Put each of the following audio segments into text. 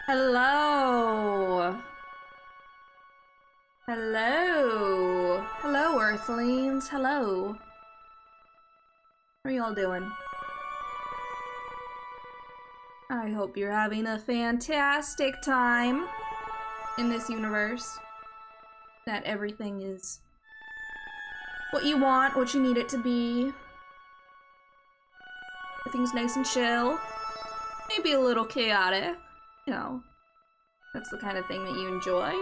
Hello. Hello. Hello, Earthlings. Hello. How are y'all doing? I hope you're having a fantastic time in this universe. That everything is what you want, what you need it to be. Everything's nice and chill. Maybe a little chaotic. You know, that's the kind of thing that you enjoy.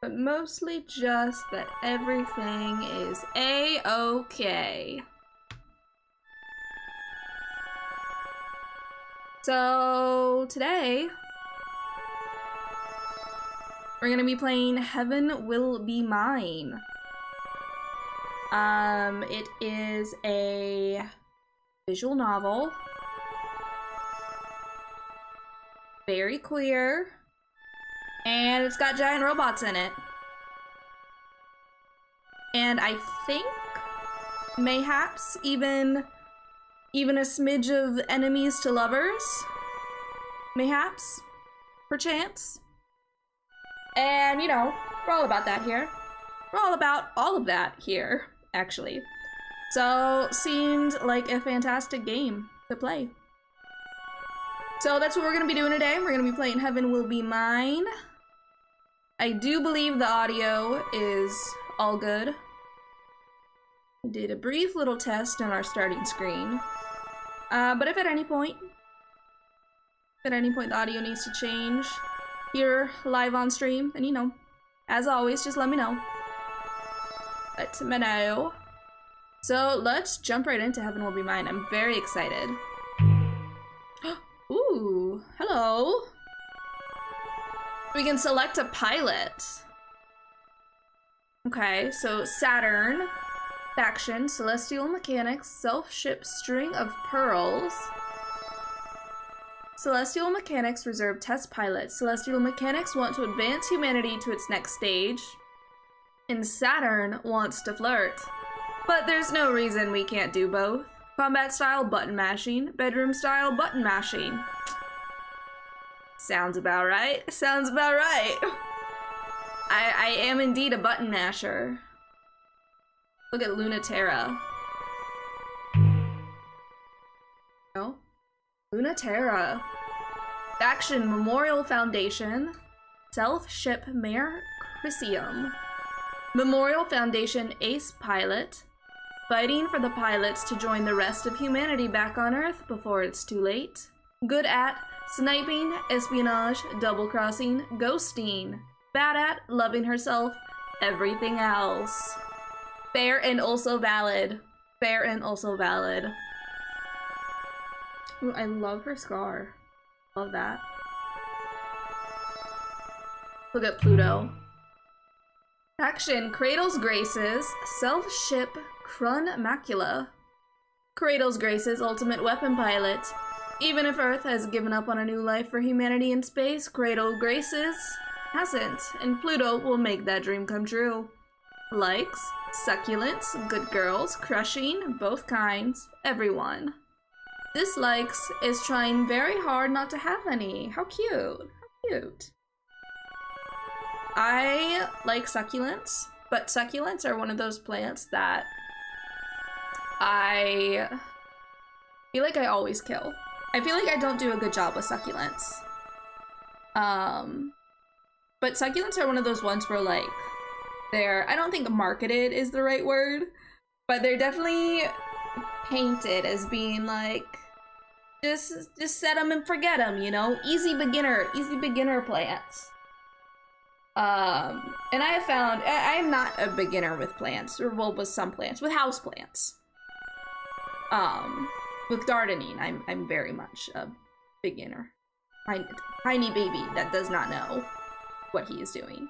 But mostly just that everything is a-okay. So today, we're gonna be playing Heaven Will Be Mine. It is a visual novel. Very queer. And it's got giant robots in it. And I think mayhaps even a smidge of enemies to lovers. Mayhaps. Perchance. And you know, we're all about that here. We're all about all of that here, actually. So, seemed like a fantastic game to play. So that's what we're gonna be doing today. We're gonna be playing Heaven Will Be Mine. I do believe the audio is all good. I did a brief little test on our starting screen. But if at any point the audio needs to change here live on stream, then you know, as always, just let me know. Let me know. So let's jump right into Heaven Will Be Mine. I'm very excited. Ooh, hello. We can select a pilot. Okay, so Saturn, faction, celestial mechanics, self-ship string of pearls. Celestial mechanics reserve test pilots. Celestial mechanics want to advance humanity to its next stage. And Saturn wants to flirt. But there's no reason we can't do both. Combat style button mashing, bedroom style button mashing. Sounds about right. Sounds about right. I am indeed a button masher. Look at Lunaterra. No? Lunaterra. Faction Memorial Foundation. Self-ship Mare Chrysium. Memorial Foundation Ace Pilot. Fighting for the pilots to join the rest of humanity back on Earth before it's too late. Good at sniping, espionage, double-crossing, ghosting. Bad at loving herself, everything else. Fair and also valid. Fair and also valid. Ooh, I love her scar. Love that. Look at Pluto. Action, Cradle's Graces, Self-ship Krun Macula. Cradle's Graces, ultimate weapon pilot. Even if Earth has given up on a new life for humanity in space, Cradle Graces hasn't, and Pluto will make that dream come true. Likes, succulents, good girls, crushing, both kinds, everyone. Dislikes is trying very hard not to have any. How cute. How cute. I like succulents, but succulents are one of those plants that I feel like I always kill. I feel like I don't do a good job with succulents. But succulents are one of those ones where like they're, I don't think marketed is the right word, but they're definitely painted as being like, just set them and forget them, you know? Easy beginner plants. And I have found, I am not a beginner with plants, or well, with some plants, with house plants. With gardening, I'm very much a beginner. Tiny baby that does not know what he is doing.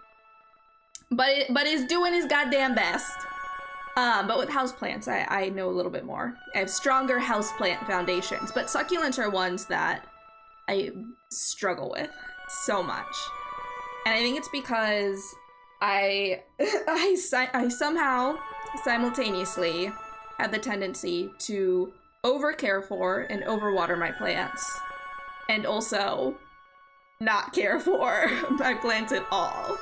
But is doing his goddamn best. But with houseplants, I know a little bit more. I have stronger houseplant foundations, but succulents are ones that I struggle with so much. And I think it's because I somehow simultaneously have the tendency to overcare for and overwater my plants. and also not care for my plants at all.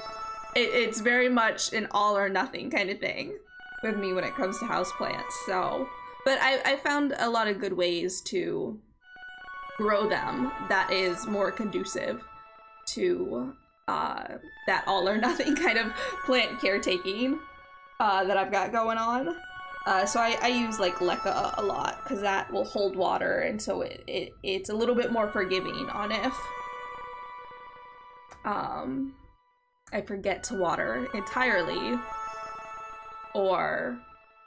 It's very much an all or nothing kind of thing with me when it comes to houseplants. So, but I found a lot of good ways to grow them that is more conducive to that all or nothing kind of plant caretaking that I've got going on. So I use like leca a lot because that will hold water, and so it's a little bit more forgiving on if I forget to water entirely, or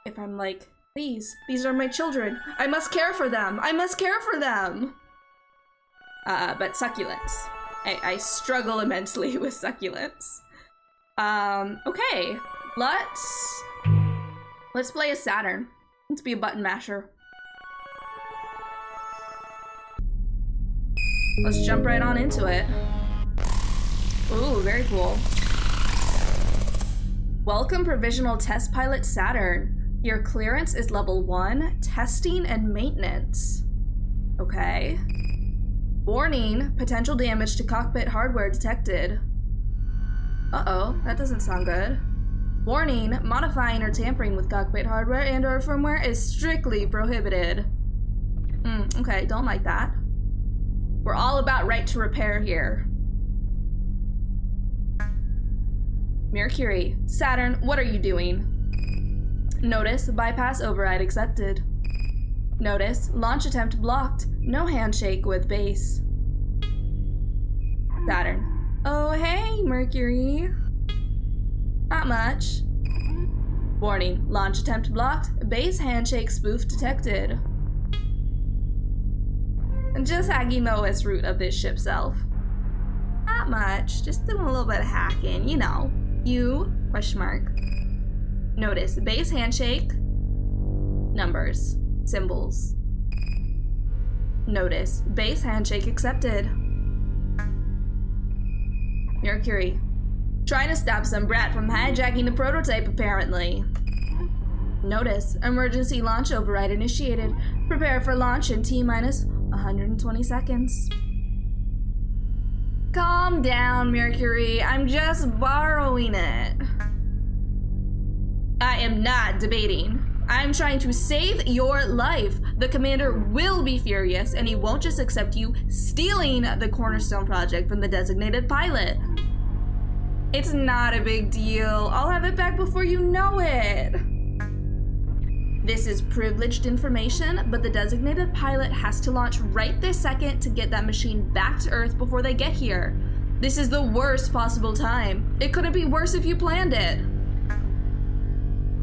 if I'm like, these are my children, I must care for them, I must care for them. But succulents, I struggle immensely with succulents. Okay, let's play a Saturn. Let's be a button masher. Let's jump right on into it. Ooh, very cool. Welcome, Provisional Test Pilot Saturn. Your clearance is level 1, testing and maintenance. Okay. Warning, potential damage to cockpit hardware detected. Uh-oh, that doesn't sound good. Warning, modifying or tampering with cockpit hardware and or firmware is strictly prohibited. Okay, don't like that. We're all about right to repair here. Mercury, Saturn, what are you doing? Notice, bypass override accepted. Notice, launch attempt blocked. No handshake with base. Saturn, oh hey, Mercury. Not much. Warning, launch attempt blocked. Base handshake spoof detected. Just hacking the OS root of this ship self. Not much, just doing a little bit of hacking, you know. You, question mark. Notice, base handshake. Numbers, symbols. Notice, base handshake accepted. Mercury, trying to stop some brat from hijacking the prototype, apparently. Notice, emergency launch override initiated. Prepare for launch in T-minus 120 seconds. Calm down, Mercury. I'm just borrowing it. I am not debating. I'm trying to save your life. The commander will be furious, and he won't just accept you stealing the Cornerstone project from the designated pilot. It's not a big deal. I'll have it back before you know it. This is privileged information, but the designated pilot has to launch right this second to get that machine back to Earth before they get here. This is the worst possible time. It couldn't be worse if you planned it.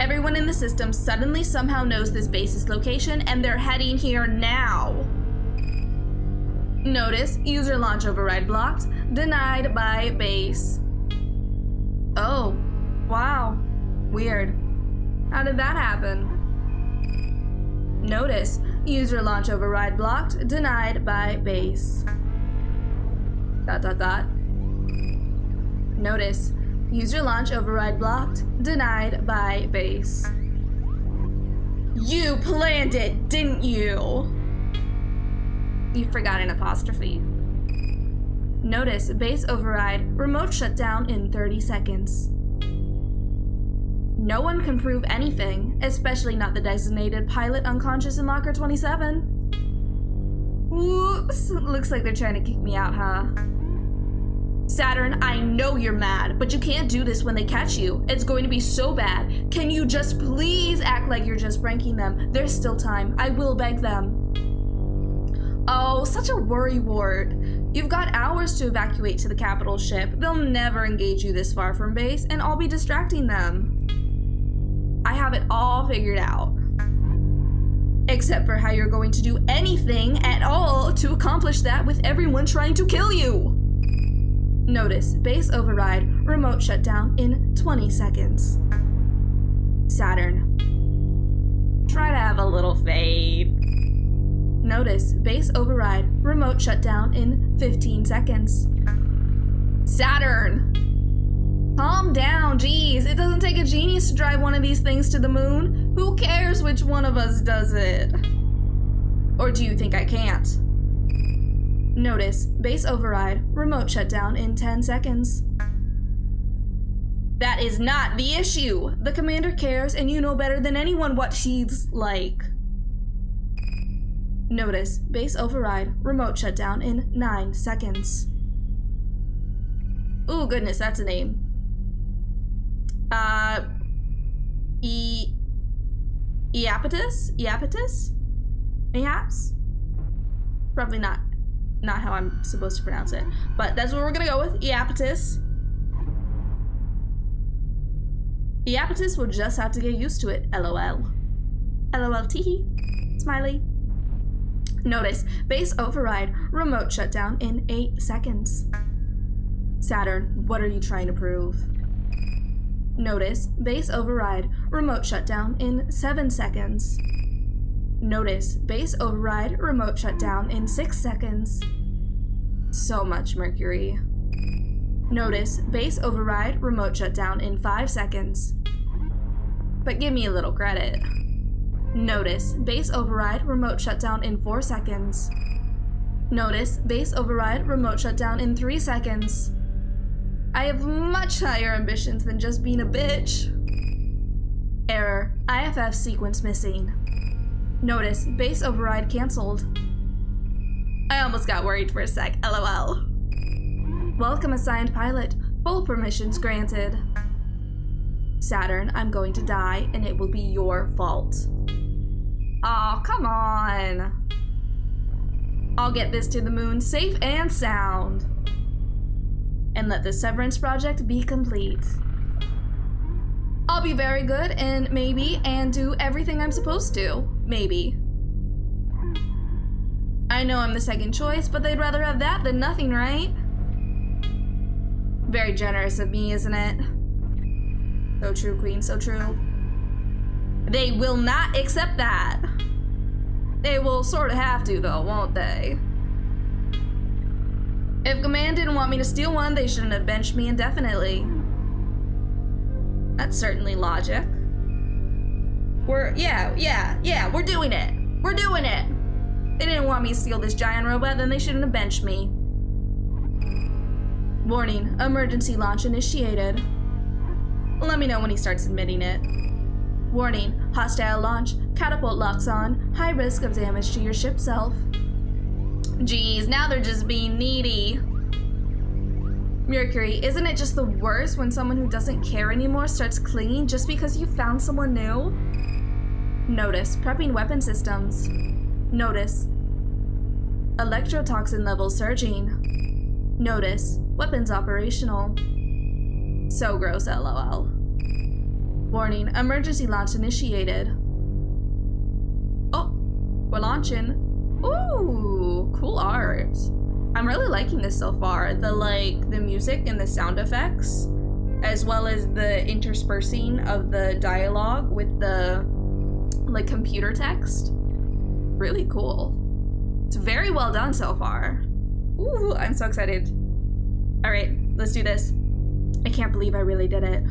Everyone in the system suddenly somehow knows this base's location, and they're heading here now. Notice, user launch override blocked, denied by base. Oh, wow. Weird. How did that happen? Notice, user launch override blocked, denied by base. ... Notice, user launch override blocked, denied by base. You planned it, didn't you? You forgot an apostrophe. Notice, base override, remote shutdown in 30 seconds. No one can prove anything, especially not the designated pilot unconscious in Locker 27. Whoops, looks like they're trying to kick me out, huh? Saturn, I know you're mad, but you can't do this when they catch you. It's going to be so bad. Can you just please act like you're just pranking them? There's still time. I will beg them. Oh, such a worrywart. You've got hours to evacuate to the capital ship. They'll never engage you this far from base, and I'll be distracting them. I have it all figured out. Except for how you're going to do anything at all to accomplish that with everyone trying to kill you. Notice, base override, remote shutdown in 20 seconds. Saturn, try to have a little faith. Notice, base override, remote shutdown in 15 seconds. Saturn! Calm down, geez. It doesn't take a genius to drive one of these things to the moon. Who cares which one of us does it? Or do you think I can't? Notice, base override, remote shutdown in 10 seconds. That is not the issue. The commander cares and you know better than anyone what she's like. Notice, base override, remote shutdown in 9 seconds. Ooh, goodness, that's a name. Iapetus? Iapetus? Perhaps? Probably not how I'm supposed to pronounce it, but that's what we're gonna go with, Iapetus. Iapetus will just have to get used to it, LOL. LOL teehee, smiley. Notice, base override, remote shutdown in 8 seconds. Saturn, what are you trying to prove? Notice, base override, remote shutdown in 7 seconds. Notice, base override, remote shutdown in 6 seconds. So much Mercury. Notice, base override, remote shutdown in 5 seconds. But give me a little credit. Notice, base override, remote shutdown in 4 seconds. Notice, base override, remote shutdown in 3 seconds. I have much higher ambitions than just being a bitch. Error, IFF sequence missing. Notice, base override canceled. I almost got worried for a sec, LOL. Welcome assigned pilot, full permissions granted. Saturn, I'm going to die and it will be your fault. Aw, come on. I'll get this to the moon safe and sound. And let the Severance project be complete. I'll be very good and do everything I'm supposed to. Maybe. I know I'm the second choice, but they'd rather have that than nothing, right? Very generous of me, isn't it? So true, Queen, so true. They will not accept that. They will sort of have to, though, won't they? If Command didn't want me to steal one, they shouldn't have benched me indefinitely. That's certainly logic. We're doing it. We're doing it. They didn't want me to steal this giant robot, then they shouldn't have benched me. Warning, emergency launch initiated. Let me know when he starts admitting it. Warning, hostile launch, catapult locks on, high risk of damage to your ship self. Geez, now they're just being needy. Mercury, isn't it just the worst when someone who doesn't care anymore starts clinging just because you found someone new? Notice, prepping weapon systems. Notice, electrotoxin levels surging. Notice, weapons operational. So gross, LOL. Warning, emergency launch initiated. Oh, we're launching. Ooh, cool art. I'm really liking this so far. The music and the sound effects, as well as the interspersing of the dialogue with the computer text. Really cool. It's very well done so far. Ooh, I'm so excited. All right, let's do this. I can't believe I really did it.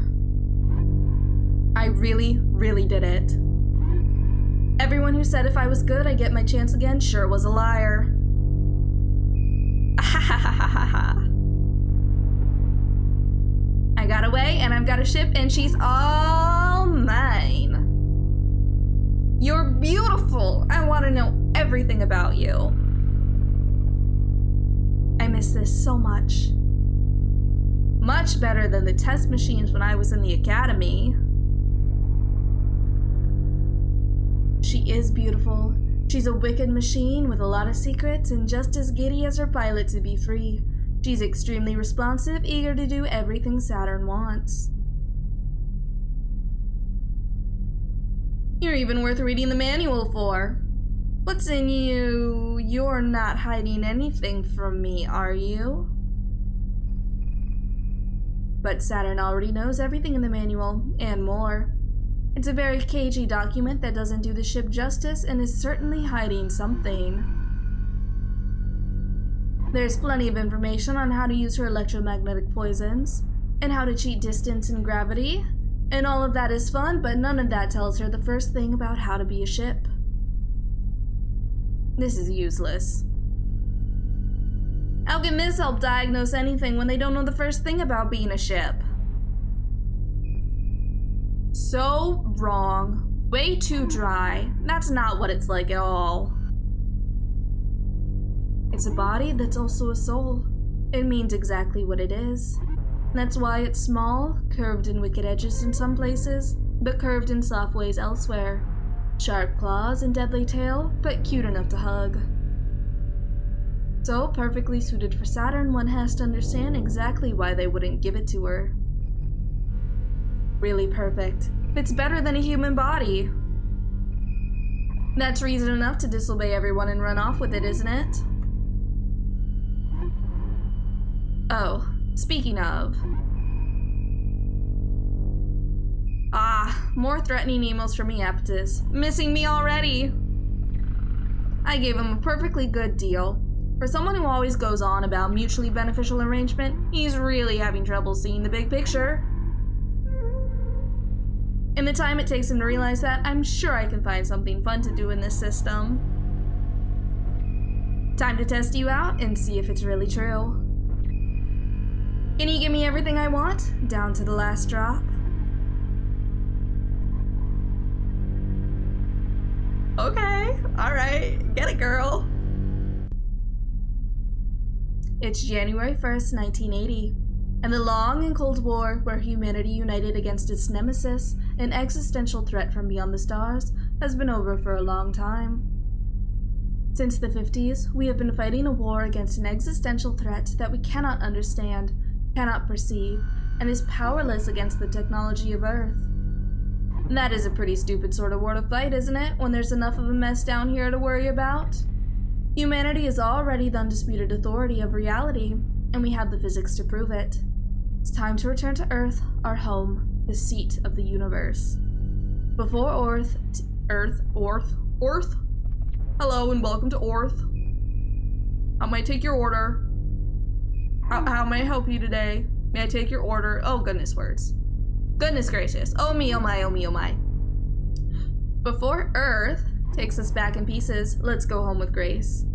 I really, really did it. Everyone who said if I was good, I'd get my chance again sure was a liar. I got away and I've got a ship and she's all mine. You're beautiful. I want to know everything about you. I miss this so much. Much better than the test machines when I was in the academy. She is beautiful. She's a wicked machine with a lot of secrets and just as giddy as her pilot to be free. She's extremely responsive, eager to do everything Saturn wants. You're even worth reading the manual for. What's in you? You're not hiding anything from me, are you? But Saturn already knows everything in the manual, and more. It's a very cagey document that doesn't do the ship justice and is certainly hiding something. There's plenty of information on how to use her electromagnetic poisons, and how to cheat distance and gravity, and all of that is fun, but none of that tells her the first thing about how to be a ship. This is useless. How can this help diagnose anything when they don't know the first thing about being a ship? So wrong. Way too dry. That's not what it's like at all. It's a body that's also a soul. It means exactly what it is. That's why it's small, curved in wicked edges in some places, but curved in soft ways elsewhere. Sharp claws and deadly tail, but cute enough to hug. So perfectly suited for Saturn, one has to understand exactly why they wouldn't give it to her. Really perfect. It's better than a human body. That's reason enough to disobey everyone and run off with it, isn't it? Oh, speaking of. Ah, more threatening emails from Eaptus. Missing me already! I gave him a perfectly good deal. For someone who always goes on about mutually beneficial arrangement, he's really having trouble seeing the big picture. In the time it takes him to realize that, I'm sure I can find something fun to do in this system. Time to test you out and see if it's really true. Can you give me everything I want, down to the last drop? Okay, alright, get it, girl. It's January 1st, 1980, and the long and cold war where humanity united against its nemesis, an existential threat from beyond the stars, has been over for a long time. Since the 50s, we have been fighting a war against an existential threat that we cannot understand, cannot perceive, and is powerless against the technology of Earth. That is a pretty stupid sort of war to fight, isn't it, when there's enough of a mess down here to worry about? Humanity is already the undisputed authority of reality, and we have the physics to prove it. It's time to return to Earth, our home, the seat of the universe. Before Earth? Hello and welcome to Earth. How may I take your order? How may I help you today? May I take your order? Oh, goodness words. Goodness gracious. Oh me, oh my, oh me, oh my. Before Earth takes us back in pieces, let's go home with grace.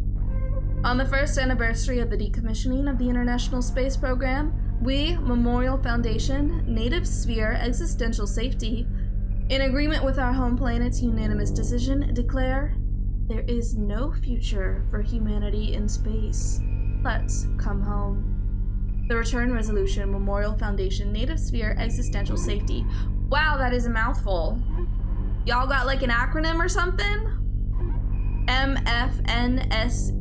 On the first anniversary of the decommissioning of the International Space Program, we, Memorial Foundation, Native Sphere Existential Safety, in agreement with our home planet's unanimous decision, declare there is no future for humanity in space. Let's come home. The Return Resolution, Memorial Foundation, Native Sphere Existential Safety. Wow, that is a mouthful. Y'all got like an acronym or something? MFNSES.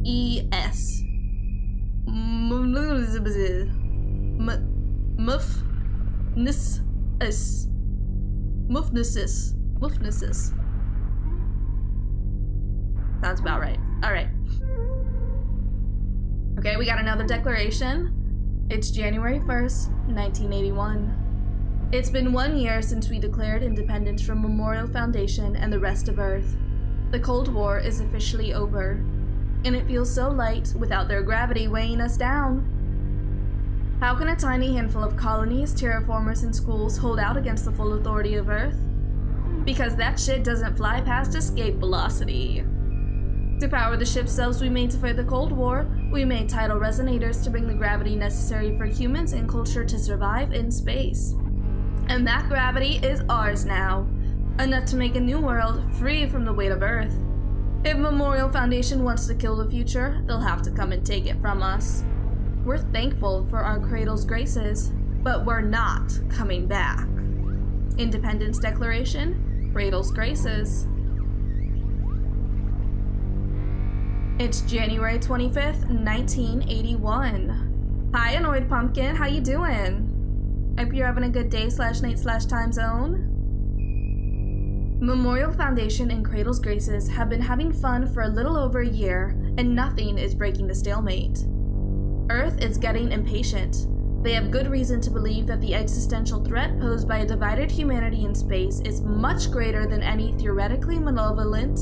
Muffnesses. Sounds about right. Alright. Okay, we got another declaration. It's January 1st, 1981. It's been 1 year since we declared independence from Memorial Foundation and the rest of Earth. The Cold War is officially over, and it feels so light without their gravity weighing us down. How can a tiny handful of colonies, terraformers, and schools hold out against the full authority of Earth? Because that shit doesn't fly past escape velocity. To power the ship cells we made to fight the Cold War, we made tidal resonators to bring the gravity necessary for humans and culture to survive in space. And that gravity is ours now, enough to make a new world free from the weight of Earth. If Memorial Foundation wants to kill the future, they'll have to come and take it from us. We're thankful for our cradle's graces, but we're not coming back. Independence Declaration, Cradle's Graces. It's January 25th, 1981. Hi, Annoyed Pumpkin, how you doing? Hope you're having a good day /night/time zone. Memorial Foundation and Cradle's Graces have been having fun for a little over a year, and nothing is breaking the stalemate. Earth is getting impatient. They have good reason to believe that the existential threat posed by a divided humanity in space is much greater than any theoretically malevolent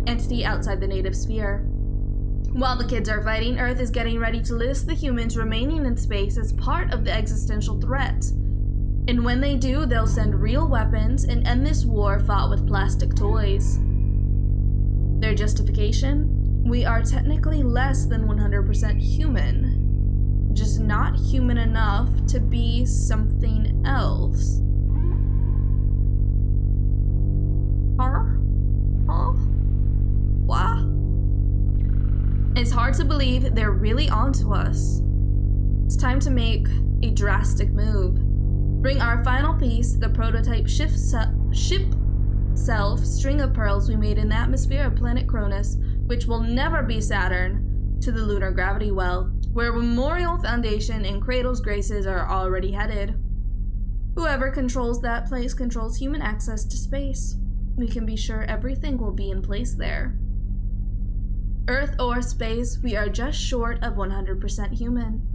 entity outside the native sphere. While the kids are fighting, Earth is getting ready to list the humans remaining in space as part of the existential threat. And when they do, they'll send real weapons and end this war fought with plastic toys. Their justification? We are technically less than 100% human, just not human enough to be something else. Huh? What? It's hard to believe they're really onto us. It's time to make a drastic move. Bring our final piece, the prototype ship self string of pearls we made in the atmosphere of planet Cronus, which will never be Saturn, to the lunar gravity well, where Memorial Foundation and Cradle's Graces are already headed. Whoever controls that place controls human access to space. We can be sure everything will be in place there. Earth or space, we are just short of 100% human.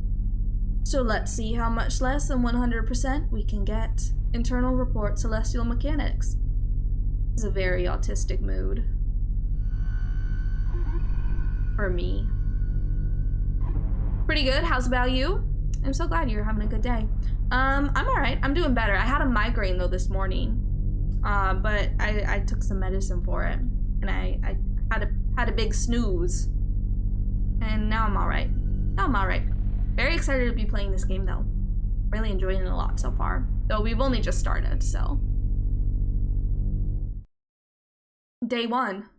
So let's see how much less than 100% we can get. Internal report, celestial mechanics. This is a very autistic mood. For me. Pretty good, how's about you? I'm so glad you're having a good day. I'm alright, I'm doing better. I had a migraine though this morning. But I took some medicine for it. And I had a big snooze. And now I'm alright. Now I'm alright. Very excited to be playing this game though. Really enjoying it a lot so far. Though we've only just started, so. Day 1.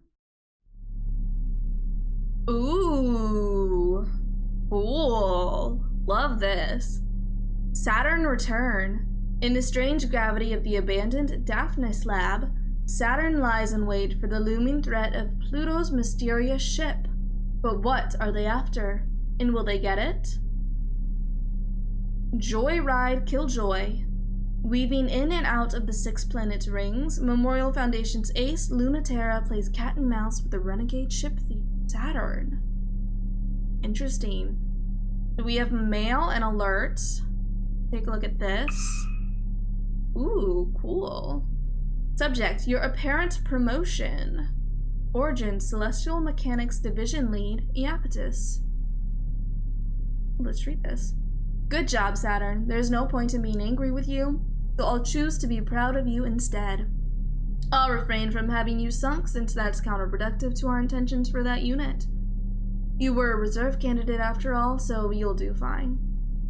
Ooh. Cool. Love this. Saturn return. In the strange gravity of the abandoned Daphnis lab, Saturn lies in wait for the looming threat of Pluto's mysterious ship. But what are they after? And will they get it? Joyride Killjoy. Weaving in and out of the 6 planets' rings, Memorial Foundation's ace, Lunaterra, plays cat and mouse with the renegade ship thief, Saturn. Interesting. Do we have mail and alerts? Take a look at this. Ooh, cool. Subject, your apparent promotion. Origin, Celestial Mechanics Division Lead, Iapetus. Let's read this. Good job, Saturn. There's no point in being angry with you, so I'll choose to be proud of you instead. I'll refrain from having you sunk since that's counterproductive to our intentions for that unit. You were a reserve candidate after all, so you'll do fine.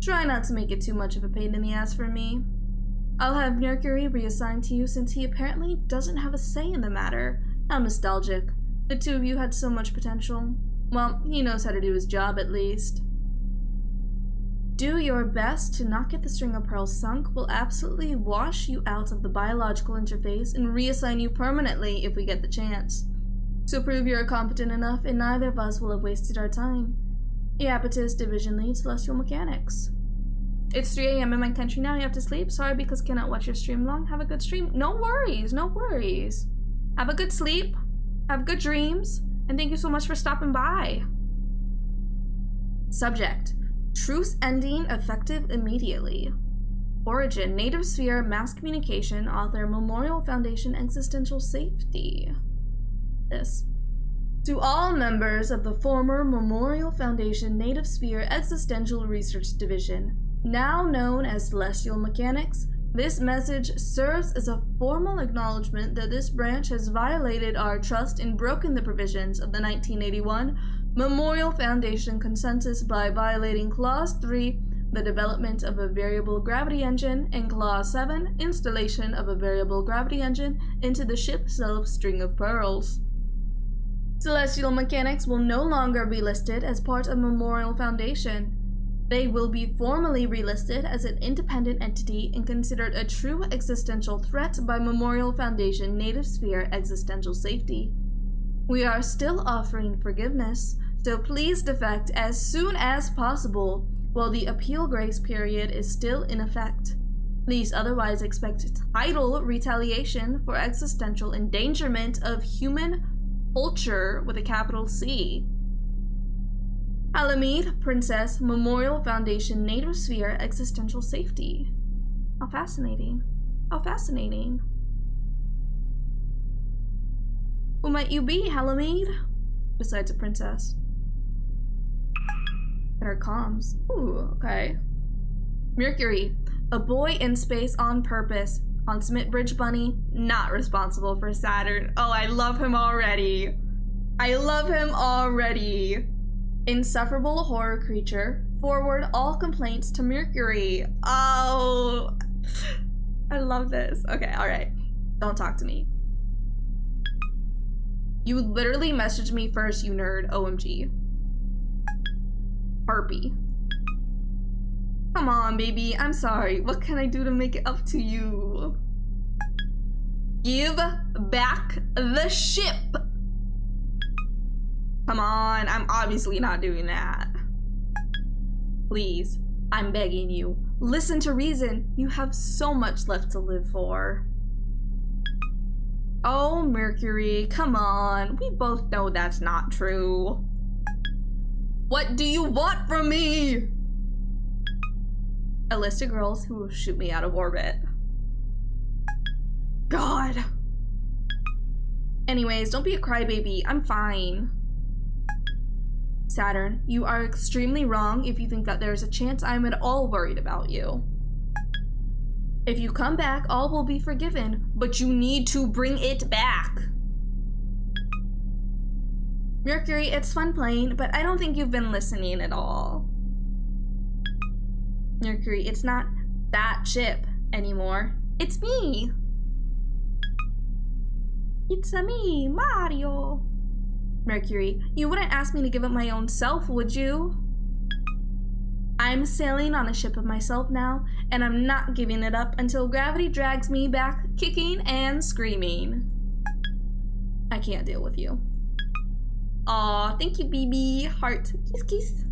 Try not to make it too much of a pain in the ass for me. I'll have Mercury reassigned to you since he apparently doesn't have a say in the matter. How nostalgic. The two of you had so much potential. Well, he knows how to do his job at least. Do your best to not get the string of pearls sunk. We'll absolutely wash you out of the biological interface and reassign you permanently if we get the chance. So prove you're competent enough and neither of us will have wasted our time. Iapetus, Division Lead, Celestial Mechanics. It's 3 AM in my country now, you have to sleep. Sorry because cannot watch your stream long. Have a good stream. No worries, no worries. Have a good sleep, have good dreams, and thank you so much for stopping by. Subject, truce ending effective immediately. Origin, Native Sphere, Mass Communication, author, Memorial Foundation, Existential Safety. This. To all members of the former Memorial Foundation Native Sphere Existential Research Division, now known as Celestial Mechanics, this message serves as a formal acknowledgement that this branch has violated our trust and broken the provisions of the 1981 Memorial Foundation Consensus by violating Clause 3, the development of a variable gravity engine, and Clause 7, installation of a variable gravity engine into the ship self string of pearls. Celestial Mechanics will no longer be listed as part of Memorial Foundation. They will be formally relisted as an independent entity and considered a true existential threat by Memorial Foundation Native Sphere Existential Safety. We are still offering forgiveness, so please defect as soon as possible while the appeal grace period is still in effect. Please otherwise expect tidal retaliation for existential endangerment of human culture with a capital C. Alamede, Princess, Memorial Foundation, Native Sphere, Existential Safety. How fascinating. How fascinating. Who might you be, Alamede? Besides a princess. At her comms. Ooh, okay. Mercury, a boy in space on purpose. Consummate bridge bunny, not responsible for Saturn. Oh, I love him already. I love him already. Insufferable horror creature. Forward all complaints to Mercury. Oh, I love this. Okay, all right. Don't talk to me. You literally messaged me first, you nerd. OMG. Harpy. Come on, baby. I'm sorry. What can I do to make it up to you? Give back the ship. Come on. I'm obviously not doing that. Please. I'm begging you. Listen to reason. You have so much left to live for. Oh, Mercury, come on. We both know that's not true. What do you want from me? A list of girls who will shoot me out of orbit. God. Anyways, don't be a crybaby. I'm fine. Saturn, you are extremely wrong if you think that there's a chance I'm at all worried about you. If you come back, all will be forgiven, but you need to bring it back. Mercury, it's fun playing, but I don't think you've been listening at all. Mercury, it's not that ship anymore. It's me. It's me, Mario. Mercury, you wouldn't ask me to give up my own self, would you? I'm sailing on a ship of myself now, and I'm not giving it up until gravity drags me back, kicking and screaming. I can't deal with you. Aw, thank you, BB. Heart. Kiss, kiss.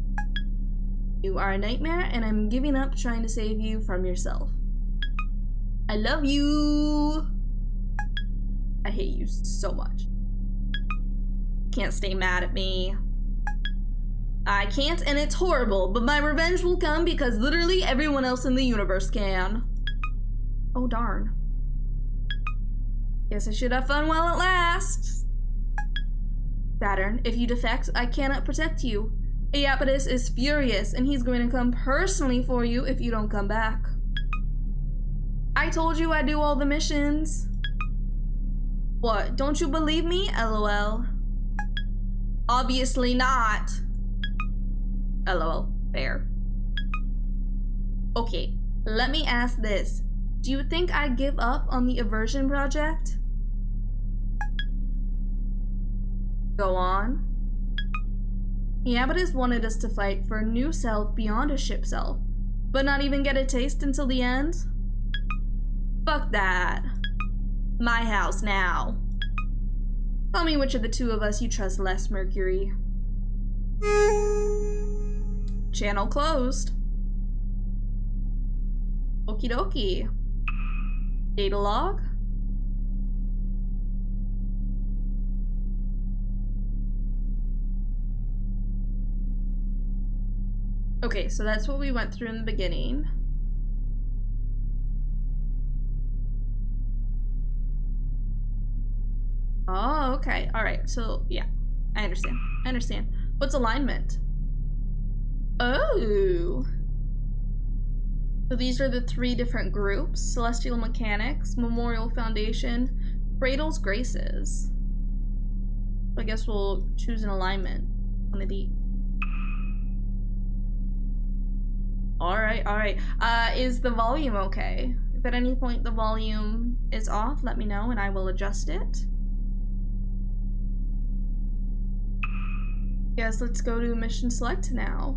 You are a nightmare, and I'm giving up trying to save you from yourself. I love you. I hate you so much. Can't stay mad at me. I can't, and it's horrible, but my revenge will come because literally everyone else in the universe can. Oh, darn. Guess I should have fun while it lasts. Saturn, if you defect, I cannot protect you. Iapetus is furious, and he's going to come personally for you if you don't come back. I told you I'd do all the missions. What, don't you believe me? LOL. Obviously not. LOL. Fair. Okay, let me ask this. Do you think I'd give up on the Aversion Project? Go on. Iapetus wanted us to fight for a new self beyond a ship self, but not even get a taste until the end? Fuck that. My house now. Tell me which of the two of us you trust less, Mercury. Channel closed. Okie dokie. Data log. Okay, so that's what we went through in the beginning. Oh, okay. All right. So, yeah. I understand. I understand. What's alignment? Oh. So these are the 3 different groups. Celestial Mechanics, Memorial Foundation, Cradle's Graces. I guess we'll choose an alignment on the D. Alright, alright. Is the volume okay? If at any point the volume is off, let me know and I will adjust it. Yes, let's go to mission select now.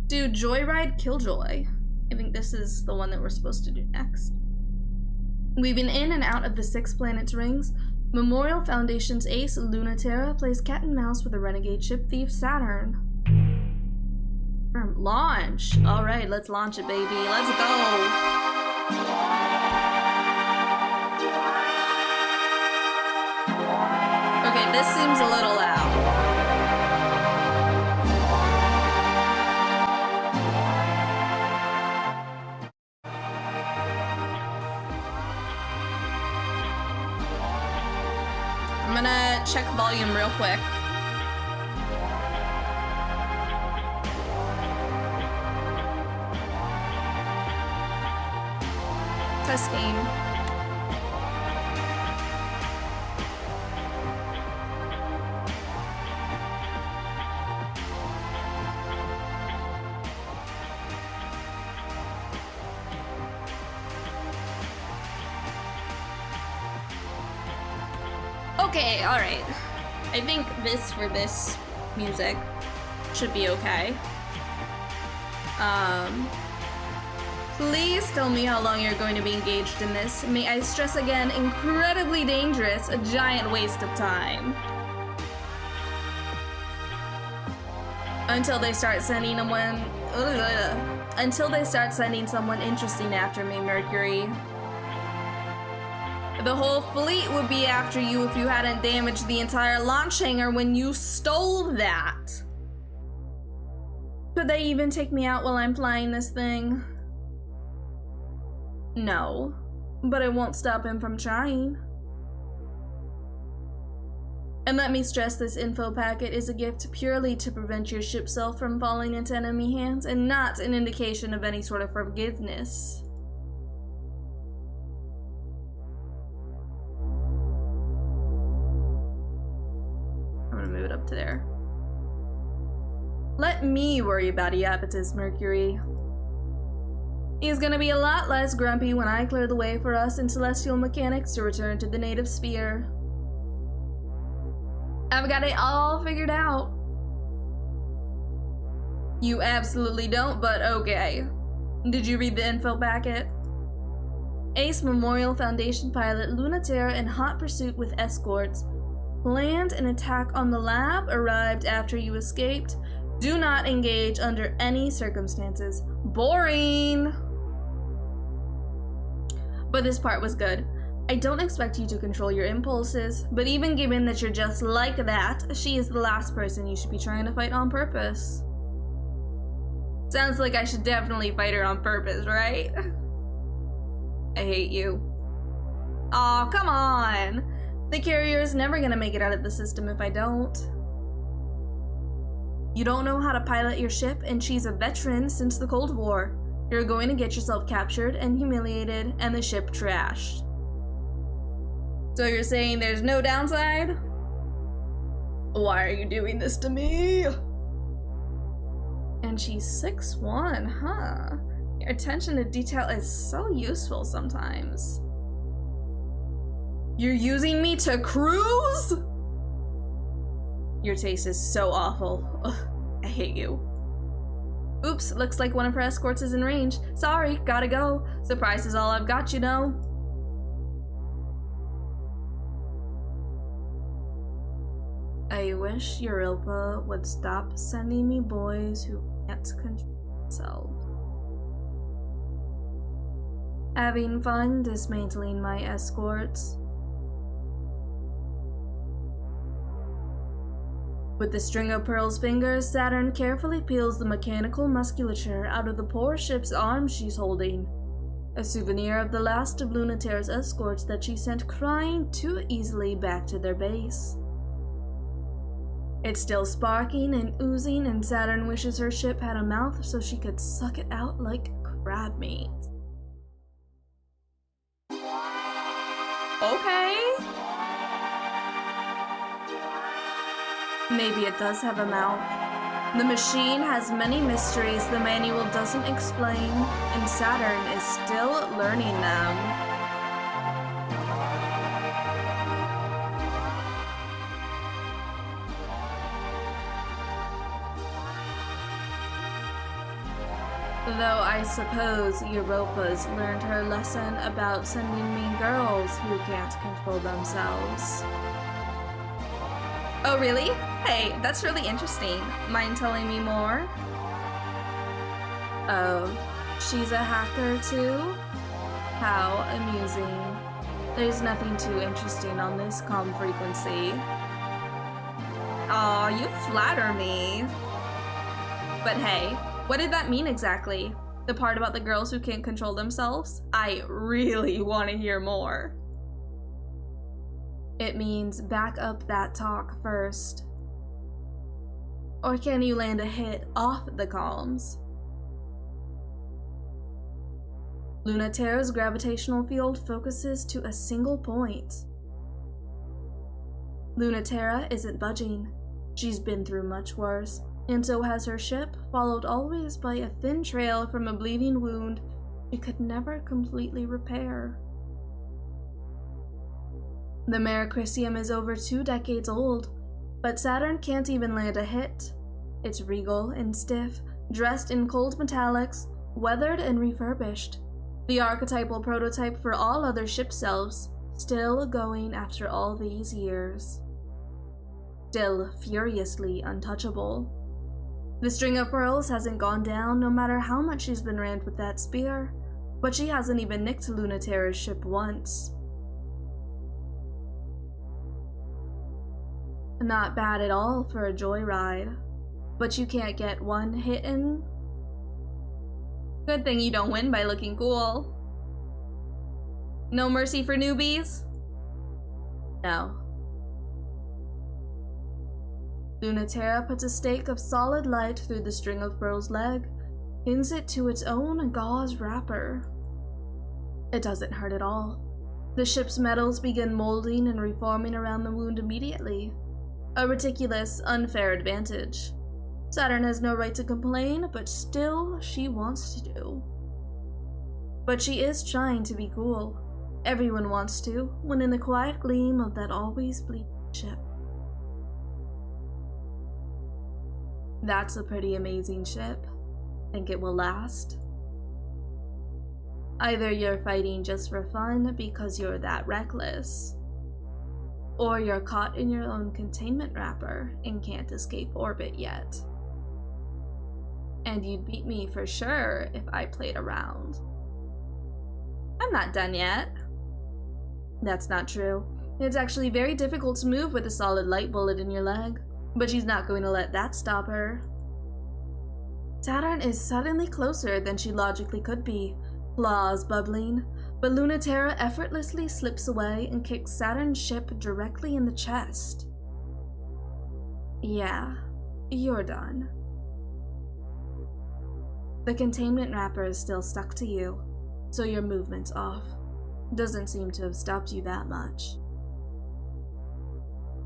Dude, Joyride Killjoy. I think this is the one that we're supposed to do next. Weaving in and out of the 6 planets' rings, Memorial Foundation's ace, Lunaterra, plays cat and mouse with a renegade ship thief, Saturn. Launch! Alright, let's launch it, baby. Let's go! Okay, this seems a little loud. I'm gonna check volume real quick. Testing. Okay, alright. I think this for this music should be okay. Please tell me how long you're going to be engaged in this. May I stress again, incredibly dangerous, a giant waste of time. Until they start sending someone interesting after me, Mercury. The whole fleet would be after you if you hadn't damaged the entire launch hangar when you stole that. Could they even take me out while I'm flying this thing? No, but it won't stop him from trying. And let me stress, this info packet is a gift purely to prevent your ship self from falling into enemy hands and not an indication of any sort of forgiveness. I'm gonna move it up to there. Let me worry about Iapetus, Mercury. He's gonna be a lot less grumpy when I clear the way for us and celestial mechanics to return to the native sphere. I've got it all figured out. You absolutely don't, but okay. Did you read the info packet? Ace Memorial Foundation pilot Lunaterra in hot pursuit with escorts. Planned an attack on the lab, arrived after you escaped. Do not engage under any circumstances. Boring! But this part was good. I don't expect you to control your impulses, but even given that you're just like that, she is the last person you should be trying to fight on purpose. Sounds like I should definitely fight her on purpose, right? I hate you. Aw, come on! The carrier is never gonna make it out of the system if I don't. You don't know how to pilot your ship, and she's a veteran since the Cold War. You're going to get yourself captured and humiliated, and the ship trashed. So you're saying there's no downside? Why are you doing this to me? And she's 6'1", huh? Your attention to detail is so useful sometimes. You're using me to cruise? Your taste is so awful. Ugh, I hate you. Oops, looks like one of her escorts is in range. Sorry, gotta go. Surprise is all I've got, you know. I wish Europa would stop sending me boys who can't control themselves. Having fun dismantling my escorts. With the string of Pearl's fingers, Saturn carefully peels the mechanical musculature out of the poor ship's arm she's holding. A souvenir of the last of Lunaterra's escorts that she sent crying too easily back to their base. It's still sparking and oozing, and Saturn wishes her ship had a mouth so she could suck it out like crab meat. Okay. Maybe it does have a mouth. The machine has many mysteries the manual doesn't explain, and Saturn is still learning them. Though I suppose Europa's learned her lesson about sending mean girls who can't control themselves. Oh really? Hey, that's really interesting. Mind telling me more? Oh, she's a hacker too? How amusing. There's nothing too interesting on this comm frequency. Aw, you flatter me. But hey, what did that mean exactly? The part about the girls who can't control themselves? I really want to hear more. It means back up that talk first. Or can you land a hit off the comms? Lunaterra's gravitational field focuses to a single point. Lunaterra isn't budging. She's been through much worse, and so has her ship, followed always by a thin trail from a bleeding wound she could never completely repair. The Mericrisium is over 2 decades old, but Saturn can't even land a hit. It's regal and stiff, dressed in cold metallics, weathered and refurbished. The archetypal prototype for all other ship selves, still going after all these years. Still furiously untouchable. The string of pearls hasn't gone down no matter how much she's been rammed with that spear, but she hasn't even nicked Lunaterra's ship once. Not bad at all for a joyride, but you can't get one hit in. Good thing you don't win by looking cool. No mercy for newbies? No. Lunaterra puts a stake of solid light through the string of pearl's leg, pins it to its own gauze wrapper. It doesn't hurt at all. The ship's metals begin molding and reforming around the wound immediately. A ridiculous, unfair advantage. Saturn has no right to complain, but still, she wants to do. But she is trying to be cool. Everyone wants to, when in the quiet gleam of that always bleeding ship. That's a pretty amazing ship. Think it will last? Either you're fighting just for fun because you're that reckless, or you're caught in your own containment wrapper and can't escape orbit yet. And you'd beat me for sure if I played around. I'm not done yet. That's not true. It's actually very difficult to move with a solid light bullet in your leg, but she's not going to let that stop her. Saturn is suddenly closer than she logically could be, claws bubbling, but Lunaterra effortlessly slips away and kicks Saturn's ship directly in the chest. Yeah, you're done. The containment wrapper is still stuck to you, so your movement's off. Doesn't seem to have stopped you that much.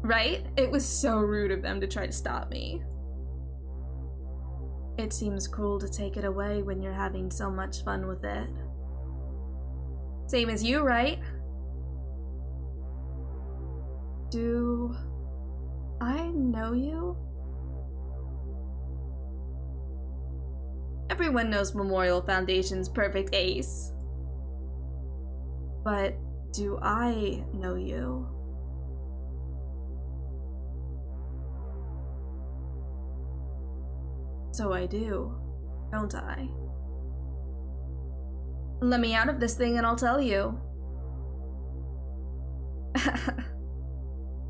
Right? It was so rude of them to try to stop me. It seems cruel to take it away when you're having so much fun with it. Same as you, right? Do I know you? Everyone knows Memorial Foundation's perfect ace. But do I know you? So I do, don't I? Let me out of this thing and I'll tell you.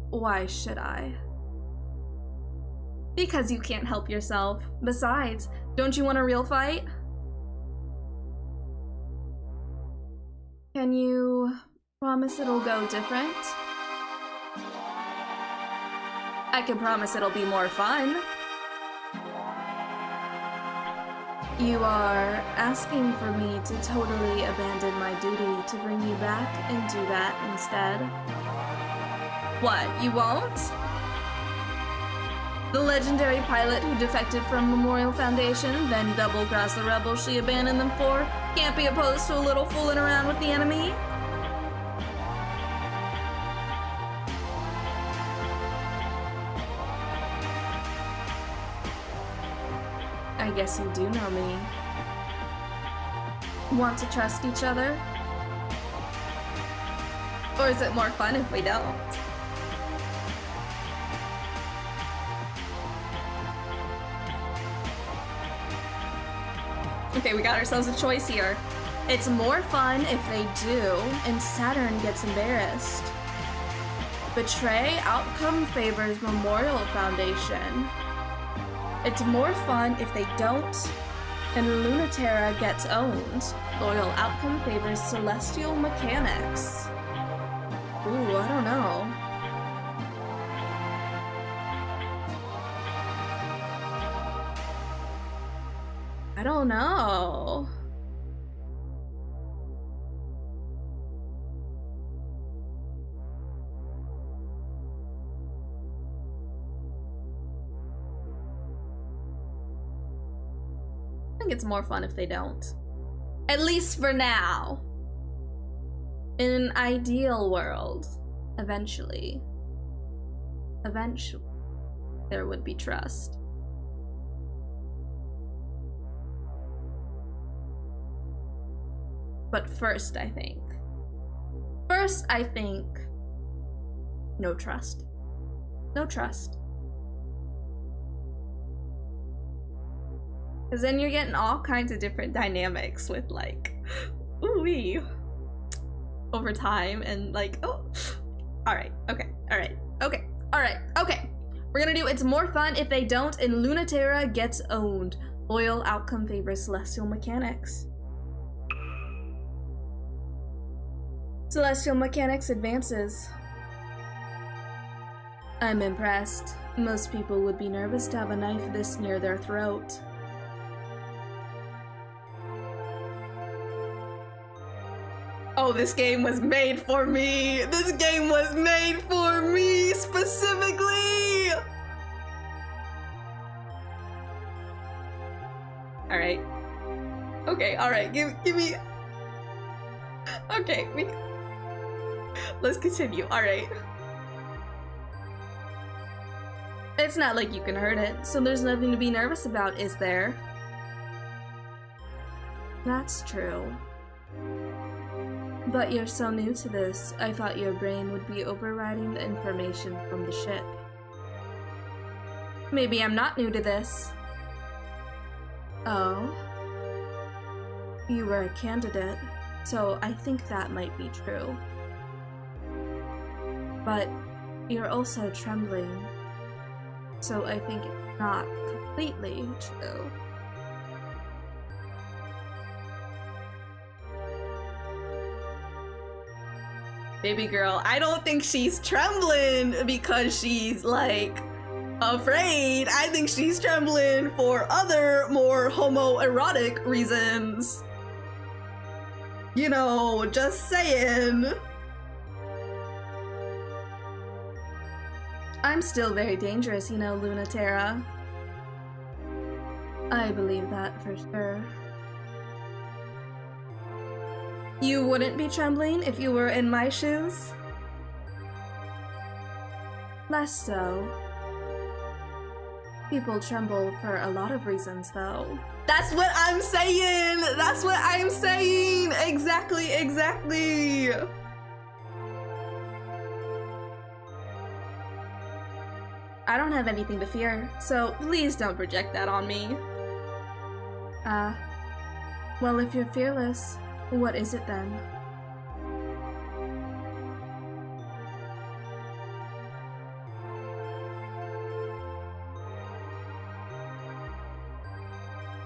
Why should I? Because you can't help yourself. Besides, don't you want a real fight? Can you promise it'll go different? I can promise it'll be more fun. You are asking for me to totally abandon my duty to bring you back and do that instead. What, you won't? The legendary pilot who defected from Memorial Foundation, then double-crossed the rebels she abandoned them for, can't be opposed to a little fooling around with the enemy? I guess you do know me. Want to trust each other? Or is it more fun if we don't? Okay, we got ourselves a choice here. It's more fun if they do, and Saturn gets embarrassed. Betray outcome favors Memorial Foundation. It's more fun if they don't, and Lunaterra gets owned. Loyal outcome favors celestial mechanics. Ooh, I don't know. I don't know. think it's more fun if they don't. At least for now. In an ideal world, eventually, there would be trust. But first, I think, no trust. No trust. Because then you're getting all kinds of different dynamics with like, ooh-wee, over time, and like, oh, alright, okay, alright, okay, alright, okay. We're gonna do It's More Fun If They Don't, and Lunaterra gets owned. Loyal outcome favors celestial mechanics. Celestial mechanics advances. I'm impressed. Most people would be nervous to have a knife this near their throat. Oh, this game was made for me! This game was made for me, specifically! Alright. Okay, alright, give me... Okay, let's continue, alright. It's not like you can hurt it, so there's nothing to be nervous about, is there? That's true. But you're so new to this, I thought your brain would be overriding the information from the ship. Maybe I'm not new to this. Oh. You were a candidate, so I think that might be true. But you're also trembling, so I think it's not completely true. Baby girl, I don't think she's trembling because she's like afraid. I think she's trembling for other more homoerotic reasons. You know, just saying. I'm still very dangerous, you know, Lunaterra. I believe that for sure. You wouldn't be trembling if you were in my shoes? Less so. People tremble for a lot of reasons, though. That's what I'm saying! That's what I'm saying! Exactly, exactly! I don't have anything to fear, so please don't project that on me. Well, if you're fearless, what is it then?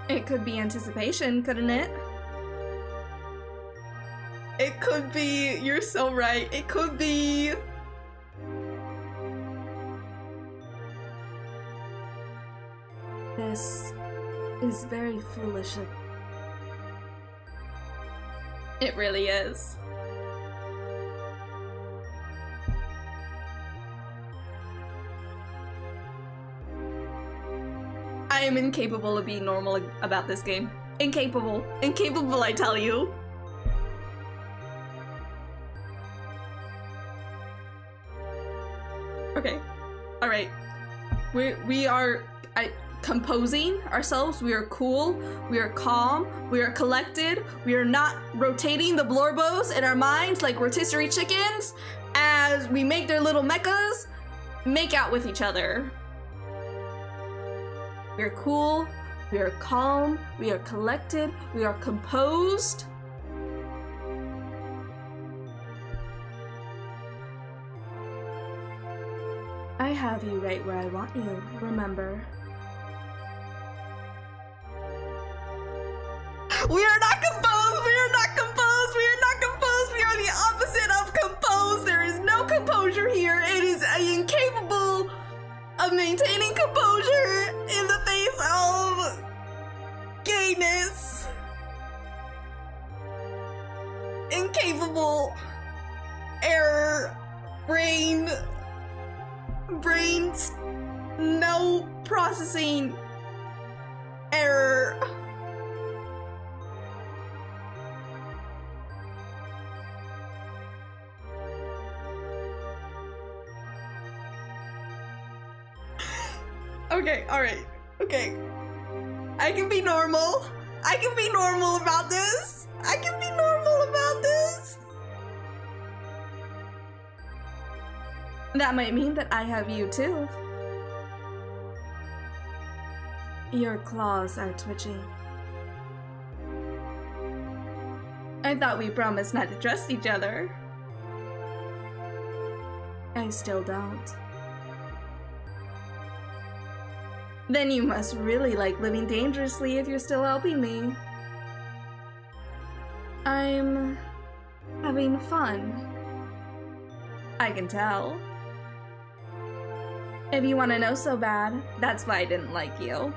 It could be anticipation, couldn't it? It could be. You're so right. It could be. This is very foolish of... It really is. I am incapable of being normal about this game. Incapable. Incapable, I tell you. Okay. Alright. We are composing ourselves. We are cool. We are calm. We are collected. We are not rotating the blorbos in our minds like rotisserie chickens as we make their little mechas make out with each other. We are cool. We are calm. We are collected. We are composed. I have you right where I want you, remember. We are not composed! We are not composed! We are not composed! We are the opposite of composed! There is no composure here! It is incapable of maintaining composure in the face of gayness. Incapable. Error. Brains. No processing. Error. Okay, alright. Okay. I can be normal. I can be normal about this. I can be normal about this. That might mean that I have you too. Your claws are twitchy. I thought we promised not to trust each other. I still don't. Then you must really like living dangerously if you're still helping me. I'm having fun. I can tell. If you want to know so bad, that's why I didn't like you.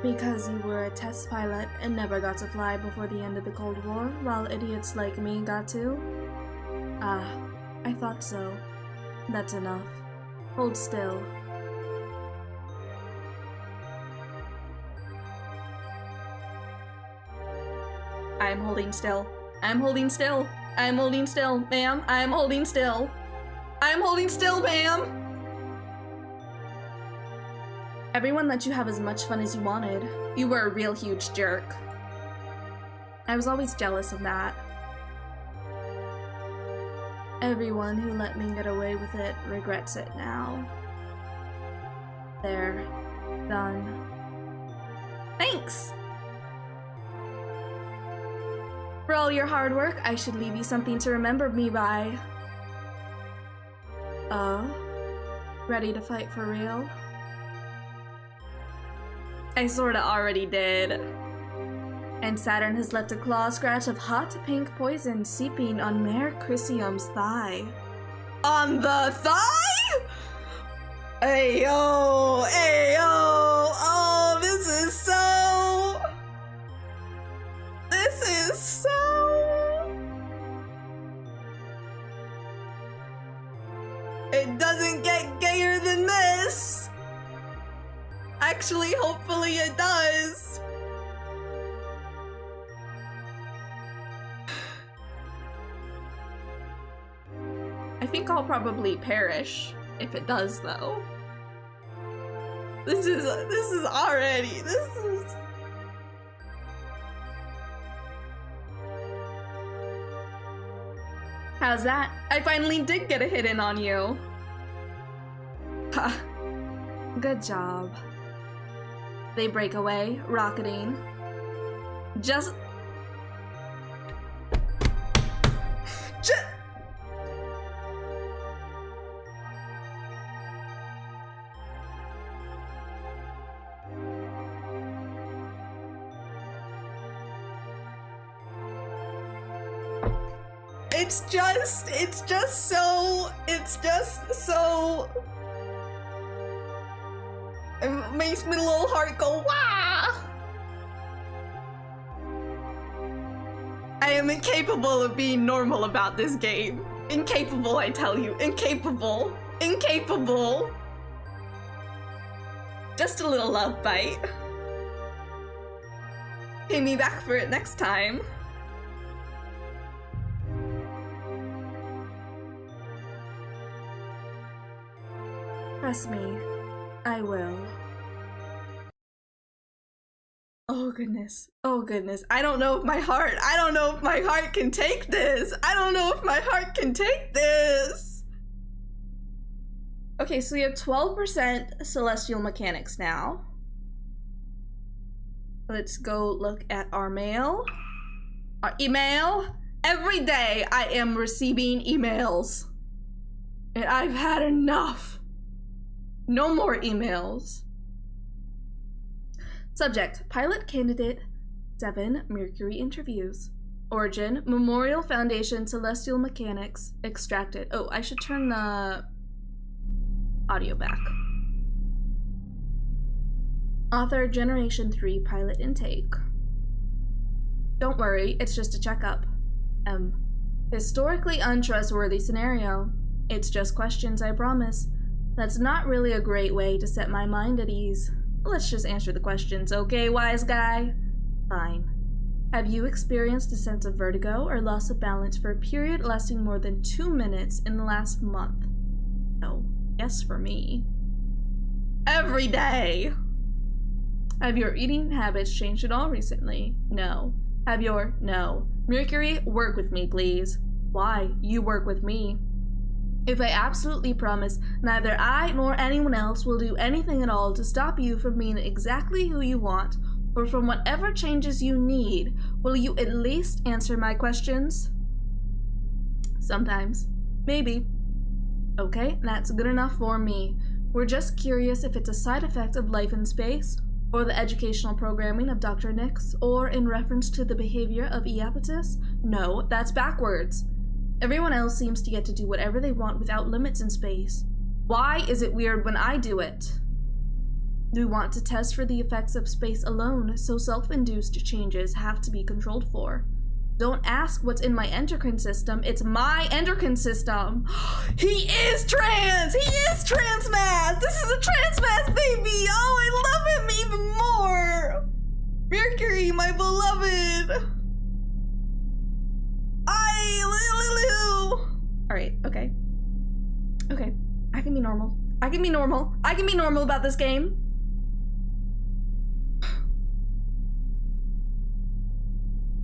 Because you were a test pilot and never got to fly before the end of the Cold War, while idiots like me got to? Ah, I thought so. That's enough. Hold still. I'm holding still. I'm holding still. I'm holding still, ma'am. I'm holding still. I'm holding still, ma'am! Everyone let you have as much fun as you wanted. You were a real huge jerk. I was always jealous of that. Everyone who let me get away with it regrets it now. There. Done. Thanks! For all your hard work, I should leave you something to remember me by. Ready to fight for real? I sorta already did. And Saturn has left a claw scratch of hot pink poison seeping on Mayor Chrysium's thigh. On the thigh?! Ayo! Ayo! Oh, this is so... This is so... It doesn't get gayer than this! Actually, hopefully it does. I think I'll probably perish if it does, though. This is already, this is... How's that? I finally did get a hit in on you. Ha. Good job. They break away, rocketing. Just... It's just so... It makes my little heart go, wah! I am incapable of being normal about this game. Incapable, I tell you. Incapable. Incapable. Just a little love bite. Pay me back for it next time. Trust me, I will. Oh goodness. Oh goodness. I don't know if my heart can take this. I don't know if my heart can take this. Okay, so we have 12% celestial mechanics now. Let's go look at our mail. Our email. Every day I am receiving emails. And I've had enough. No more emails. Subject, pilot candidate 7, Mercury interviews. Origin, Memorial Foundation, Celestial Mechanics, extracted. Oh, I should turn the audio back. Author, Generation 3, pilot intake. Don't worry, it's just a checkup. Historically untrustworthy scenario. It's just questions, I promise. That's not really a great way to set my mind at ease. Let's just answer the questions, okay, wise guy? Fine. Have you experienced a sense of vertigo or loss of balance for a period lasting more than 2 minutes in the last month? No. Yes, for me. Every day! Have your eating habits changed at all recently? No. No. Mercury, work with me, please. Why? You work with me. If I absolutely promise neither I nor anyone else will do anything at all to stop you from being exactly who you want, or from whatever changes you need, will you at least answer my questions? Sometimes. Maybe. Okay, that's good enough for me. We're just curious if it's a side effect of life in space, or the educational programming of Dr. Nix, or in reference to the behavior of Iapetus. No, that's backwards. Everyone else seems to get to do whatever they want without limits in space. Why is it weird when I do it? We want to test for the effects of space alone, so self-induced changes have to be controlled for. Don't ask what's in my endocrine system, it's my endocrine system! He is trans! He is transmass! This is a transmass baby! Oh, I love him even more! Mercury, my beloved! Alright, okay. Okay, I can be normal. I can be normal. I can be normal about this game.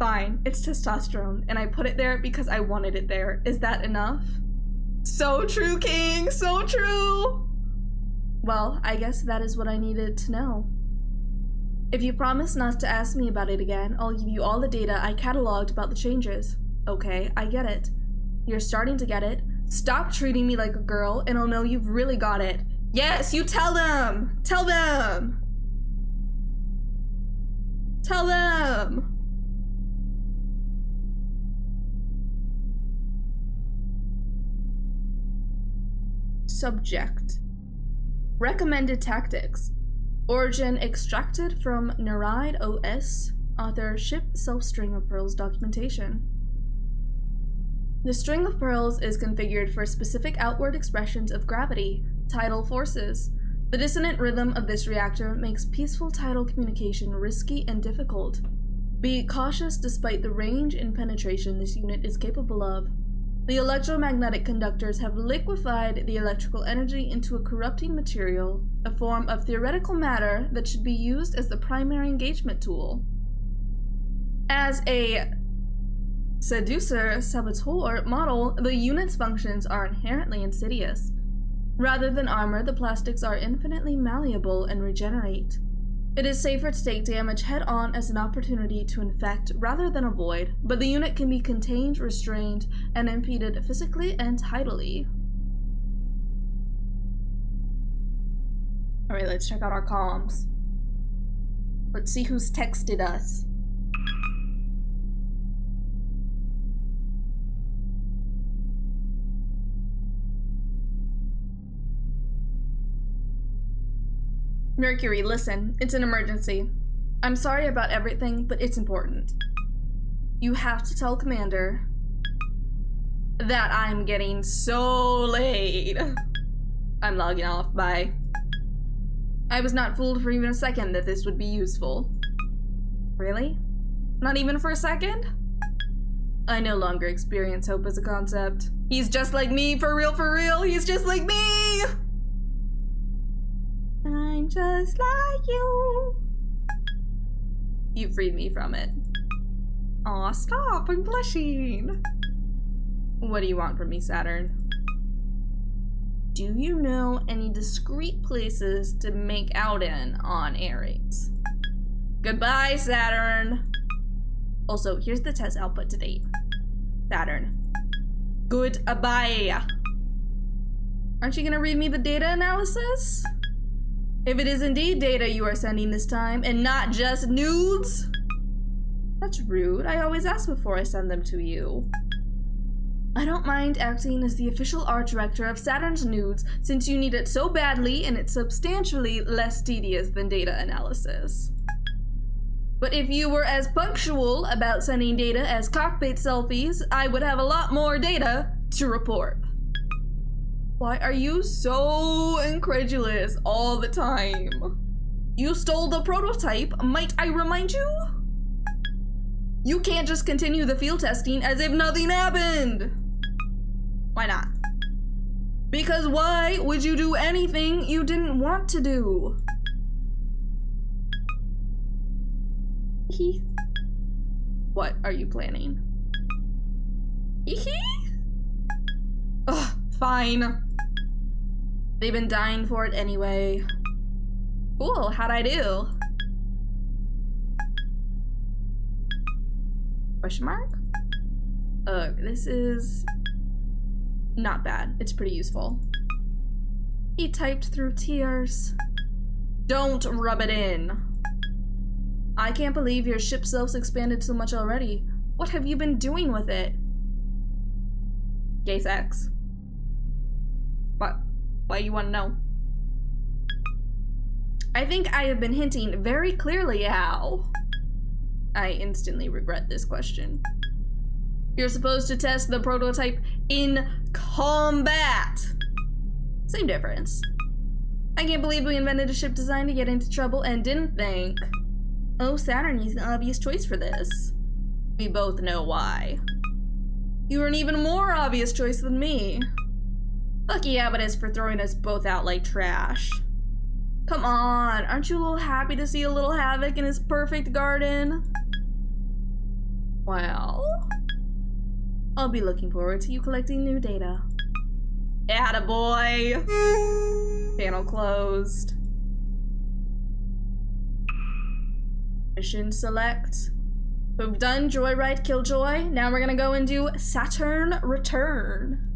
Fine, it's testosterone, and I put it there because I wanted it there. Is that enough? So true, King, so true! Well, I guess that is what I needed to know. If you promise not to ask me about it again, I'll give you all the data I cataloged about the changes. Okay, I get it. You're starting to get it. Stop treating me like a girl, and I'll know you've really got it. Yes, you tell them! Tell them! Tell them! Subject. Recommended tactics. Origin extracted from Nereid OS. Author ship self-string of pearls documentation. The string of pearls is configured for specific outward expressions of gravity, tidal forces. The dissonant rhythm of this reactor makes peaceful tidal communication risky and difficult. Be cautious despite the range and penetration this unit is capable of. The electromagnetic conductors have liquefied the electrical energy into a corrupting material, a form of theoretical matter that should be used as the primary engagement tool. As a seducer saboteur model, the unit's functions are inherently insidious. Rather than armor, the plastics are infinitely malleable and regenerate. It is safer to take damage head-on as an opportunity to infect rather than avoid, but the unit can be contained, restrained, and impeded physically and tidally. Alright, let's check out our comms. Let's see who's texted us. Mercury, listen, it's an emergency. I'm sorry about everything, but it's important. You have to tell Commander that I'm getting so laid. I'm logging off, bye. I was not fooled for even a second that this would be useful. Really? Not even for a second? I no longer experience hope as a concept. He's just like me, for real, he's just like me! I'm just like you. You freed me from it. Aw, stop, I'm blushing. What do you want from me, Saturn? Do you know any discreet places to make out in on Aries? Goodbye, Saturn. Also, here's the test output to date. Saturn. Goodbye. Aren't you gonna read me the data analysis? If it is indeed data you are sending this time, and not just nudes? That's rude. I always ask before I send them to you. I don't mind acting as the official art director of Saturn's nudes since you need it so badly and it's substantially less tedious than data analysis. But if you were as punctual about sending data as cockpit selfies, I would have a lot more data to report. Why are you so incredulous all the time? You stole the prototype, might I remind you? You can't just continue the field testing as if nothing happened. Why not? Because why would you do anything you didn't want to do? What are you planning? Ugh, fine. They've been dying for it anyway. Cool, how'd I do? Question mark? This is not bad. It's pretty useful. He typed through tears. Don't rub it in. I can't believe your ship self's expanded so much already. What have you been doing with it? Gay sex. What? Why you want to know? I think I have been hinting very clearly how. I instantly regret this question. You're supposed to test the prototype in combat. Same difference. I can't believe we invented a ship designed to get into trouble and didn't think. Oh, Saturn is an obvious choice for this. We both know why. You were an even more obvious choice than me. Lucky Abbott is for throwing us both out like trash. Come on, aren't you a little happy to see a little havoc in his perfect garden? Well, I'll be looking forward to you collecting new data. Attaboy! Panel closed. Mission select. We've done Joyride Killjoy. Now we're gonna go and do Saturn Return.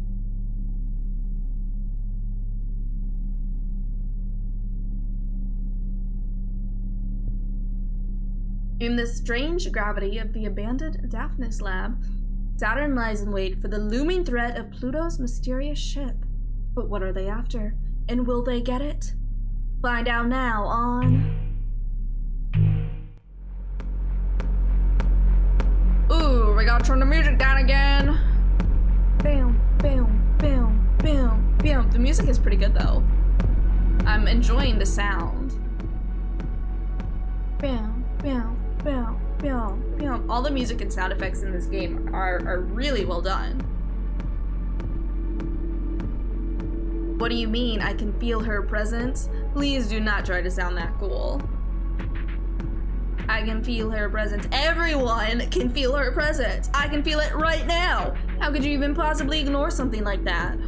In the strange gravity of the abandoned Daphnis lab, Saturn lies in wait for the looming threat of Pluto's mysterious ship. But what are they after? And will they get it? Find out now on... Ooh, we gotta turn the music down again. Bam, bam, bam, bam, bam. The music is pretty good though. I'm enjoying the sound. Bam, bam, bam, bam, bam. All the music and sound effects in this game are really well done. What do you mean I can feel her presence? Please do not try to sound that cool. I can feel her presence. Everyone can feel her presence. I can feel it right now. How could you even possibly ignore something like that?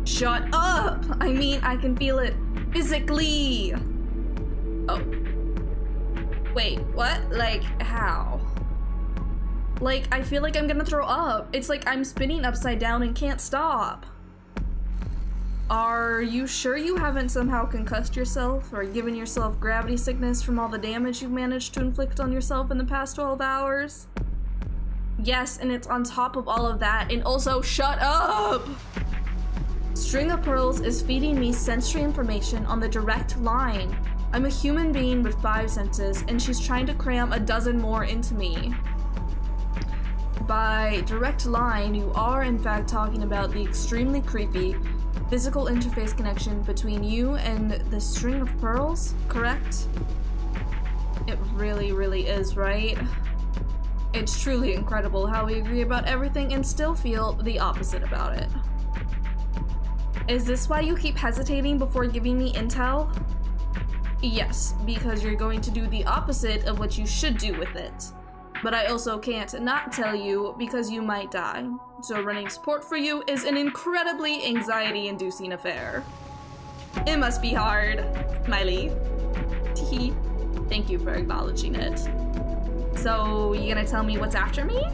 Shut up! I mean, I can feel it physically. Oh. Wait, what? Like, how? Like, I feel like I'm gonna throw up. It's like I'm spinning upside down and can't stop. Are you sure you haven't somehow concussed yourself or given yourself gravity sickness from all the damage you've managed to inflict on yourself in the past 12 hours? Yes, and it's on top of all of that, and also shut up! String of Pearls is feeding me sensory information on the direct line. I'm a human being with 5 senses, and she's trying to cram a dozen more into me. By direct line, you are in fact talking about the extremely creepy physical interface connection between you and the string of pearls, correct? It really, really is, right? It's truly incredible how we agree about everything and still feel the opposite about it. Is this why you keep hesitating before giving me intel? Yes, because you're going to do the opposite of what you should do with it. But I also can't not tell you because you might die. So running support for you is an incredibly anxiety-inducing affair. It must be hard, Smiley. Teehee. Thank you for acknowledging it. So, you gonna tell me what's after me?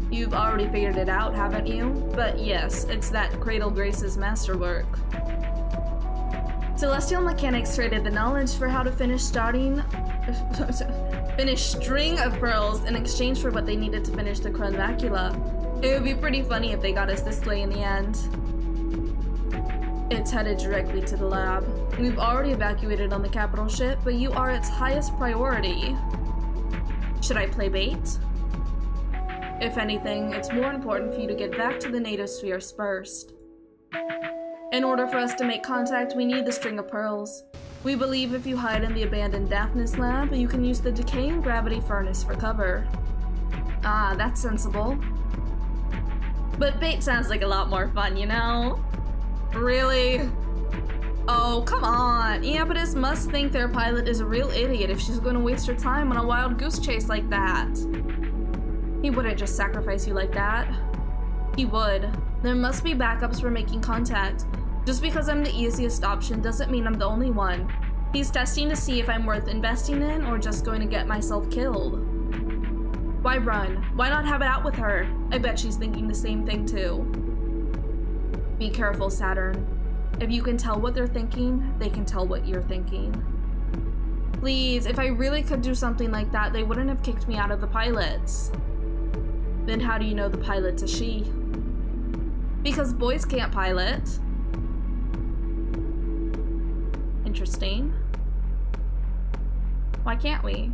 You've already figured it out, haven't you? But yes, it's that Cradle Grace's masterwork. Celestial mechanics traded the knowledge for how to finish String of Pearls in exchange for what they needed to finish the Crown Macula. It would be pretty funny if they got us this way in the end. It's headed directly to the lab. We've already evacuated on the capital ship, but you are its highest priority. Should I play bait? If anything, it's more important for you to get back to the native spheres first. In order for us to make contact, we need the String of Pearls. We believe if you hide in the abandoned Daphnis lab, you can use the decaying gravity furnace for cover. Ah, that's sensible. But bait sounds like a lot more fun, you know? Really? Oh, come on. Iapetus must think their pilot is a real idiot if she's gonna waste her time on a wild goose chase like that. He wouldn't just sacrifice you like that. He would. There must be backups for making contact. Just because I'm the easiest option doesn't mean I'm the only one. He's testing to see if I'm worth investing in or just going to get myself killed. Why run? Why not have it out with her? I bet she's thinking the same thing too. Be careful, Saturn. If you can tell what they're thinking, they can tell what you're thinking. Please, if I really could do something like that, they wouldn't have kicked me out of the pilots. Then how do you know the pilot's a she? Because boys can't pilot. Interesting. Why can't we?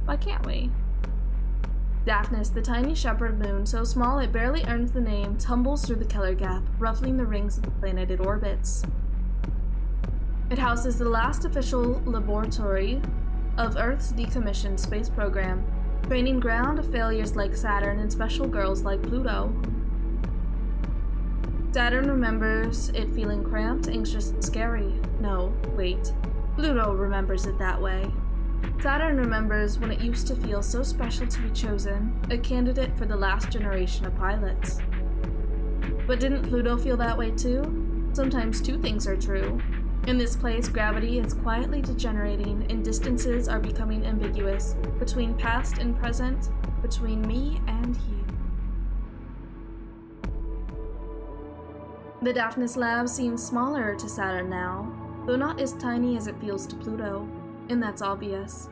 Why can't we? Daphnis, the tiny shepherd moon, so small it barely earns the name, tumbles through the Keller Gap, ruffling the rings of the planet it orbits. It houses the last official laboratory of Earth's decommissioned space program, training ground failures like Saturn and special girls like Pluto. Saturn remembers it feeling cramped, anxious, and scary. No, wait. Pluto remembers it that way. Saturn remembers when it used to feel so special to be chosen, a candidate for the last generation of pilots. But didn't Pluto feel that way too? Sometimes two things are true. In this place, gravity is quietly degenerating and distances are becoming ambiguous between past and present, between me and you. The Daphnis lab seems smaller to Saturn now, though not as tiny as it feels to Pluto. And that's obvious.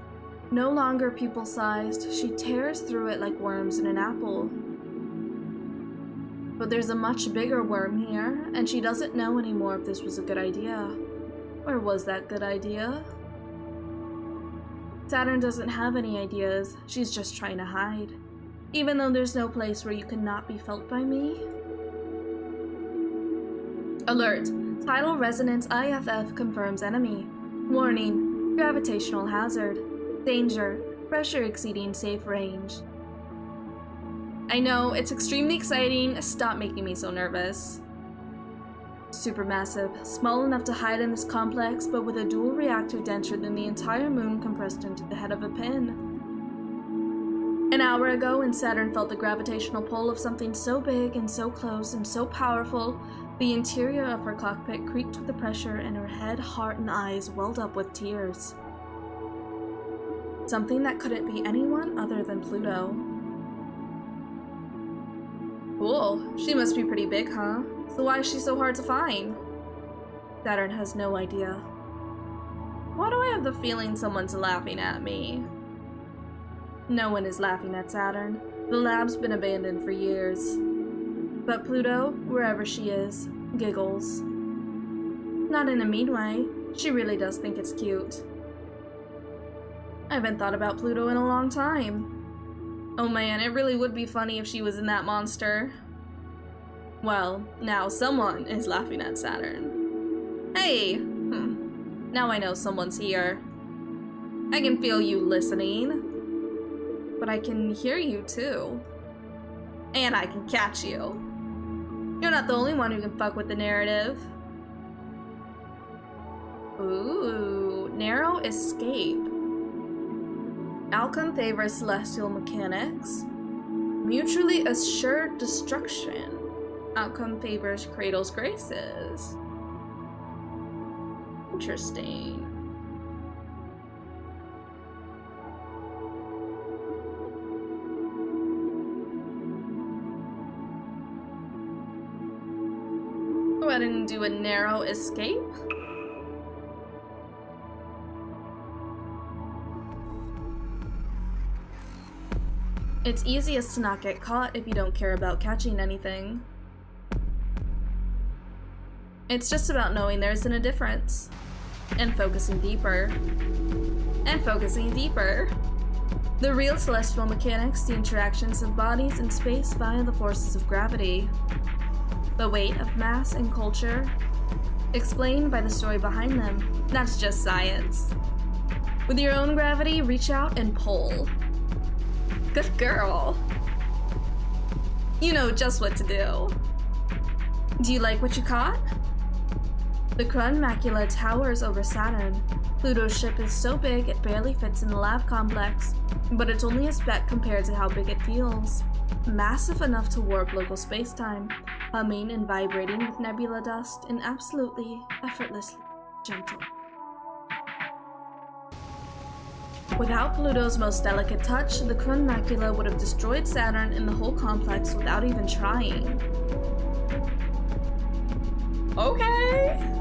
No longer pupil-sized, she tears through it like worms in an apple. But there's a much bigger worm here, and she doesn't know anymore if this was a good idea. Where was that good idea? Saturn doesn't have any ideas, she's just trying to hide. Even though there's no place where you cannot be felt by me. Alert! Tidal resonance IFF confirms enemy. Warning. Gravitational hazard. Danger. Pressure exceeding safe range. I know, it's extremely exciting. Stop making me so nervous. Supermassive. Small enough to hide in this complex, but with a dual reactor denser than the entire moon compressed into the head of a pin. An hour ago, when Saturn felt the gravitational pull of something so big and so close and so powerful, the interior of her cockpit creaked with the pressure and her head, heart, and eyes welled up with tears. Something that couldn't be anyone other than Pluto. Cool. She must be pretty big, huh? So why is she so hard to find? Saturn has no idea. Why do I have the feeling someone's laughing at me? No one is laughing at Saturn. The lab's been abandoned for years. But Pluto, wherever she is, giggles. Not in a mean way. She really does think it's cute. I haven't thought about Pluto in a long time. Oh man, it really would be funny if she was in that monster. Well, now someone is laughing at Saturn. Hey! Now I know someone's here. I can feel you listening. But I can hear you too. And I can catch you. You're not the only one who can fuck with the narrative. Ooh, narrow escape. Outcome favors celestial mechanics. Mutually assured destruction. Outcome favors Cradle's graces. Interesting. Go ahead and do a narrow escape. It's easiest to not get caught if you don't care about catching anything. It's just about knowing there isn't a difference. And focusing deeper. And focusing deeper. The real celestial mechanics, the interactions of bodies in space via the forces of gravity. The weight of mass and culture, explained by the story behind them. That's just science. With your own gravity, reach out and pull. Good girl. You know just what to do. Do you like what you caught? The Krun macula towers over Saturn. Pluto's ship is so big it barely fits in the lab complex, but it's only a speck compared to how big it feels. Massive enough to warp local spacetime, humming and vibrating with nebula dust, and absolutely, effortlessly gentle. Without Pluto's most delicate touch, the Krun macula would have destroyed Saturn and the whole complex without even trying. Okay.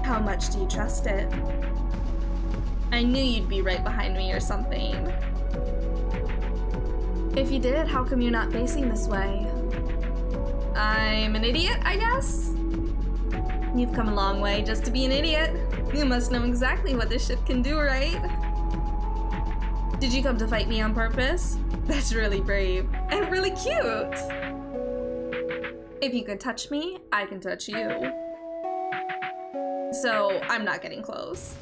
How much do you trust it? I knew you'd be right behind me or something. If you did, how come you're not facing this way? I'm an idiot, I guess? You've come a long way just to be an idiot. You must know exactly what this ship can do, right? Did you come to fight me on purpose? That's really brave and really cute. If you can touch me, I can touch you. So I'm not getting close.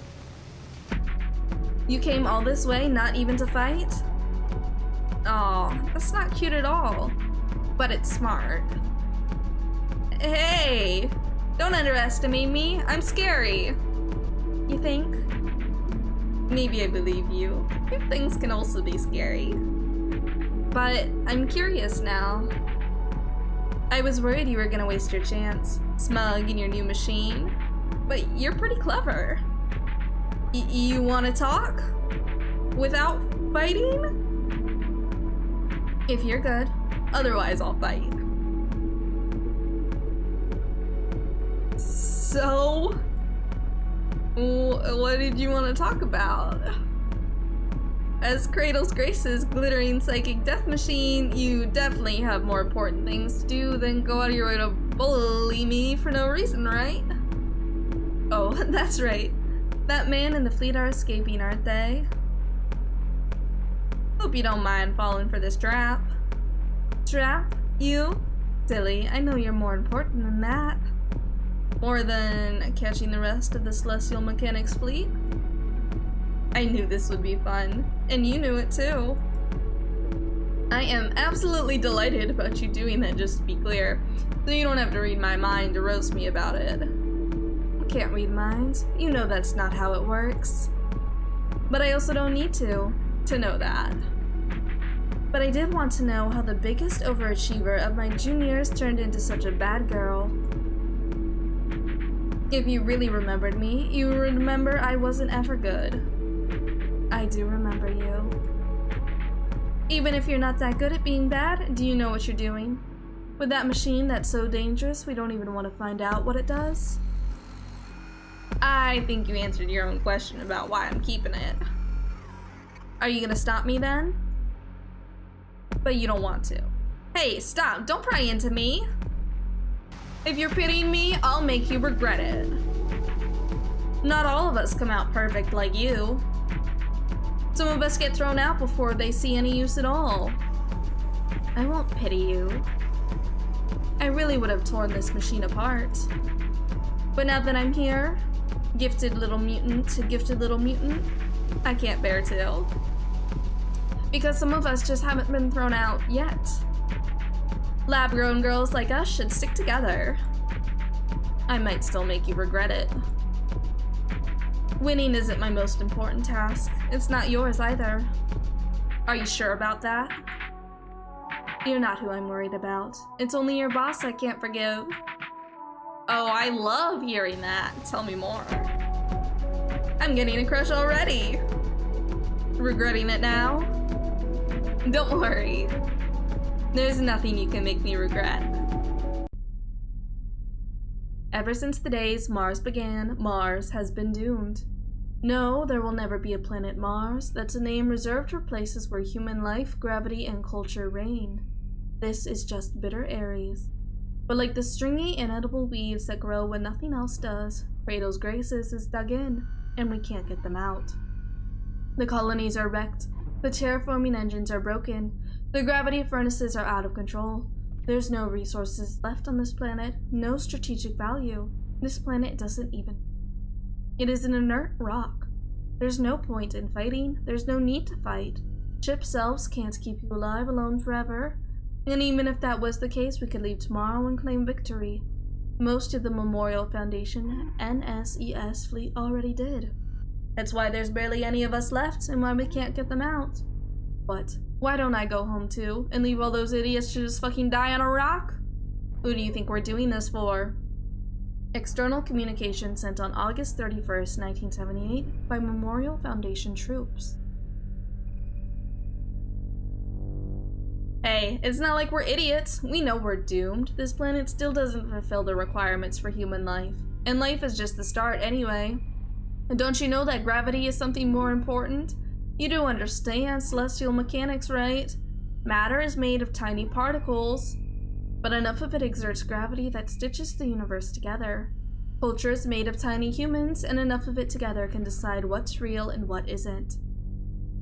You came all this way not even to fight? Aw, that's not cute at all. But it's smart. Hey! Don't underestimate me. I'm scary. You think? Maybe I believe you. If things can also be scary. But I'm curious now. I was worried you were gonna waste your chance. Smug in your new machine. But you're pretty clever. You wanna talk? Without fighting? If you're good. Otherwise, I'll fight. So, what did you want to talk about? As Cradle's Grace's glittering psychic death machine, you definitely have more important things to do than go out of your way to bully me for no reason, right? Oh, that's right. That man and the fleet are escaping, aren't they? Hope you don't mind falling for this trap. Trap? You? Silly, I know you're more important than that. More than catching the rest of the Celestial Mechanics fleet? I knew this would be fun, and you knew it too. I am absolutely delighted about you doing that, just to be clear, so you don't have to read my mind to roast me about it. I can't read minds. You know that's not how it works. But I also don't need to know that. But I did want to know how the biggest overachiever of my juniors turned into such a bad girl. If you really remembered me, you would remember I wasn't ever good. I do remember you. Even if you're not that good at being bad, do you know what you're doing? With that machine that's so dangerous we don't even want to find out what it does? I think you answered your own question about why I'm keeping it. Are you gonna stop me then? But you don't want to. Hey, stop! Don't pry into me! If you're pitying me, I'll make you regret it. Not all of us come out perfect like you. Some of us get thrown out before they see any use at all. I won't pity you. I really would have torn this machine apart. But now that I'm here, gifted little mutant to gifted little mutant, I can't bear to. Because some of us just haven't been thrown out yet. Lab-grown girls like us should stick together. I might still make you regret it. Winning isn't my most important task. It's not yours either. Are you sure about that? You're not who I'm worried about. It's only your boss I can't forgive. Oh, I love hearing that. Tell me more. I'm getting a crush already. Regretting it now? Don't worry. There's nothing you can make me regret. Ever since the days Mars began, Mars has been doomed. No, there will never be a planet Mars. That's a name reserved for places where human life, gravity, and culture reign. This is just bitter Aries. But like the stringy, inedible weeds that grow when nothing else does, Cradle's Graces is dug in, and we can't get them out. The colonies are wrecked. The terraforming engines are broken. The gravity furnaces are out of control. There's no resources left on this planet, no strategic value. This planet doesn't even. It is an inert rock. There's no point in fighting. There's no need to fight. Ship selves can't keep you alive alone forever. And even if that was the case, we could leave tomorrow and claim victory. Most of the Memorial Foundation NSES fleet already did. That's why there's barely any of us left and why we can't get them out. But why don't I go home too and leave all those idiots to just fucking die on a rock? Who do you think we're doing this for? External communication sent on August 31st, 1978 by Memorial Foundation troops. Hey, it's not like we're idiots. We know we're doomed. This planet still doesn't fulfill the requirements for human life. And life is just the start anyway. And don't you know that gravity is something more important? You do understand celestial mechanics, right? Matter is made of tiny particles, but enough of it exerts gravity that stitches the universe together. Culture is made of tiny humans, and enough of it together can decide what's real and what isn't.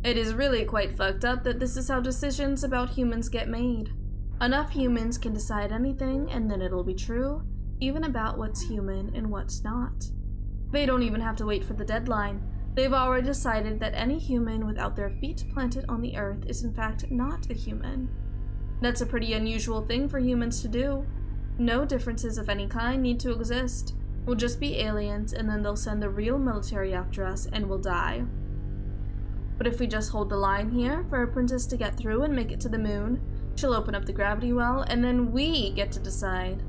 It is really quite fucked up that this is how decisions about humans get made. Enough humans can decide anything, and then it'll be true, even about what's human and what's not. They don't even have to wait for the deadline. They've already decided that any human without their feet planted on the earth is in fact not a human. That's a pretty unusual thing for humans to do. No differences of any kind need to exist. We'll just be aliens, and then they'll send the real military after us, and we'll die. But if we just hold the line here for a princess to get through and make it to the moon, she'll open up the gravity well, and then we get to decide.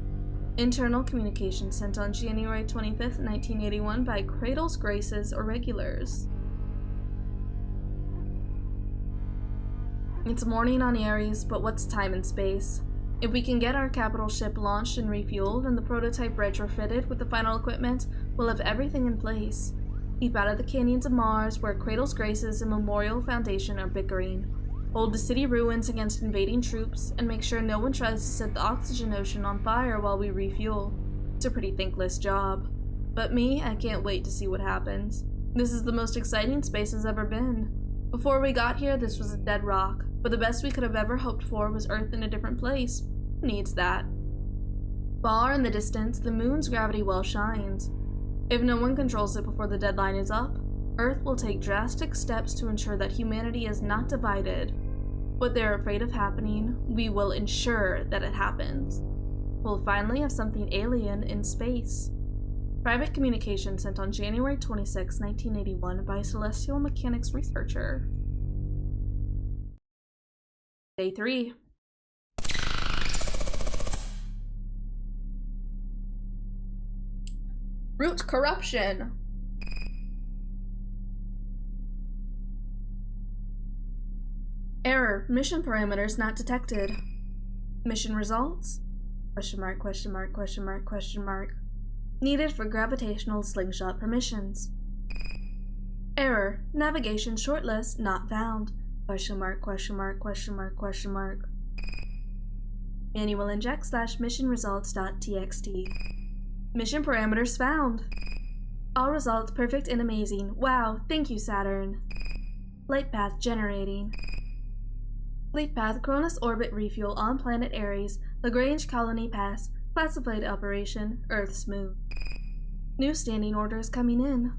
Internal communication sent on January 25th, 1981 by Cradle's Grace's Irregulars. It's morning on Ares, but what's time and space? If we can get our capital ship launched and refueled and the prototype retrofitted with the final equipment, we'll have everything in place. Keep out of the canyons of Mars, where Cradle's Graces and Memorial Foundation are bickering. Hold the city ruins against invading troops, and make sure no one tries to set the oxygen ocean on fire while we refuel. It's a pretty thankless job. But me, I can't wait to see what happens. This is the most exciting space has ever been. Before we got here, this was a dead rock, but the best we could have ever hoped for was Earth in a different place. Who needs that? Far in the distance, the moon's gravity well shines. If no one controls it before the deadline is up, Earth will take drastic steps to ensure that humanity is not divided. What they're afraid of happening, we will ensure that it happens. We'll finally have something alien in space. Private communication sent on January 26, 1981 by Celestial Mechanics researcher. Day 3. Root corruption. Error. Mission parameters not detected. Mission results? Question mark, question mark, question mark, question mark. Needed for gravitational slingshot permissions. Error. Navigation shortlist not found. Question mark, question mark, question mark, question mark. Manual inject / mission results.txt. Mission parameters found. All results perfect and amazing. Wow, thank you, Saturn. Flight path generating. Flight path Cronus orbit refuel on planet Ares, Lagrange colony pass, classified operation, Earth's moon. New standing orders coming in.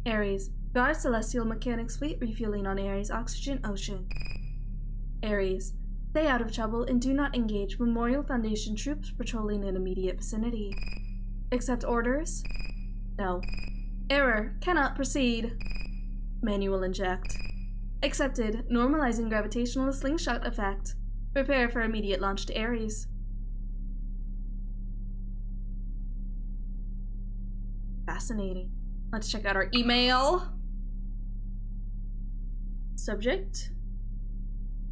Ares, guard Celestial Mechanics fleet refueling on Ares oxygen ocean. Ares, stay out of trouble and do not engage Memorial Foundation troops patrolling in immediate vicinity. Accept orders? No. Error. Cannot proceed. Manual inject. Accepted. Normalizing gravitational slingshot effect. Prepare for immediate launch to Ares. Fascinating. Let's check out our email. Subject.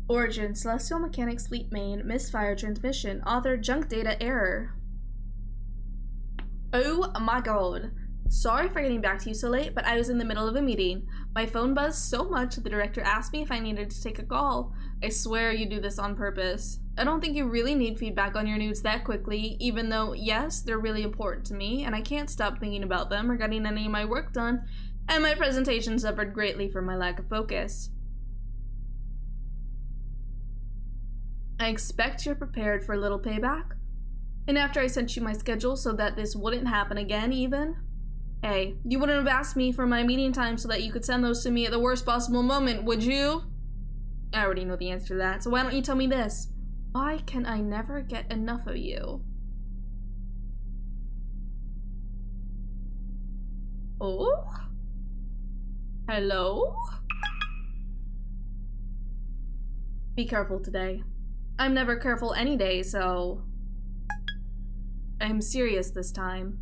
Origin. Celestial Mechanics Fleet Main. Misfire transmission. Author. Junk data error. Oh my god. Sorry for getting back to you so late, but I was in the middle of a meeting. My phone buzzed so much that the director asked me if I needed to take a call. I swear you do this on purpose. I don't think you really need feedback on your nudes that quickly, even though, yes, they're really important to me, and I can't stop thinking about them or getting any of my work done, and my presentation suffered greatly from my lack of focus. I expect you're prepared for a little payback. And after I sent you my schedule so that this wouldn't happen again even, hey, you wouldn't have asked me for my meeting time so that you could send those to me at the worst possible moment, would you? I already know the answer to that, so why don't you tell me this? Why can I never get enough of you? Oh? Hello? Be careful today. I'm never careful any day, so... I'm serious this time.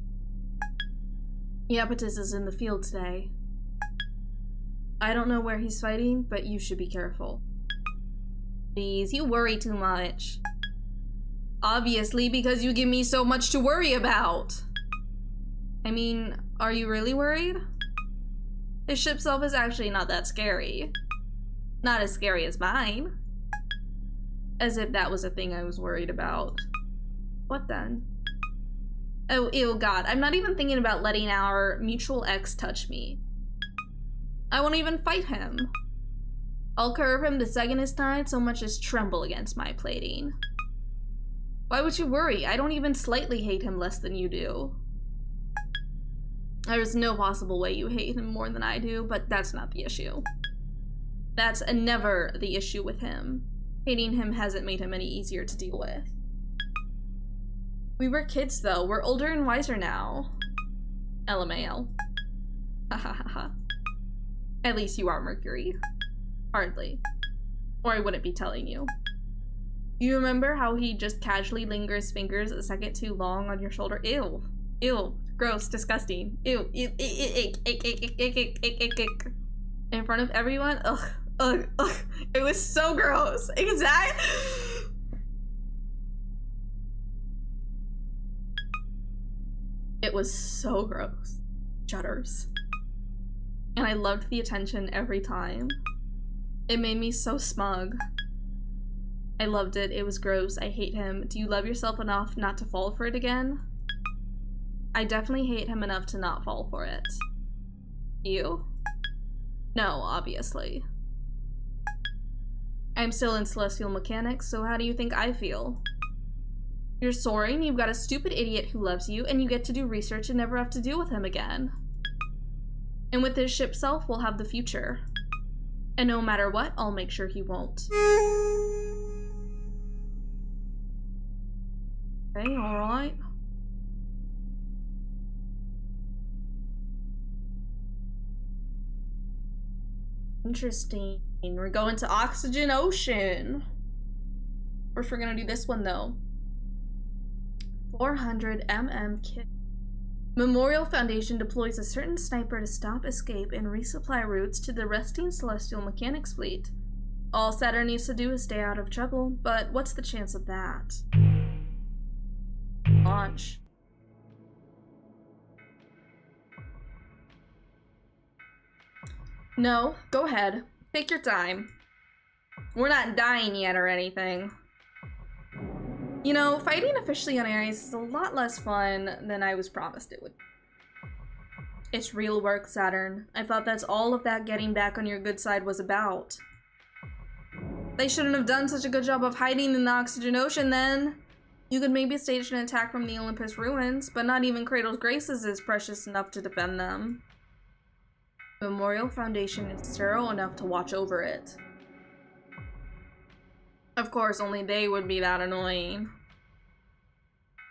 Iapetus is in the field today. I don't know where he's fighting, but you should be careful. Please, you worry too much. Obviously, because you give me so much to worry about. I mean, are you really worried? His ship self is actually not that scary. Not as scary as mine. As if that was a thing I was worried about. What then? Oh, ew, God. I'm not even thinking about letting our mutual ex touch me. I won't even fight him. I'll curve him the second his tide so much as tremble against my plating. Why would you worry? I don't even slightly hate him less than you do. There's no possible way you hate him more than I do, but that's not the issue. That's never the issue with him. Hating him hasn't made him any easier to deal with. We were kids though, we're older and wiser now. LMAO. Ha ha ha ha. At least you are, Mercury. Hardly. Or I wouldn't be telling you. You remember how he just casually lingers fingers a second too long on your shoulder? Ew. Ew. Gross. Disgusting. Ew. Ew. In front of everyone? Ugh. Ugh. Ugh. It was so gross. Exactly. It was so gross. Judders. And I loved the attention every time. It made me so smug. I loved it. It was gross. I hate him. Do you love yourself enough not to fall for it again? I definitely hate him enough to not fall for it. You? No, obviously. I'm still in celestial mechanics, so how do you think I feel? You're soaring, you've got a stupid idiot who loves you, and you get to do research and never have to deal with him again. And with his ship self, we'll have the future. And no matter what, I'll make sure he won't. Okay, alright. Interesting. We're going to Oxygen Ocean. First, we're gonna do this one though. 400 kit. Memorial Foundation deploys a certain sniper to stop, escape, and resupply routes to the resting Celestial Mechanics fleet. All Saturn needs to do is stay out of trouble, but what's the chance of that? Launch. No, go ahead. Take your time. We're not dying yet or anything. You know, fighting officially on Ares is a lot less fun than I was promised it would. It's real work, Saturn. I thought that's all of that getting back on your good side was about. They shouldn't have done such a good job of hiding in the Oxygen Ocean then. You could maybe stage an attack from the Olympus ruins, but not even Cradle's Graces is precious enough to defend them. The Memorial Foundation is thorough enough to watch over it. Of course, only they would be that annoying.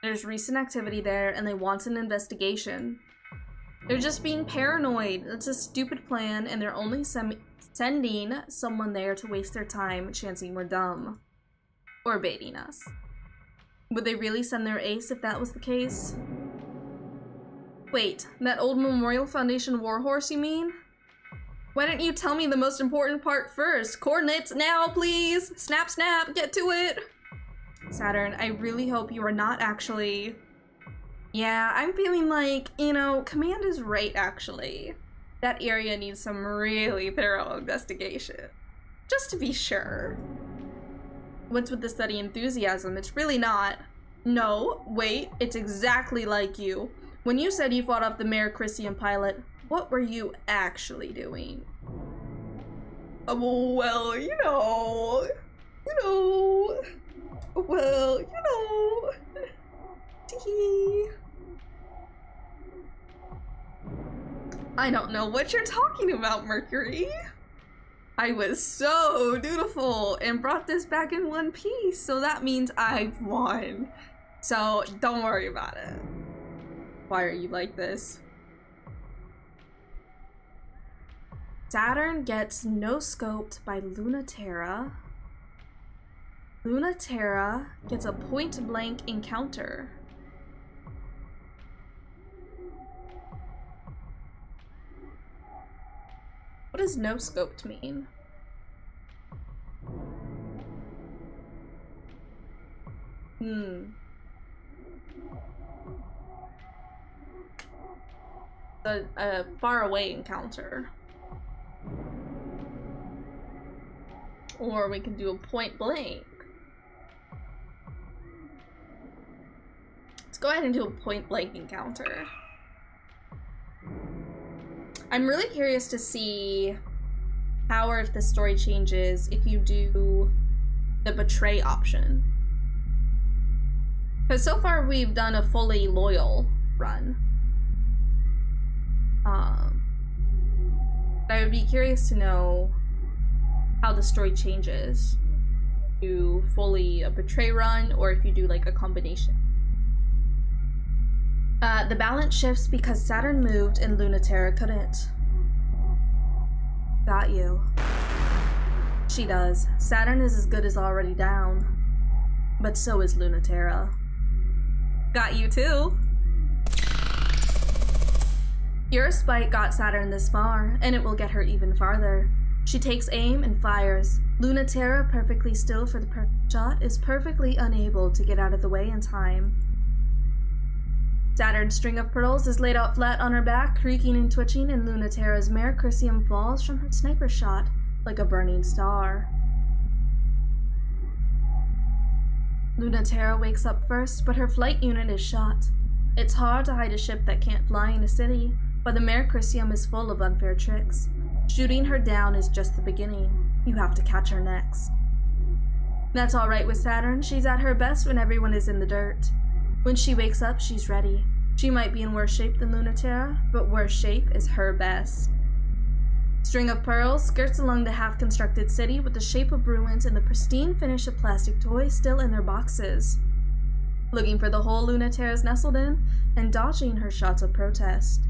There's recent activity there, and they want an investigation. They're just being paranoid. It's a stupid plan, and they're only sending someone there to waste their time chancing we're dumb. Or baiting us. Would they really send their ace if that was the case? Wait, that old Memorial Foundation warhorse, you mean? Why didn't you tell me the most important part first? Coordinates now, please! Snap, snap, get to it! Saturn, I really hope you are not actually... Yeah, I'm feeling like, you know, Command is right, actually. That area needs some really thorough investigation. Just to be sure. What's with the study enthusiasm? It's really not. No, wait, it's exactly like you. When you said you fought off the Mare Christian pilot, what were you actually doing? Well, you know. Well, you know. Tee. I don't know what you're talking about, Mercury. I was so dutiful and brought this back in one piece, so that means I've won. So don't worry about it. Why are you like this? Saturn gets no-scoped by Lunaterra. Lunaterra gets a point-blank encounter. What does no-scoped mean? A far-away encounter. Or we can do a point-blank. Let's go ahead and do a point-blank encounter. I'm really curious to see how or if the story changes if you do the betray option. Because so far we've done a fully loyal run. I would be curious to know how the story changes. Do fully a betray run, or if you do like a combination. The balance shifts because Saturn moved and Lunaterra couldn't. Got you. She does. Saturn is as good as already down. But so is Lunaterra. Got you too. Your spite got Saturn this far, and it will get her even farther. She takes aim and fires. Lunaterra, perfectly still for the perfect shot, is perfectly unable to get out of the way in time. Saturn's string of pearls is laid out flat on her back, creaking and twitching, and Lunaterra's mare Chrysium falls from her sniper shot like a burning star. Lunaterra wakes up first, but her flight unit is shot. It's hard to hide a ship that can't fly in a city, but the mare Chrysium is full of unfair tricks. Shooting her down is just the beginning. You have to catch her next. That's alright with Saturn. She's at her best when everyone is in the dirt. When she wakes up, she's ready. She might be in worse shape than Lunaterra, but worse shape is her best. String of Pearls skirts along the half-constructed city with the shape of ruins and the pristine finish of plastic toys still in their boxes. Looking for the hole Lunaterra's nestled in, and dodging her shots of protest.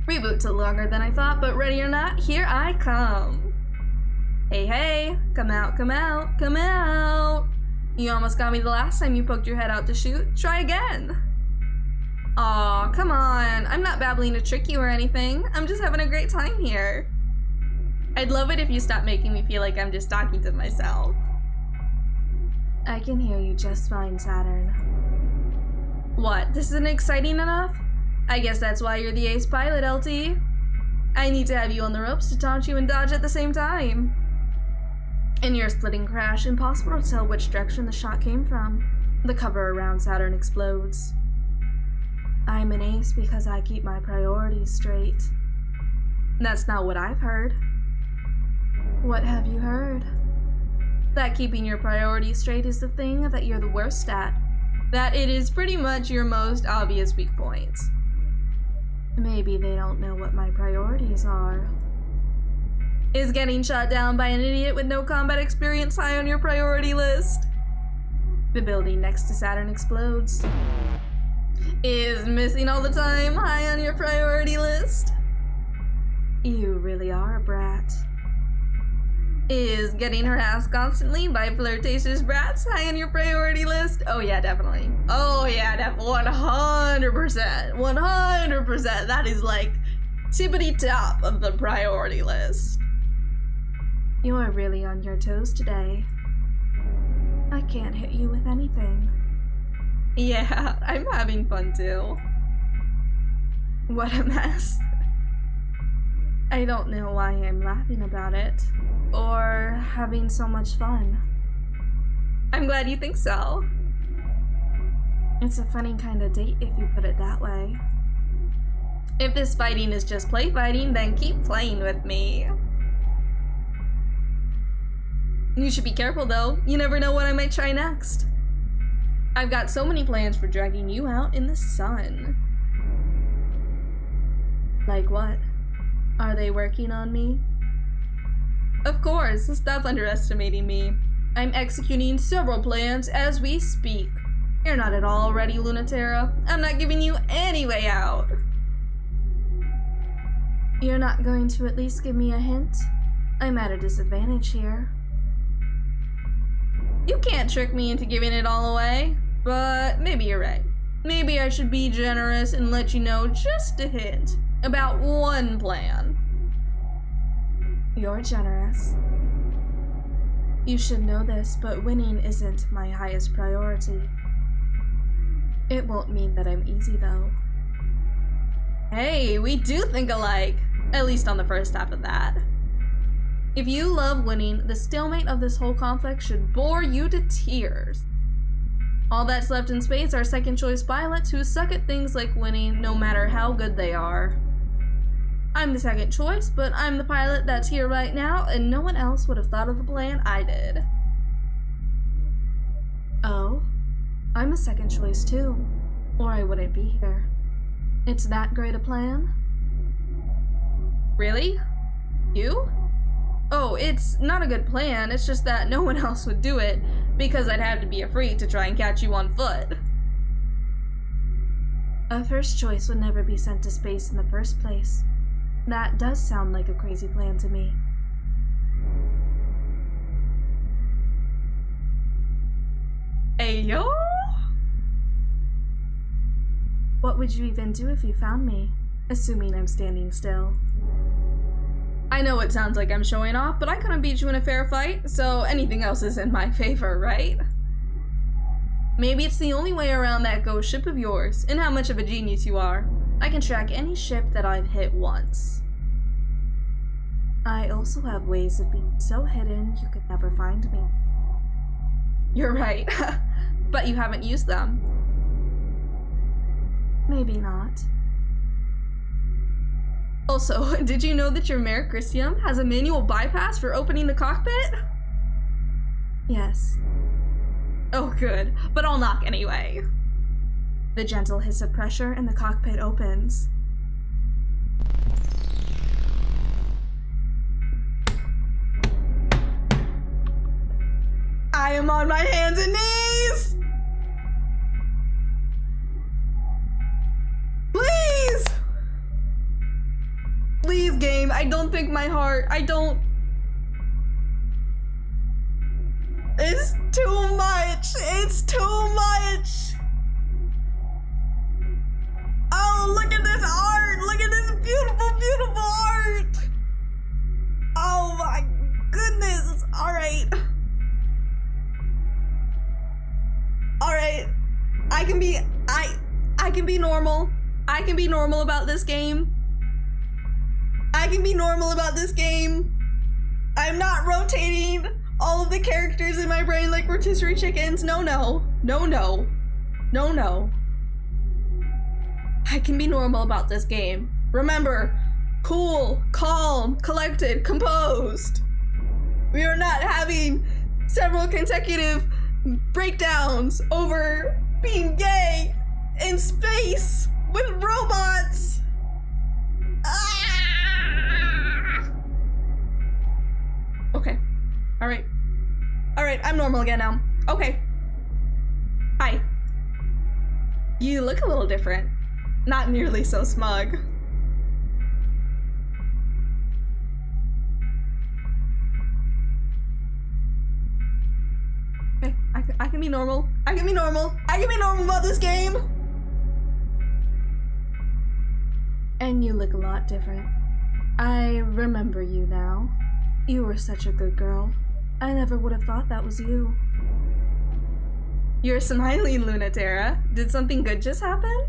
Reboot took longer than I thought, but ready or not, here I come. Hey, hey, come out, come out, come out. You almost got me the last time you poked your head out to shoot. Try again. Aw, come on. I'm not babbling to trick you or anything. I'm just having a great time here. I'd love it if you stopped making me feel like I'm just talking to myself. I can hear you just fine, Saturn. What, this isn't exciting enough? I guess that's why you're the ace pilot, LT. I need to have you on the ropes to taunt you and dodge at the same time. In your splitting crash, impossible to tell which direction the shot came from. The cover around Saturn explodes. I'm an ace because I keep my priorities straight. That's not what I've heard. What have you heard? That keeping your priorities straight is the thing that you're the worst at. That it is pretty much your most obvious weak point. Maybe they don't know what my priorities are. Is getting shot down by an idiot with no combat experience high on your priority list? The building next to Saturn explodes. Is missing all the time high on your priority list? You really are a brat. Is getting harassed constantly by flirtatious brats high on your priority list? Oh yeah, definitely. Oh yeah, 100%. 100%. That is like tippity top of the priority list. You are really on your toes today. I can't hit you with anything. Yeah, I'm having fun too. What a mess. I don't know why I'm laughing about it, or having so much fun. I'm glad you think so. It's a funny kind of date if you put it that way. If this fighting is just play fighting, then keep playing with me. You should be careful though, you never know what I might try next. I've got so many plans for dragging you out in the sun. Like what? Are they working on me? Of course, stop underestimating me. I'm executing several plans as we speak. You're not at all ready, Lunatera. I'm not giving you any way out. You're not going to at least give me a hint? I'm at a disadvantage here. You can't trick me into giving it all away, but maybe you're right. Maybe I should be generous and let you know just a hint about one plan. You're generous. You should know this, but winning isn't my highest priority. It won't mean that I'm easy, though. Hey, we do think alike, at least on the first half of that. If you love winning, the stalemate of this whole conflict should bore you to tears. All that's left in space are second choice pilots who suck at things like winning no matter how good they are. I'm the second choice, but I'm the pilot that's here right now, and no one else would have thought of the plan I did. Oh, I'm a second choice too, or I wouldn't be here. It's that great a plan? Really? You? Oh, it's not a good plan, it's just that no one else would do it, because I'd have to be a freak to try and catch you on foot. A first choice would never be sent to space in the first place. That does sound like a crazy plan to me. Ayo? What would you even do if you found me, assuming I'm standing still? I know it sounds like I'm showing off, but I couldn't beat you in a fair fight, so anything else is in my favor, right? Maybe it's the only way around that ghost ship of yours, and how much of a genius you are. I can track any ship that I've hit once. I also have ways of being so hidden you could never find me. You're right, but you haven't used them. Maybe not. Also, did you know that your Mare Christium has a manual bypass for opening the cockpit? Yes. Oh good, but I'll knock anyway. The gentle hiss of pressure and the cockpit opens. I am on my hands and knees! Please! Please, game, I don't think my heart, It's too much! It's too much! Oh, look at this art! Look at this beautiful, beautiful art! Oh my goodness! Alright. Alright. I can be normal. I can be normal about this game. I can be normal about this game. I'm not rotating all of the characters in my brain like rotisserie chickens. No, no. No, no. No, no. I can be normal about this game. Remember, cool, calm, collected, composed. We are not having several consecutive breakdowns over being gay in space with robots. Ah! Okay. All right. All right, I'm normal again now. Okay. Hi. You look a little different. Not nearly so smug. Okay, I can be normal. I can be normal. I can be normal about this game. And you look a lot different. I remember you now. You were such a good girl. I never would have thought that was you. You're smiling, Lunatera. Did something good just happen?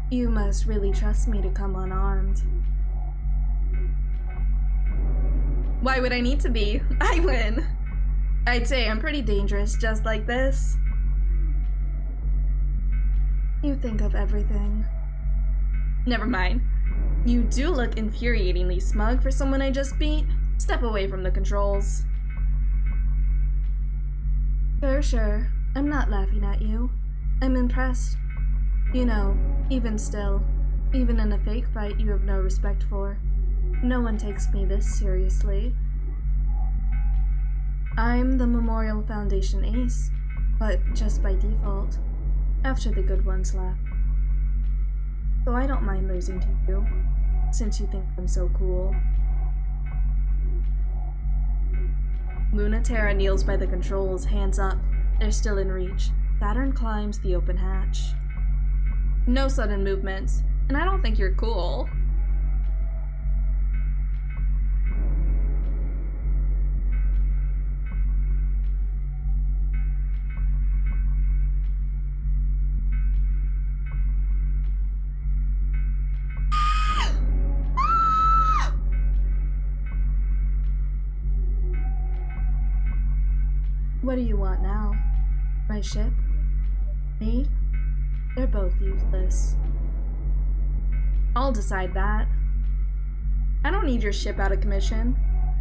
You must really trust me to come unarmed. Why would I need to be? I win. I'd say I'm pretty dangerous just like this. You think of everything. Never mind. You do look infuriatingly smug for someone I just beat. Step away from the controls. Sure. I'm not laughing at you. I'm impressed. You know, even still, Even in a fake fight you have no respect for. No one takes me this seriously. I'm the Memorial Foundation ace, but just by default, after the good ones left. So I don't mind losing to you, since you think I'm so cool. Lunaterra kneels by the controls, hands up. They're still in reach. Saturn climbs the open hatch. No sudden movements, and I don't think you're cool. What do you want now? My ship? Me? They're both useless. I'll decide that. I don't need your ship out of commission.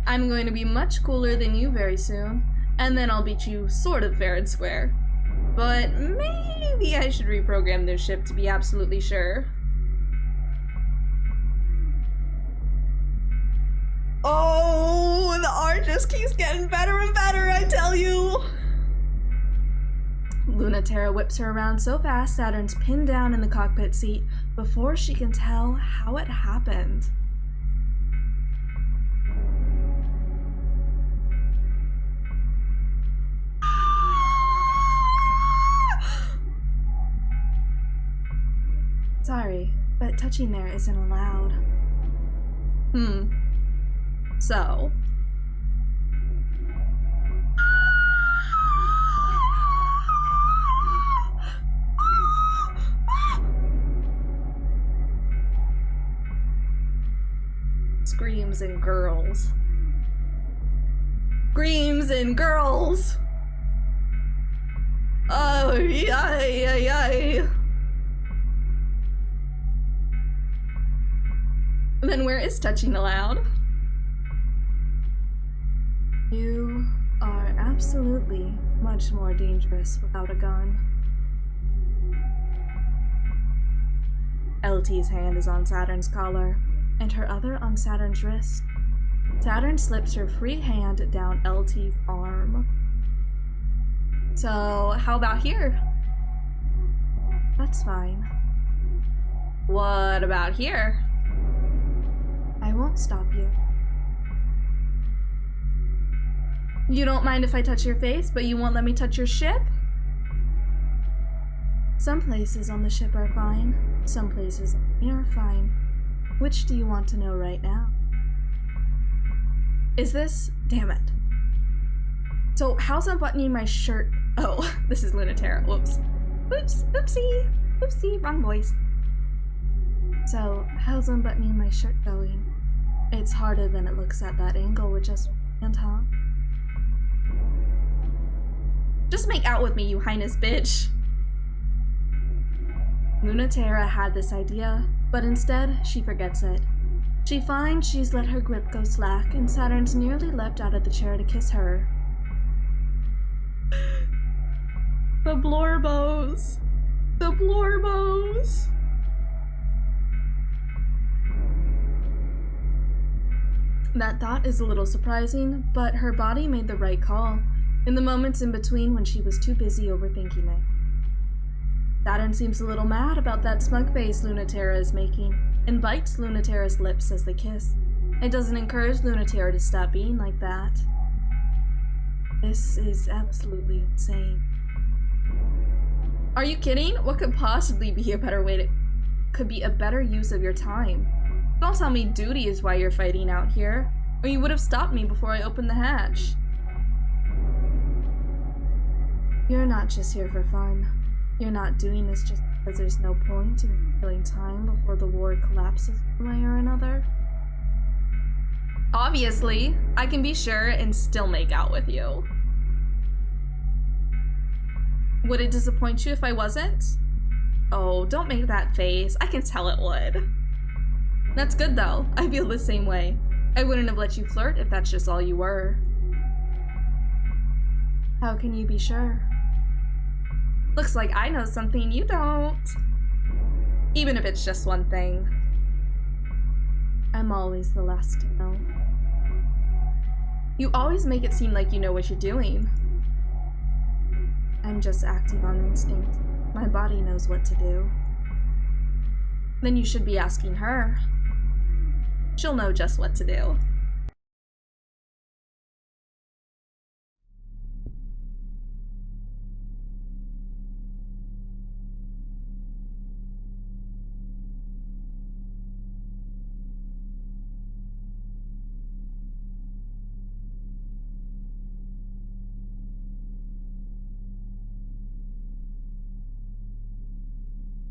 I'm going to be much cooler than you very soon, and then I'll beat you sort of fair and square. But maybe I should reprogram this ship to be absolutely sure. Oh, the art just keeps getting better and better, I tell you! Lunaterra whips her around so fast Saturn's pinned down in the cockpit seat before she can tell how it happened. Sorry, but touching there isn't allowed. So? Screams and girls. Screams and girls! Oh, yay. Then where is touching allowed? You are absolutely much more dangerous without a gun. LT's hand is on Saturn's collar, and her other on Saturn's wrist. Saturn slips her free hand down LT's arm. So, how about here? That's fine. What about here? I won't stop you. You don't mind if I touch your face, but you won't let me touch your ship? Some places on the ship are fine. Some places on me are fine. Which do you want to know right now? Is this? Damn it. So how's unbuttoning my shirt? Oh, this is Lunaterra. Whoops. Oops. Oopsie. Wrong voice. So how's unbuttoning my shirt going? It's harder than it looks at that angle with just one hand, huh? Just make out with me, you highness bitch. Lunaterra had this idea, but instead, she forgets it. She finds she's let her grip go slack, and Saturn's nearly leapt out of the chair to kiss her. The Blorbos! The Blorbos! That thought is a little surprising, but her body made the right call, in the moments in between when she was too busy overthinking it. Saturn seems a little mad about that smug face Lunaterra is making, and bites Lunaterra's lips as they kiss. It doesn't encourage Lunaterra to stop being like that. This is absolutely insane. Are you kidding? What could possibly be a better way to... could be a better use of your time? Don't tell me duty is why you're fighting out here, or you would have stopped me before I opened the hatch. You're not just here for fun. You're not doing this just because there's no point in killing time before the war collapses one way or another. Obviously, I can be sure and still make out with you. Would it disappoint you if I wasn't? Oh, don't make that face. I can tell it would. That's good though. I feel the same way. I wouldn't have let you flirt if that's just all you were. How can you be sure? Looks like I know something you don't. Even if it's just one thing. I'm always the last to know. You always make it seem like you know what you're doing. I'm just acting on instinct. My body knows what to do. Then you should be asking her. She'll know just what to do.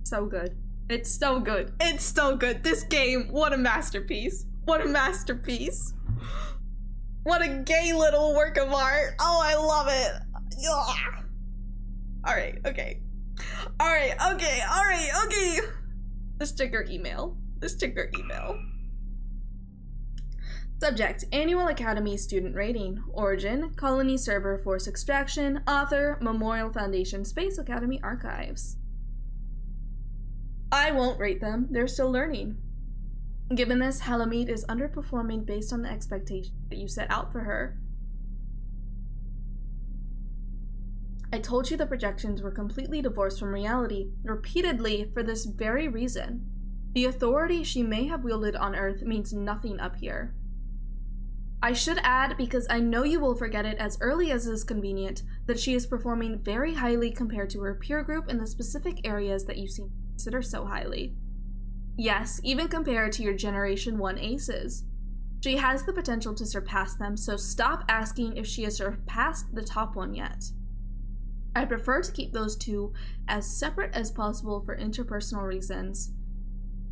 So good. It's so good. It's so good. This game, what a masterpiece. What a masterpiece. What a gay little work of art. Oh, I love it. Ugh. All right, okay. All right, okay, all right, okay. The sticker email. The sticker email. Subject, Annual Academy Student Rating. Origin, Colony Server Force Extraction. Author, Memorial Foundation Space Academy Archives. I won't rate them, they're still learning. Given this, Halamid is underperforming based on the expectation that you set out for her. I told you the projections were completely divorced from reality, repeatedly for this very reason. The authority she may have wielded on Earth means nothing up here. I should add, because I know you will forget it as early as is convenient, that she is performing very highly compared to her peer group in the specific areas that you seem to consider so highly. Yes, even compared to your Generation 1 aces. She has the potential to surpass them, so stop asking if she has surpassed the top one yet. I prefer to keep those two as separate as possible for interpersonal reasons.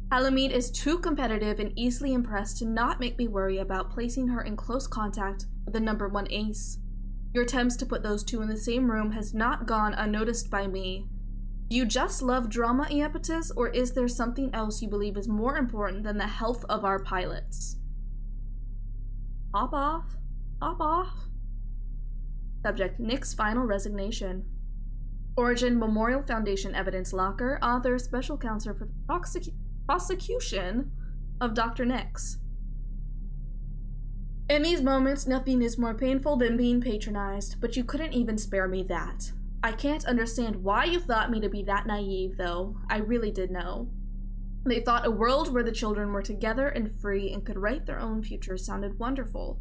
Halamid is too competitive and easily impressed to not make me worry about placing her in close contact with the number 1 ace. Your attempts to put those two in the same room has not gone unnoticed by me. Do you just love drama, Iapetus, or is there something else you believe is more important than the health of our pilots? Hop off. Hop off. Subject, Nick's final resignation. Origin, Memorial Foundation Evidence Locker. Author, Special Counselor for the prosecution of Dr. Nix. In these moments, nothing is more painful than being patronized, but you couldn't even spare me that. I can't understand why you thought me to be that naive, though. I really did know. They thought a world where the children were together and free and could write their own future sounded wonderful.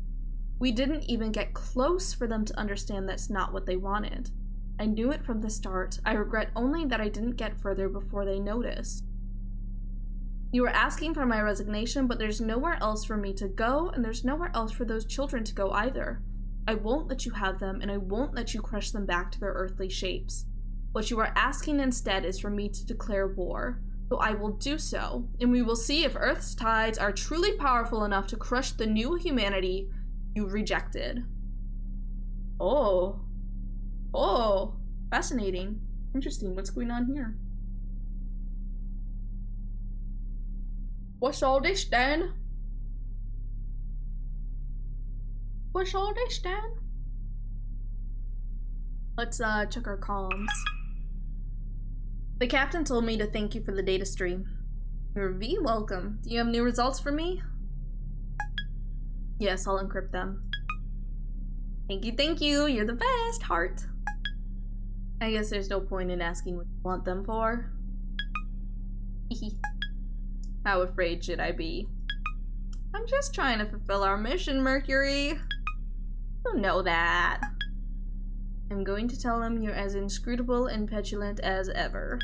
We didn't even get close for them to understand that's not what they wanted. I knew it from the start. I regret only that I didn't get further before they noticed. You were asking for my resignation, but there's nowhere else for me to go, and there's nowhere else for those children to go either. I won't let you have them, and I won't let you crush them back to their earthly shapes. What you are asking instead is for me to declare war. So I will do so, and we will see if Earth's tides are truly powerful enough to crush the new humanity you rejected. Oh. Oh. Fascinating. Interesting. What's going on here? What's all this, Dan? What's all this, Dan? Let's check our columns. The captain told me to thank you for the data stream. You're welcome. Do you have new results for me? Yes, I'll encrypt them. Thank you, you're the best, heart. I guess there's no point in asking what you want them for. How afraid should I be? I'm just trying to fulfill our mission, Mercury. You know that. I'm going to tell him you're as inscrutable and petulant as ever.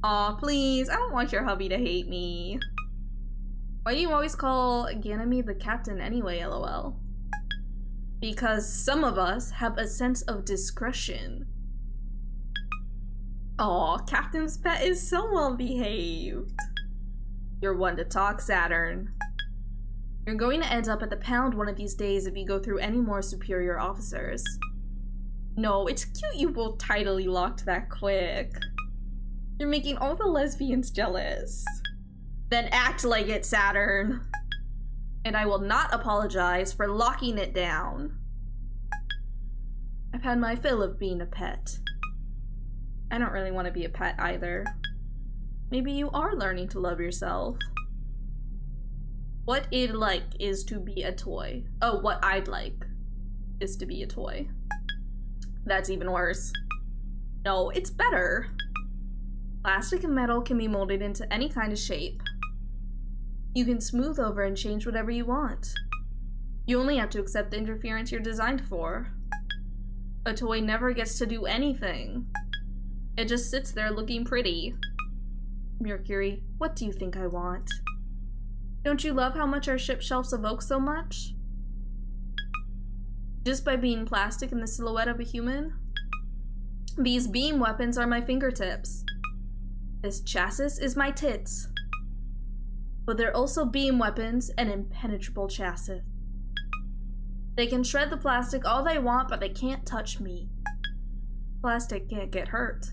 Aw, please, I don't want your hubby to hate me. Why do you always call Ganymede the captain anyway, lol? Because some of us have a sense of discretion. Aw, Captain's pet is so well behaved. You're one to talk, Saturn. You're going to end up at the pound one of these days if you go through any more superior officers. No, it's cute you both tidily locked that quick. You're making all the lesbians jealous. Then act like it, Saturn. And I will not apologize for locking it down. I've had my fill of being a pet. I don't really want to be a pet either. maybe you are learning to love yourself. What I'd like is to be a toy. Oh, what I'd like is to be a toy. That's even worse. No, it's better. Plastic and metal can be molded into any kind of shape. You can smooth over and change whatever you want. You only have to accept the interference you're designed for. A toy never gets to do anything. It just sits there looking pretty. Mercury, what do you think I want? Don't you love how much our ship shelves evoke so much? Just by being plastic in the silhouette of a human? These beam weapons are my fingertips. This chassis is my tits. But they're also beam weapons and impenetrable chassis. They can shred the plastic all they want, but they can't touch me. Plastic can't get hurt.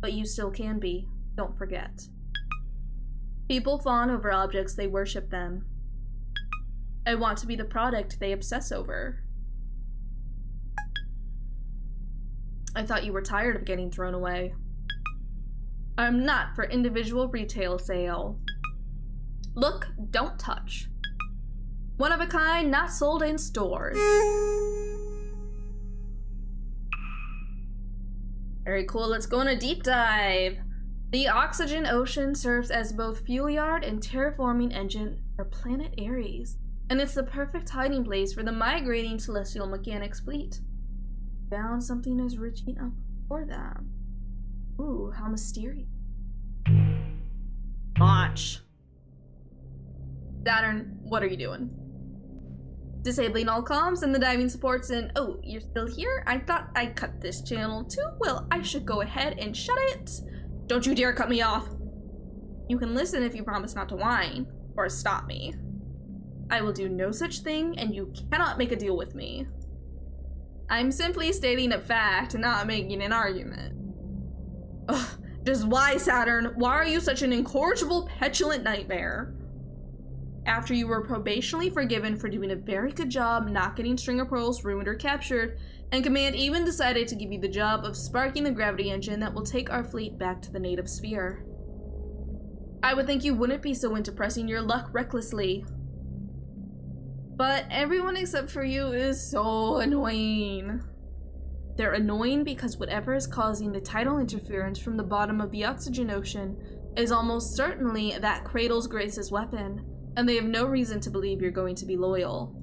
But you still can be, don't forget. People fawn over objects, they worship them. I want to be the product they obsess over. I thought you were tired of getting thrown away. I'm not for individual retail sale. Look, don't touch. One of a kind, not sold in stores. Very cool, let's go on a deep dive. The oxygen ocean serves as both fuel yard and terraforming engine for planet Ares, and it's the perfect hiding place for the migrating celestial mechanics fleet. Found something is reaching up for them. Ooh, how mysterious. Launch. Saturn, what are you doing? Disabling all comms and the diving supports and oh, you're still here? I thought I cut this channel too. Well, I should go ahead and shut it. Don't you dare cut me off. You can listen if you promise not to whine or stop me. I will do no such thing and you cannot make a deal with me. I'm simply stating a fact, not making an argument. Ugh, just why, Saturn? Why are you such an incorrigible, petulant nightmare? After you were probationally forgiven for doing a very good job not getting stringer pearls ruined or captured, and Command even decided to give you the job of sparking the gravity engine that will take our fleet back to the native sphere. I would think you wouldn't be so into pressing your luck recklessly. But everyone except for you is so annoying. They're annoying because whatever is causing the tidal interference from the bottom of the oxygen ocean is almost certainly that Cradle's Grace's weapon, and they have no reason to believe you're going to be loyal.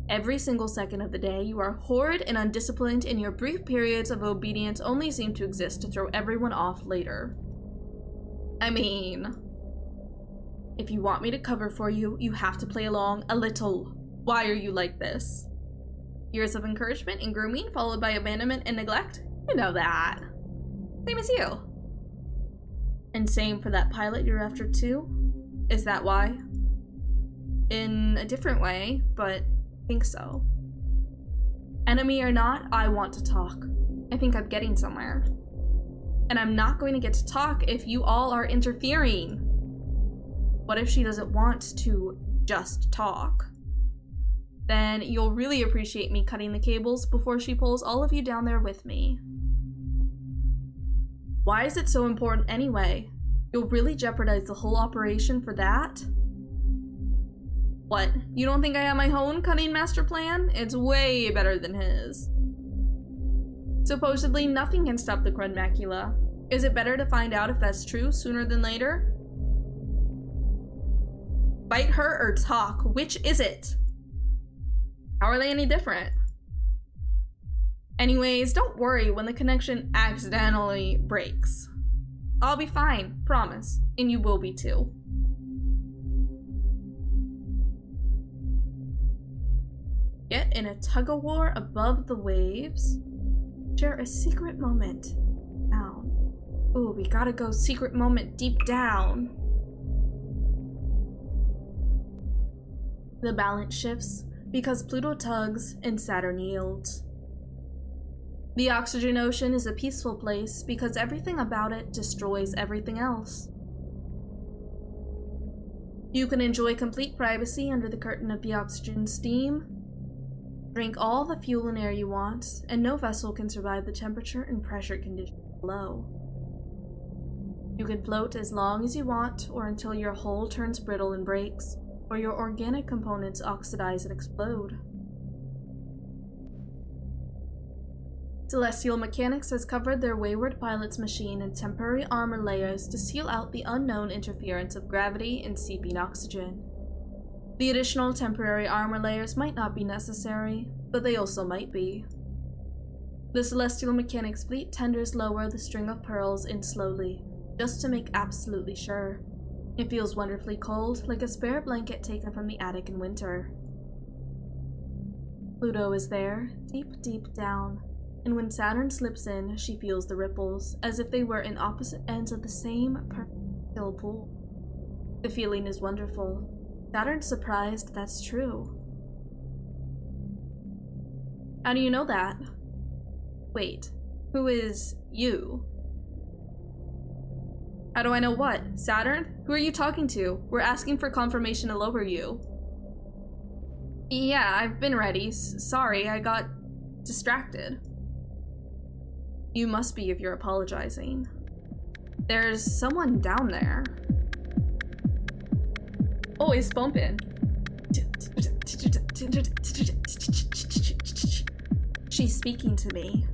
Every single second of the day, you are horrid and undisciplined, and your brief periods of obedience only seem to exist to throw everyone off later. I mean, if you want me to cover for you, you have to play along a little. Why are you like this? Years of encouragement and grooming, followed by abandonment and neglect? You know that. Same as you. And same for that pilot you're after too? Is that why? In a different way, but I think so. Enemy or not, I want to talk. I think I'm getting somewhere. And I'm not going to get to talk if you all are interfering. What if she doesn't want to just talk? Then you'll really appreciate me cutting the cables before she pulls all of you down there with me. Why is it so important anyway? You'll really jeopardize the whole operation for that? What? You don't think I have my own cutting master plan? It's way better than his. Supposedly nothing can stop the Crud Macula. Is it better to find out if that's true sooner than later? Bite her or talk? Which is it? How are they any different? Anyways, don't worry when the connection accidentally breaks. I'll be fine, promise, and you will be too. Get in a tug-of-war above the waves. Share a secret moment. Down. Ooh, we gotta go secret moment deep down. The balance shifts because Pluto tugs and Saturn yields. The oxygen ocean is a peaceful place because everything about it destroys everything else. You can enjoy complete privacy under the curtain of the oxygen steam. Drink all the fuel and air you want, and no vessel can survive the temperature and pressure conditions below. You can float as long as you want, or until your hull turns brittle and breaks, or your organic components oxidize and explode. Celestial Mechanics has covered their wayward pilot's machine in temporary armor layers to seal out the unknown interference of gravity and seeping oxygen. The additional temporary armor layers might not be necessary, but they also might be. The Celestial Mechanics fleet tenders lower the string of pearls in slowly, just to make absolutely sure. It feels wonderfully cold, like a spare blanket taken from the attic in winter. Pluto is there, deep, deep down, and when Saturn slips in, she feels the ripples, as if they were in opposite ends of the same perfect still pool. The feeling is wonderful. Saturn's surprised that's true. How do you know that? Wait, who is you? How do I know what? Saturn? Who are you talking to? We're asking for confirmation to lower you. Yeah, I've been ready. Sorry, I got distracted. You must be if you're apologizing. There's someone down there. Oh, it's bumping. She's speaking to me.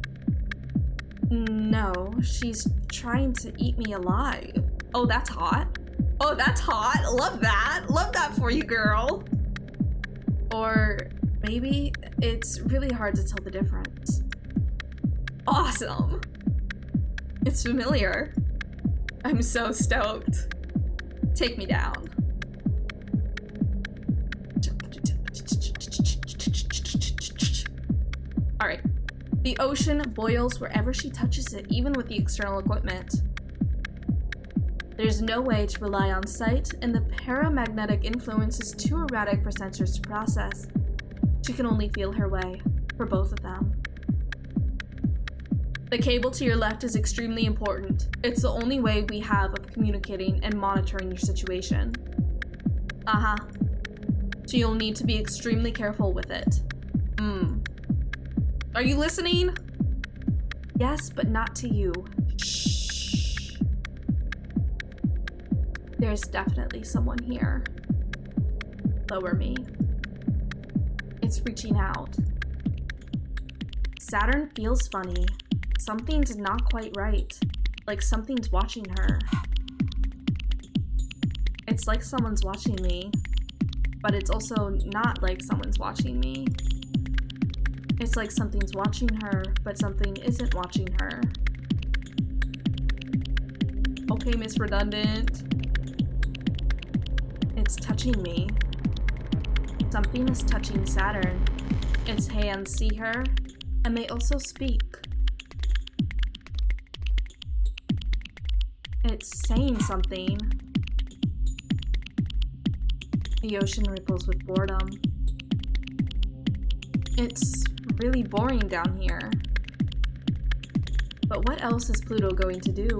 No, she's trying to eat me alive. Oh, that's hot. Oh, that's hot. Love that. Love that for you, girl. Or maybe it's really hard to tell the difference. Awesome. It's familiar. I'm so stoked. Take me down. All right. The ocean boils wherever she touches it, even with the external equipment. There's no way to rely on sight, and the paramagnetic influence is too erratic for sensors to process. She can only feel her way, for both of them. The cable to your left is extremely important. It's the only way we have of communicating and monitoring your situation. Uh-huh. So you'll need to be extremely careful with it. Are you listening? Yes, but not to you. Shh. There's definitely someone here. Lower me. It's reaching out. Saturn feels funny. Something's not quite right. Like something's watching her. It's like someone's watching me, but it's also not like someone's watching me. It's like something's watching her, but something isn't watching her. Okay, Miss Redundant. It's touching me. Something is touching Saturn. Its hands see her, and they also speak. It's saying something. The ocean ripples with boredom. It's really boring down here. But what else is Pluto going to do?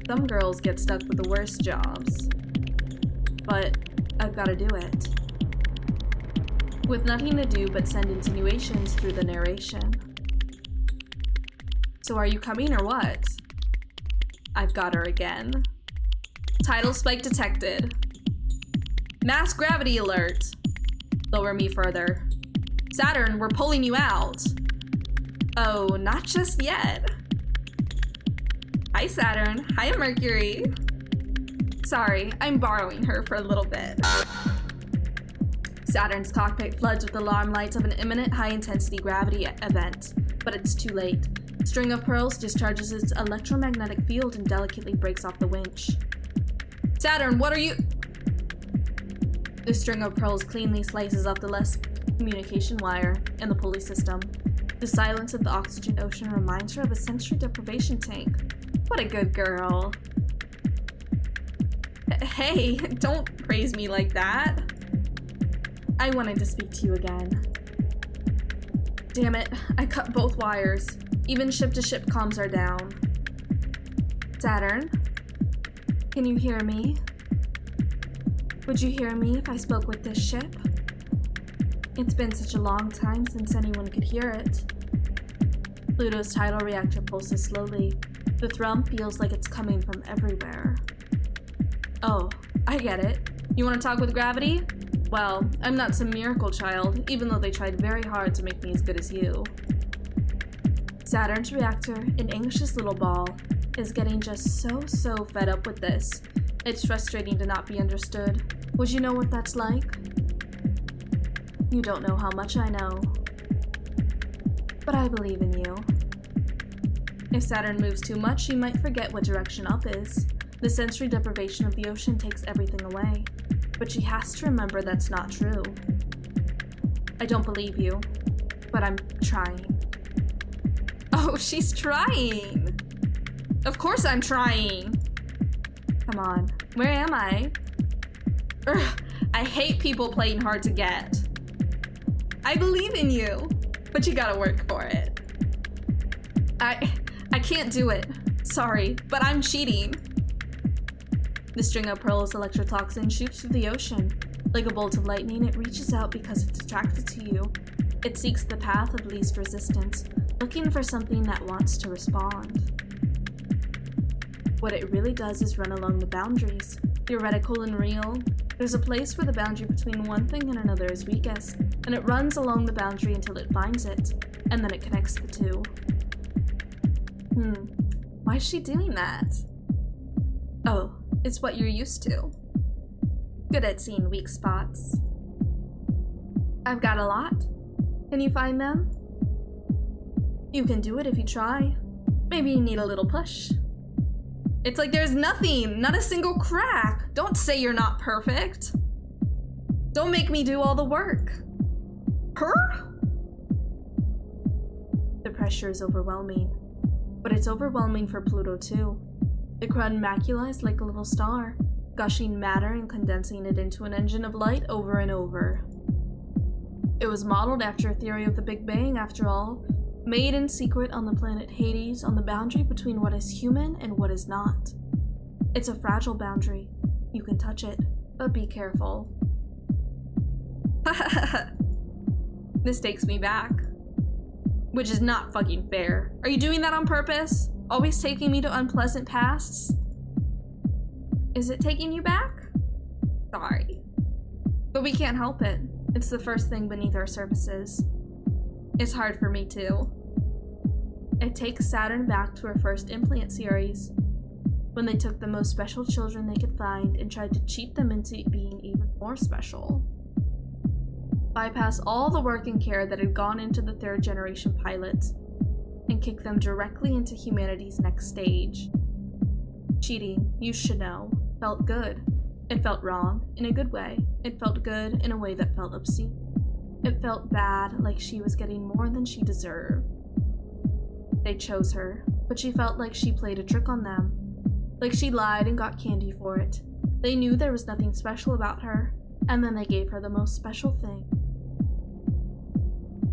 Some girls get stuck with the worst jobs. But I've got to do it. With nothing to do but send insinuations through the narration. So are you coming or what? I've got her again. Tidal spike detected. Mass gravity alert. Lower me further. Saturn, we're pulling you out. Oh, not just yet. Hi, Saturn. Hi, Mercury. Sorry, I'm borrowing her for a little bit. Saturn's cockpit floods with alarm lights of an imminent high-intensity gravity event, but it's too late. String of Pearls discharges its electromagnetic field and delicately breaks off the winch. Saturn, what are you— The String of Pearls cleanly slices off the less communication wire in the pulley system. The silence of the oxygen ocean reminds her of a sensory deprivation tank. What a good girl. Hey, don't praise me like that. I wanted to speak to you again. Damn it, I cut both wires. Even ship-to-ship comms are down. Saturn? Can you hear me? Would you hear me if I spoke with this ship? It's been such a long time since anyone could hear it. Pluto's tidal reactor pulses slowly. The thrum feels like it's coming from everywhere. Oh, I get it. You want to talk with gravity? Well, I'm not some miracle child, even though they tried very hard to make me as good as you. Saturn's reactor, an anxious little ball, is getting just so fed up with this. It's frustrating to not be understood. Would you know what that's like? You don't know how much I know. But I believe in you. If Saturn moves too much, she might forget what direction up is. The sensory deprivation of the ocean takes everything away. But she has to remember that's not true. I don't believe you, but I'm trying. Oh, she's trying! Of course I'm trying! Come on, where am I? Ugh, I hate people playing hard to get. I believe in you, but you gotta work for it. I can't do it. Sorry, but I'm cheating. The string of pearls electrotoxin shoots through the ocean. Like a bolt of lightning, it reaches out because it's attracted to you. It seeks the path of least resistance, looking for something that wants to respond. What it really does is run along the boundaries, theoretical and real. There's a place where the boundary between one thing and another is weakest, and it runs along the boundary until it finds it, and then it connects the two. Why is she doing that? Oh, it's what you're used to. Good at seeing weak spots. I've got a lot. Can you find them? You can do it if you try. Maybe you need a little push. It's like there's nothing, not a single crack. Don't say you're not perfect. Don't make me do all the work. Her? The pressure is overwhelming, but it's overwhelming for Pluto too. The crud macula is like a little star, gushing matter and condensing it into an engine of light over and over. It was modeled after a theory of the Big Bang, after all, made in secret on the planet Hades, on the boundary between what is human and what is not. It's a fragile boundary. You can touch it, but be careful. This takes me back. Which is not fucking fair. Are you doing that on purpose? Always taking me to unpleasant pasts? Is it taking you back? Sorry. But we can't help it. It's the first thing beneath our surfaces. It's hard for me too. It takes Saturn back to her first implant series, when they took the most special children they could find and tried to cheat them into being even more special. Bypass all the work and care that had gone into the third generation pilots, and kick them directly into humanity's next stage. Cheating, you should know, felt good. It felt wrong, in a good way. It felt good in a way that felt obscene. It felt bad, like she was getting more than she deserved. They chose her, but she felt like she played a trick on them. Like she lied and got candy for it. They knew there was nothing special about her, and then they gave her the most special thing.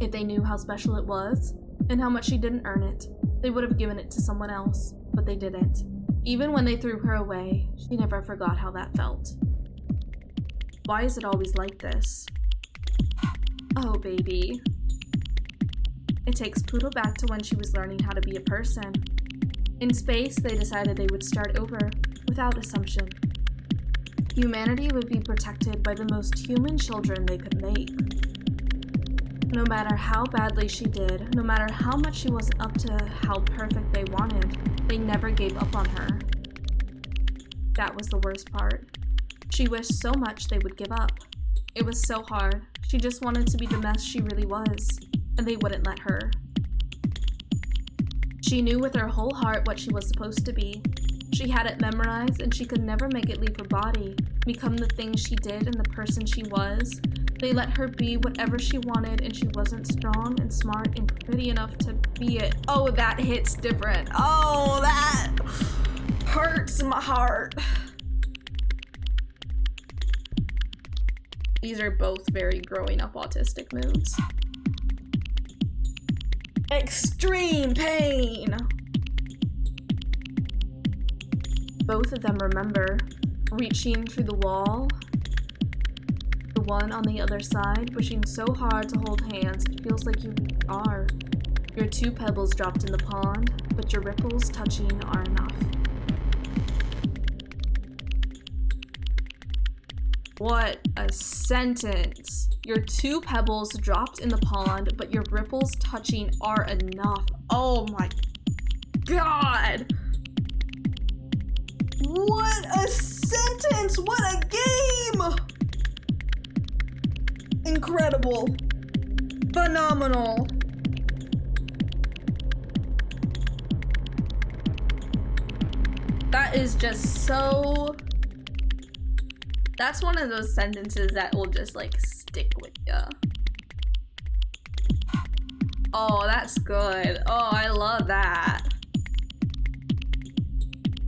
If they knew how special it was, and how much she didn't earn it, they would have given it to someone else, but they didn't. Even when they threw her away, she never forgot how that felt. Why is it always like this? Oh, baby. It takes Pluto back to when she was learning how to be a person. In space, they decided they would start over, without assumption. Humanity would be protected by the most human children they could make. No matter how badly she did, no matter how much she wasn't up to how perfect they wanted, they never gave up on her. That was the worst part. She wished so much they would give up. It was so hard. She just wanted to be the mess she really was, and they wouldn't let her. She knew with her whole heart what she was supposed to be. She had it memorized, and she could never make it leave her body, become the thing she did and the person she was. They let her be whatever she wanted, and she wasn't strong and smart and pretty enough to be it. Oh, that hits different. Oh, that hurts my heart. These are both very growing up autistic moods. Extreme pain. Both of them remember reaching through the wall. The one on the other side, wishing so hard to hold hands, it feels like you are. Your two pebbles dropped in the pond, but your ripples touching are enough. What a sentence. Your 2 pebbles dropped in the pond, but your ripples touching are enough. Oh my god. What a sentence! What a game! Incredible. Phenomenal. That is just so... That's one of those sentences that will just like stick with ya. Oh, that's good. Oh, I love that.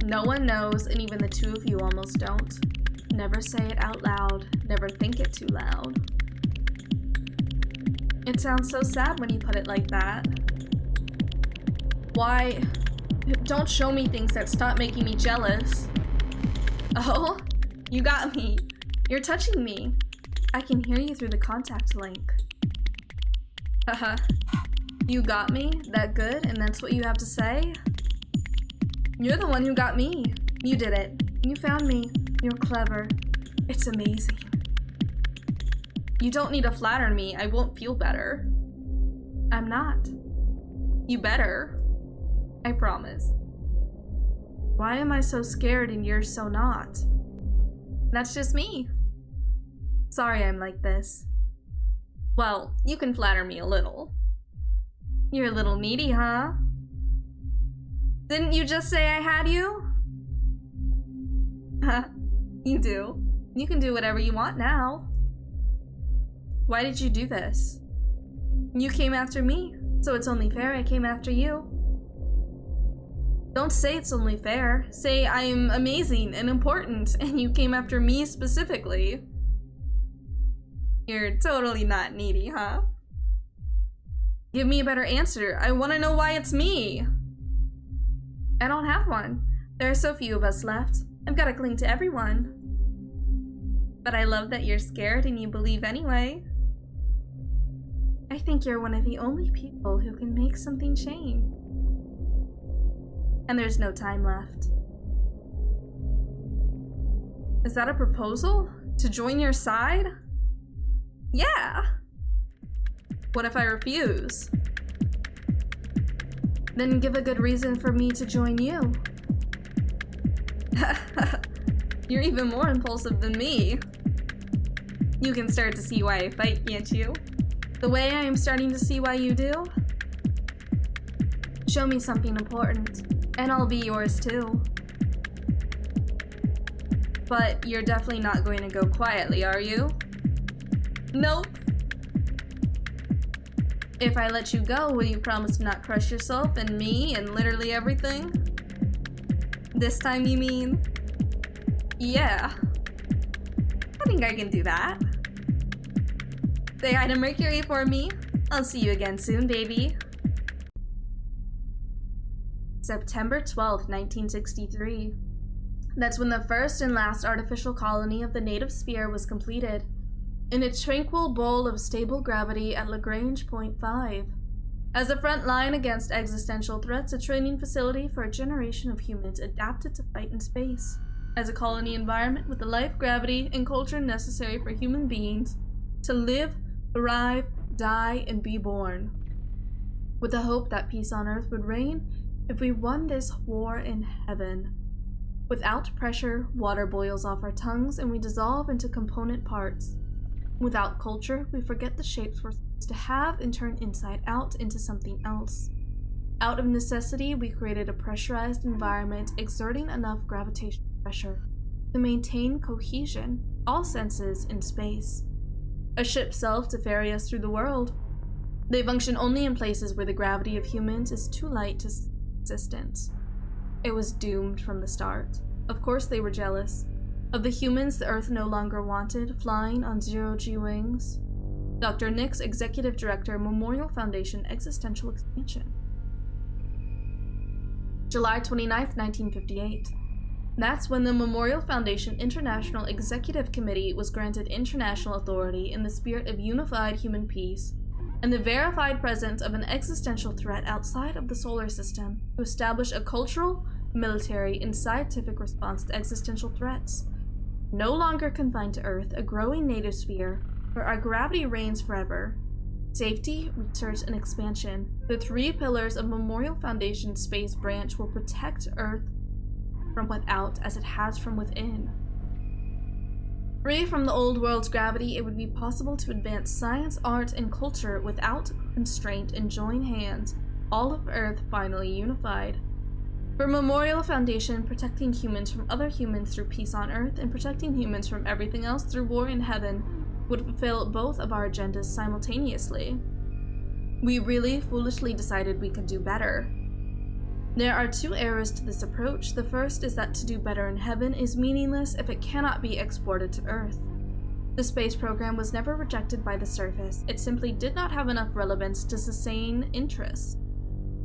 No one knows, and even the 2 of you almost don't. Never say it out loud. Never think it too loud. It sounds so sad when you put it like that. Why? Don't show me things that stop making me jealous. Oh? You got me. You're touching me. I can hear you through the contact link. Haha. You got me? That good? And that's what you have to say? You're the one who got me. You did it. You found me. You're clever. It's amazing. You don't need to flatter me. I won't feel better. I'm not. You better. I promise. Why am I so scared and you're so not? That's just me. Sorry I'm like this. Well, you can flatter me a little. You're a little needy, huh? Didn't you just say I had you? You do. You can do whatever you want now. Why did you do this? You came after me, so it's only fair I came after you. Don't say it's only fair. Say I'm amazing and important, and you came after me specifically. You're totally not needy, huh? Give me a better answer. I want to know why it's me. I don't have one. There are so few of us left. I've got to cling to everyone. But I love that you're scared and you believe anyway. I think you're one of the only people who can make something change. And there's no time left. Is that a proposal? To join your side? Yeah. What if I refuse? Then give a good reason for me to join you. You're even more impulsive than me. You can start to see why I fight, can't you? The way I am starting to see why you do? Show me something important, and I'll be yours too. But you're definitely not going to go quietly, are you? Nope. If I let you go, will you promise to not crush yourself and me and literally everything? This time, you mean? Yeah. I think I can do that. Say hi to Mercury for me. I'll see you again soon, baby. September 12th, 1963. That's when the first and last artificial colony of the native sphere was completed, in a tranquil bowl of stable gravity at Lagrange Point 5. As a front line against existential threats, a training facility for a generation of humans adapted to fight in space. As a colony environment with the life, gravity, and culture necessary for human beings to live, thrive, die, and be born. With the hope that peace on Earth would reign if we won this war in heaven. Without pressure, water boils off our tongues and we dissolve into component parts. Without culture, we forget the shapes we're supposed to have and turn inside out into something else. Out of necessity, we created a pressurized environment exerting enough gravitational pressure to maintain cohesion, all senses in space. A ship self to ferry us through the world. They function only in places where the gravity of humans is too light to existence. It was doomed from the start. Of course they were jealous. Of the humans the Earth no longer wanted, flying on zero-G wings. Dr. Nix, Executive Director, Memorial Foundation Existential Expansion. July 29th, 1958. That's when the Memorial Foundation International Executive Committee was granted international authority in the spirit of unified human peace and the verified presence of an existential threat outside of the solar system to establish a cultural, military, and scientific response to existential threats. No longer confined to Earth, a growing native sphere where our gravity reigns forever. Safety, research, and expansion. The 3 pillars of Memorial Foundation Space Branch will protect Earth from without as it has from within. Free from the old world's gravity, it would be possible to advance science, art, and culture without constraint and join hands, all of Earth finally unified. For Memorial Foundation, protecting humans from other humans through peace on Earth and protecting humans from everything else through war in heaven would fulfill both of our agendas simultaneously. We really foolishly decided we could do better. There are 2 errors to this approach. The first is that to do better in heaven is meaningless if it cannot be exported to Earth. The space program was never rejected by the surface. It simply did not have enough relevance to sustain interest.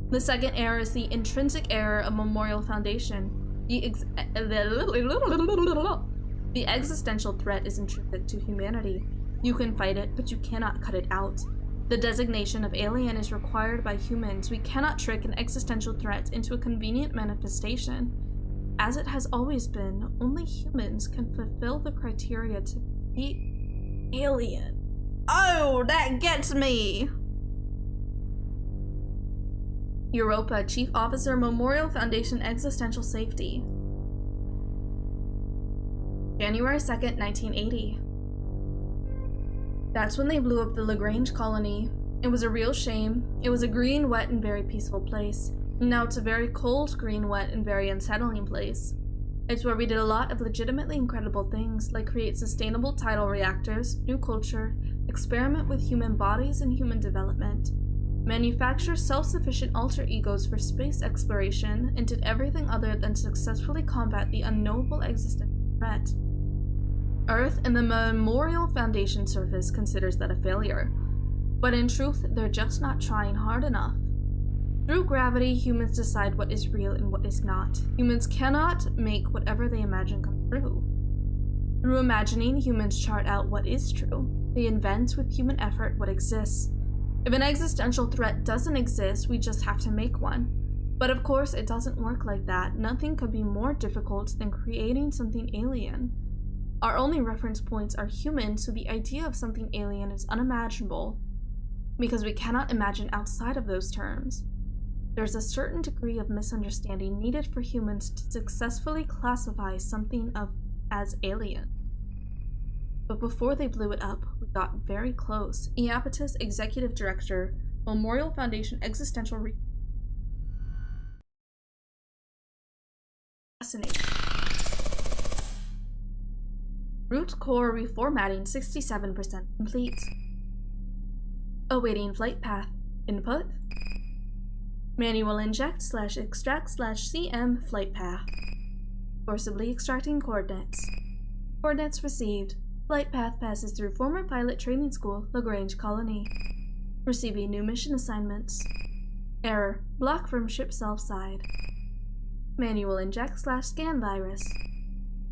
The second error is the intrinsic error of Memorial Foundation. The existential threat is intrinsic to humanity. You can fight it, but you cannot cut it out. The designation of alien is required by humans. We cannot trick an existential threat into a convenient manifestation. As it has always been, only humans can fulfill the criteria to be alien. Oh, that gets me! Europa, Chief Officer, Memorial Foundation Existential Safety. January 2nd, 1980. That's when they blew up the Lagrange colony. It was a real shame. It was a green, wet, and very peaceful place. Now it's a very cold, green, wet, and very unsettling place. It's where we did a lot of legitimately incredible things, like create sustainable tidal reactors, new culture, experiment with human bodies and human development, manufacture self-sufficient alter egos for space exploration, and did everything other than successfully combat the unknowable existential threat. Earth and the Memorial Foundation surface considers that a failure. But in truth, they're just not trying hard enough. Through gravity, humans decide what is real and what is not. Humans cannot make whatever they imagine come true. Through imagining, humans chart out what is true. They invent with human effort what exists. If an existential threat doesn't exist, we just have to make one. But of course, it doesn't work like that. Nothing could be more difficult than creating something alien. Our only reference points are humans, so the idea of something alien is unimaginable, because we cannot imagine outside of those terms. There's a certain degree of misunderstanding needed for humans to successfully classify something as alien. But before they blew it up, we got very close. Iapetus, Executive Director, Memorial Foundation Existential Fascinating. Root core reformatting 67% complete. Awaiting flight path. Input. Manual inject / extract / CM flight path. Forcibly extracting coordinates. Coordinates received. Flight path passes through former pilot training school, Lagrange Colony. Receiving new mission assignments. Error. Block from ship self side. Manual inject / scan virus.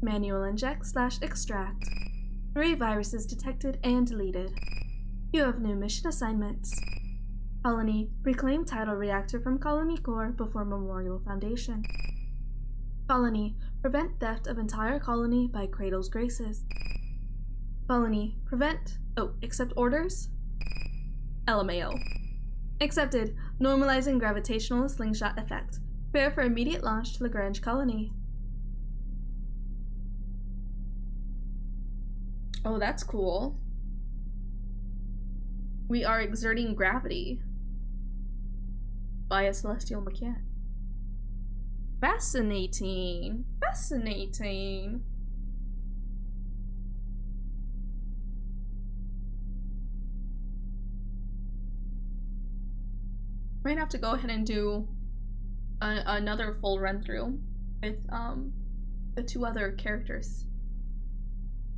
Manual inject / extract. 3 viruses detected and deleted. You have new mission assignments. Colony, reclaim tidal reactor from Colony Core before Memorial Foundation. Colony, prevent theft of entire colony by Cradle's graces. Colony, accept orders? LMAO. Accepted, normalizing gravitational slingshot effect. Prepare for immediate launch to Lagrange Colony. Oh, that's cool. We are exerting gravity by a celestial mechanic. Fascinating. Fascinating. Might have to go ahead and do another full run through with the 2 other characters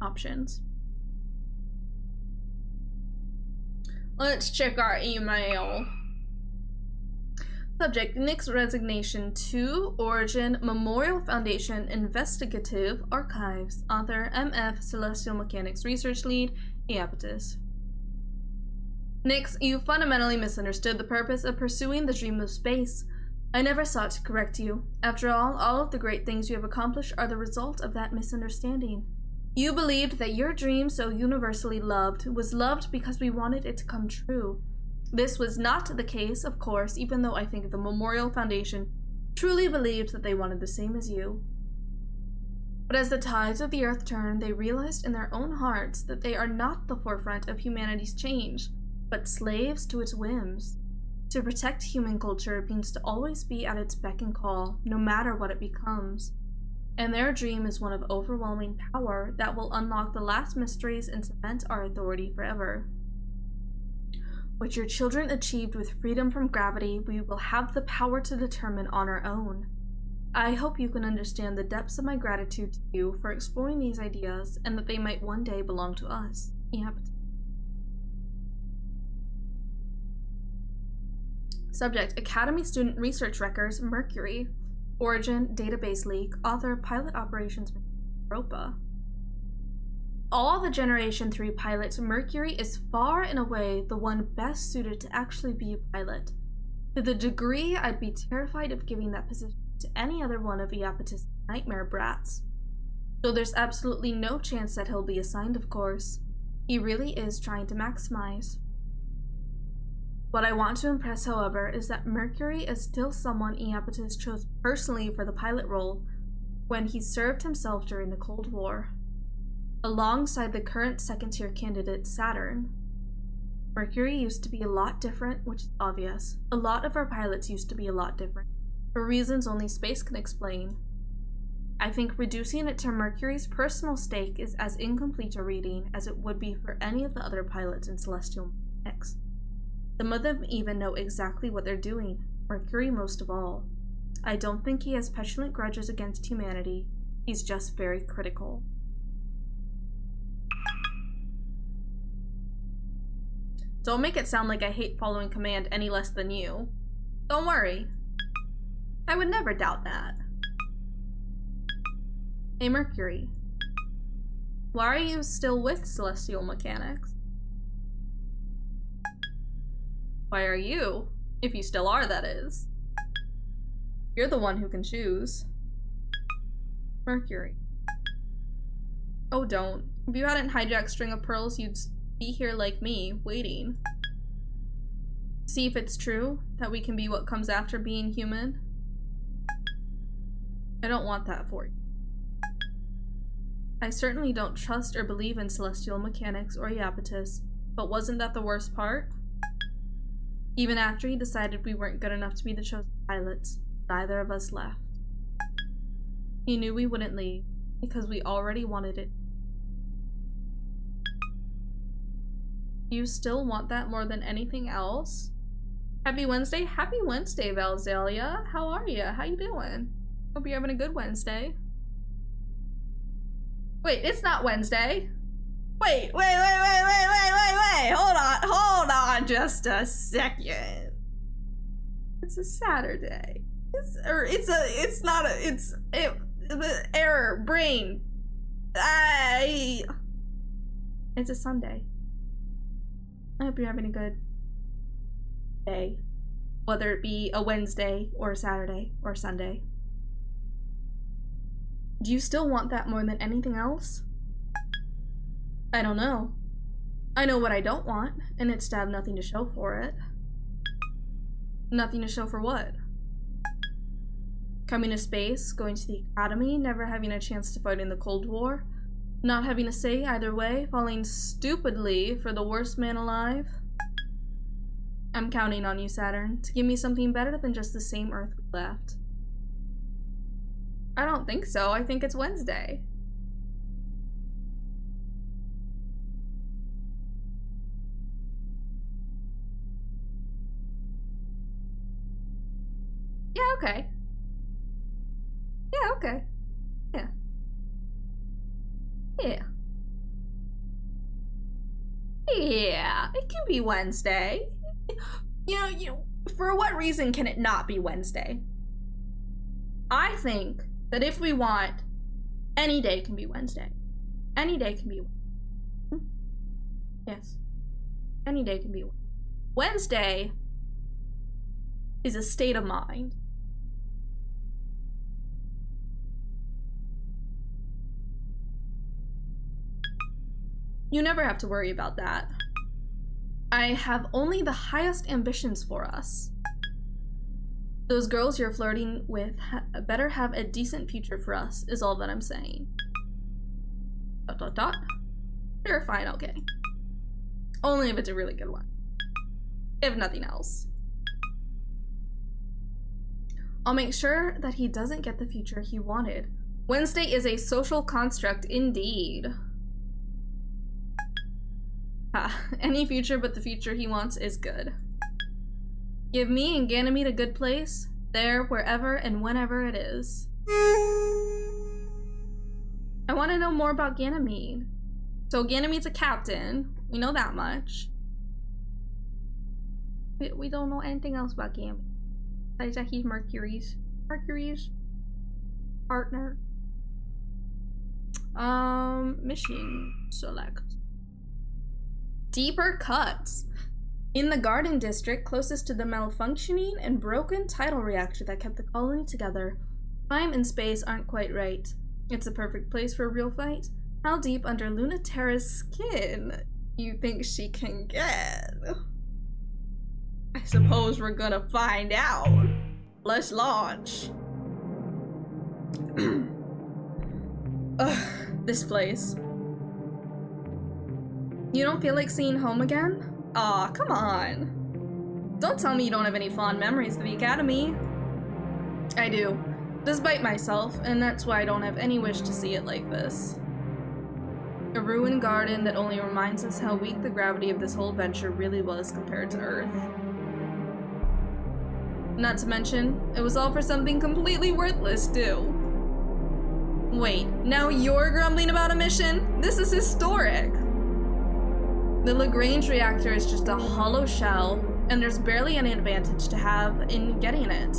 options. Let's check our email. Subject, Nick's resignation to Origin Memorial Foundation Investigative Archives. Author, MF, Celestial Mechanics Research Lead, Iapetus. Nix, you fundamentally misunderstood the purpose of pursuing the dream of space. I never sought to correct you. After all of the great things you have accomplished are the result of that misunderstanding. You believed that your dream, so universally loved, was loved because we wanted it to come true. This was not the case, of course, even though I think the Memorial Foundation truly believed that they wanted the same as you. But as the tides of the earth turned, they realized in their own hearts that they are not the forefront of humanity's change, but slaves to its whims. To protect human culture means to always be at its beck and call, no matter what it becomes. And their dream is one of overwhelming power that will unlock the last mysteries and cement our authority forever. What your children achieved with freedom from gravity, we will have the power to determine on our own. I hope you can understand the depths of my gratitude to you for exploring these ideas and that they might one day belong to us. Yep. Subject: Academy Student Research Records, Mercury. Origin: database leak. Author: pilot operations, Europa. All the Generation 3 pilots, Mercury is far and away the one best suited to actually be a pilot. To the degree I'd be terrified of giving that position to any other one of Iapetus' nightmare brats. So there's absolutely no chance that he'll be assigned, of course. He really is trying to maximize. What I want to impress, however, is that Mercury is still someone Iapetus chose personally for the pilot role when he served himself during the Cold War, alongside the current second-tier candidate, Saturn. Mercury used to be a lot different, which is obvious. A lot of our pilots used to be a lot different, for reasons only space can explain. I think reducing it to Mercury's personal stake is as incomplete a reading as it would be for any of the other pilots in Celestial Mechanics. Some of them even know exactly what they're doing, Mercury most of all. I don't think he has petulant grudges against humanity. He's just very critical. Don't make it sound like I hate following command any less than you. Don't worry. I would never doubt that. Hey Mercury. Why are you still with Celestial Mechanics? Why are you? If you still are, that is. You're the one who can choose. Mercury. Oh, don't. If you hadn't hijacked String of Pearls, you'd be here like me, waiting. See if it's true that we can be what comes after being human. I don't want that for you. I certainly don't trust or believe in Celestial Mechanics or Iapetus, but wasn't that the worst part? Even after he decided we weren't good enough to be the chosen pilots, neither of us left. He knew we wouldn't leave, because we already wanted it. You still want that more than anything else? Happy Wednesday? Happy Wednesday, Valzalia. How are you? How you doing? Hope you're having a good Wednesday. Wait, it's not Wednesday. Wait. Hold on just a second. It's a Saturday. Error, brain. It's a Sunday. I hope you're having a good day. Whether it be a Wednesday or a Saturday or a Sunday. Do you still want that more than anything else? I don't know. I know what I don't want, and it's to have nothing to show for it. Nothing to show for what? Coming to space, going to the academy, never having a chance to fight in the Cold War, not having a say either way, falling stupidly for the worst man alive. I'm counting on you, Saturn, to give me something better than just the same Earth we left. I don't think so. I think it's Wednesday. Yeah, okay. Yeah, okay. Yeah. Yeah. Yeah, it can be Wednesday. You know, for what reason can it not be Wednesday? I think that if we want, any day can be Wednesday. Any day can be Wednesday. Yes. Any day can be Wednesday is a state of mind. You never have to worry about that. I have only the highest ambitions for us. Those girls you're flirting with better have a decent future for us, is all that I'm saying. ... Sure, fine, okay. Only if it's a really good one. If nothing else. I'll make sure that he doesn't get the future he wanted. Wednesday is a social construct indeed. Any future but the future he wants is good. Give me and Ganymede a good place, there, wherever, and whenever it is. I want to know more about Ganymede. So Ganymede's a captain. We know that much. We don't know anything else about Ganymede. Besides that he's Mercury's partner. Mission select. Deeper cuts. In the garden district closest to the malfunctioning and broken tidal reactor that kept the colony together, time and space aren't quite right. It's a perfect place for a real fight. How deep under Lunaterra's skin you think she can get? I suppose we're gonna find out. Let's launch. Ugh, this place. You don't feel like seeing home again? Aw, come on. Don't tell me you don't have any fond memories of the Academy. I do, despite myself, and that's why I don't have any wish to see it like this. A ruined garden that only reminds us how weak the gravity of this whole venture really was compared to Earth. Not to mention, it was all for something completely worthless, too. Wait, now you're grumbling about a mission? This is historic! The Lagrange reactor is just a hollow shell, and there's barely any advantage to have in getting it.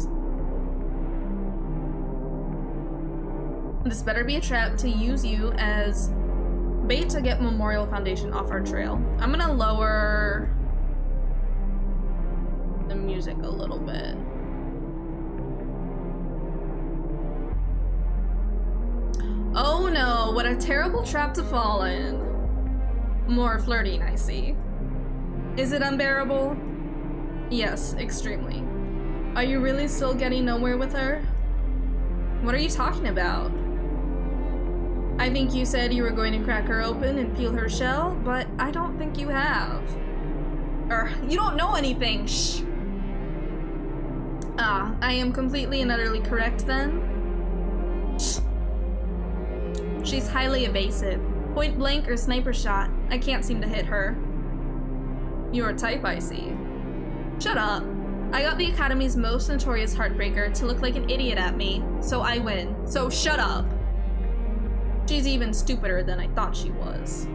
This better be a trap to use you as bait to get Memorial Foundation off our trail. I'm gonna lower the music a little bit. Oh no, what a terrible trap to fall in. More flirting, I see. Is it unbearable? Yes, extremely. Are you really still getting nowhere with her? What are you talking about? I think you said you were going to crack her open and peel her shell, but I don't think you have. You don't know anything, shh! Ah, I am completely and utterly correct then? Shh. She's highly evasive. Point blank or sniper shot, I can't seem to hit her. You're a type, I see. Shut up. I got the Academy's most notorious heartbreaker to look like an idiot at me, so I win. So shut up. She's even stupider than I thought she was.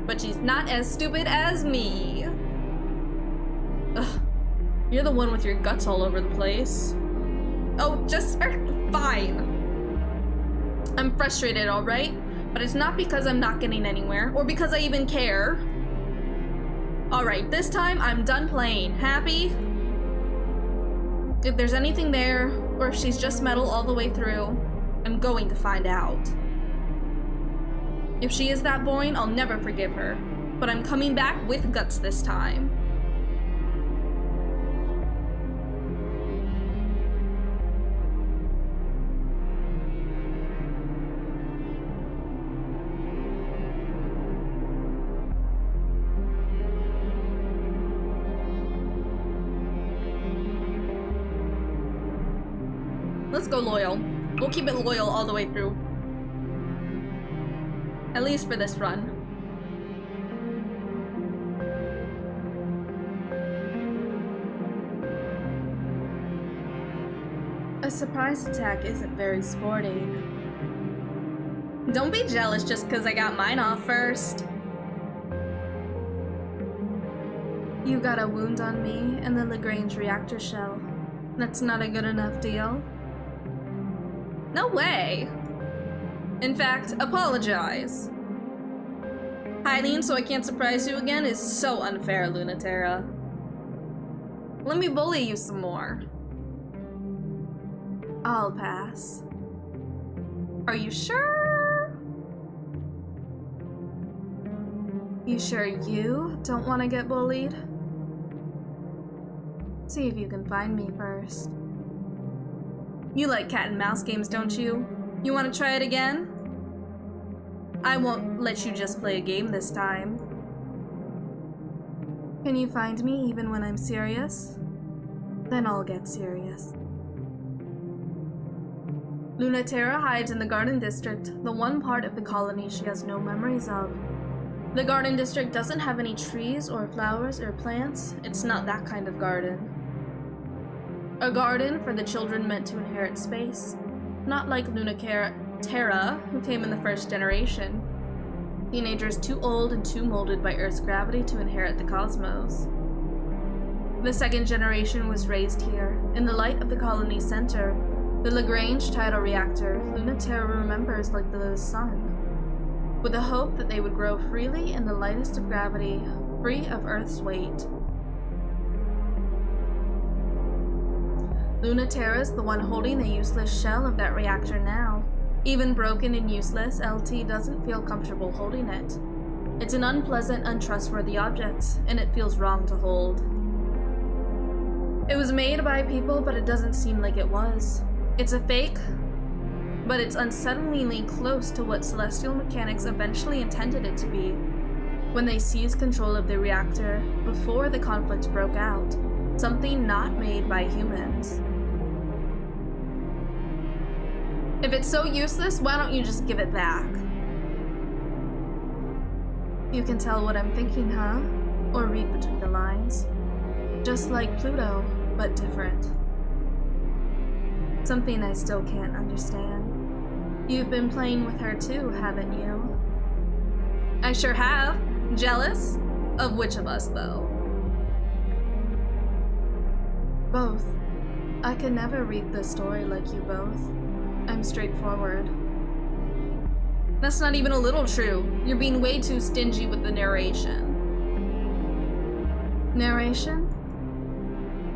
But she's not as stupid as me. Ugh. You're the one with your guts all over the place. Oh, just fine. I'm frustrated, alright? But it's not because I'm not getting anywhere, or because I even care. Alright, this time I'm done playing. Happy? If there's anything there, or if she's just metal all the way through, I'm going to find out. If she is that boring, I'll never forgive her. But I'm coming back with guts this time. Let's go loyal. We'll keep it loyal all the way through. At least for this run. A surprise attack isn't very sporting. Don't be jealous just because I got mine off first. You got a wound on me and the Lagrange reactor shell. That's not a good enough deal. No way! In fact, apologize. Hiding so I can't surprise you again is so unfair, Lunaterra. Let me bully you some more. I'll pass. Are you sure? You sure you don't want to get bullied? See if you can find me first. You like cat and mouse games, don't you? You want to try it again? I won't let you just play a game this time. Can you find me even when I'm serious? Then I'll get serious. Lunaterra hides in the Garden District, the one part of the colony she has no memories of. The Garden District doesn't have any trees or flowers or plants. It's not that kind of garden. A garden for the children meant to inherit space. Not like Lunaterra, who came in the first generation. Teenagers too old and too molded by Earth's gravity to inherit the cosmos. The second generation was raised here, in the light of the colony's center, the Lagrange tidal reactor Lunaterra remembers like the sun, with the hope that they would grow freely in the lightest of gravity, free of Earth's weight. Lunaterra's the one holding the useless shell of that reactor now. Even broken and useless, LT doesn't feel comfortable holding it. It's an unpleasant, untrustworthy object, and it feels wrong to hold. It was made by people, but it doesn't seem like it was. It's a fake, but it's unsettlingly close to what celestial mechanics eventually intended it to be when they seized control of the reactor before the conflict broke out, something not made by humans. If it's so useless, why don't you just give it back? You can tell what I'm thinking, huh? Or read between the lines. Just like Pluto, but different. Something I still can't understand. You've been playing with her too, haven't you? I sure have. Jealous? Of which of us, though? Both. I could never read the story like you both. I'm straightforward. That's not even a little true. You're being way too stingy with the narration. Narration?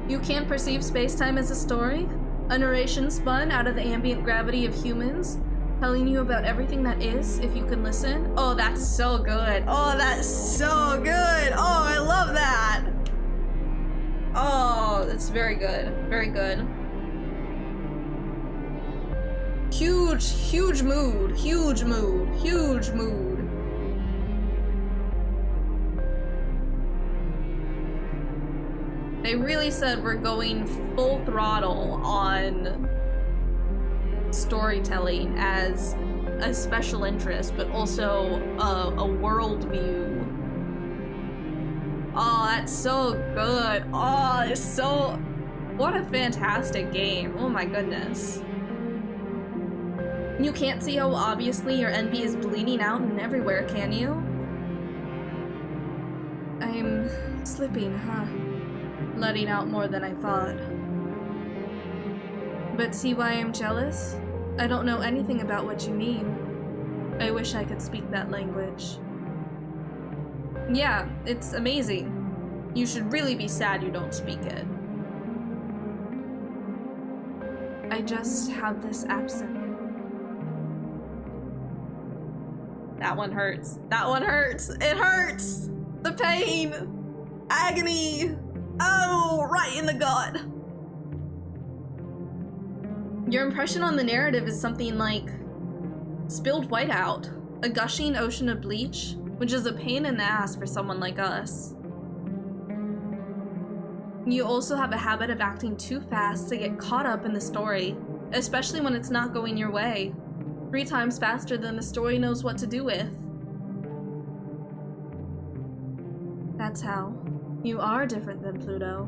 You can't perceive space-time as a story? A narration spun out of the ambient gravity of humans, telling you about everything that is, if you can listen? Oh, that's so good. Oh, that's so good. Oh, I love that. Oh, that's very good. Very good. Huge mood. Huge mood. Huge mood. They really said we're going full throttle on storytelling as a special interest, but also a world view. Oh, that's so good. Oh, it's so... What a fantastic game. Oh my goodness. You can't see how obviously your envy is bleeding out and everywhere, can you? I'm slipping, huh? Letting out more than I thought. But see why I'm jealous? I don't know anything about what you mean. I wish I could speak that language. Yeah, it's amazing. You should really be sad you don't speak it. I just have this absence. That one hurts. That one hurts. It hurts! The pain! Agony! Oh, right in the gut! Your impression on the narrative is something like spilled whiteout, a gushing ocean of bleach, which is a pain in the ass for someone like us. You also have a habit of acting too fast to get caught up in the story, especially when it's not going your way. 3 times faster than the story knows what to do with. That's how. You are different than Pluto.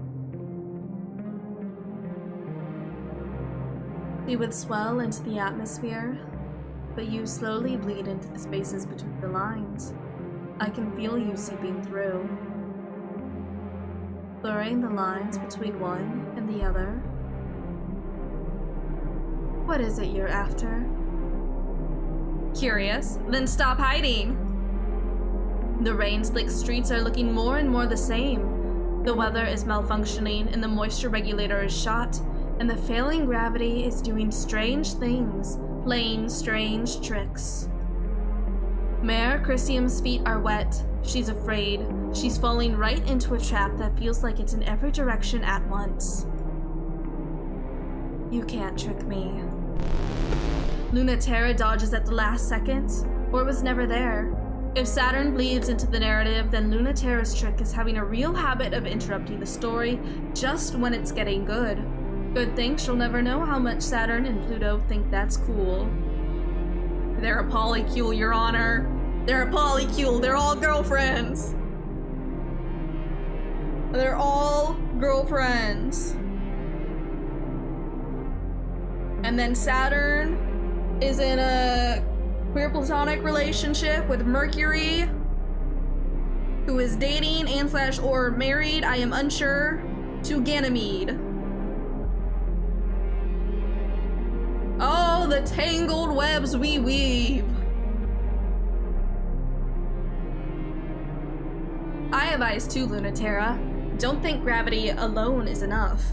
You would swell into the atmosphere, but you slowly bleed into the spaces between the lines. I can feel you seeping through. Blurring the lines between one and the other. What is it you're after? Curious? Then stop hiding! The rain-slick streets are looking more and more the same. The weather is malfunctioning and the moisture regulator is shot, and the failing gravity is doing strange things, playing strange tricks. Mare Chrysium's feet are wet. She's afraid. She's falling right into a trap that feels like it's in every direction at once. You can't trick me. Lunaterra dodges at the last second, or was never there. If Saturn bleeds into the narrative, then Lunaterra's trick is having a real habit of interrupting the story just when it's getting good. Good thing she'll never know how much Saturn and Pluto think that's cool. They're a polycule, Your Honor. They're a polycule. They're all girlfriends. They're all girlfriends. And then Saturn is in a queer platonic relationship with Mercury, who is dating and / or married, I am unsure, to Ganymede. Oh, the tangled webs we weave. I have eyes too, Lunaterra. Don't think gravity alone is enough.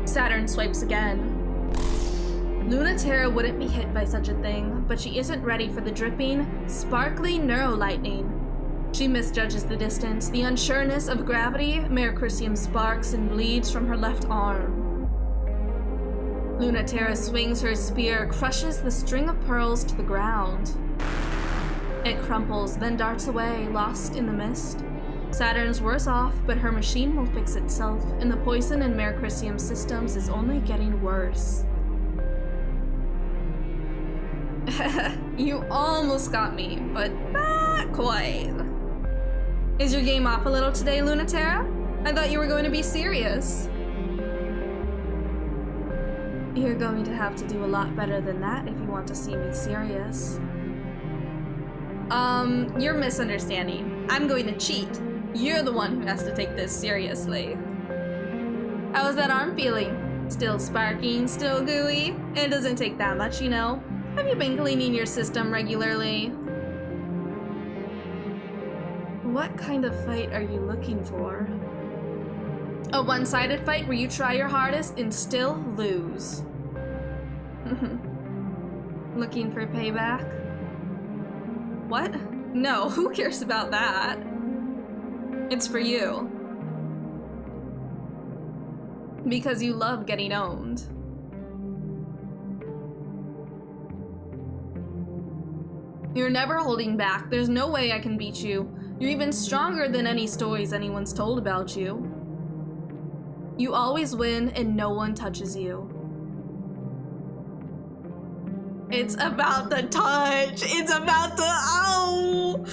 Saturn swipes again. Lunaterra wouldn't be hit by such a thing, but she isn't ready for the dripping, sparkly neurolightning. She misjudges the distance, the unsureness of gravity. Mare Chrysium sparks and bleeds from her left arm. Lunaterra swings her spear, crushes the string of pearls to the ground. It crumples, then darts away, lost in the mist. Saturn's worse off, but her machine will fix itself, and the poison in Mare Chrysium's systems is only getting worse. You almost got me, but not quite. Is your game off a little today, Lunaterra? I thought you were going to be serious. You're going to have to do a lot better than that if you want to see me serious. You're misunderstanding. I'm going to cheat. You're the one who has to take this seriously. How's that arm feeling? Still sparking, still gooey? It doesn't take that much, you know. Have you been cleaning your system regularly? What kind of fight are you looking for? A one-sided fight where you try your hardest and still lose. Looking for payback? What? No, who cares about that? It's for you. Because you love getting owned. You're never holding back. There's no way I can beat you. You're even stronger than any stories anyone's told about you. You always win and no one touches you. It's about the touch. It's about the ow.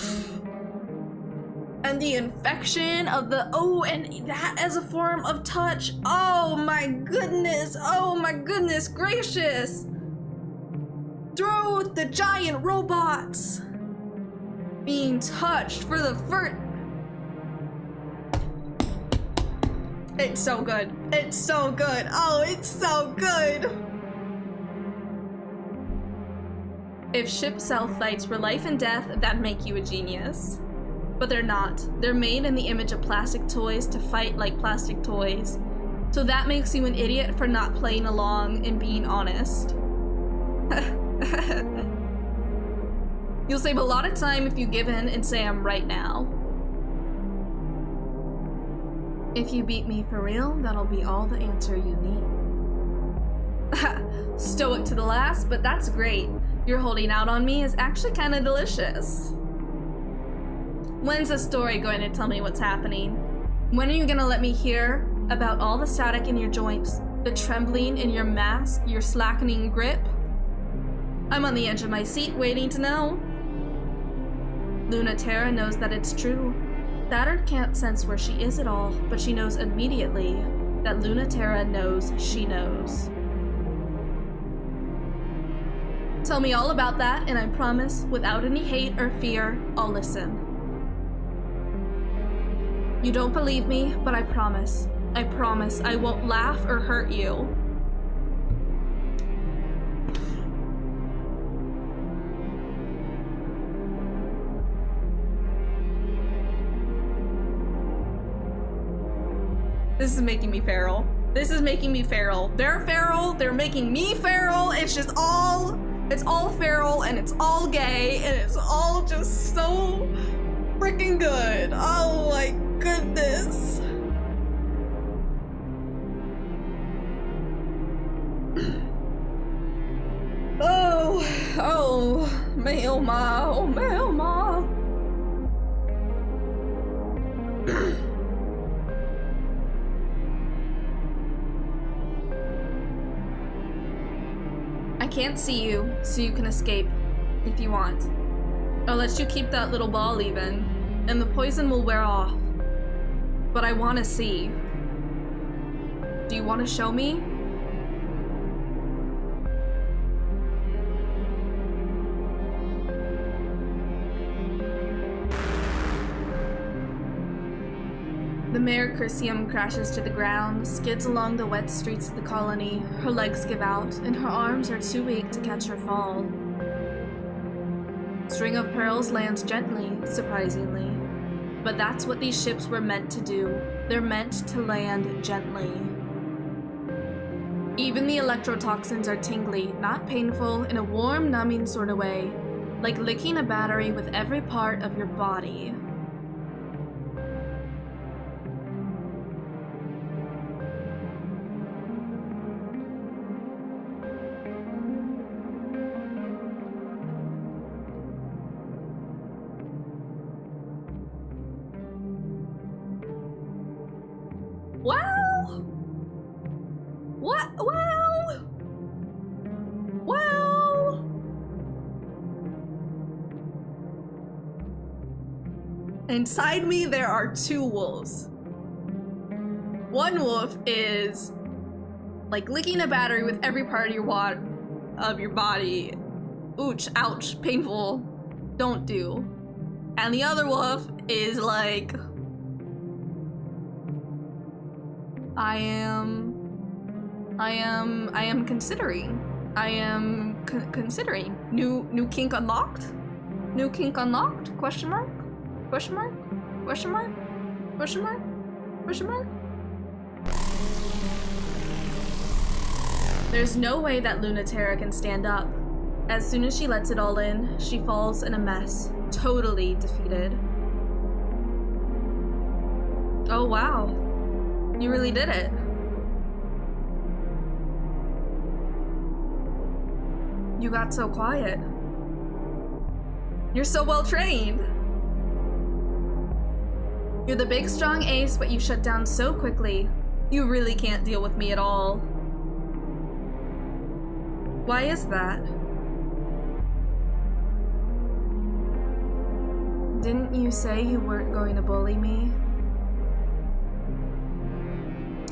And the infection of the and that as a form of touch. Oh my goodness. Oh my goodness gracious. Through the giant robots being touched for the first. It's so good. It's so good. Oh, it's so good. If ship self fights were life and death, that'd make you a genius. But they're not. They're made in the image of plastic toys to fight like plastic toys. So that makes you an idiot for not playing along and being honest. You'll save a lot of time if you give in and say I'm right now. If you beat me for real, that'll be all the answer you need. Stoic to the last, but that's great. Your holding out on me is actually kind of delicious. When's the story going to tell me what's happening? When are you gonna let me hear about all the static in your joints, the trembling in your mask, your slackening grip? I'm on the edge of my seat waiting to know. Lunaterra knows that it's true. Saturn can't sense where she is at all, but she knows immediately that Lunaterra knows she knows. Tell me all about that, and I promise, without any hate or fear, I'll listen. You don't believe me, but I promise I won't laugh or hurt you. This is making me feral. This is making me feral. They're feral, they're making me feral. It's just all It's all feral and it's all gay and it's all just so freaking good. Oh my goodness. Oh my, oh my, oh my, oh my. I can't see you, so you can escape if you want. I'll let you keep that little ball even, and the poison will wear off. But I want to see. Do you want to show me? The mare Chrysium crashes to the ground, skids along the wet streets of the colony. Her legs give out, and her arms are too weak to catch her fall. String of Pearls lands gently, surprisingly. But that's what these ships were meant to do. They're meant to land gently. Even the electrotoxins are tingly, not painful, in a warm, numbing sort of way, like licking a battery with every part of your body. Inside me, there are two wolves. One wolf is like licking a battery with every part of your body. Ouch, ouch, painful. Don't do. And the other wolf is like, I am considering. Considering. New kink unlocked? New kink unlocked? Question mark? Question mark? Question mark? Question mark? Question mark? There's no way that Lunaterra can stand up. As soon as she lets it all in, she falls in a mess, totally defeated. Oh wow, you really did it. You got so quiet. You're so well trained. You're the big strong ace, but you shut down so quickly. You really can't deal with me at all. Why is that? Didn't you say you weren't going to bully me?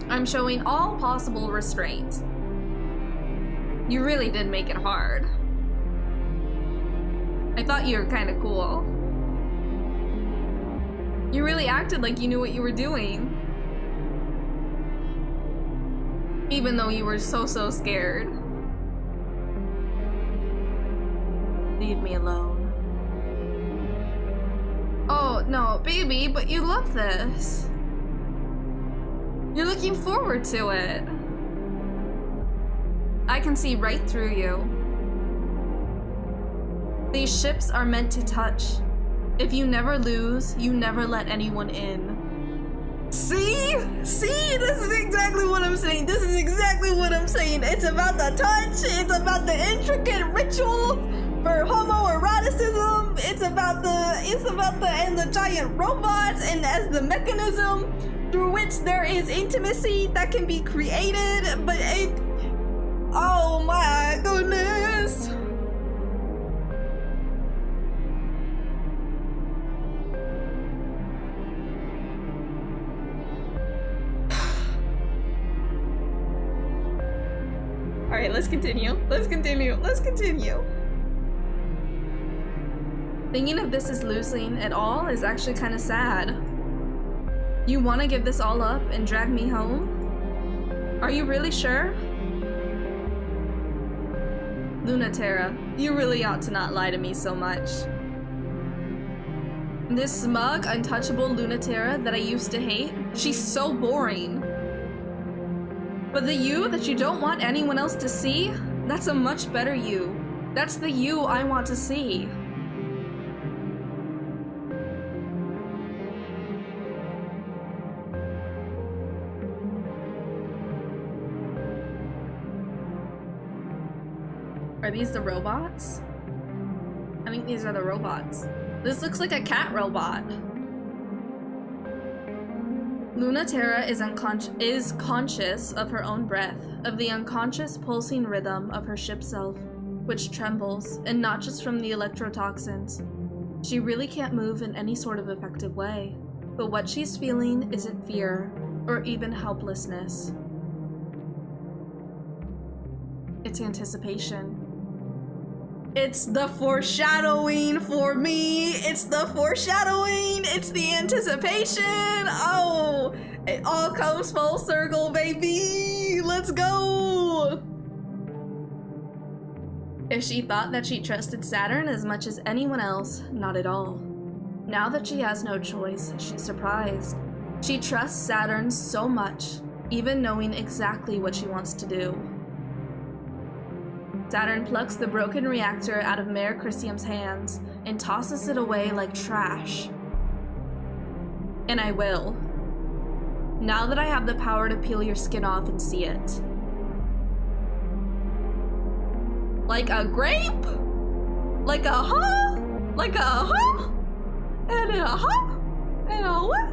I'm showing all possible restraint. You really did make it hard. I thought you were kind of cool. You really acted like you knew what you were doing. Even though you were so scared. Leave me alone. Oh, no, baby, but you love this. You're looking forward to it. I can see right through you. These ships are meant to touch. If you never lose, you never let anyone in. See? See? This is exactly what I'm saying. This is exactly what I'm saying. It's about the touch. It's about the intricate ritual for homoeroticism. It's about the giant robots and as the mechanism through which there is intimacy that can be created. But it, oh my goodness. Alright, let's continue. Let's continue. Let's continue. Thinking of this as losing at all is actually kind of sad. You want to give this all up and drag me home? Are you really sure? Lunaterra, you really ought to not lie to me so much. This smug, untouchable Lunaterra that I used to hate, she's so boring. But the you that you don't want anyone else to see, that's a much better you. That's the you I want to see. Are these the robots? I think these are the robots. This looks like a cat robot. Luna Terra is conscious of her own breath, of the unconscious pulsing rhythm of her ship self, which trembles, and not just from the electrotoxins. She really can't move in any sort of effective way, but what she's feeling isn't fear, or even helplessness. It's anticipation. It's the foreshadowing for me. It's the foreshadowing. It's the anticipation. Oh, it all comes full circle, baby. Let's go. If she thought that she trusted Saturn as much as anyone else, not at all. Now that she has no choice, she's surprised. She trusts Saturn so much, even knowing exactly what she wants to do. Saturn plucks the broken reactor out of Mayor Chrysium's hands and tosses it away like trash. And I will. Now that I have the power to peel your skin off and see it. Like a grape? Like a huh? Like a huh? And a huh? And a what?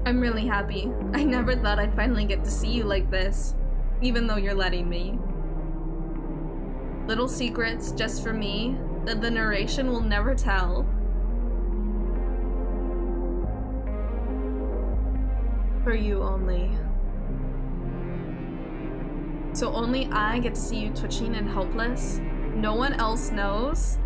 I'm really happy. I never thought I'd finally get to see you like this, even though you're letting me. Little secrets just for me that the narration will never tell. For you only. So only I get to see you twitching and helpless? No one else knows?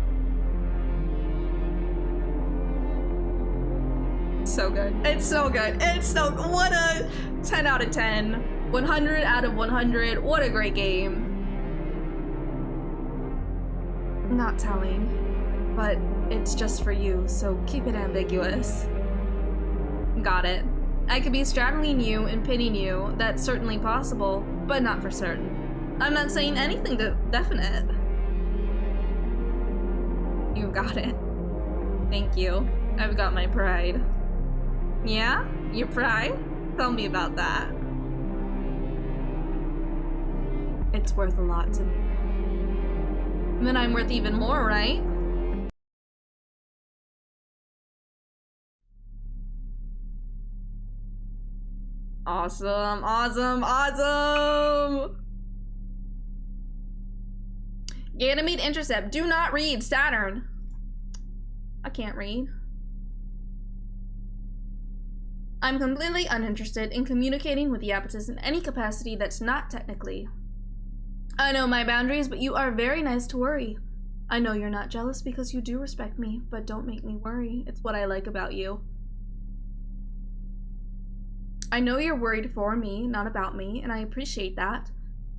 So good. It's so good. It's so good. What a 10 out of 10. 100 out of 100. What a great game. Not telling, but it's just for you, so keep it ambiguous. Got it. I could be straddling you and pitting you. That's certainly possible, but not for certain. I'm not saying anything definite. You got it. Thank you. I've got my pride. Yeah? Your pride? Tell me about that. It's worth a lot to me. Then I'm worth even more, right? Awesome, awesome, awesome! Ganymede Intercept. Do not read Saturn. I can't read. I'm completely uninterested in communicating with Iapetus in any capacity that's not technically. I know my boundaries, but you are very nice to worry. I know you're not jealous because you do respect me, but don't make me worry. It's what I like about you. I know you're worried for me, not about me, and I appreciate that.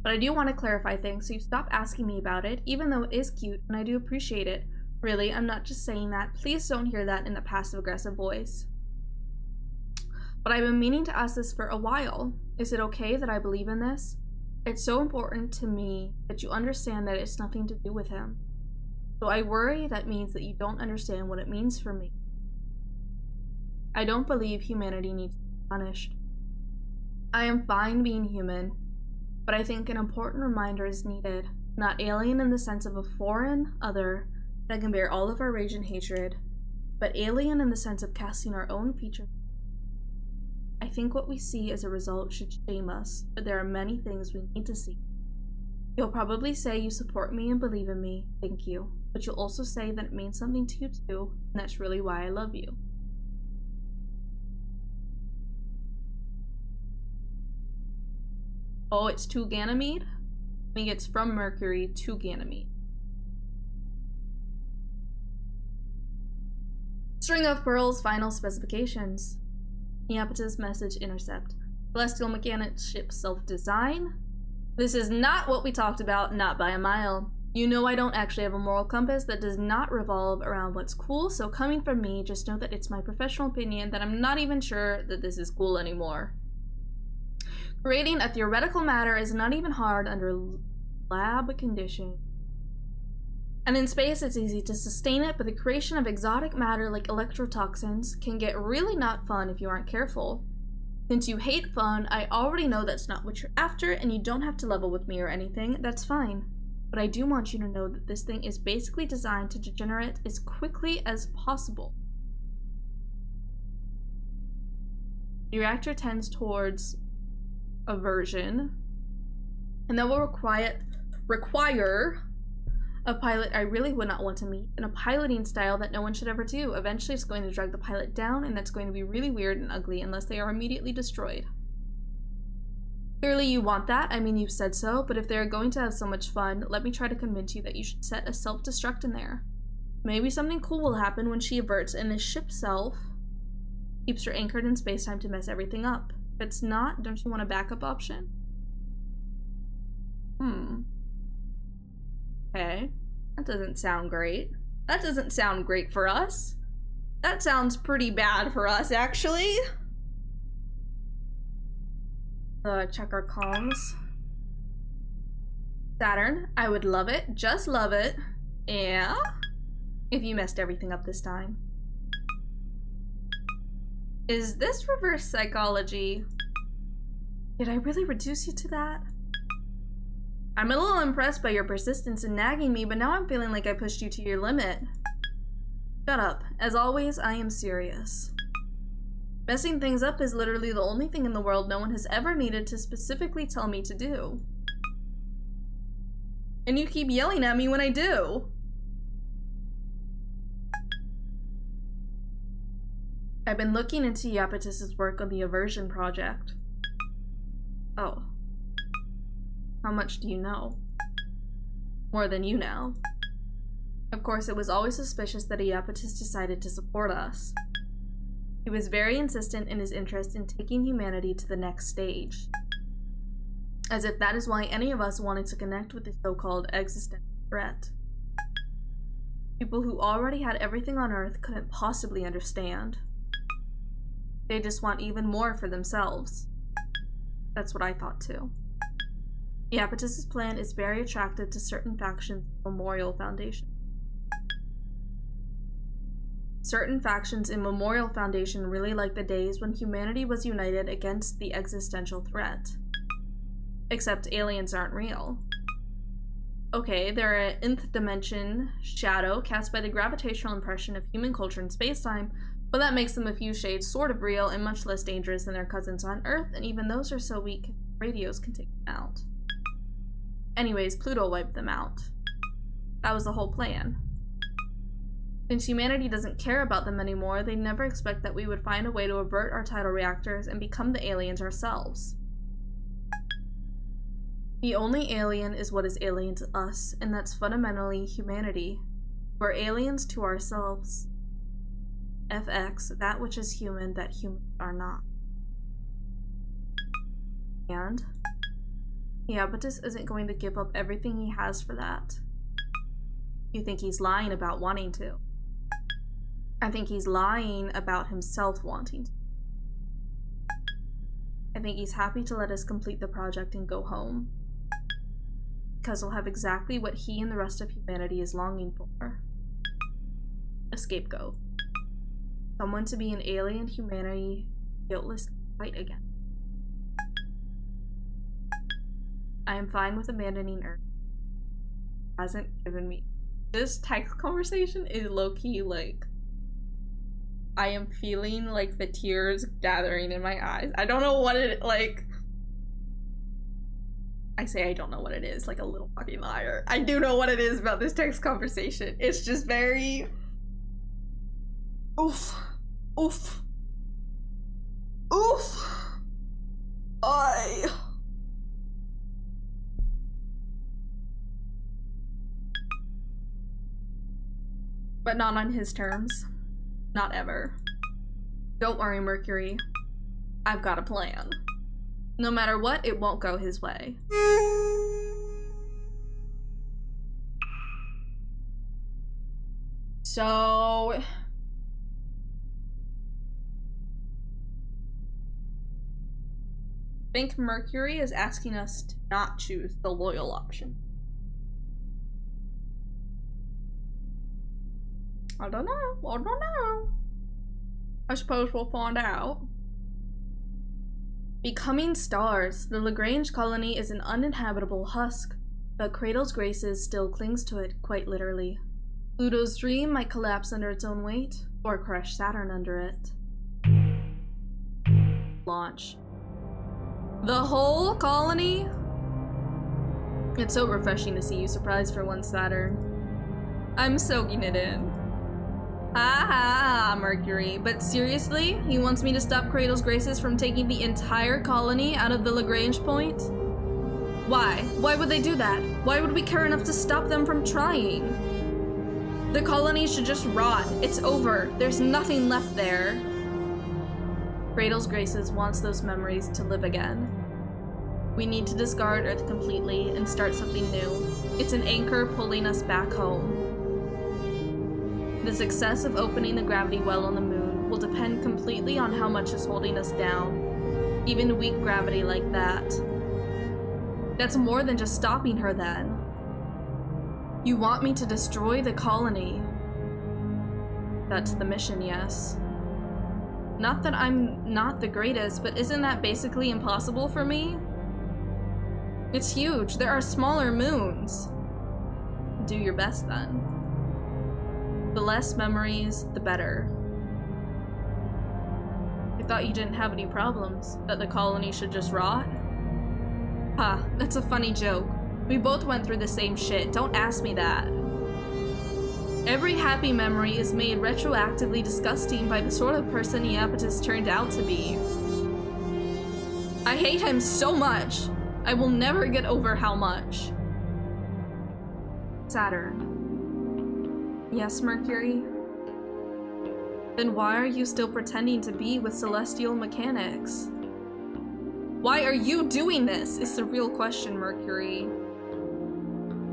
But I do want to clarify things, so you stop asking me about it, even though it is cute, and I do appreciate it. Really, I'm not just saying that. Please don't hear that in a passive-aggressive voice. But I've been meaning to ask this for a while. Is it okay that I believe in this? It's so important to me that you understand that it's nothing to do with him. So I worry that means that you don't understand what it means for me. I don't believe humanity needs to be punished. I am fine being human, but I think an important reminder is needed. Not alien in the sense of a foreign other that can bear all of our rage and hatred, but alien in the sense of casting our own features. I think what we see as a result should shame us, but there are many things we need to see. You'll probably say you support me and believe in me, thank you, but you'll also say that it means something to you too, and that's really why I love you. Oh, it's to Ganymede? I think it's from Mercury to Ganymede. String of Pearls final specifications. Iapetus message intercept. Celestial mechanic ship self-design. This is not what we talked about, not by a mile. You know I don't actually have a moral compass that does not revolve around what's cool, so coming from me, just know that it's my professional opinion that I'm not even sure that this is cool anymore. Creating a theoretical matter is not even hard under lab conditions. And in space, it's easy to sustain it, but the creation of exotic matter like electrotoxins can get really not fun if you aren't careful. Since you hate fun, I already know that's not what you're after, and you don't have to level with me or anything. That's fine. But I do want you to know that this thing is basically designed to degenerate as quickly as possible. The reactor tends towards aversion, and that will require a pilot I really would not want to meet, and a piloting style that no one should ever do. Eventually it's going to drag the pilot down, and that's going to be really weird and ugly unless they are immediately destroyed. Clearly you want that, I mean you've said so, but if they're going to have so much fun, let me try to convince you that you should set a self-destruct in there. Maybe something cool will happen when she averts, and the ship self keeps her anchored in space-time to mess everything up. If it's not, don't you want a backup option? Okay. That doesn't sound great. That doesn't sound great for us. That sounds pretty bad for us, actually. Check our comms. Saturn, I would love it. Just love it. Yeah? If you messed everything up this time. Is this reverse psychology? Did I really reduce you to that? I'm a little impressed by your persistence in nagging me, but now I'm feeling like I pushed you to your limit. Shut up. As always, I am serious. Messing things up is literally the only thing in the world no one has ever needed to specifically tell me to do. And you keep yelling at me when I do. I've been looking into Iapetus's work on the Aversion Project. Oh. How much do you know? More than you know. Of course, it was always suspicious that Iapetus decided to support us. He was very insistent in his interest in taking humanity to the next stage. As if that is why any of us wanted to connect with the so-called existential threat. People who already had everything on Earth couldn't possibly understand. They just want even more for themselves. That's what I thought too. Iapetus's plan is very attractive to certain factions of Memorial Foundation. Certain factions in Memorial Foundation really like the days when humanity was united against the existential threat. Except aliens aren't real. Okay, they're an nth dimension shadow cast by the gravitational impression of human culture in space-time, but that makes them a few shades sort of real and much less dangerous than their cousins on Earth, and even those are so weak, radios can take them out. Anyways, Pluto wiped them out. That was the whole plan. Since humanity doesn't care about them anymore, they never expect that we would find a way to avert our tidal reactors and become the aliens ourselves. The only alien is what is alien to us, and that's fundamentally humanity. We're aliens to ourselves. FX, that which is human that humans are not. And Iapetus isn't going to give up everything he has for that. You think he's lying about wanting to. I think he's lying about himself wanting to. I think he's happy to let us complete the project and go home. Because he'll have exactly what he and the rest of humanity is longing for. A scapegoat. Someone to be an alien humanity guiltless fight again. I am fine with abandoning Earth. Hasn't given me. This text conversation is low-key like I am feeling like the tears gathering in my eyes. I don't know what it like. I say I don't know what it is, like a little fucking liar. I do know what it is about this text conversation. It's just very oof. Oof. Oof. But not on his terms. Not ever. Don't worry, Mercury. I've got a plan. No matter what, it won't go his way. So... think Mercury is asking us to not choose the loyal option. I don't know. I suppose we'll find out. Becoming stars, the Lagrange colony is an uninhabitable husk, but Cradle's Graces still clings to it, quite literally. Pluto's dream might collapse under its own weight, or crush Saturn under it. Launch. The whole colony? It's so refreshing to see you surprised for once, Saturn. I'm soaking it in. Ha, Mercury. But seriously? He wants me to stop Cradle's Graces from taking the entire colony out of the Lagrange point? Why? Why would they do that? Why would we care enough to stop them from trying? The colony should just rot. It's over. There's nothing left there. Cradle's Graces wants those memories to live again. We need to discard Earth completely and start something new. It's an anchor pulling us back home. The success of opening the gravity well on the moon will depend completely on how much is holding us down. Even weak gravity like that. That's more than just stopping her then. You want me to destroy the colony. That's the mission, yes. Not that I'm not the greatest, but isn't that basically impossible for me? It's huge. There are smaller moons. Do your best then. The less memories, the better. I thought you didn't have any problems, that the colony should just rot? Ha, that's a funny joke. We both went through the same shit, don't ask me that. Every happy memory is made retroactively disgusting by the sort of person Iapetus turned out to be. I hate him so much. I will never get over how much. Saturn. Yes, Mercury? Then why are you still pretending to be with celestial mechanics? Why are you doing this is the real question, Mercury.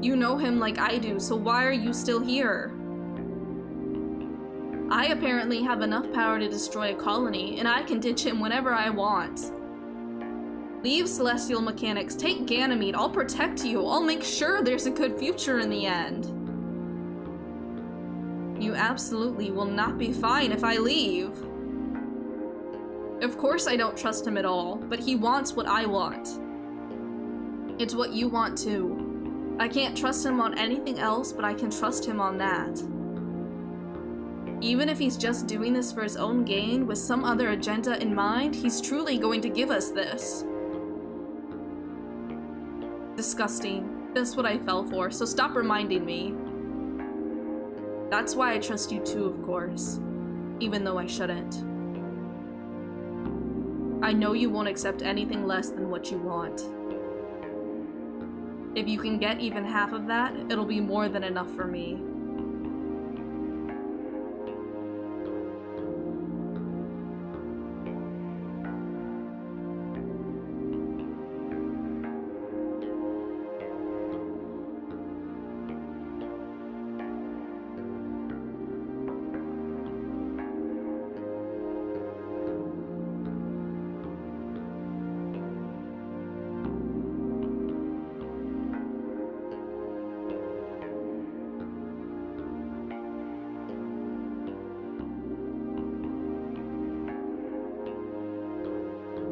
You know him like I do, so why are you still here? I apparently have enough power to destroy a colony, and I can ditch him whenever I want. Leave celestial mechanics, take Ganymede, I'll protect you, I'll make sure there's a good future in the end. You absolutely will not be fine if I leave. Of course I don't trust him at all, but he wants what I want. It's what you want too. I can't trust him on anything else, but I can trust him on that. Even if he's just doing this for his own gain, with some other agenda in mind, he's truly going to give us this. Disgusting. That's what I fell for, so stop reminding me. That's why I trust you too, of course. Even though I shouldn't. I know you won't accept anything less than what you want. If you can get even half of that, it'll be more than enough for me.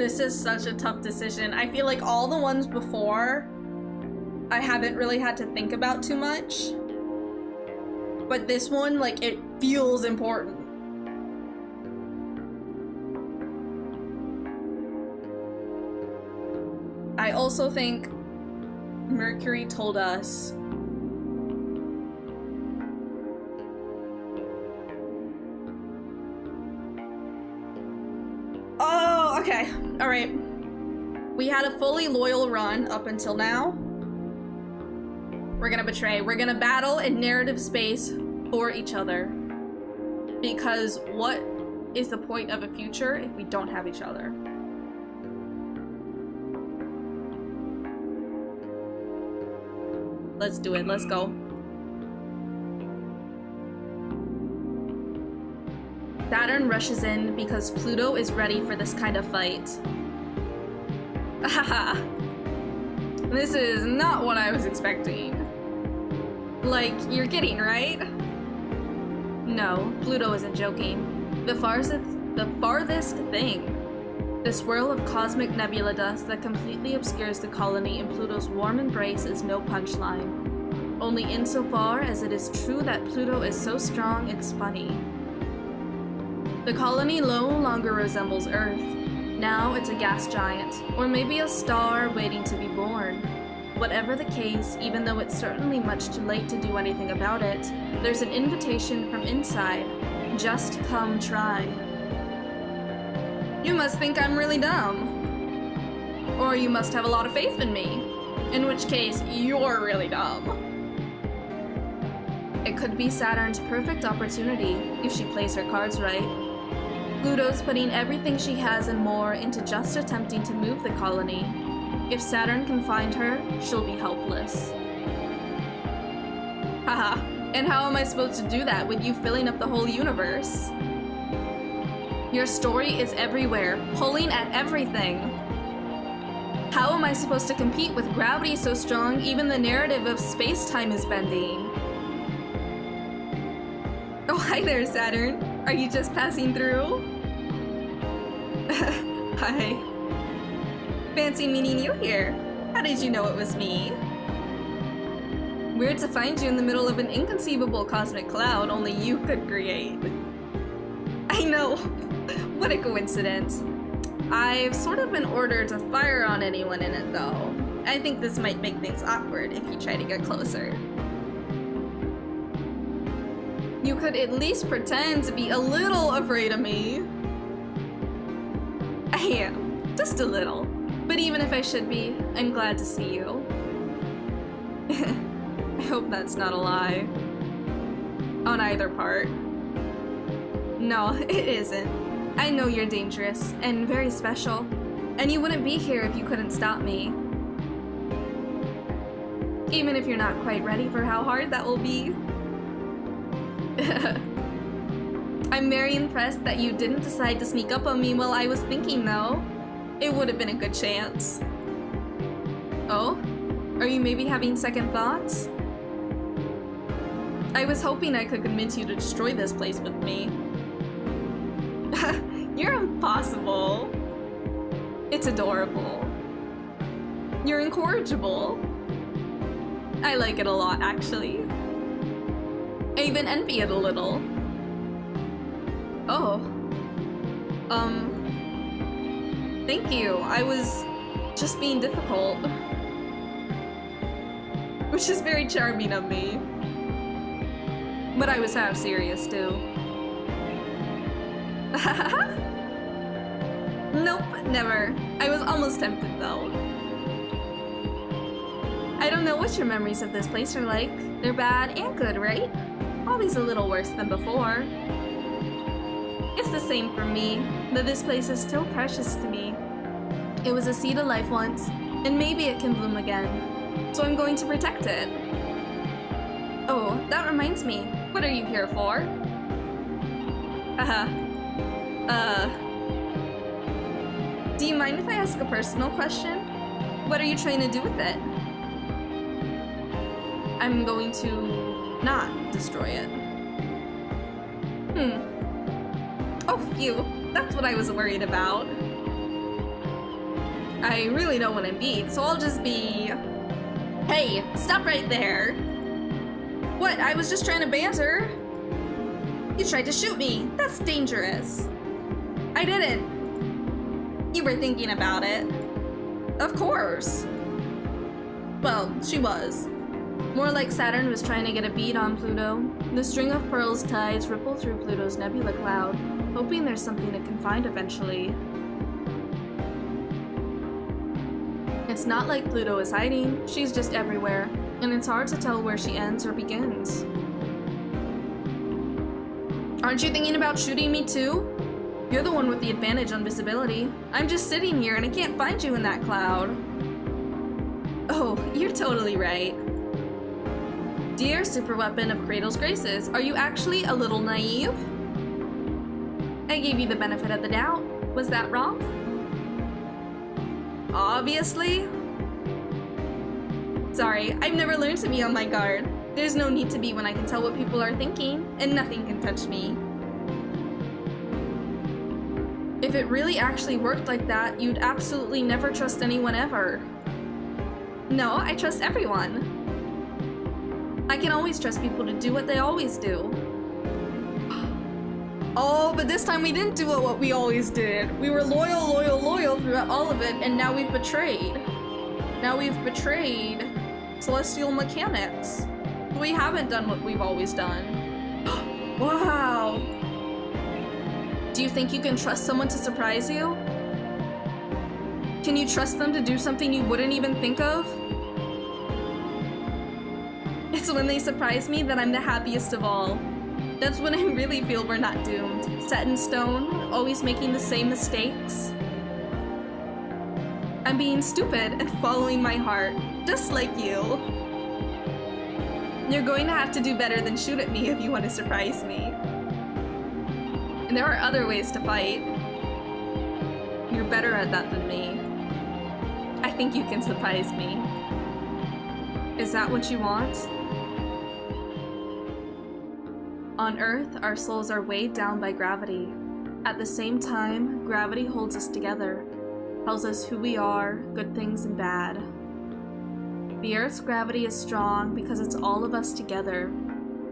This is such a tough decision. I feel like all the ones before, I haven't really had to think about too much. But this one, like, it feels important. I also think Mercury told us okay, alright. We had a fully loyal run up until now. We're gonna betray. We're gonna battle in narrative space for each other. Because what is the point of a future if we don't have each other? Let's do it. Let's go. Saturn rushes in because Pluto is ready for this kind of fight. Haha. This is not what I was expecting. Like, you're kidding, right? No, Pluto isn't joking. The farthest thing. The swirl of cosmic nebula dust that completely obscures the colony in Pluto's warm embrace is no punchline. Only insofar as it is true that Pluto is so strong it's funny. The colony no longer resembles Earth. Now it's a gas giant, or maybe a star waiting to be born. Whatever the case, even though it's certainly much too late to do anything about it, there's an invitation from inside. Just come try. You must think I'm really dumb. Or you must have a lot of faith in me. In which case, you're really dumb. It could be Saturn's perfect opportunity, if she plays her cards right. Pluto's putting everything she has and more into just attempting to move the colony. If Saturn can find her, she'll be helpless. Haha, and how am I supposed to do that with you filling up the whole universe? Your story is everywhere, pulling at everything. How am I supposed to compete with gravity so strong even the narrative of space-time is bending? Oh, hi there, Saturn. Are you just passing through? Hi. Fancy meeting you here. How did you know it was me? Weird to find you in the middle of an inconceivable cosmic cloud only you could create. I know. What a coincidence. I've sort of been ordered to fire on anyone in it, though. I think this might make things awkward if you try to get closer. You could at least pretend to be a little afraid of me. I am. Just a little. But even if I should be, I'm glad to see you. I hope that's not a lie. On either part. No, it isn't. I know you're dangerous and very special, and you wouldn't be here if you couldn't stop me. Even if you're not quite ready for how hard that will be. I'm very impressed that you didn't decide to sneak up on me while I was thinking, though. It would have been a good chance. Oh? Are you maybe having second thoughts? I was hoping I could convince you to destroy this place with me. You're impossible. It's adorable. You're incorrigible. I like it a lot, actually. I even envy it a little. Oh. Thank you. I was just being difficult. Which is very charming of me. But I was half serious, too. Nope, never. I was almost tempted, though. I don't know what your memories of this place are like. They're bad and good, right? Always a little worse than before. It's the same for me, but this place is still precious to me. It was a seed of life once, and maybe it can bloom again. So I'm going to protect it. Oh, that reminds me. What are you here for? Do you mind if I ask a personal question? What are you trying to do with it? I'm going to not destroy it. Oh, phew. That's what I was worried about. I really don't want to beat, so I'll just be... Hey, stop right there! What? I was just trying to banter. You tried to shoot me. That's dangerous. I didn't. You were thinking about it. Of course. Well, she was. More like Saturn was trying to get a bead on Pluto. The string of pearls tides ripple through Pluto's nebula cloud, hoping there's something it can find eventually. It's not like Pluto is hiding, she's just everywhere, and it's hard to tell where she ends or begins. Aren't you thinking about shooting me too? You're the one with the advantage on visibility. I'm just sitting here and I can't find you in that cloud. Oh, you're totally right. Dear superweapon of Cradle's Graces, are you actually a little naive? I gave you the benefit of the doubt. Was that wrong? Obviously. Sorry, I've never learned to be on my guard. There's no need to be when I can tell what people are thinking, and nothing can touch me. If it really actually worked like that, you'd absolutely never trust anyone ever. No, I trust everyone. I can always trust people to do what they always do. Oh, but this time we didn't do what we always did. We were loyal throughout all of it, and now we've betrayed. Now we've betrayed celestial mechanics. We haven't done what we've always done. Wow. Do you think you can trust someone to surprise you? Can you trust them to do something you wouldn't even think of? It's when they surprise me that I'm the happiest of all. That's when I really feel we're not doomed. Set in stone, always making the same mistakes. I'm being stupid and following my heart, just like you. You're going to have to do better than shoot at me if you want to surprise me. And there are other ways to fight. You're better at that than me. I think you can surprise me. Is that what you want? On Earth, our souls are weighed down by gravity. At the same time, gravity holds us together, tells us who we are, good things and bad. The Earth's gravity is strong because it's all of us together.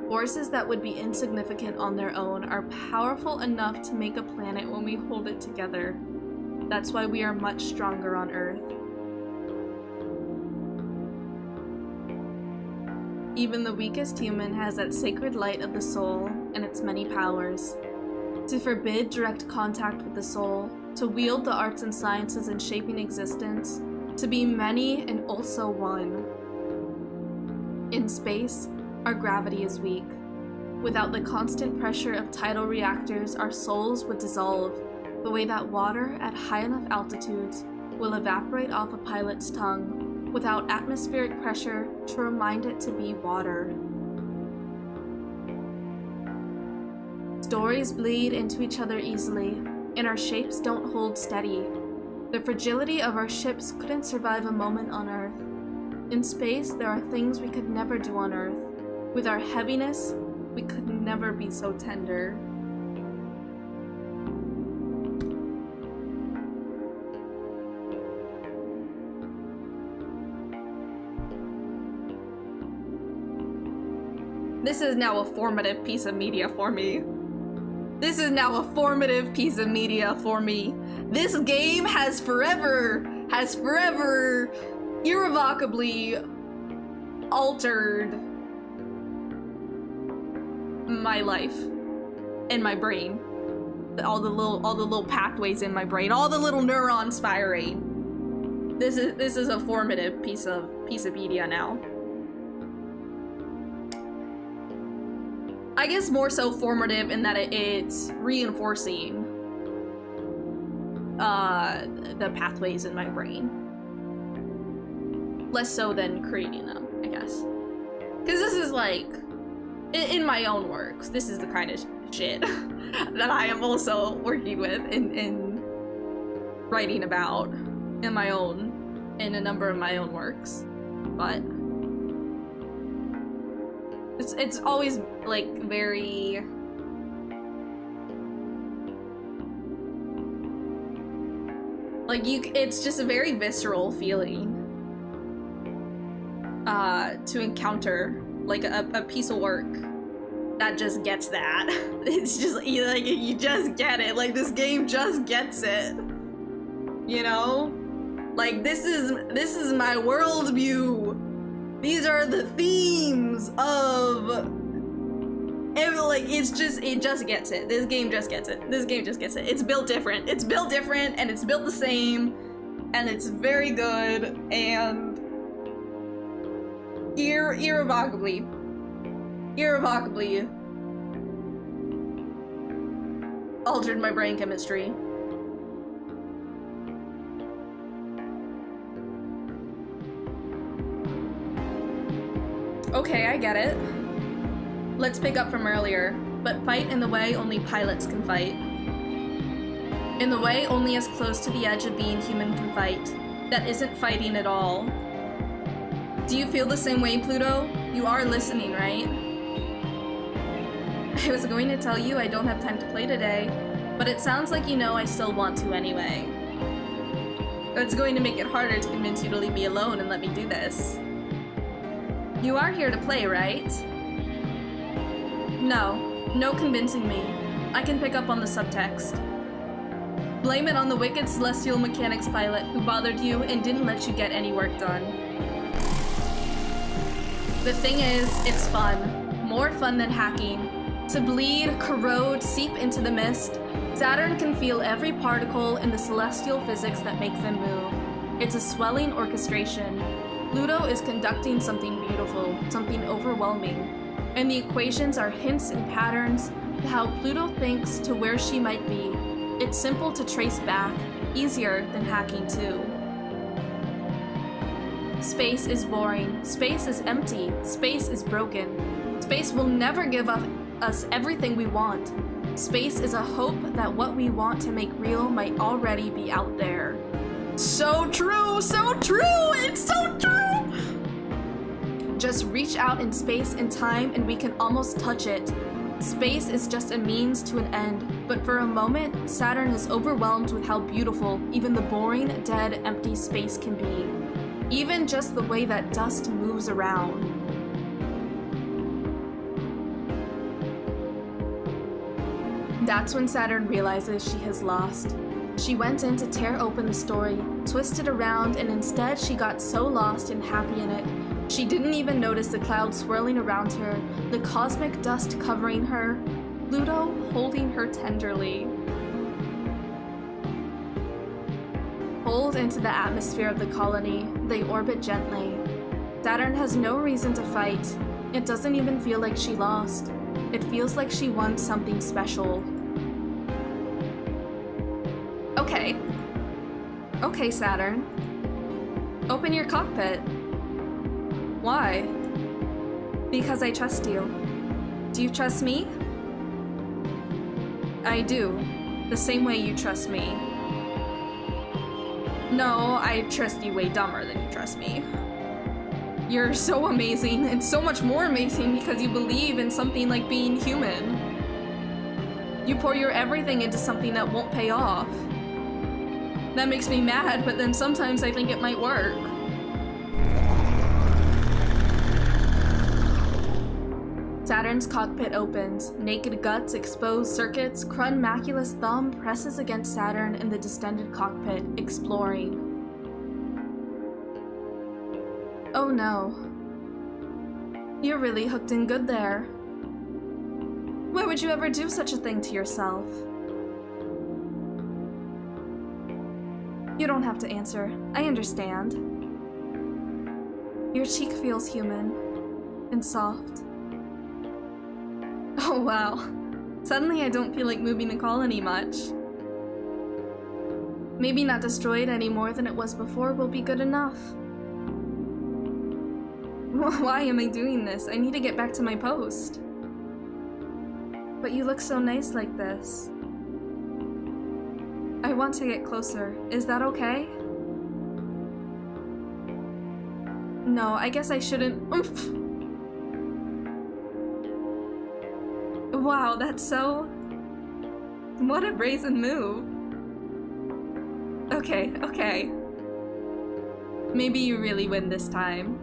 Forces that would be insignificant on their own are powerful enough to make a planet when we hold it together. That's why we are much stronger on Earth. Even the weakest human has that sacred light of the soul and its many powers. To forbid direct contact with the soul, to wield the arts and sciences in shaping existence, to be many and also one. In space, our gravity is weak. Without the constant pressure of tidal reactors, our souls would dissolve, the way that water at high enough altitudes will evaporate off a pilot's tongue without atmospheric pressure to remind it to be water. Stories bleed into each other easily, and our shapes don't hold steady. The fragility of our ships couldn't survive a moment on Earth. In space, there are things we could never do on Earth. With our heaviness, we could never be so tender. This is now a formative piece of media for me. This is now a formative piece of media for me. This game has forever, irrevocably altered my life and my brain. All the little pathways in my brain, all the little neurons firing. This is a formative piece of media now. I guess more so formative in that it's reinforcing the pathways in my brain. Less so than creating them, I guess. Because this is like, in my own works, this is the kind of shit that I am also working with in writing about in a number of my own works. But it's always like very like it's just a very visceral feeling to encounter like a piece of work that just gets that. It's just like you just get it. Like this game just gets it. You know? Like this is my worldview. These are the themes of like it just gets it. This game just gets it. This game just gets it. It's built different. It's built different and it's built the same and it's very good and irrevocably altered my brain chemistry. Okay, I get it. Let's pick up from earlier, but fight in the way only pilots can fight. In the way only as close to the edge of being human can fight. that isn't fighting at all. Do you feel the same way, Pluto? You are listening, right? I was going to tell you I don't have time to play today, but it sounds like you know I still want to anyway. It's going to make it harder to convince you to leave me alone and let me do this. You are here to play, right? No convincing me. I can pick up on the subtext. Blame it on the wicked celestial mechanics pilot who bothered you and didn't let you get any work done. The thing is, it's fun. More fun than hacking. To bleed, corrode, seep into the mist, Saturn can feel every particle in the celestial physics that make them move. It's a swelling orchestration. Pluto is conducting something beautiful, something overwhelming. And the equations are hints and patterns to how Pluto thinks to where she might be. It's simple to trace back, easier than hacking too. Space is boring, space is empty, space is broken. Space will never give us everything we want. Space is a hope that what we want to make real might already be out there. So true, it's so true! Just reach out in space and time and we can almost touch it. Space is just a means to an end, but for a moment, Saturn is overwhelmed with how beautiful even the boring, dead, empty space can be. Even just the way that dust moves around. That's when Saturn realizes she has lost. She went in to tear open the story, twisted around, and instead she got so lost and happy in it, she didn't even notice the clouds swirling around her, the cosmic dust covering her, Pluto holding her tenderly. Pulled into the atmosphere of the colony, they orbit gently. Saturn has no reason to fight. It doesn't even feel like she lost. It feels like she won something special. Okay, Saturn. Open your cockpit. Why? Because I trust you. Do you trust me? I do. The same way you trust me. No, I trust you way dumber than you trust me. You're so amazing, and so much more amazing because you believe in something like being human. You pour your everything into something that won't pay off. That makes me mad, but then sometimes I think it might work. Saturn's cockpit opens. Naked guts, exposed circuits, Krun Macula's thumb presses against Saturn in the distended cockpit, exploring. Oh no. You're really hooked in good there. Why would you ever do such a thing to yourself? You don't have to answer. I understand. Your cheek feels human and soft. Oh wow. Suddenly I don't feel like moving the colony much. Maybe not destroyed any more than it was before will be good enough. Why am I doing this? I need to get back to my post. But you look so nice like this. I want to get closer. Is that okay? No, I guess I shouldn't. Oomph. Wow, that's so... What a brazen move. Okay. Maybe you really win this time.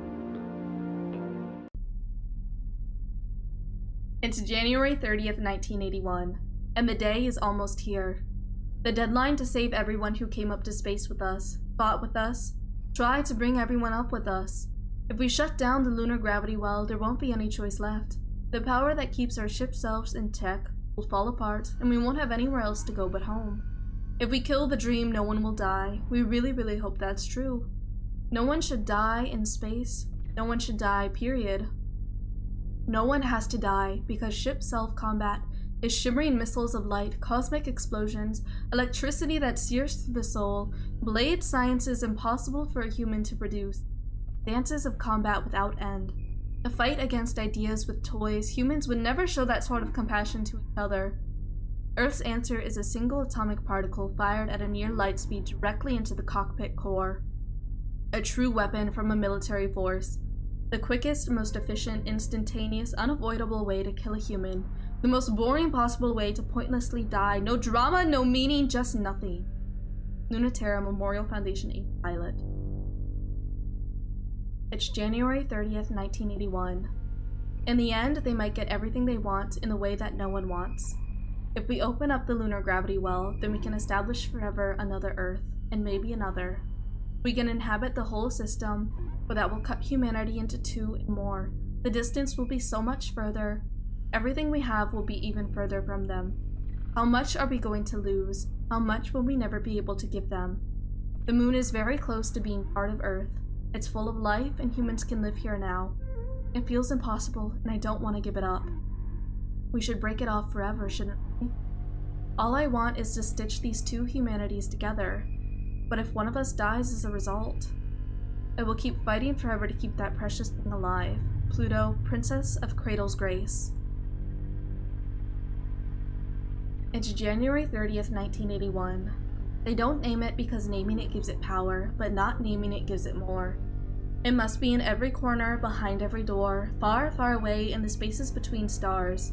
It's January 30th, 1981, and the day is almost here. The deadline to save everyone who came up to space with us, fought with us, tried to bring everyone up with us. If we shut down the lunar gravity well, there won't be any choice left. The power that keeps our ship selves in tech will fall apart, and we won't have anywhere else to go but home. If we kill the dream, no one will die. We really hope that's true. No one should die in space. No one should die, period. No one has to die because ship self-combat is shimmering missiles of light, cosmic explosions, electricity that sears through the soul, blade sciences impossible for a human to produce, dances of combat without end. A fight against ideas with toys, humans would never show that sort of compassion to each other. Earth's answer is a single atomic particle fired at a near light speed directly into the cockpit core. A true weapon from a military force. The quickest, most efficient, instantaneous, unavoidable way to kill a human. The most boring possible way to pointlessly die. No drama, no meaning, just nothing. Lunaterra Memorial Foundation 8th pilot. It's January 30th, 1981. In the end, they might get everything they want in the way that no one wants. If we open up the lunar gravity well, then we can establish forever another Earth, and maybe another. We can inhabit the whole system, but that will cut humanity into two and more. The distance will be so much further. Everything we have will be even further from them. How much are we going to lose? How much will we never be able to give them? The moon is very close to being part of Earth. It's full of life, and humans can live here now. It feels impossible, and I don't want to give it up. We should break it off forever, shouldn't we? All I want is to stitch these two humanities together. But if one of us dies as a result, I will keep fighting forever to keep that precious thing alive. Pluto, Princess of Cradle's Grace. It's January 30th, 1981. They don't name it because naming it gives it power, but not naming it gives it more. It must be in every corner, behind every door, far, far away in the spaces between stars.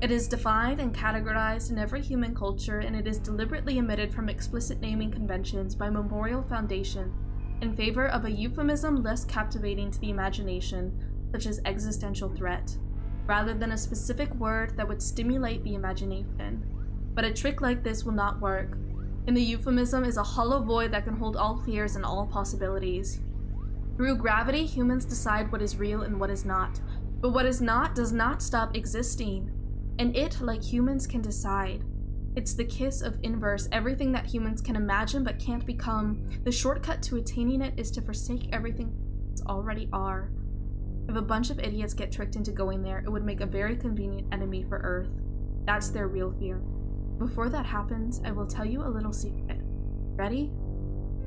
It is defined and categorized in every human culture, and it is deliberately omitted from explicit naming conventions by Memorial Foundation in favor of a euphemism less captivating to the imagination, such as existential threat, rather than a specific word that would stimulate the imagination. But a trick like this will not work. In the euphemism is a hollow void that can hold all fears and all possibilities. Through gravity, humans decide what is real and what is not, but what is not does not stop existing. And it, like humans, can decide. It's the kiss of inverse, everything that humans can imagine but can't become. The shortcut to attaining it is to forsake everything humans already are. If a bunch of idiots get tricked into going there, it would make a very convenient enemy for Earth. That's their real fear. Before that happens, I will tell you a little secret. Ready?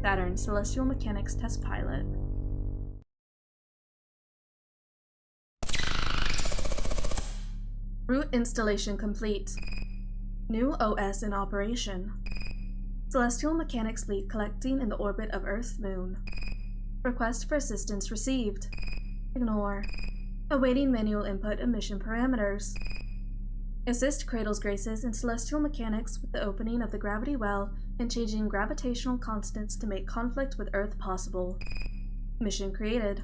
Saturn, Celestial Mechanics Test Pilot. Root installation complete. New OS in operation. Celestial Mechanics Fleet collecting in the orbit of Earth's moon. Request for assistance received. Ignore. Awaiting manual input of mission parameters. Assist Cradle's Graces in Celestial Mechanics with the opening of the gravity well and changing gravitational constants to make conflict with Earth possible. Mission created.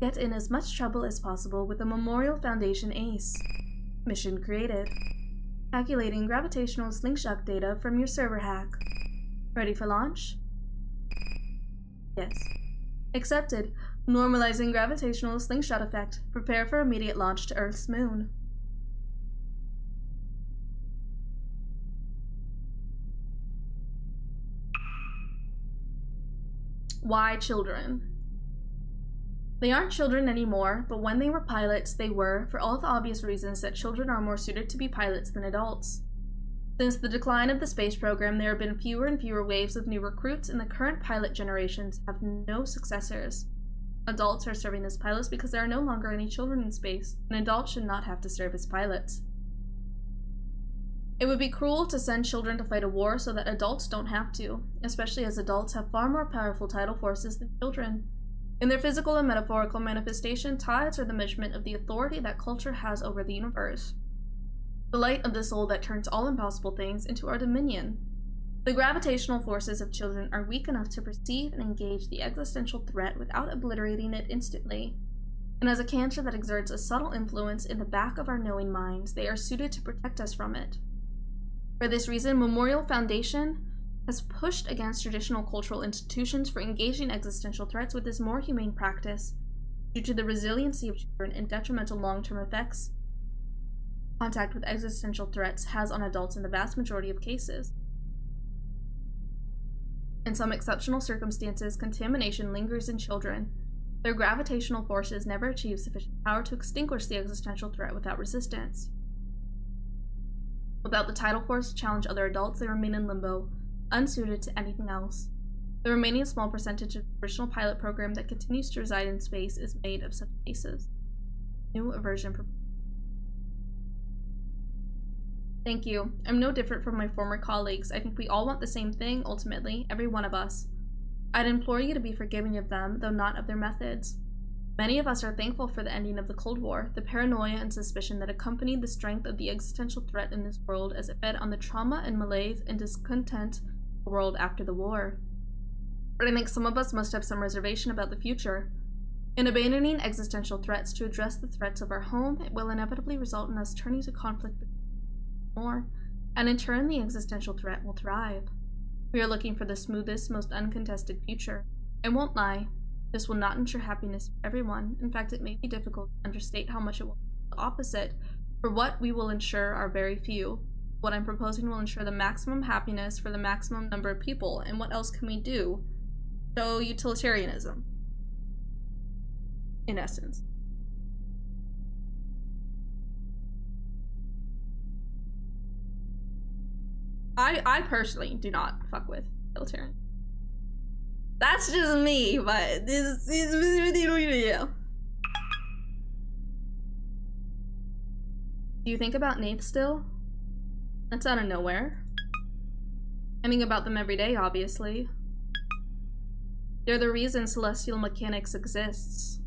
Get in as much trouble as possible with the Memorial Foundation Ace. Mission created. Calculating gravitational slingshot data from your server hack. Ready for launch? Yes. Accepted. Normalizing gravitational slingshot effect. Prepare for immediate launch to Earth's moon. Why children? They aren't children anymore, but when they were pilots, they were, for all the obvious reasons that children are more suited to be pilots than adults. Since the decline of the space program, there have been fewer and fewer waves of new recruits, and the current pilot generations have no successors. Adults are serving as pilots because there are no longer any children in space, and adults should not have to serve as pilots. It would be cruel to send children to fight a war so that adults don't have to, especially as adults have far more powerful tidal forces than children. In their physical and metaphorical manifestation, tides are the measurement of the authority that culture has over the universe. The light of the soul that turns all impossible things into our dominion. The gravitational forces of children are weak enough to perceive and engage the existential threat without obliterating it instantly. And as a cancer that exerts a subtle influence in the back of our knowing minds, they are suited to protect us from it. For this reason, Memorial Foundation has pushed against traditional cultural institutions for engaging existential threats with this more humane practice due to the resiliency of children and detrimental long-term effects contact with existential threats has on adults in the vast majority of cases. In some exceptional circumstances, contamination lingers in children. Their gravitational forces never achieve sufficient power to extinguish the existential threat without resistance. Without the tidal force to challenge other adults, they remain in limbo, unsuited to anything else. The remaining small percentage of the original pilot program that continues to reside in space is made of such cases. New aversion. Thank you. I'm no different from my former colleagues. I think we all want the same thing, ultimately, every one of us. I'd implore you to be forgiving of them, though not of their methods. Many of us are thankful for the ending of the Cold War, the paranoia and suspicion that accompanied the strength of the existential threat in this world as it fed on the trauma and malaise and discontent of the world after the war. But I think some of us must have some reservation about the future. In abandoning existential threats to address the threats of our home, it will inevitably result in us turning to conflict more, and in turn the existential threat will thrive. We are looking for the smoothest, most uncontested future. I won't lie. This will not ensure happiness for everyone. In fact, it may be difficult to understate how much it will be the opposite. For what we will ensure are very few. What I'm proposing will ensure the maximum happiness for the maximum number of people. And what else can we do? So, utilitarianism. In essence. I personally do not fuck with utilitarian. That's just me, but this is yeah. Do you think about Nath still? That's out of nowhere. I think about them every day, obviously. They're the reason celestial mechanics exists.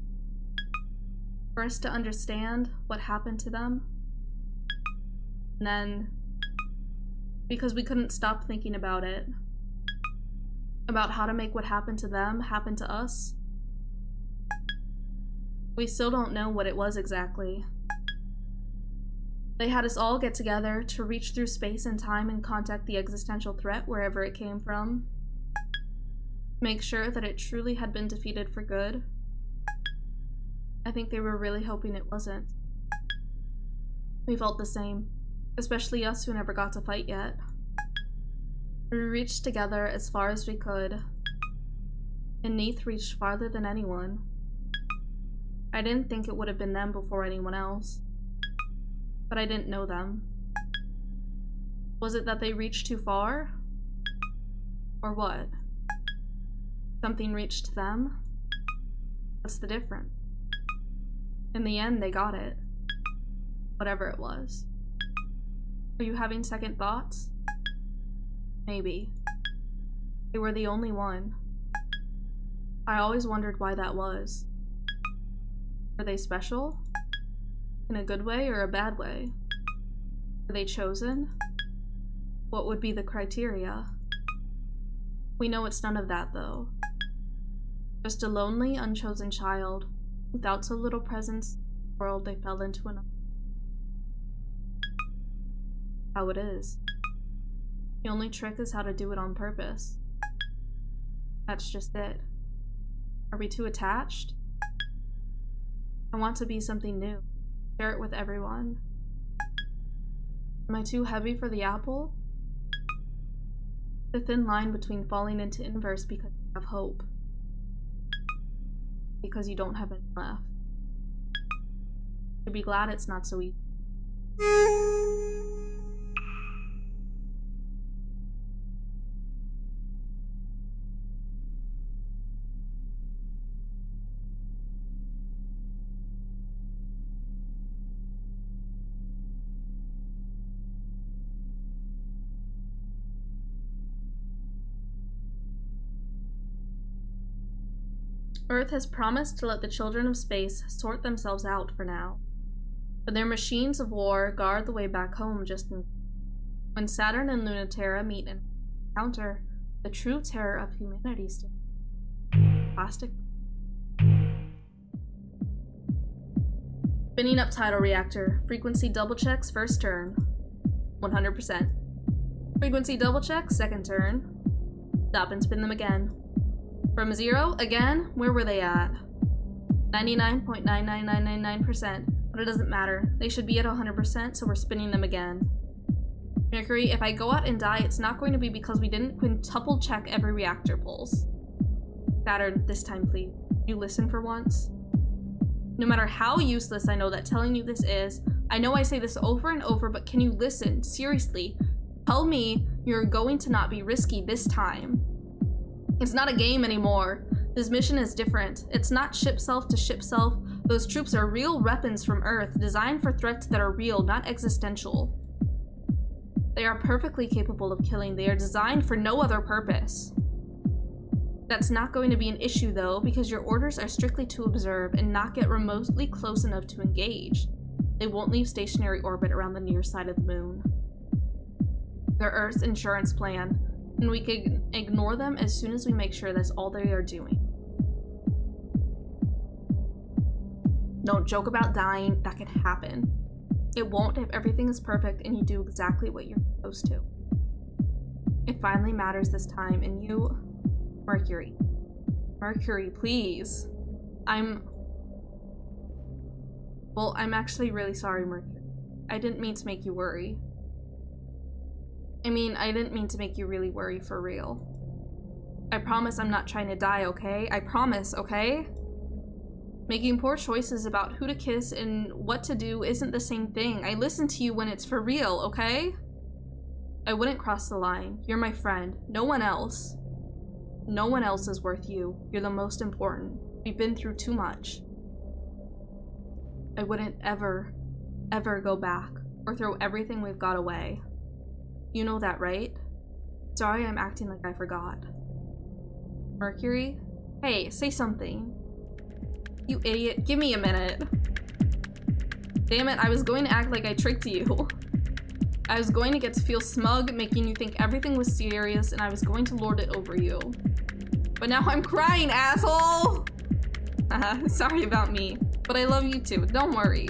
For us to understand what happened to them. And then, because we couldn't stop thinking about it. About how to make what happened to them happen to us. We still don't know what it was exactly. They had us all get together to reach through space and time and contact the existential threat wherever it came from. Make sure that it truly had been defeated for good. I think they were really hoping it wasn't. We felt the same, especially us who never got to fight yet. We reached together as far as we could, and Nath reached farther than anyone. I didn't think it would have been them before anyone else, but I didn't know them. Was it that they reached too far? Or what? Something reached them? What's the difference? In the end, they got it. Whatever it was. Are you having second thoughts? Maybe. They were the only one. I always wondered why that was. Were they special? In a good way or a bad way? Were they chosen? What would be the criteria? We know it's none of that, though. Just a lonely, unchosen child, without so little presence in the world they fell into another. How it is. The only trick is how to do it on purpose. That's just it. Are we too attached? I want to be something new. Share it with everyone. Am I too heavy for the apple? The thin line between falling into inverse because you have hope. Because you don't have any left. You'd be glad it's not so easy. Earth has promised to let the children of space sort themselves out for now. But their machines of war guard the way back home just in when Saturn and Lunaterra meet and encounter the true terror of humanity still. Plastic. Spinning up tidal reactor. Frequency double checks first turn. 100%. Frequency double checks second turn. Stop and spin them again. From 0, again, where were they at? 99.99999%, but it doesn't matter. They should be at 100%, so we're spinning them again. Mercury, if I go out and die, it's not going to be because we didn't quintuple check every reactor pulse. Saturn, this time please. You listen for once? No matter how useless I know that telling you this is, I know I say this over and over, but can you listen? Seriously. Tell me you're going to not be risky this time. It's not a game anymore. This mission is different. It's not ship self to ship self. Those troops are real weapons from Earth, designed for threats that are real, not existential. They are perfectly capable of killing. They are designed for no other purpose. That's not going to be an issue though, because your orders are strictly to observe and not get remotely close enough to engage. They won't leave stationary orbit around the near side of the moon. They're Earth's insurance plan, and we can ignore them as soon as we make sure that's all they are doing. Don't joke about dying, that can happen. It won't if everything is perfect and you do exactly what you're supposed to. It finally matters this time, and you... Mercury. Mercury, please. Well, I'm actually really sorry, Mercury. I didn't mean to make you worry. I mean, I didn't mean to make you really worry for real. I promise I'm not trying to die, okay? I promise, okay? Making poor choices about who to kiss and what to do isn't the same thing. I listen to you when it's for real, okay? I wouldn't cross the line. You're my friend. No one else. No one else is worth you. You're the most important. We've been through too much. I wouldn't ever, ever go back or throw everything we've got away. You know that, right? Sorry I'm acting like I forgot. Mercury? Hey, say something. You idiot. Give me a minute. Damn it, I was going to act like I tricked you. I was going to get to feel smug, making you think everything was serious, and I was going to lord it over you. But now I'm crying, asshole! Sorry about me. But I love you too, don't worry.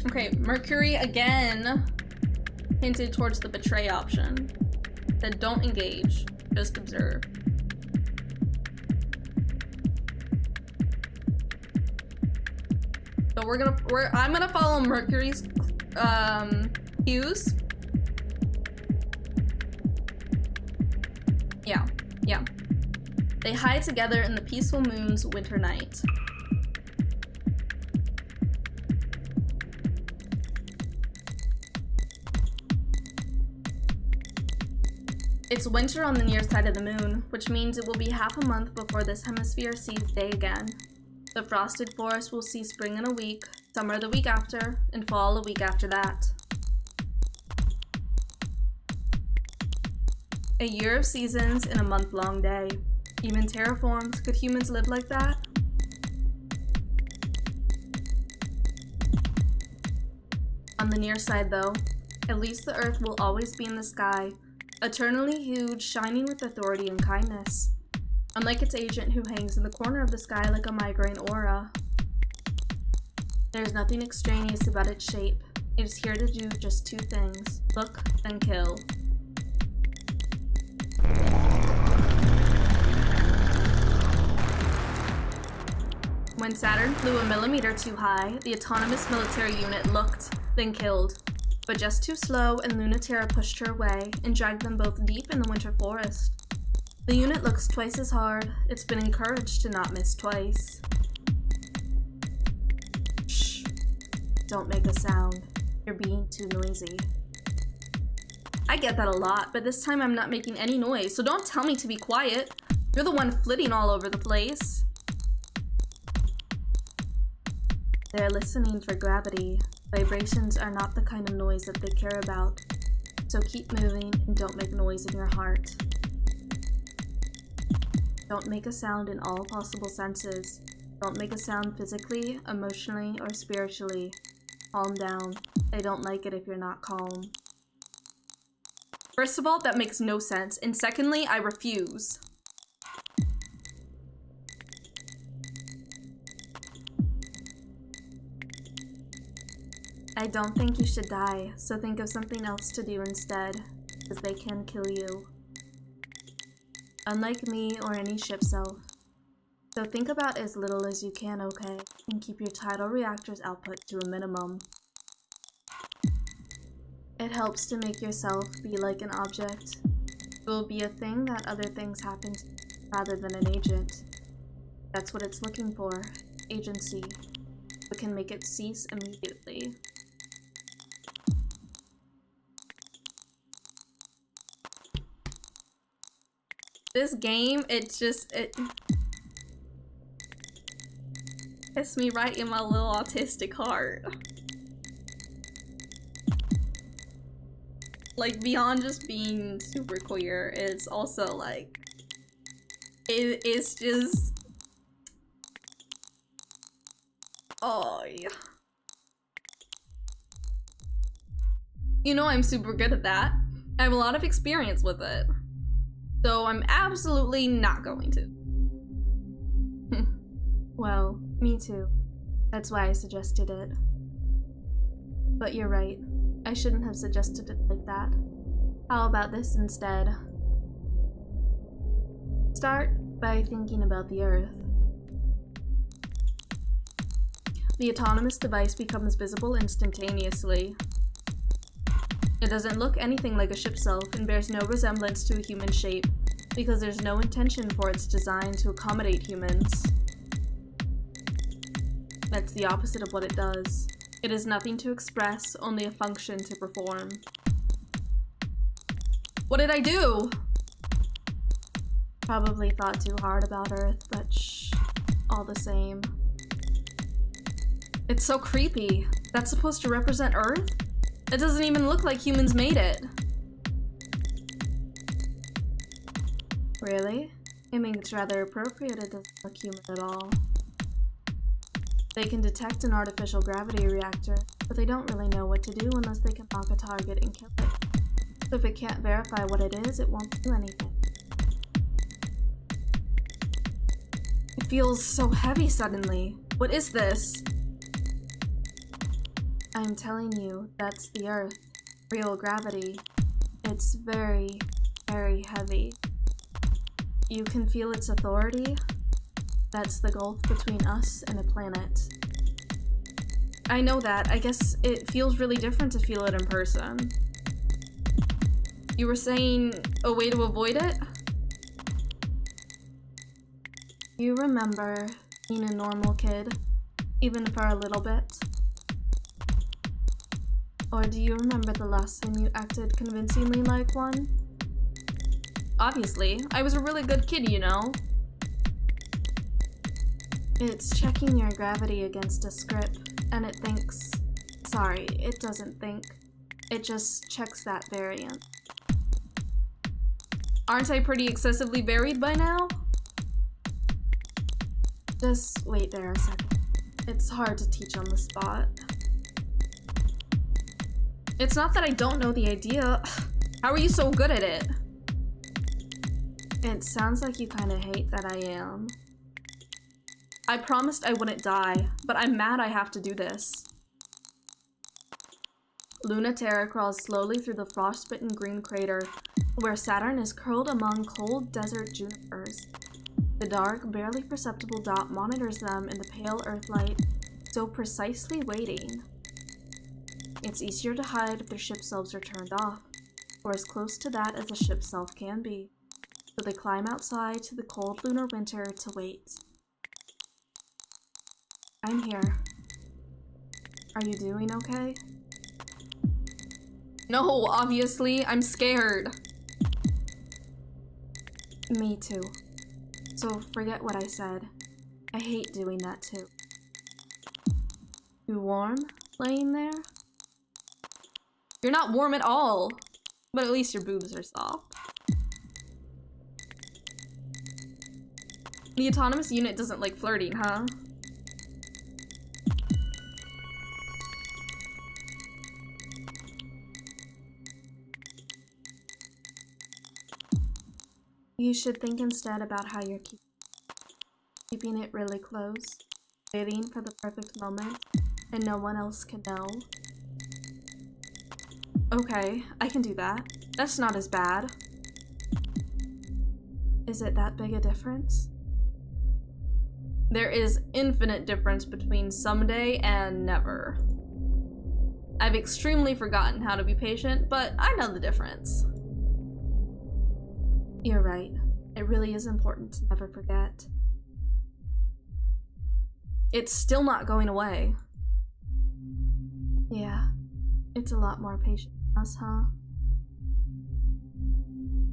Okay, Mercury again hinted towards the betray option. Said don't engage, just observe. So I'm gonna follow Mercury's cues. Yeah. They hide together in the peaceful moon's winter night. It's winter on the near side of the moon, which means it will be half a month before this hemisphere sees day again. The frosted forest will see spring in a week, summer the week after, and fall a week after that. A year of seasons in a month-long day. Even terraforms, could humans live like that? On the near side though, at least the Earth will always be in the sky, eternally huge, shining with authority and kindness. Unlike its agent who hangs in the corner of the sky like a migraine aura. There's nothing extraneous about its shape. It is here to do just two things, look and kill. When Saturn flew a millimeter too high, the autonomous military unit looked, then killed. But just too slow, and Lunaterra pushed her away and dragged them both deep in the winter forest. The unit looks twice as hard. It's been encouraged to not miss twice. Shh. Don't make a sound. You're being too noisy. I get that a lot, but this time I'm not making any noise, so don't tell me to be quiet. You're the one flitting all over the place. They're listening for gravity. Vibrations are not the kind of noise that they care about. So keep moving and don't make noise in your heart. Don't make a sound in all possible senses. Don't make a sound physically, emotionally, or spiritually. Calm down. They don't like it if you're not calm. First of all, that makes no sense. And secondly, I refuse. I don't think you should die, so think of something else to do instead, because they can kill you. Unlike me or any ship's elf. So think about as little as you can, okay? And keep your tidal reactor's output to a minimum. It helps to make yourself be like an object. It will be a thing that other things happen to, rather than an agent. That's what it's looking for. Agency. It can make it cease immediately. This game, it hits me right in my little autistic heart. Like, beyond just being super queer, it's also like, it's just, oh yeah. You know I'm super good at that. I have a lot of experience with it. So I'm absolutely not going to. Well, me too. That's why I suggested it. But you're right. I shouldn't have suggested it like that. How about this instead? Start by thinking about the Earth. The autonomous device becomes visible instantaneously. It doesn't look anything like a ship self and bears no resemblance to a human shape, because there's no intention for its design to accommodate humans. That's the opposite of what it does. It is nothing to express, only a function to perform. What did I do? Probably thought too hard about Earth, but shh, all the same. It's so creepy. That's supposed to represent Earth? It doesn't even look like humans made it. Really? I mean, it's rather appropriate it doesn't look human at all. They can detect an artificial gravity reactor, but they don't really know what to do unless they can lock a target and kill it. So if it can't verify what it is, it won't do anything. It feels so heavy suddenly. What is this? I'm telling you, that's the Earth. Real gravity. It's very, very heavy. You can feel its authority? That's the gulf between us and a planet. I know that. I guess it feels really different to feel it in person. You were saying a way to avoid it? You remember being a normal kid, even for a little bit? Or do you remember the last time you acted convincingly like one? Obviously, I was a really good kid, you know. It's checking your gravity against a script, and it thinks... Sorry, it doesn't think. It just checks that variant. Aren't I pretty excessively varied by now? Just wait there a second. It's hard to teach on the spot. It's not that I don't know the idea. How are you so good at it? It sounds like you kinda hate that I am. I promised I wouldn't die, but I'm mad I have to do this. Luna Terra crawls slowly through the frostbitten green crater, where Saturn is curled among cold desert junipers. The dark, barely perceptible dot monitors them in the pale Earthlight, so precisely waiting. It's easier to hide if their ship selves are turned off, or as close to that as a ship self can be. So they climb outside to the cold lunar winter to wait. I'm here. Are you doing okay? No, obviously, I'm scared. Me too. So forget what I said. I hate doing that too. You warm, laying there? You're not warm at all, but at least your boobs are soft. The autonomous unit doesn't like flirting, huh? You should think instead about how you're keeping it really close, waiting for the perfect moment, and no one else can know. Okay, I can do that. That's not as bad. Is it that big a difference? There is infinite difference between someday and never. I've extremely forgotten how to be patient, but I know the difference. You're right. It really is important to never forget. It's still not going away. Yeah, it's a lot more patient than us, huh?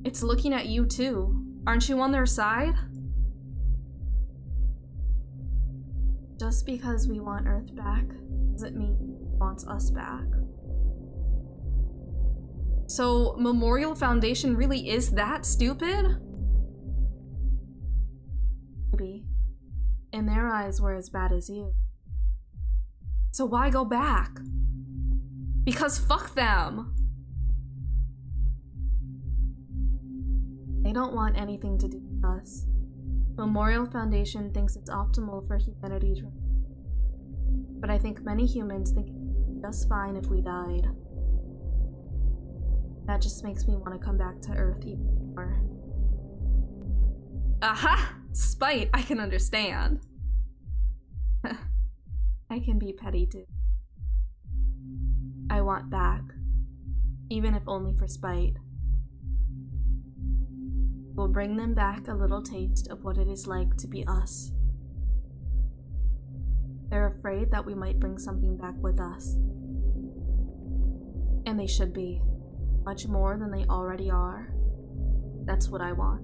It's looking at you too. Aren't you on their side? Just because we want Earth back doesn't mean he wants us back. So, Memorial Foundation really is that stupid? Maybe. In their eyes, we're as bad as you. So why go back? Because fuck them! They don't want anything to do with us. Memorial Foundation thinks it's optimal for humanity to... But I think many humans think it'd be just fine if we died. That just makes me want to come back to Earth even more. Aha! Spite, I can understand. I can be petty too. I want back, even if only for spite. We'll bring them back a little taste of what it is like to be us. They're afraid that we might bring something back with us. And they should be. Much more than they already are. That's what I want.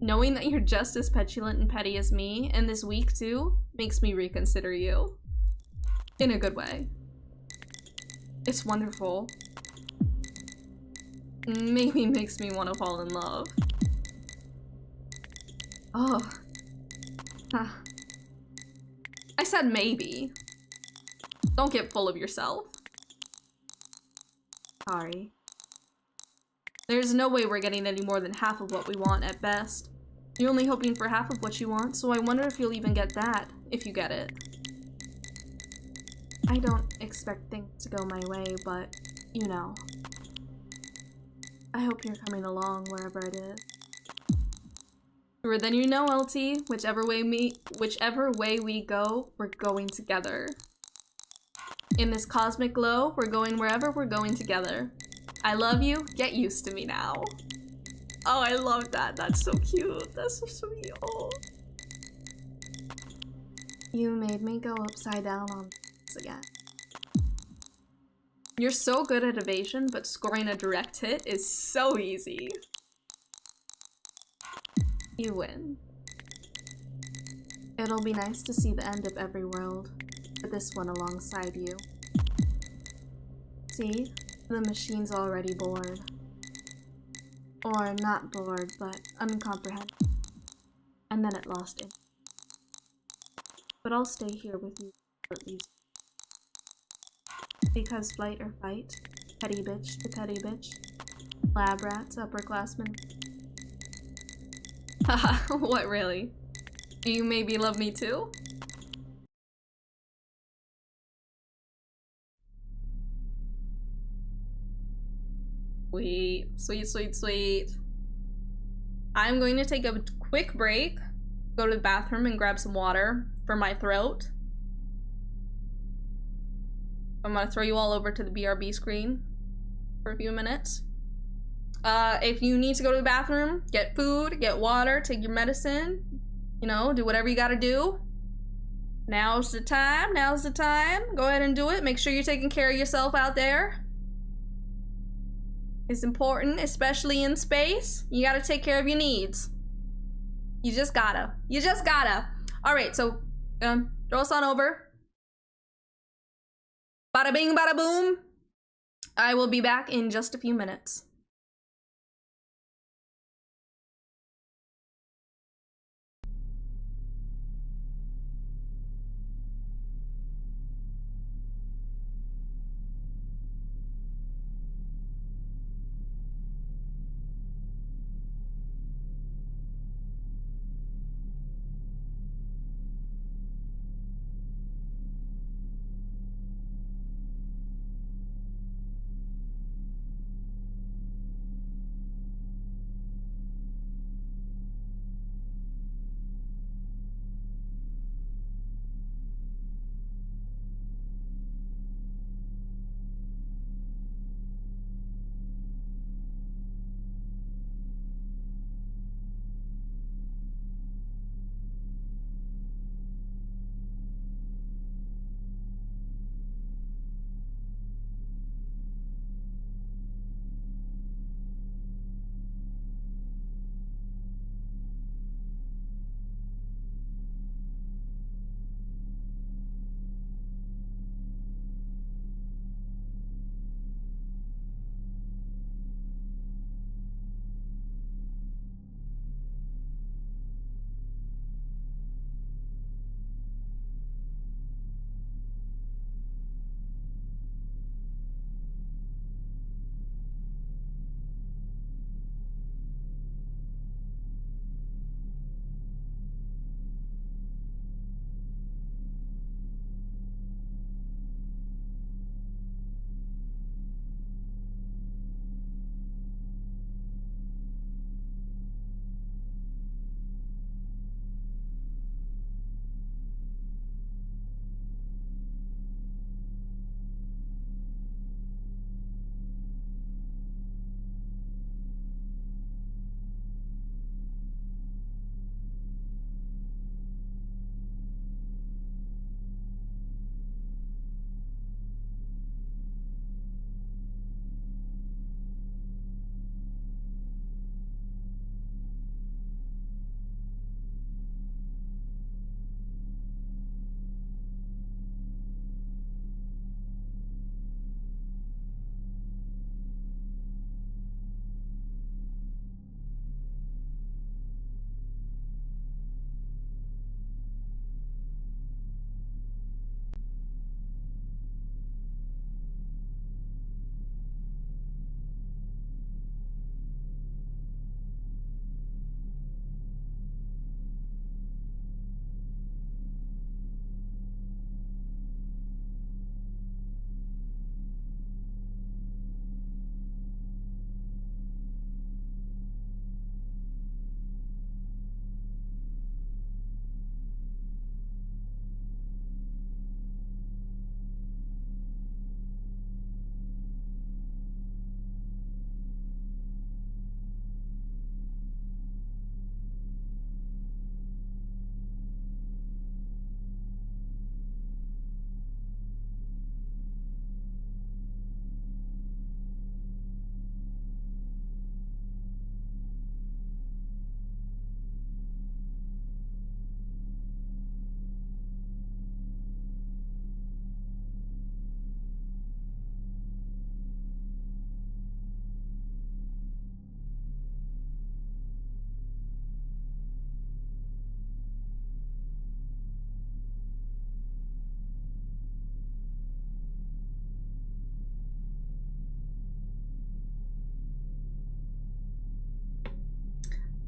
Knowing that you're just as petulant and petty as me, and this week too, makes me reconsider you. In a good way. It's wonderful. Maybe makes me want to fall in love. Oh. Huh. I said maybe. Don't get full of yourself. Sorry. There's no way we're getting any more than half of what we want at best. You're only hoping for half of what you want, so I wonder if you'll even get that, if you get it. I don't expect things to go my way, but, you know. I hope you're coming along wherever it is. Sure, then you know, LT, whichever way we go, we're going together. In this cosmic glow, we're going wherever we're going together. I love you, get used to me now. Oh, I love that. That's so cute. That's so sweet. Oh. You made me go upside down on this again. You're so good at evasion, but scoring a direct hit is so easy. You win. It'll be nice to see the end of every world, but this one alongside you. See? The machine's already bored. Or not bored, but uncomprehended. And then it lost it. But I'll stay here with you for at least. Because flight or fight, petty bitch to petty bitch, lab rats, upperclassmen. Haha, what really? Do you maybe love me too? Sweet, sweet, sweet, sweet. I'm going to take a quick break, go to the bathroom and grab some water for my throat. I'm gonna throw you all over to the BRB screen for a few minutes. If you need to go to the bathroom, get food, get water, take your medicine, you know, do whatever you gotta do. Now's the time, now's the time. Go ahead and do it. Make sure you're taking care of yourself out there. It's important, especially in space. You gotta take care of your needs. You just gotta. You just gotta. All right, so throw us on over. Bada bing, bada boom. I will be back in just a few minutes.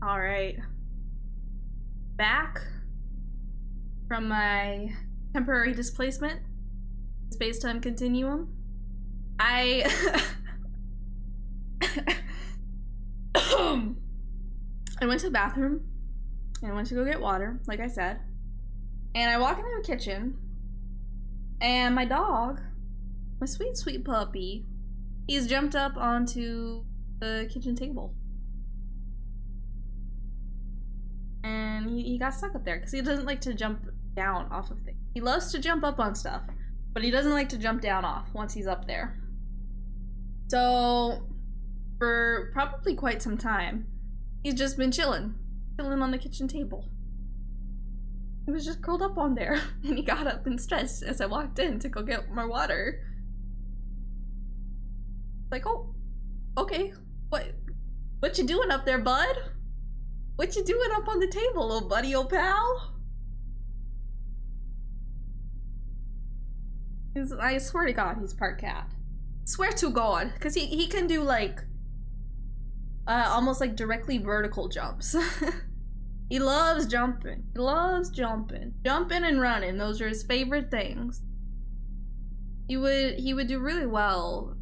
All right. Back from my temporary displacement, space-time continuum. I went to the bathroom and I went to go get water, like I said. And I walk into the kitchen and my dog, my sweet, sweet puppy, he's jumped up onto the kitchen table. And he got stuck up there because he doesn't like to jump down off of things. He loves to jump up on stuff, but he doesn't like to jump down off once he's up there. So for probably quite some time, he's just been chilling on the kitchen table. He was just curled up on there, and he got up and stretched as I walked in to go get more water. Like, oh, okay, what you doing up there, bud? What you doing up on the table, little buddy, old pal? I swear to God, he's part cat. Swear to God, because he can do like almost like directly vertical jumps. He loves jumping. He loves jumping. Jumping and running, those are his favorite things. He would do really well.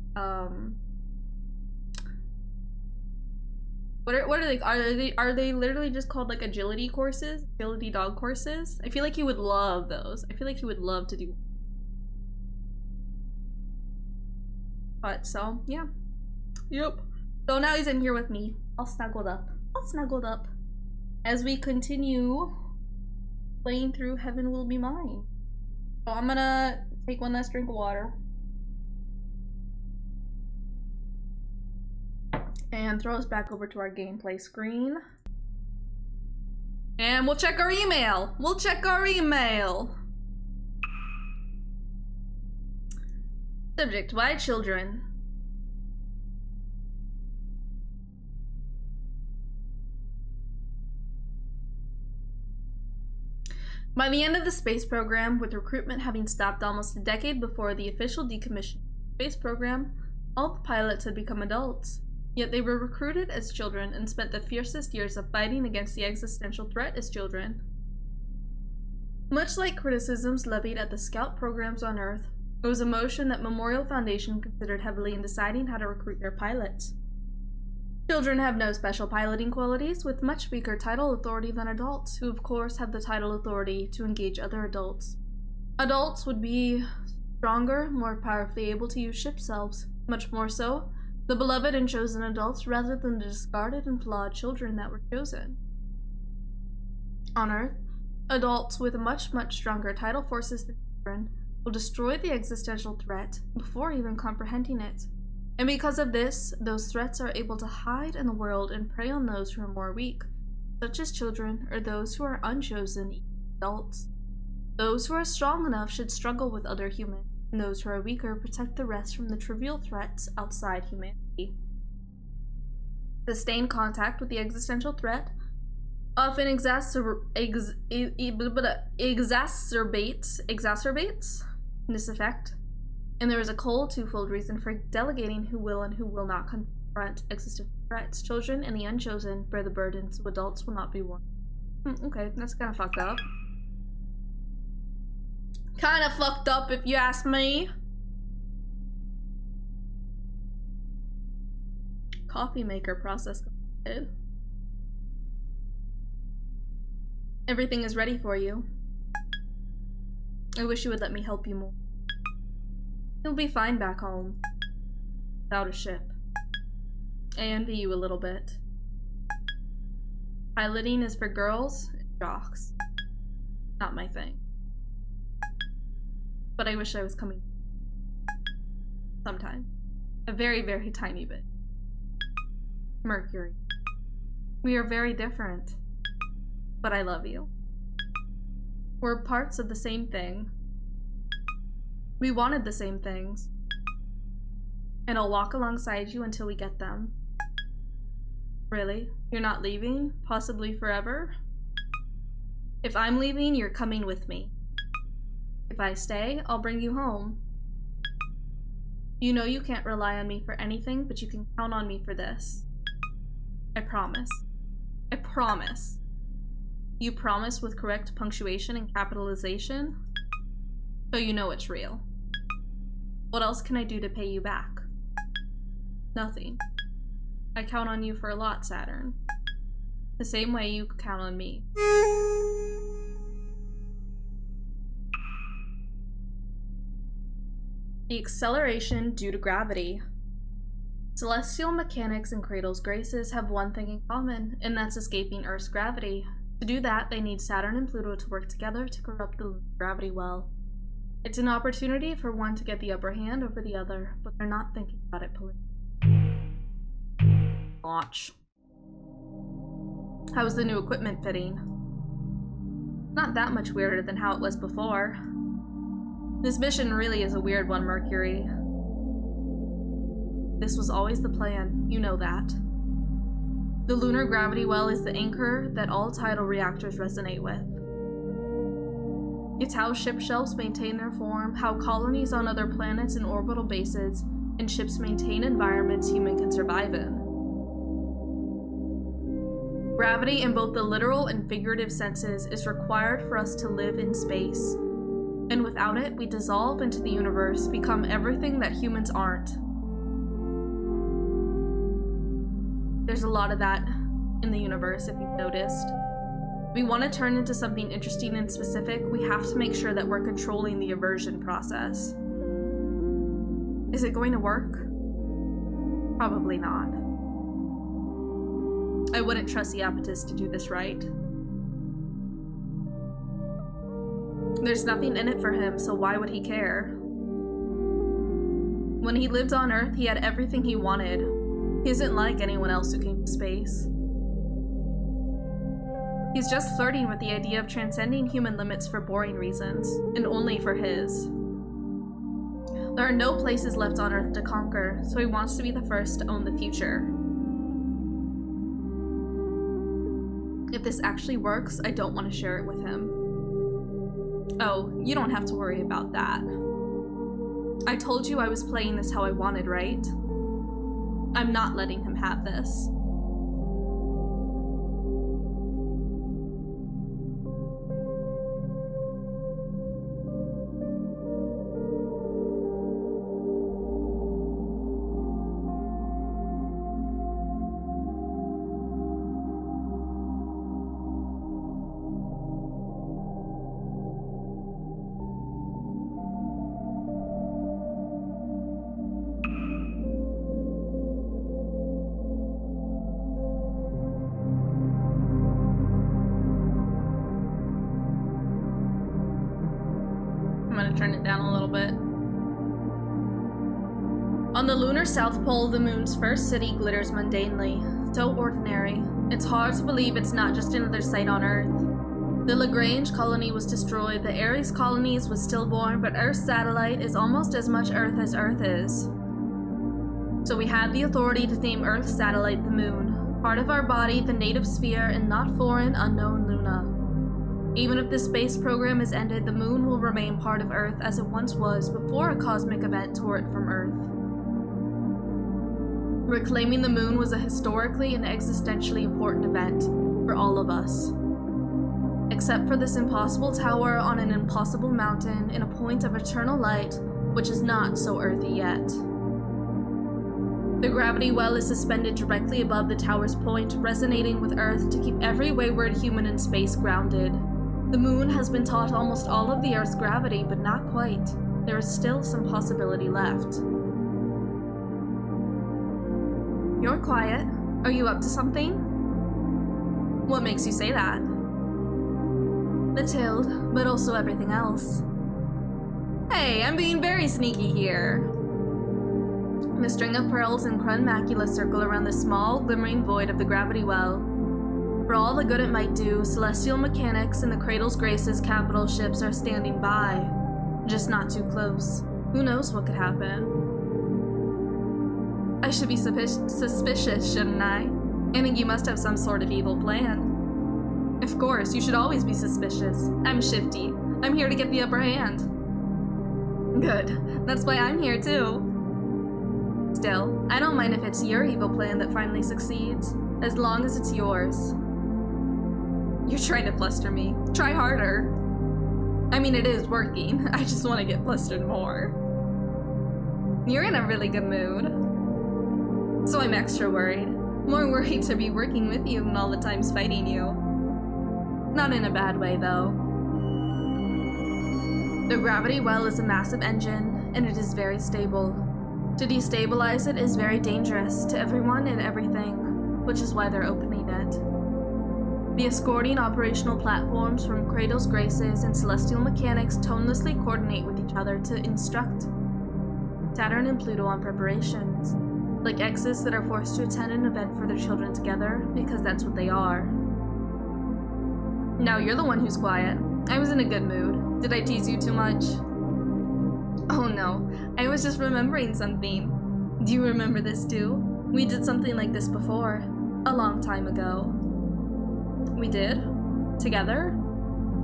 What are they? Are they literally just called like agility courses? Agility dog courses? I feel like he would love those. I feel like he would love to do. But so yeah. Yep. So now he's in here with me. All snuggled up. All snuggled up. As we continue playing through Heaven Will Be Mine. So I'm gonna take one last drink of water. And throw us back over to our gameplay screen. And we'll check our email. We'll check our email. Subject, why children? By the end of the space program, with recruitment having stopped almost a decade before the official decommissioning of the space program, all the pilots had become adults. Yet they were recruited as children and spent the fiercest years of fighting against the existential threat as children. Much like criticisms levied at the scout programs on Earth, it was a motion that Memorial Foundation considered heavily in deciding how to recruit their pilots. Children have no special piloting qualities, with much weaker tidal authority than adults, who of course have the tidal authority to engage other adults. Adults would be stronger, more powerfully able to use ship selves, much more so, the beloved and chosen adults rather than the discarded and flawed children that were chosen. On Earth, adults with much, much stronger tidal forces than children will destroy the existential threat before even comprehending it. And because of this, those threats are able to hide in the world and prey on those who are more weak, such as children or those who are unchosen adults. Those who are strong enough should struggle with other humans, and those who are weaker protect the rest from the trivial threats outside humanity. Sustained contact with the existential threat often exacerbates this effect. And there is a cold twofold reason for delegating who will and who will not confront existential threats. Children and the unchosen bear the burden, so adults will not be one. Okay, that's kind of fucked up. Kind of fucked up if you ask me. Coffee maker process completed. Everything is ready for you. I wish you would let me help you more. You'll be fine back home. Without a ship. I envy you a little bit. Piloting is for girls and jocks. Not my thing. But I wish I was coming. Sometime. A very, very tiny bit. Mercury. We are very different. But I love you. We're parts of the same thing. We wanted the same things. And I'll walk alongside you until we get them. Really? You're not leaving? Possibly forever? If I'm leaving, you're coming with me. If I stay, I'll bring you home. You know you can't rely on me for anything, but you can count on me for this. I promise. I promise. You promise with correct punctuation and capitalization, so you know it's real. What else can I do to pay you back? Nothing. I count on you for a lot, Saturn. The same way you count on me. The acceleration due to gravity. Celestial mechanics and Cradle's graces have one thing in common, and that's escaping Earth's gravity. To do that, they need Saturn and Pluto to work together to corrupt the gravity well. It's an opportunity for one to get the upper hand over the other, but they're not thinking about it politically. Launch. How's the new equipment fitting? Not that much weirder than how it was before. This mission really is a weird one, Mercury. This was always the plan, you know that. The lunar gravity well is the anchor that all tidal reactors resonate with. It's how ship shelves maintain their form, how colonies on other planets and orbital bases, and ships maintain environments humans can survive in. Gravity in both the literal and figurative senses is required for us to live in space. And without it, we dissolve into the universe, become everything that humans aren't. There's a lot of that in the universe, if you've noticed. If we want to turn into something interesting and specific, we have to make sure that we're controlling the aversion process. Is it going to work? Probably not. I wouldn't trust the Iapetus to do this right. There's nothing in it for him, so why would he care? When he lived on Earth, he had everything he wanted. He isn't like anyone else who came to space. He's just flirting with the idea of transcending human limits for boring reasons, and only for his. There are no places left on Earth to conquer, so he wants to be the first to own the future. If this actually works, I don't want to share it with him. Oh, you don't have to worry about that. I told you I was playing this how I wanted, right? I'm not letting him have this. Turn it down a little bit. On the lunar south pole, the moon's first city glitters mundanely. So ordinary. It's hard to believe it's not just another site on Earth. The Lagrange colony was destroyed, the Ares colonies was stillborn, but Earth's satellite is almost as much Earth as Earth is. So we had the authority to name Earth's satellite the Moon. Part of our body, the native sphere, and not foreign, unknown Luna. Even if the space program is ended, the Moon will remain part of Earth as it once was before a cosmic event tore it from Earth. Reclaiming the Moon was a historically and existentially important event for all of us. Except for this impossible tower on an impossible mountain in a point of eternal light, which is not so earthy yet. The gravity well is suspended directly above the tower's point, resonating with Earth to keep every wayward human in space grounded. The Moon has been taught almost all of the Earth's gravity, but not quite. There is still some possibility left. You're quiet. Are you up to something? What makes you say that? The Tild, but also everything else. Hey, I'm being very sneaky here. The string of pearls and Krun macula circle around the small, glimmering void of the gravity well. For all the good it might do, Celestial Mechanics and the Cradle's Graces capital ships are standing by. Just not too close. Who knows what could happen? I should be suspicious, shouldn't I? I think you must have some sort of evil plan. Of course, you should always be suspicious. I'm shifty. I'm here to get the upper hand. Good. That's why I'm here too. Still, I don't mind if it's your evil plan that finally succeeds, as long as it's yours. You're trying to fluster me. Try harder. I mean, it is working. I just want to get flustered more. You're in a really good mood. So I'm extra worried. More worried to be working with you than all the times fighting you. Not in a bad way, though. The gravity well is a massive engine, and it is very stable. To destabilize it is very dangerous to everyone and everything, which is why they're opening it. The escorting operational platforms from Cradle's Graces and Celestial Mechanics tonelessly coordinate with each other to instruct Saturn and Pluto on preparations, like exes that are forced to attend an event for their children together, because that's what they are. Now you're the one who's quiet. I was in a good mood. Did I tease you too much? Oh no, I was just remembering something. Do you remember this too? We did something like this before, a long time ago. We did? Together?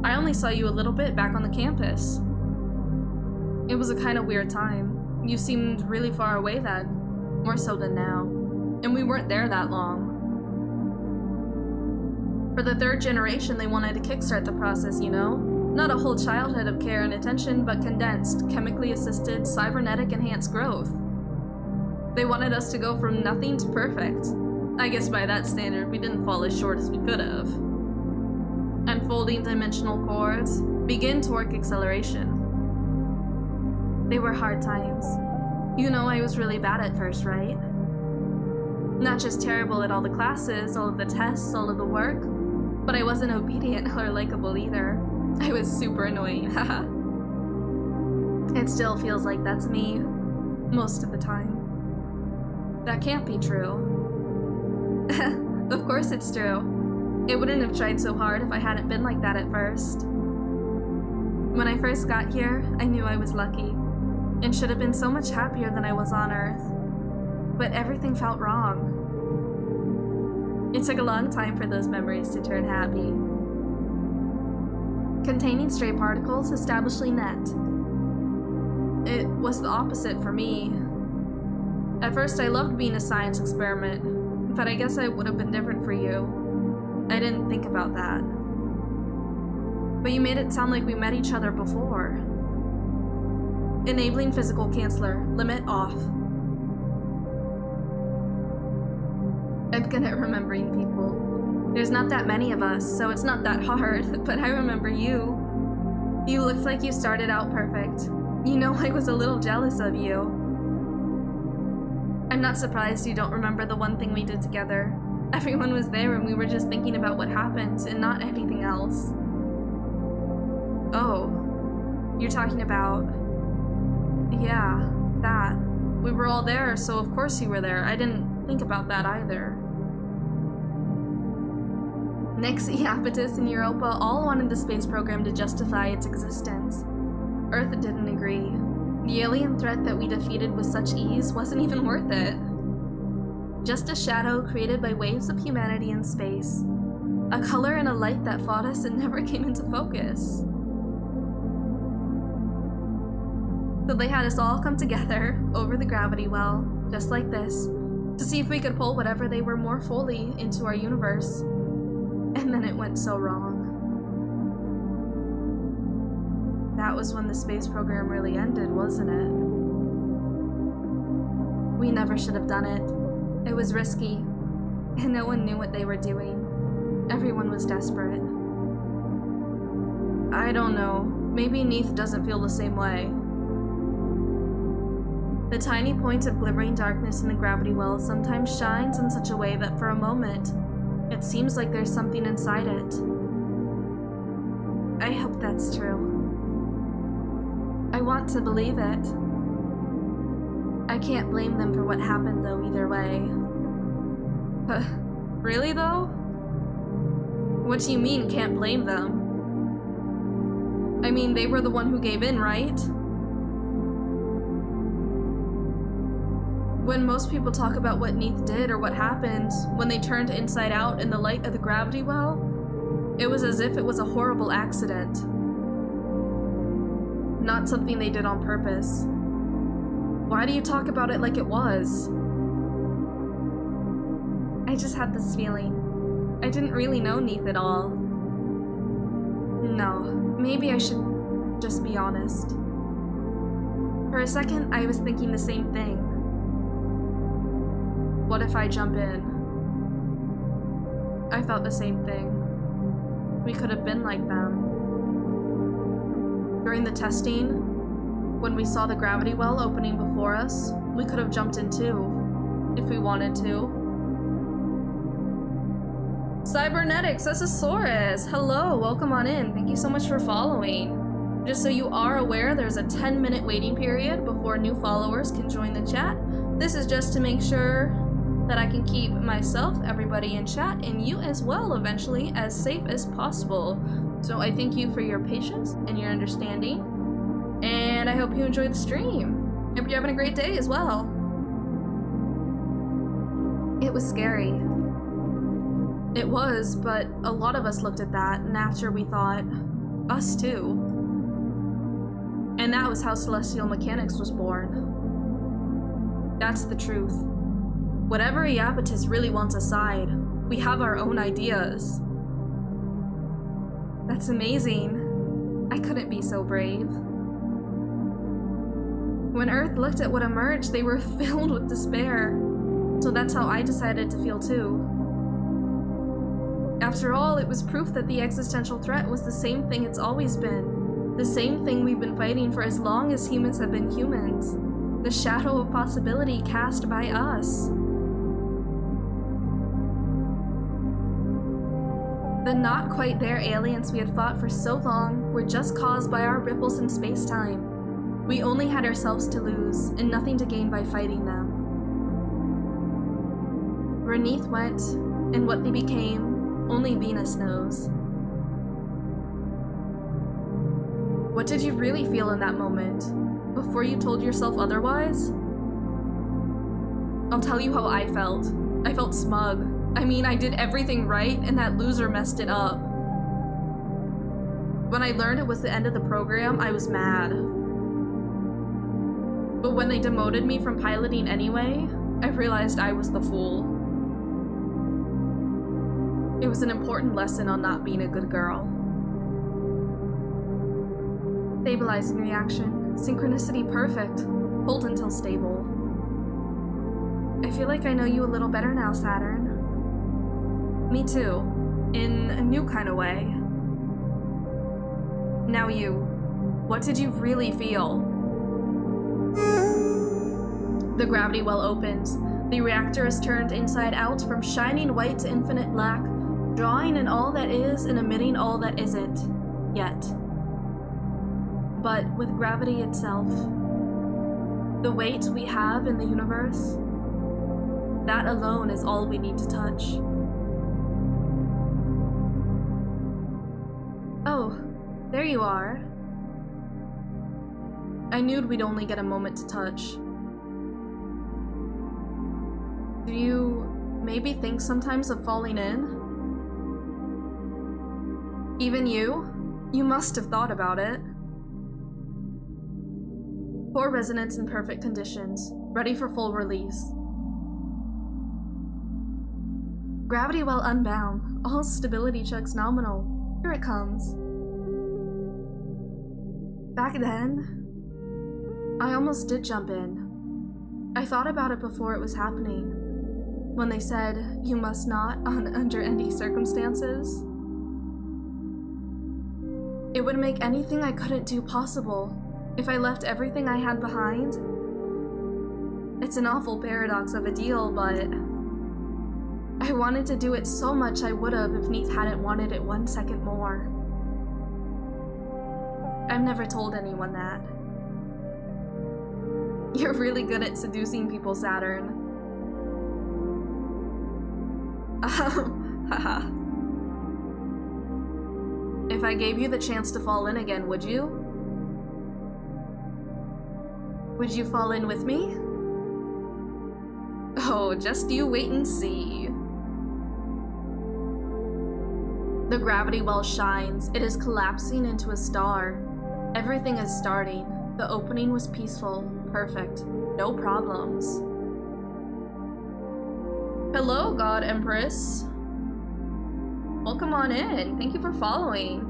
I only saw you a little bit back on the campus. It was a kind of weird time. You seemed really far away then, more so than now. And we weren't there that long. For the third generation, they wanted to kickstart the process, you know? Not a whole childhood of care and attention, but condensed, chemically assisted, cybernetic enhanced growth. They wanted us to go from nothing to perfect. I guess by that standard, we didn't fall as short as we could have. Unfolding dimensional cords, begin torque acceleration. They were hard times. You know I was really bad at first, right? Not just terrible at all the classes, all of the tests, all of the work, but I wasn't obedient or likable either. I was super annoying, haha. It still feels like that's me, most of the time. That can't be true. Of course it's true. It wouldn't have tried so hard if I hadn't been like that at first. When I first got here, I knew I was lucky, and should have been so much happier than I was on Earth. But everything felt wrong. It took a long time for those memories to turn happy. Containing stray particles, establishing net. It was the opposite for me. At first I loved being a science experiment, but I guess I would have been different for you. I didn't think about that. But you made it sound like we met each other before. Enabling physical canceller, limit off. I'm good at remembering people. There's not that many of us, so it's not that hard, but I remember you. You looked like you started out perfect. You know, I was a little jealous of you. I'm not surprised you don't remember the one thing we did together. Everyone was there and we were just thinking about what happened and not anything else. Oh, you're talking about... Yeah, that. We were all there, so of course you were there. I didn't think about that either. Nix, Iapetus, and Europa all wanted the space program to justify its existence. Earth didn't agree. The alien threat that we defeated with such ease wasn't even worth it. Just a shadow created by waves of humanity in space. A color and a light that fought us and never came into focus. So they had us all come together over the gravity well, just like this, to see if we could pull whatever they were more fully into our universe. And then it went so wrong. That was when the space program really ended, wasn't it? We never should have done it. It was risky, and no one knew what they were doing. Everyone was desperate. I don't know. Maybe Neith doesn't feel the same way. The tiny point of glimmering darkness in the gravity well sometimes shines in such a way that for a moment, it seems like there's something inside it. I hope that's true. I want to believe it. I can't blame them for what happened though either way. Really though? What do you mean can't blame them? I mean, they were the one who gave in, right? When most people talk about what Neith did or what happened when they turned inside out in the light of the gravity well, it was as if it was a horrible accident. Not something they did on purpose. Why do you talk about it like it was? I just had this feeling. I didn't really know Neith at all. No, maybe I should just be honest. For a second, I was thinking the same thing. What if I jump in? I thought the same thing. We could have been like them. During the testing, when we saw the gravity well opening before us, we could have jumped in too, if we wanted to. Cybernetics, Asasaurus! Hello, welcome on in. Thank you so much for following. Just so you are aware, there's a 10-minute waiting period before new followers can join the chat. This is just to make sure that I can keep myself, everybody in chat, and you as well eventually as safe as possible. So I thank you for your patience and your understanding, and I hope you enjoy the stream. Hope you're having a great day as well. It was scary. It was, but a lot of us looked at that, and after we thought, us too. And that was how Celestial Mechanics was born. That's the truth. Whatever Iapetus really wants aside, we have our own ideas. That's amazing. I couldn't be so brave. When Earth looked at what emerged, they were filled with despair. So that's how I decided to feel too. After all, it was proof that the existential threat was the same thing it's always been. The same thing we've been fighting for as long as humans have been humans. The shadow of possibility cast by us. The not quite there aliens we had fought for so long were just caused by our ripples in space-time. We only had ourselves to lose, and nothing to gain by fighting them. Where Neath went, and what they became, only Venus knows. What did you really feel in that moment, before you told yourself otherwise? I'll tell you how I felt. I felt smug. I mean, I did everything right, and that loser messed it up. When I learned it was the end of the program, I was mad. But when they demoted me from piloting anyway, I realized I was the fool. It was an important lesson on not being a good girl. Stabilizing reaction. Synchronicity perfect. Hold until stable. I feel like I know you a little better now, Saturn. Me too. In a new kind of way. Now you. What did you really feel? The gravity well opens. The reactor is turned inside out from shining white to infinite black, drawing in all that is and emitting all that isn't. Yet. But with gravity itself, the weight we have in the universe, that alone is all we need to touch. Oh, there you are. I knew we'd only get a moment to touch. Do you maybe think sometimes of falling in? Even you? You must have thought about it. 4 resonance in perfect conditions, ready for full release. Gravity well unbound, all stability checks nominal. Here it comes. Back then, I almost did jump in. I thought about it before it was happening. When they said, you must not under any circumstances. It would make anything I couldn't do possible. If I left everything I had behind. It's an awful paradox of a deal, but I wanted to do it so much I would have if Neath hadn't wanted it 1 second more. I've never told anyone that. You're really good at seducing people, Saturn. Haha. If I gave you the chance to fall in again, would you? Would you fall in with me? Oh, just you wait and see. The gravity well shines. It is collapsing into a star. Everything is starting. The opening was peaceful, perfect, no problems. Hello, God Empress. Welcome on in. Thank you for following.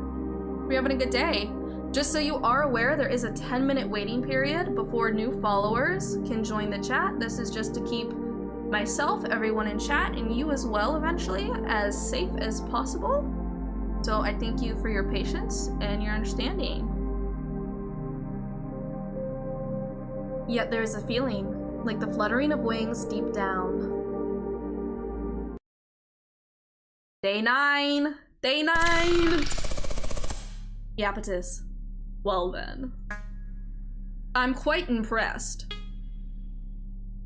We're having a good day. Just so you are aware, there is a 10-minute waiting period before new followers can join the chat. This is just to keep myself, everyone in chat, and you as well eventually as safe as possible. So I thank you for your patience and your understanding. Yet there's a feeling, like the fluttering of wings deep down. Day 9! Day 9! Iapetus. Well then. I'm quite impressed.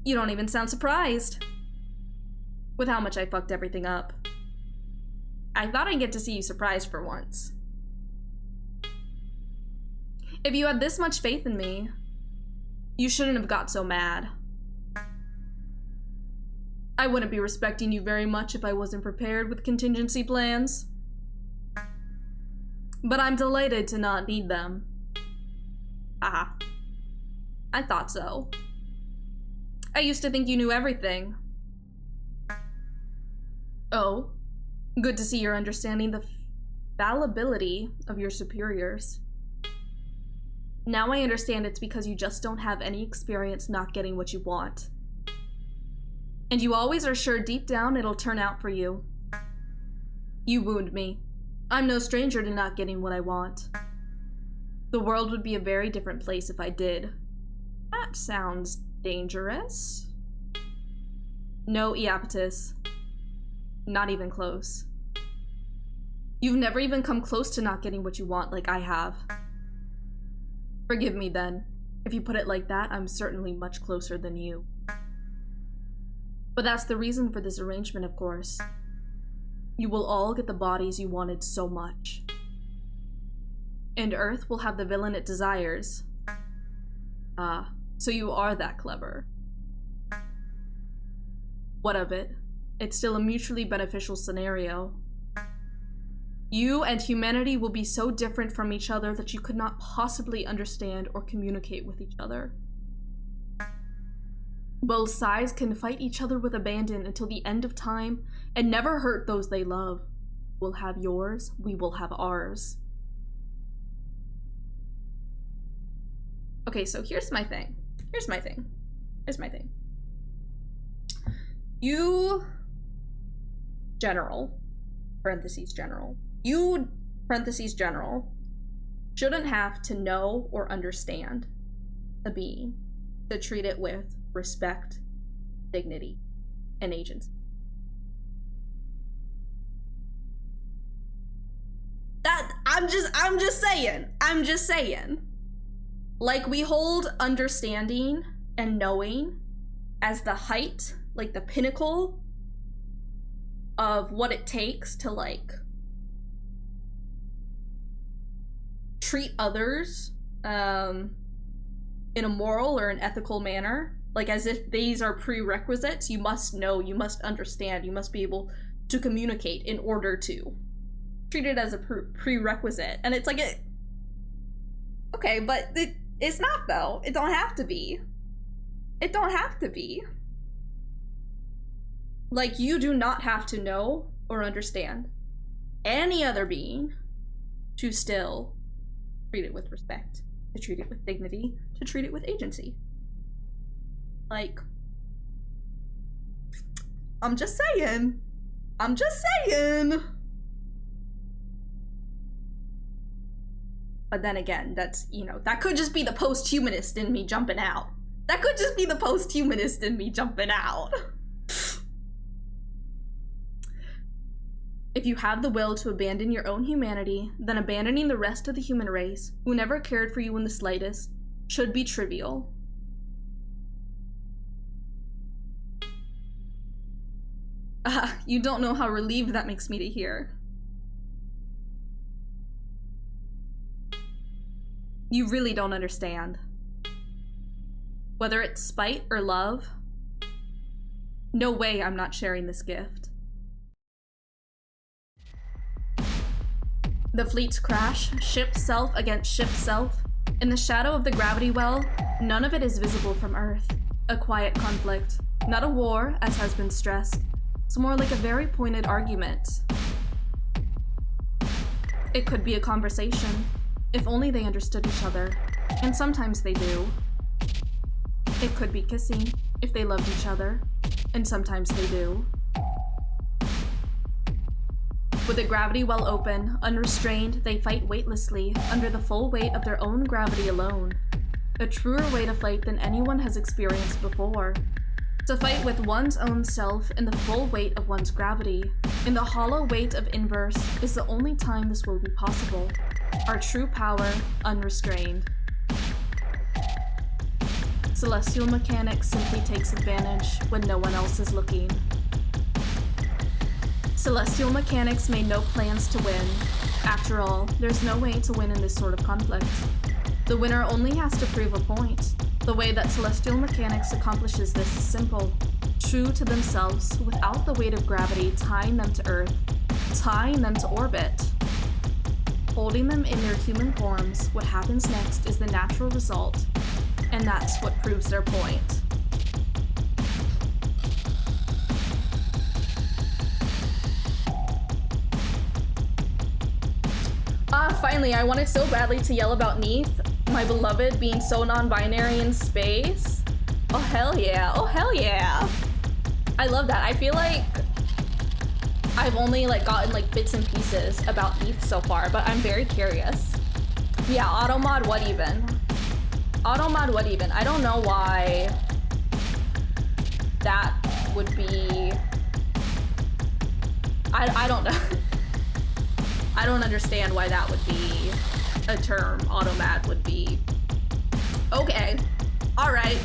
You don't even sound surprised. With how much I fucked everything up. I thought I'd get to see you surprised for once. If you had this much faith in me, you shouldn't have got so mad. I wouldn't be respecting you very much if I wasn't prepared with contingency plans. But I'm delighted to not need them. Haha. I thought so. I used to think you knew everything. Oh, good to see you're understanding the fallibility of your superiors. Now I understand it's because you just don't have any experience not getting what you want. And you always are sure deep down it'll turn out for you. You wound me. I'm no stranger to not getting what I want. The world would be a very different place if I did. That sounds dangerous. No, Iapetus. Not even close. You've never even come close to not getting what you want like I have. Forgive me then. If you put it like that, I'm certainly much closer than you. But that's the reason for this arrangement, of course. You will all get the bodies you wanted so much. And Earth will have the villain it desires. Ah, so you are that clever. What of it? It's still a mutually beneficial scenario. You and humanity will be so different from each other that you could not possibly understand or communicate with each other. Both sides can fight each other with abandon until the end of time and never hurt those they love. We'll have yours, we will have ours. Okay, so here's my thing. You, general, parentheses general, you, parentheses general, shouldn't have to know or understand a being to treat it with respect, dignity, and agency. I'm just saying. Like, we hold understanding and knowing as the height, like the pinnacle of what it takes to, like, treat others in a moral or an ethical manner. Like, as if these are prerequisites. You must know, you must understand, you must be able to communicate in order to treat it as a prerequisite. And it's like, okay, but it's not though. It don't have to be. It don't have to be. Like, you do not have to know or understand any other being to still treat it with respect, to treat it with dignity, to treat it with agency. Like, I'm just saying. But then again, that's, you know, that could just be the post-humanist in me jumping out. If you have the will to abandon your own humanity, then abandoning the rest of the human race, who never cared for you in the slightest, should be trivial. You don't know how relieved that makes me to hear. You really don't understand. Whether it's spite or love, no way I'm not sharing this gift. The fleets crash, ship self against ship self. In the shadow of the gravity well, none of it is visible from Earth. A quiet conflict, not a war, as has been stressed. It's more like a very pointed argument. It could be a conversation, if only they understood each other, and sometimes they do. It could be kissing, if they loved each other, and sometimes they do. With the gravity well open, unrestrained, they fight weightlessly, under the full weight of their own gravity alone. A truer way to fight than anyone has experienced before. To fight with one's own self in the full weight of one's gravity, in the hollow weight of inverse, is the only time this will be possible. Our true power, unrestrained. Celestial mechanics simply takes advantage when no one else is looking. Celestial mechanics made no plans to win. After all, there's no way to win in this sort of conflict. The winner only has to prove a point. The way that celestial mechanics accomplishes this is simple. True to themselves, without the weight of gravity tying them to Earth, tying them to orbit. Holding them in their human forms, what happens next is the natural result, and that's what proves their point. Finally, I wanted so badly to yell about Neath, my beloved, being so non-binary in space. Oh hell yeah, oh hell yeah. I love that. I feel like I've only gotten bits and pieces about Neath so far, but I'm very curious. Yeah, automod what even? Automod what even? I don't know why that would be... I don't know. I don't understand why that would be a term. Automad would be... Okay. Alright.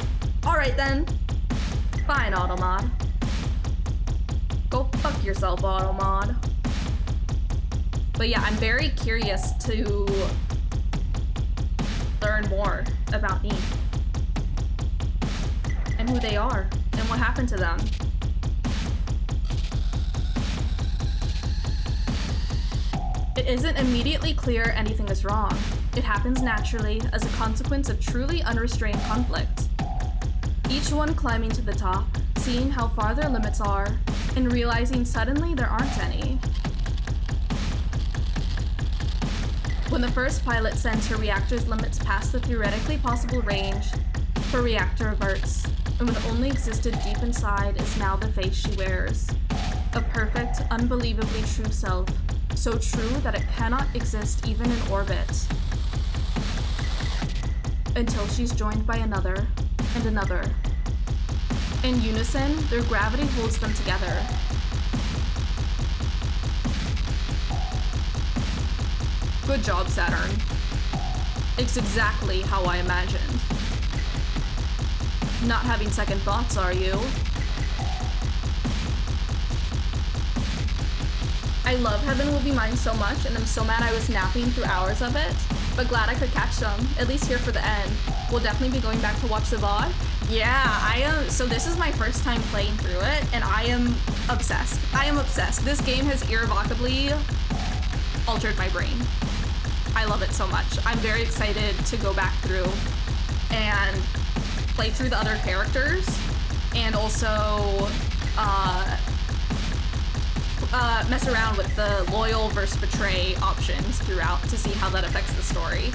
Alright then. Fine, Automod. Go fuck yourself, Automod. But yeah, I'm very curious to learn more about Neath. And who they are. And what happened to them. It isn't immediately clear anything is wrong. It happens naturally as a consequence of truly unrestrained conflict. Each one climbing to the top, seeing how far their limits are, and realizing suddenly there aren't any. When the first pilot sends her reactor's limits past the theoretically possible range, her reactor averts, and what only existed deep inside is now the face she wears. A perfect, unbelievably true self. So true that it cannot exist even in orbit. Until she's joined by another, and another. In unison, their gravity holds them together. Good job, Saturn. It's exactly how I imagined. Not having second thoughts, are you? I love Heaven Will Be Mine so much, and I'm so mad I was napping through hours of it, but glad I could catch them, at least here for the end. We'll definitely be going back to watch the VOD. Yeah, I am. So this is my first time playing through it, and I am obsessed. I am obsessed. This game has irrevocably altered my brain. I love it so much. I'm very excited to go back through and play through the other characters, and also mess around with the loyal versus betray options throughout to see how that affects the story.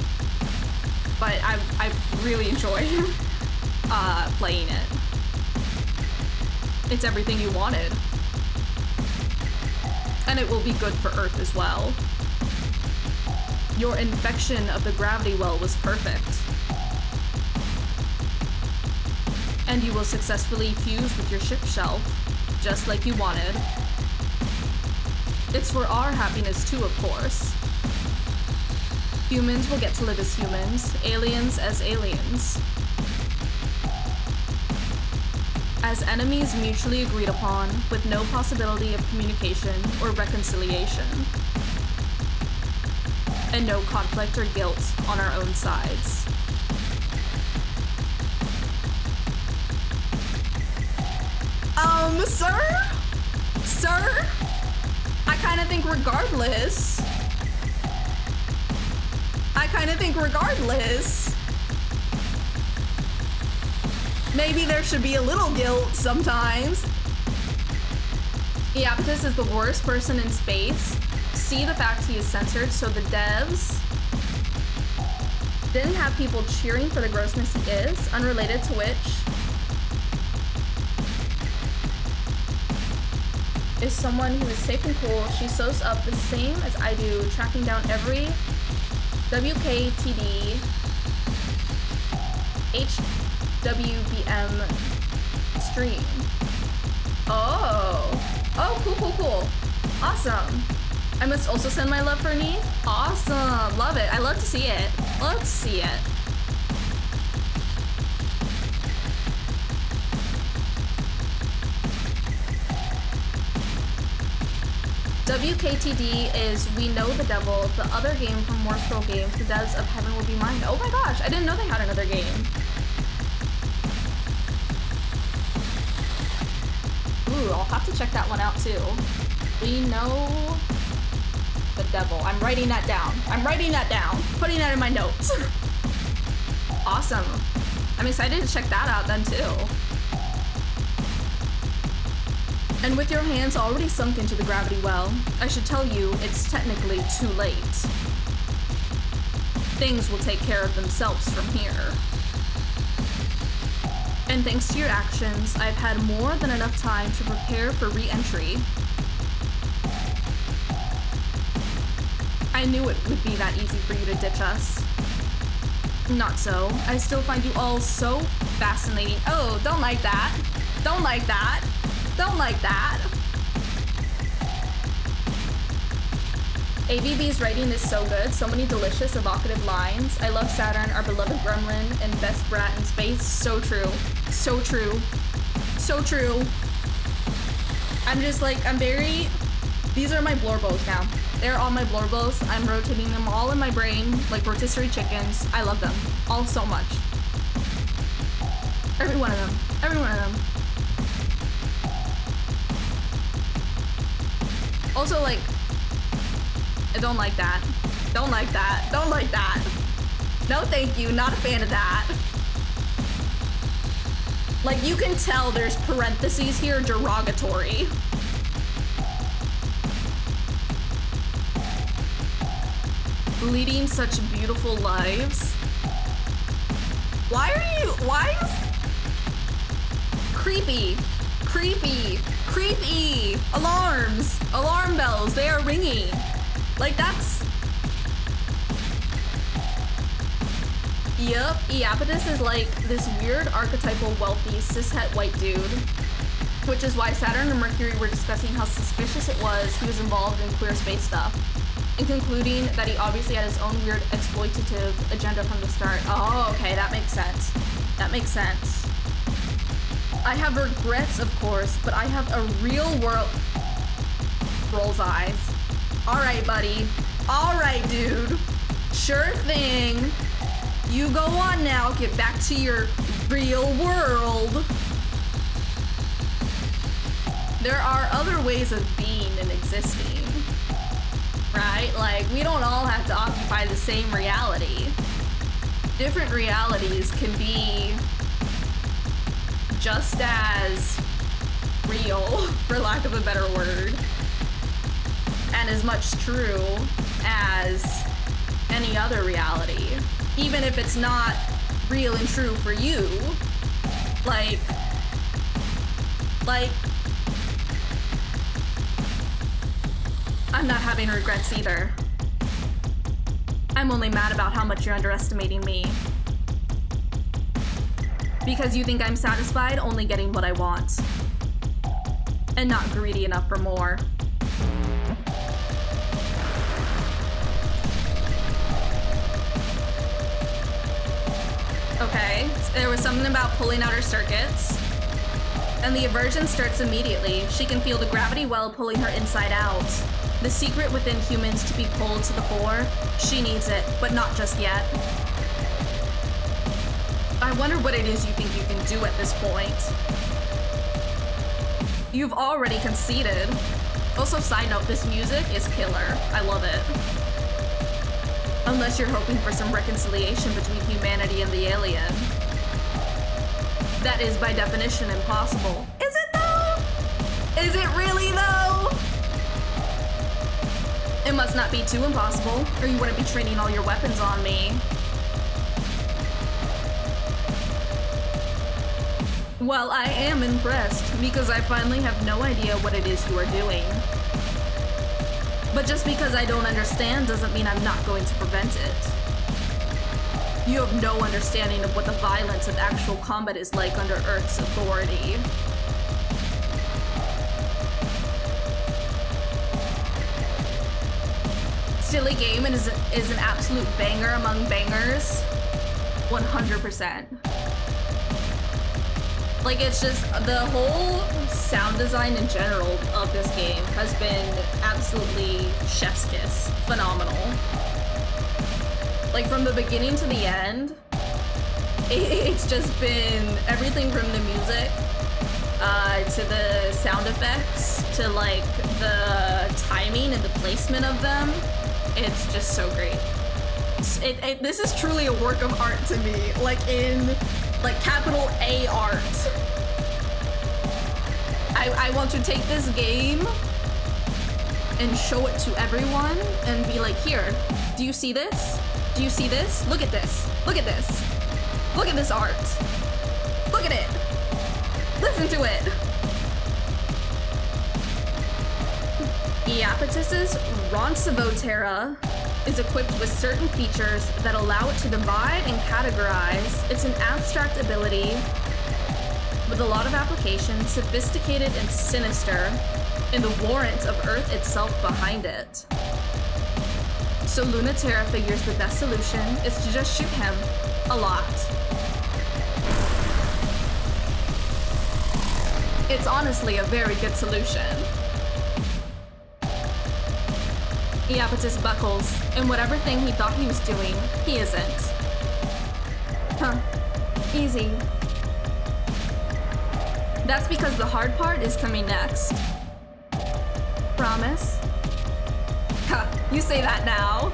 But I really enjoy playing it. It's everything you wanted. And it will be good for Earth as well. Your infection of the gravity well was perfect. And you will successfully fuse with your ship shelf, just like you wanted. It's for our happiness too, of course. Humans will get to live as humans, aliens as aliens. As enemies mutually agreed upon, with no possibility of communication or reconciliation. And no conflict or guilt on our own sides. Sir? Sir? I kind of think regardless, maybe there should be a little guilt sometimes. Iapetus is the worst person in space. See the fact he is censored, so the devs didn't have people cheering for the grossness he is, unrelated to which is someone who is safe and cool. She sews up the same as I do, tracking down every WKTD HWBM stream. Oh, cool. Awesome. I must also send my love for Neith. Awesome, love it. I love to see it. Love to see it. WKTD is We Know the Devil, the other game from More Scroll Games, The Devs of Heaven Will Be Mine. Oh my gosh, I didn't know they had another game. Ooh, I'll have to check that one out too. We Know the Devil. I'm writing that down. Putting that in my notes. Awesome. I'm excited to check that out then too. And with your hands already sunk into the gravity well, I should tell you it's technically too late. Things will take care of themselves from here. And thanks to your actions, I've had more than enough time to prepare for re-entry. I knew it would be that easy for you to ditch us. Not so. I still find you all so fascinating. Oh, don't like that. Don't like that. Don't like that. AVB's writing is so good. So many delicious, evocative lines. I love Saturn, our beloved gremlin, and best brat in space. So true. So true. So true. I'm just like, these are my blorbos now. They're all my blorbos. I'm rotating them all in my brain like rotisserie chickens. I love them all so much. Every one of them. Every one of them. Also, like, I don't like that. Don't like that. Don't like that. No, thank you. Not a fan of that. Like, you can tell there's parentheses here, derogatory. Leading such beautiful lives. Why is... Creepy. Alarms. Alarm bells. They are ringing. Like, that's... Yup, Iapetus is like this weird archetypal wealthy cishet white dude. Which is why Saturn and Mercury were discussing how suspicious it was he was involved in queer space stuff. And concluding that he obviously had his own weird exploitative agenda from the start. Oh, okay, that makes sense. That makes sense. I have regrets, of course, but I have a real world... Rolls eyes. Alright, buddy. Alright, dude. Sure thing. You go on now. Get back to your real world. There are other ways of being and existing. Right? Like, we don't all have to occupy the same reality. Different realities can be just as real, for lack of a better word, and as much true as any other reality, even if it's not real and true for you. Like, I'm not having regrets either. I'm only mad about how much you're underestimating me. Because you think I'm satisfied only getting what I want. And not greedy enough for more. Okay, there was something about pulling out her circuits. And the aversion starts immediately. She can feel the gravity well pulling her inside out. The secret within humans to be pulled to the fore. She needs it, but not just yet. I wonder what it is you think you can do at this point. You've already conceded. Also, side note, this music is killer. I love it. Unless you're hoping for some reconciliation between humanity and the alien. That is, by definition, impossible. Is it though? Is it really though? It must not be too impossible, or you wouldn't be training all your weapons on me. Well, I am impressed, because I finally have no idea what it is you are doing. But just because I don't understand doesn't mean I'm not going to prevent it. You have no understanding of what the violence of actual combat is like under Earth's authority. Silly game is an absolute banger among bangers. 100%. Like, it's just, the whole sound design in general of this game has been absolutely chef's kiss. Phenomenal. Like, from the beginning to the end, it's just been everything from the music, to the sound effects, to, like, the timing and the placement of them. It's just so great. This is truly a work of art to me, like in, like, capital A art. I want to take this game and show it to everyone and be like, here, do you see this? Do you see this? Look at this. Look at this. Look at this art. Look at it. Listen to it. Iapetus's Roncevotera is equipped with certain features that allow it to divide and categorize. It's an abstract ability with a lot of application, sophisticated and sinister, and the warrant of Earth itself behind it. So Lunatera figures the best solution is to just shoot him a lot. It's honestly a very good solution. Iapetus buckles, and whatever thing he thought he was doing, he isn't. Huh. Easy. That's because the hard part is coming next. Promise? Huh, you say that now.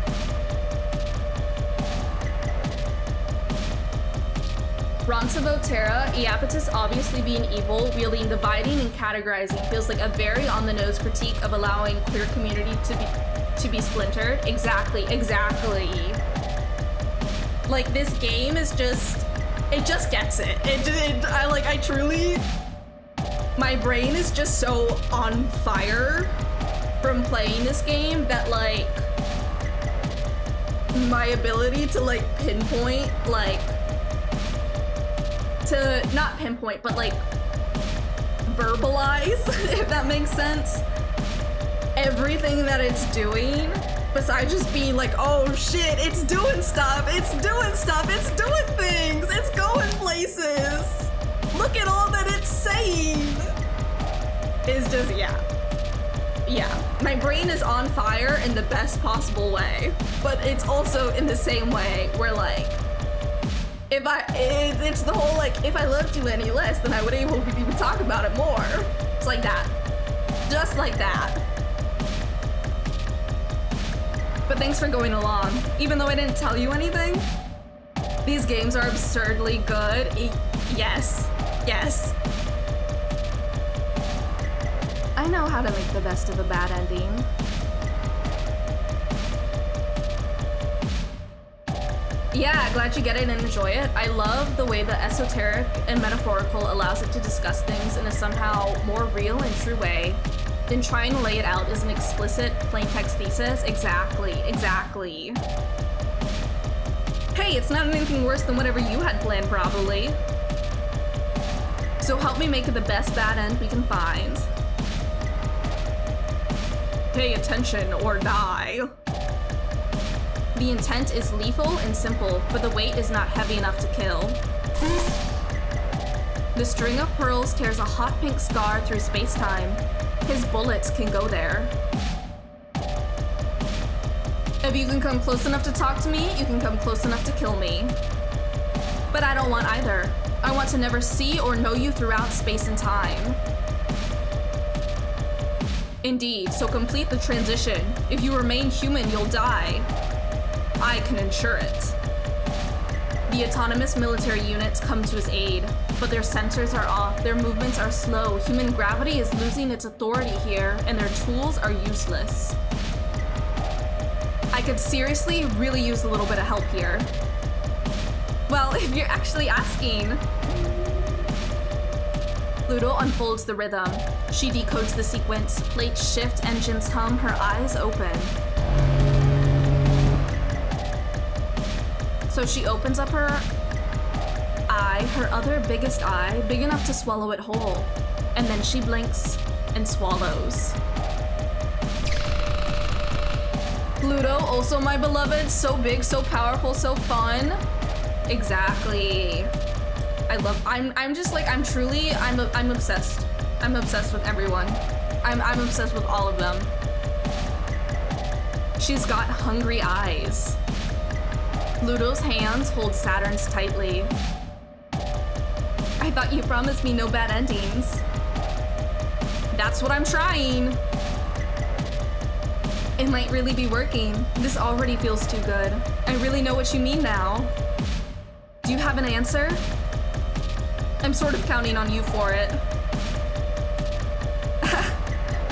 Roncevotera, Iapetus obviously being evil, wielding dividing and categorizing, feels like a very on-the-nose critique of allowing queer community to be splintered. Exactly. Like, this game is just, it just gets it. I truly, my brain is just so on fire from playing this game that, like, my ability to, like, pinpoint, like, to not pinpoint, but, like, verbalize, if that makes sense, everything that it's doing, besides just being like, oh shit, it's doing stuff, it's doing things, it's going places, look at all that it's saying, is just, yeah, my brain is on fire in the best possible way, but it's also in the same way where, like, it's the whole, like, if I loved you any less, then I would able to even talk about it more. It's like that. Just like that. But thanks for going along. Even though I didn't tell you anything, these games are absurdly good. Yes. I know how to make the best of a bad ending. Yeah, glad you get it and enjoy it. I love the way the esoteric and metaphorical allows it to discuss things in a somehow more real and true way than trying to lay it out as an explicit plain text thesis. Exactly. Hey, it's not anything worse than whatever you had planned, probably. So help me make it the best bad end we can find. Pay attention or die. The intent is lethal and simple, but the weight is not heavy enough to kill. The string of pearls tears a hot pink scar through space-time. His bullets can go there. If you can come close enough to talk to me, you can come close enough to kill me. But I don't want either. I want to never see or know you throughout space and time. Indeed, so complete the transition. If you remain human, you'll die. I can ensure it. The autonomous military units come to his aid, but their sensors are off, their movements are slow, human gravity is losing its authority here, and their tools are useless. I could seriously really use a little bit of help here. Well, if you're actually asking. Pluto unfolds the rhythm. She decodes the sequence, plates shift, engines hum, her eyes open. So she opens up her eye, her other biggest eye, big enough to swallow it whole. And then she blinks and swallows. Pluto, also my beloved, so big, so powerful, so fun. Exactly. I'm just like, I'm obsessed. I'm obsessed with everyone. I'm obsessed with all of them. She's got hungry eyes. Pluto's hands hold Saturn's tightly. I thought you promised me no bad endings. That's what I'm trying. It might really be working. This already feels too good. I really know what you mean now. Do you have an answer? I'm sort of counting on you for it.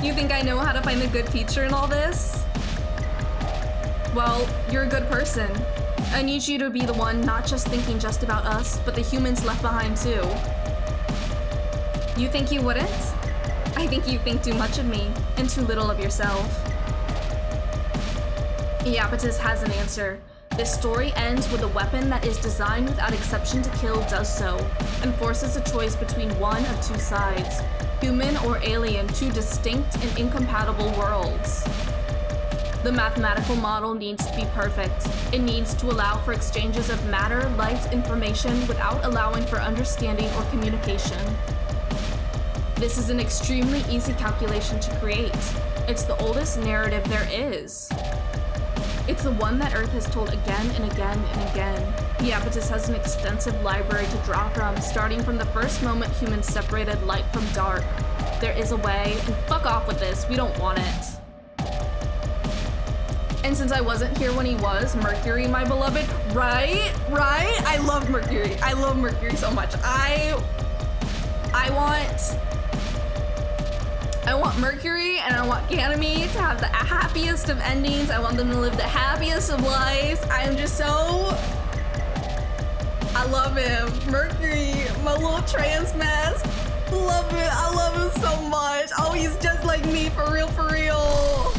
You think I know how to find the good feature in all this? Well, you're a good person. I need you to be the one not just thinking just about us, but the humans left behind too. You think you wouldn't? I think you think too much of me and too little of yourself. Iapetus has an answer. This story ends with a weapon that is designed without exception to kill does so, and forces a choice between one of two sides, human or alien, two distinct and incompatible worlds. The mathematical model needs to be perfect. It needs to allow for exchanges of matter, light, information without allowing for understanding or communication. This is an extremely easy calculation to create. It's the oldest narrative there is. It's the one that Earth has told again and again and again. Iapetus has an extensive library to draw from, starting from the first moment humans separated light from dark. There is a way, and fuck off with this, we don't want it. And since I wasn't here when he was, Mercury, my beloved, right? I love Mercury. I love Mercury so much. I want Mercury and I want Ganymede to have the happiest of endings. I want them to live the happiest of lives. I am just so... I love him. Mercury, my little trans mess. Love it. I love him so much. Oh, he's just like me, for real, for real.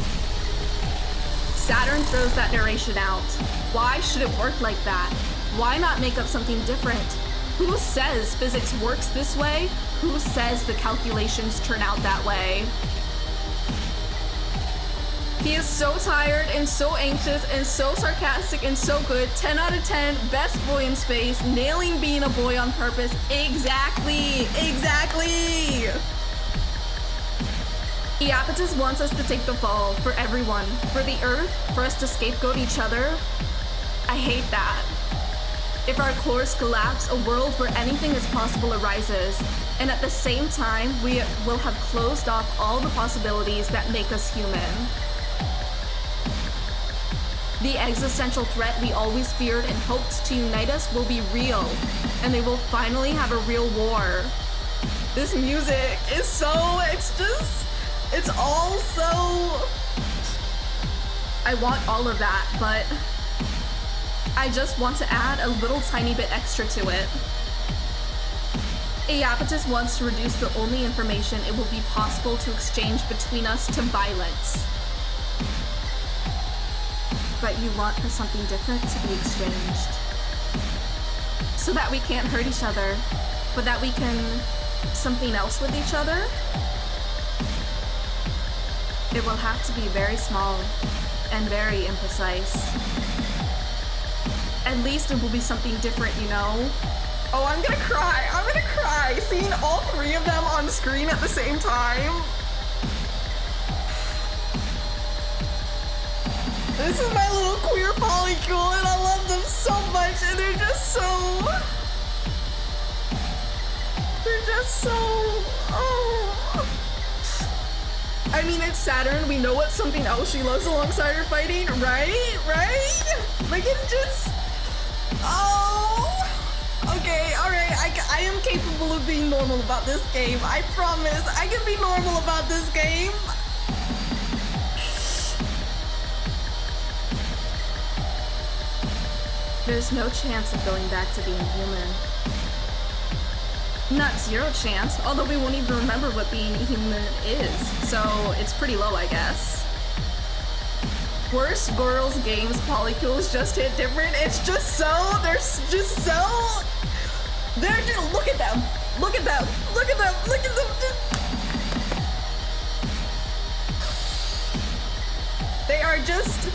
Saturn throws that narration out. Why should it work like that? Why not make up something different? Who says physics works this way? Who says the calculations turn out that way? He is so tired and so anxious and so sarcastic and so good. 10 out of 10, best boy in space, nailing being a boy on purpose. Exactly, exactly. Iapetus wants us to take the fall for everyone, for the Earth, for us to scapegoat each other. I hate that. If our course collapse, a world where anything is possible arises, and at the same time, we will have closed off all the possibilities that make us human. The existential threat we always feared and hoped to unite us will be real, and they will finally have a real war. This music is so, it's all so... I want all of that, but I just want to add a little tiny bit extra to it. Iapetus wants to reduce the only information it will be possible to exchange between us to violence. But you want for something different to be exchanged. So that we can't hurt each other, but that we can something else with each other? It will have to be very small and very imprecise. At least it will be something different, you know? Oh, I'm gonna cry, seeing all three of them on screen at the same time. This is my little queer polycule and I love them so much and they're just so... oh. I mean, it's Saturn, we know what's something else she loves alongside her fighting, right? Like, it just... Oh! Okay, alright, I am capable of being normal about this game. I promise, I can be normal about this game. There's no chance of going back to being human. Not zero chance, although we won't even remember what being human is, so it's pretty low, I guess. Worst girls games polycules just hit different. It's just so, they're just so, they're just, look at them, look at them, look at them, look at them. They are just,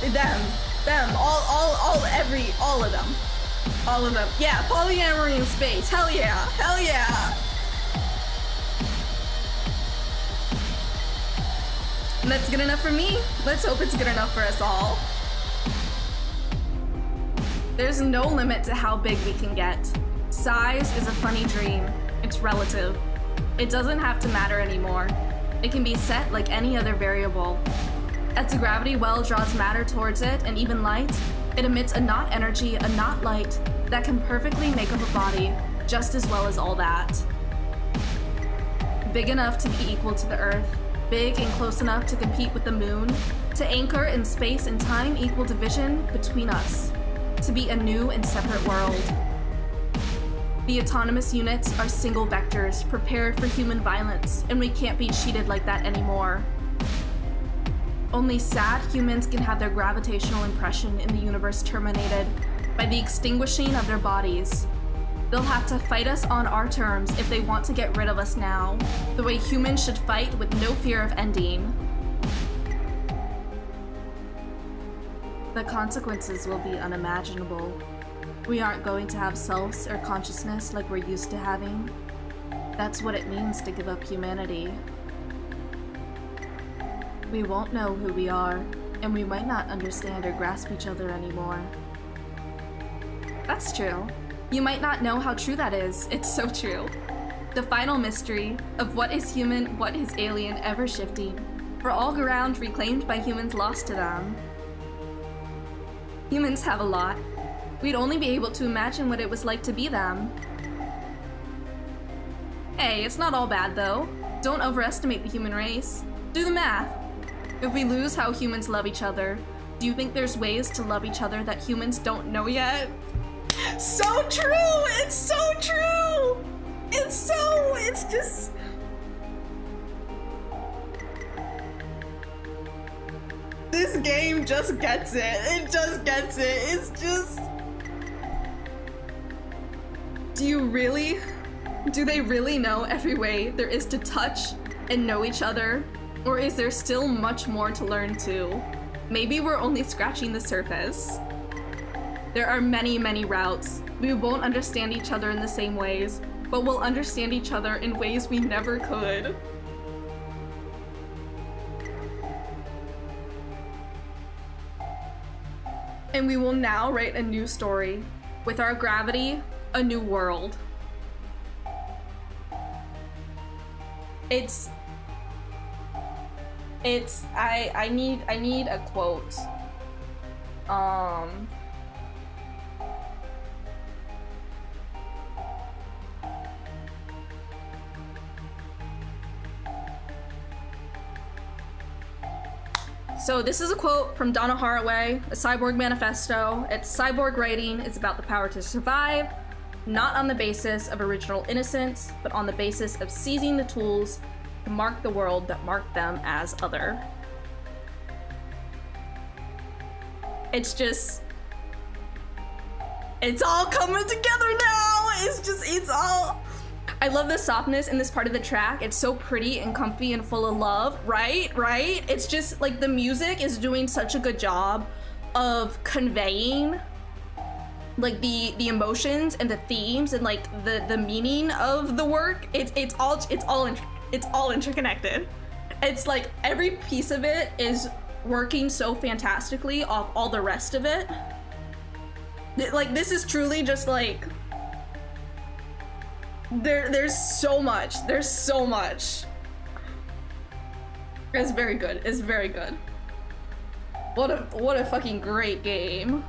them, all of them. All of them. Yeah, polyamory in space. Hell yeah, hell yeah. And that's good enough for me. Let's hope it's good enough for us all. There's no limit to how big we can get. Size is a funny dream. It's relative. It doesn't have to matter anymore. It can be set like any other variable. As the gravity well draws matter towards it, and even light, it emits a not energy, a not light, that can perfectly make up a body, just as well as all that. Big enough to be equal to the Earth, big and close enough to compete with the moon, to anchor in space and time equal division between us, to be a new and separate world. The autonomous units are single vectors prepared for human violence, and we can't be cheated like that anymore. Only sad humans can have their gravitational impression in the universe terminated by the extinguishing of their bodies. They'll have to fight us on our terms if they want to get rid of us now, the way humans should fight with no fear of ending. The consequences will be unimaginable. We aren't going to have selves or consciousness like we're used to having. That's what it means to give up humanity. We won't know who we are, and we might not understand or grasp each other anymore. That's true. You might not know how true that is. It's so true. The final mystery of what is human, what is alien, ever shifting, for all ground reclaimed by humans lost to them. Humans have a lot. We'd only be able to imagine what it was like to be them. Hey, it's not all bad though. Don't overestimate the human race. Do the math. If we lose how humans love each other, do you think there's ways to love each other that humans don't know yet? So true! It's so true! It's just... This game just gets it. It just gets it. It's just... Do they really know every way there is to touch and know each other? Or is there still much more to learn too? Maybe we're only scratching the surface. There are many, many routes. We won't understand each other in the same ways, but we'll understand each other in ways we never could. And we will now write a new story. With our gravity, a new world. I need a quote. So this is a quote from Donna Haraway, a Cyborg Manifesto. It's cyborg writing. It's about the power to survive, not on the basis of original innocence, but on the basis of seizing the tools to mark the world that marked them as other. It's just... It's all coming together now! It's all... I love the softness in this part of the track. It's so pretty and comfy and full of love, right? It's just like the music is doing such a good job of conveying like the emotions and the themes and like the meaning of the work. It's all interconnected. It's like every piece of it is working so fantastically off all the rest of it. Like this is truly just like there's so much. It's very good. It's very good. What a fucking great game.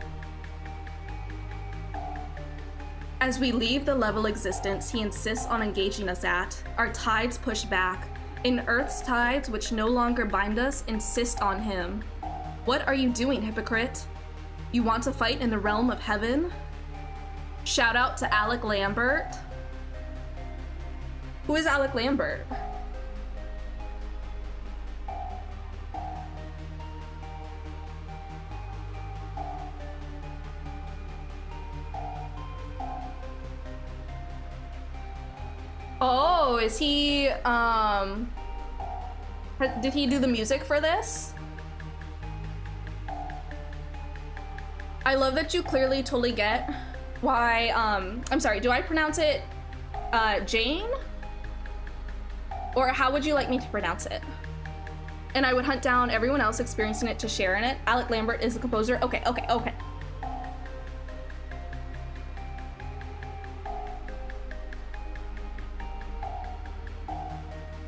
As we leave the level existence he insists on engaging us at, our tides push back. In Earth's tides, which no longer bind us, insist on him. What are you doing, hypocrite? You want to fight in the realm of heaven? Shout out to Alec Lambert. Who is Alec Lambert? Oh, is he, did he do the music for this? I love that you clearly totally get why, I'm sorry, do I pronounce it, Jane? Or how would you like me to pronounce it? And I would hunt down everyone else experiencing it to share in it. Alec Lambert is the composer. Okay.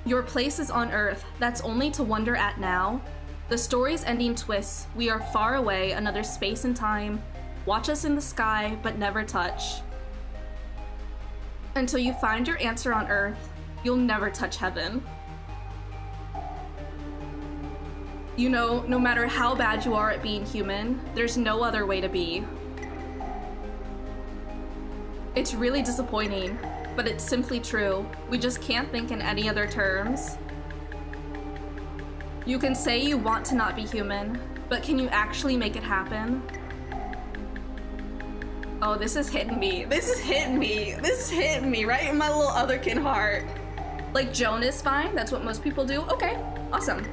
Your place is on Earth, that's only to wonder at now. The story's ending twists, we are far away, another space and time. Watch us in the sky, but never touch. Until you find your answer on Earth, you'll never touch heaven. You know, no matter how bad you are at being human, there's no other way to be. It's really disappointing, but it's simply true. We just can't think in any other terms. You can say you want to not be human, but can you actually make it happen? Oh, this is hitting me. This is hitting me right in my little otherkin heart. Like, Joan is fine, that's what most people do. Okay, awesome.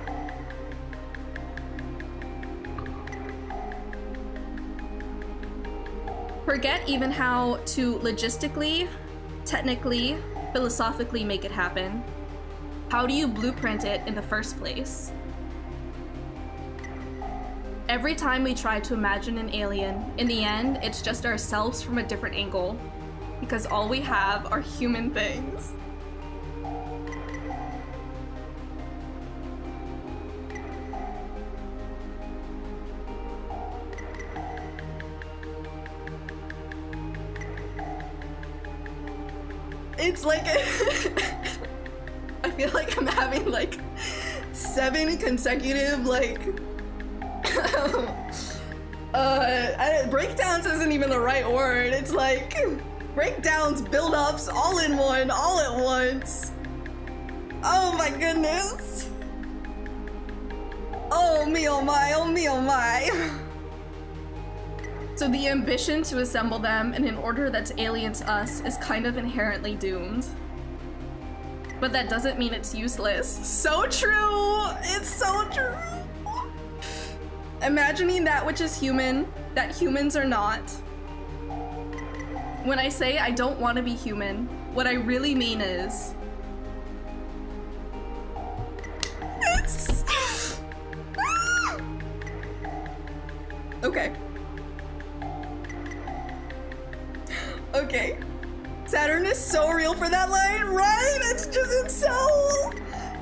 Forget even how to logistically, technically, philosophically make it happen. How do you blueprint it in the first place? Every time we try to imagine an alien, in the end, it's just ourselves from a different angle, because all we have are human things. It's like I feel like I'm having like 7 consecutive like breakdowns isn't even the right word. It's like breakdowns, build-ups, all in one, all at once. Oh my goodness. Oh me, oh my, oh me, oh my. So the ambition to assemble them in an order that's alien to us is kind of inherently doomed. But that doesn't mean it's useless. So true! It's so true! Imagining that which is human, that humans are not. When I say I don't want to be human, what I really mean is... Okay. Okay. Saturn is so real for that line, right?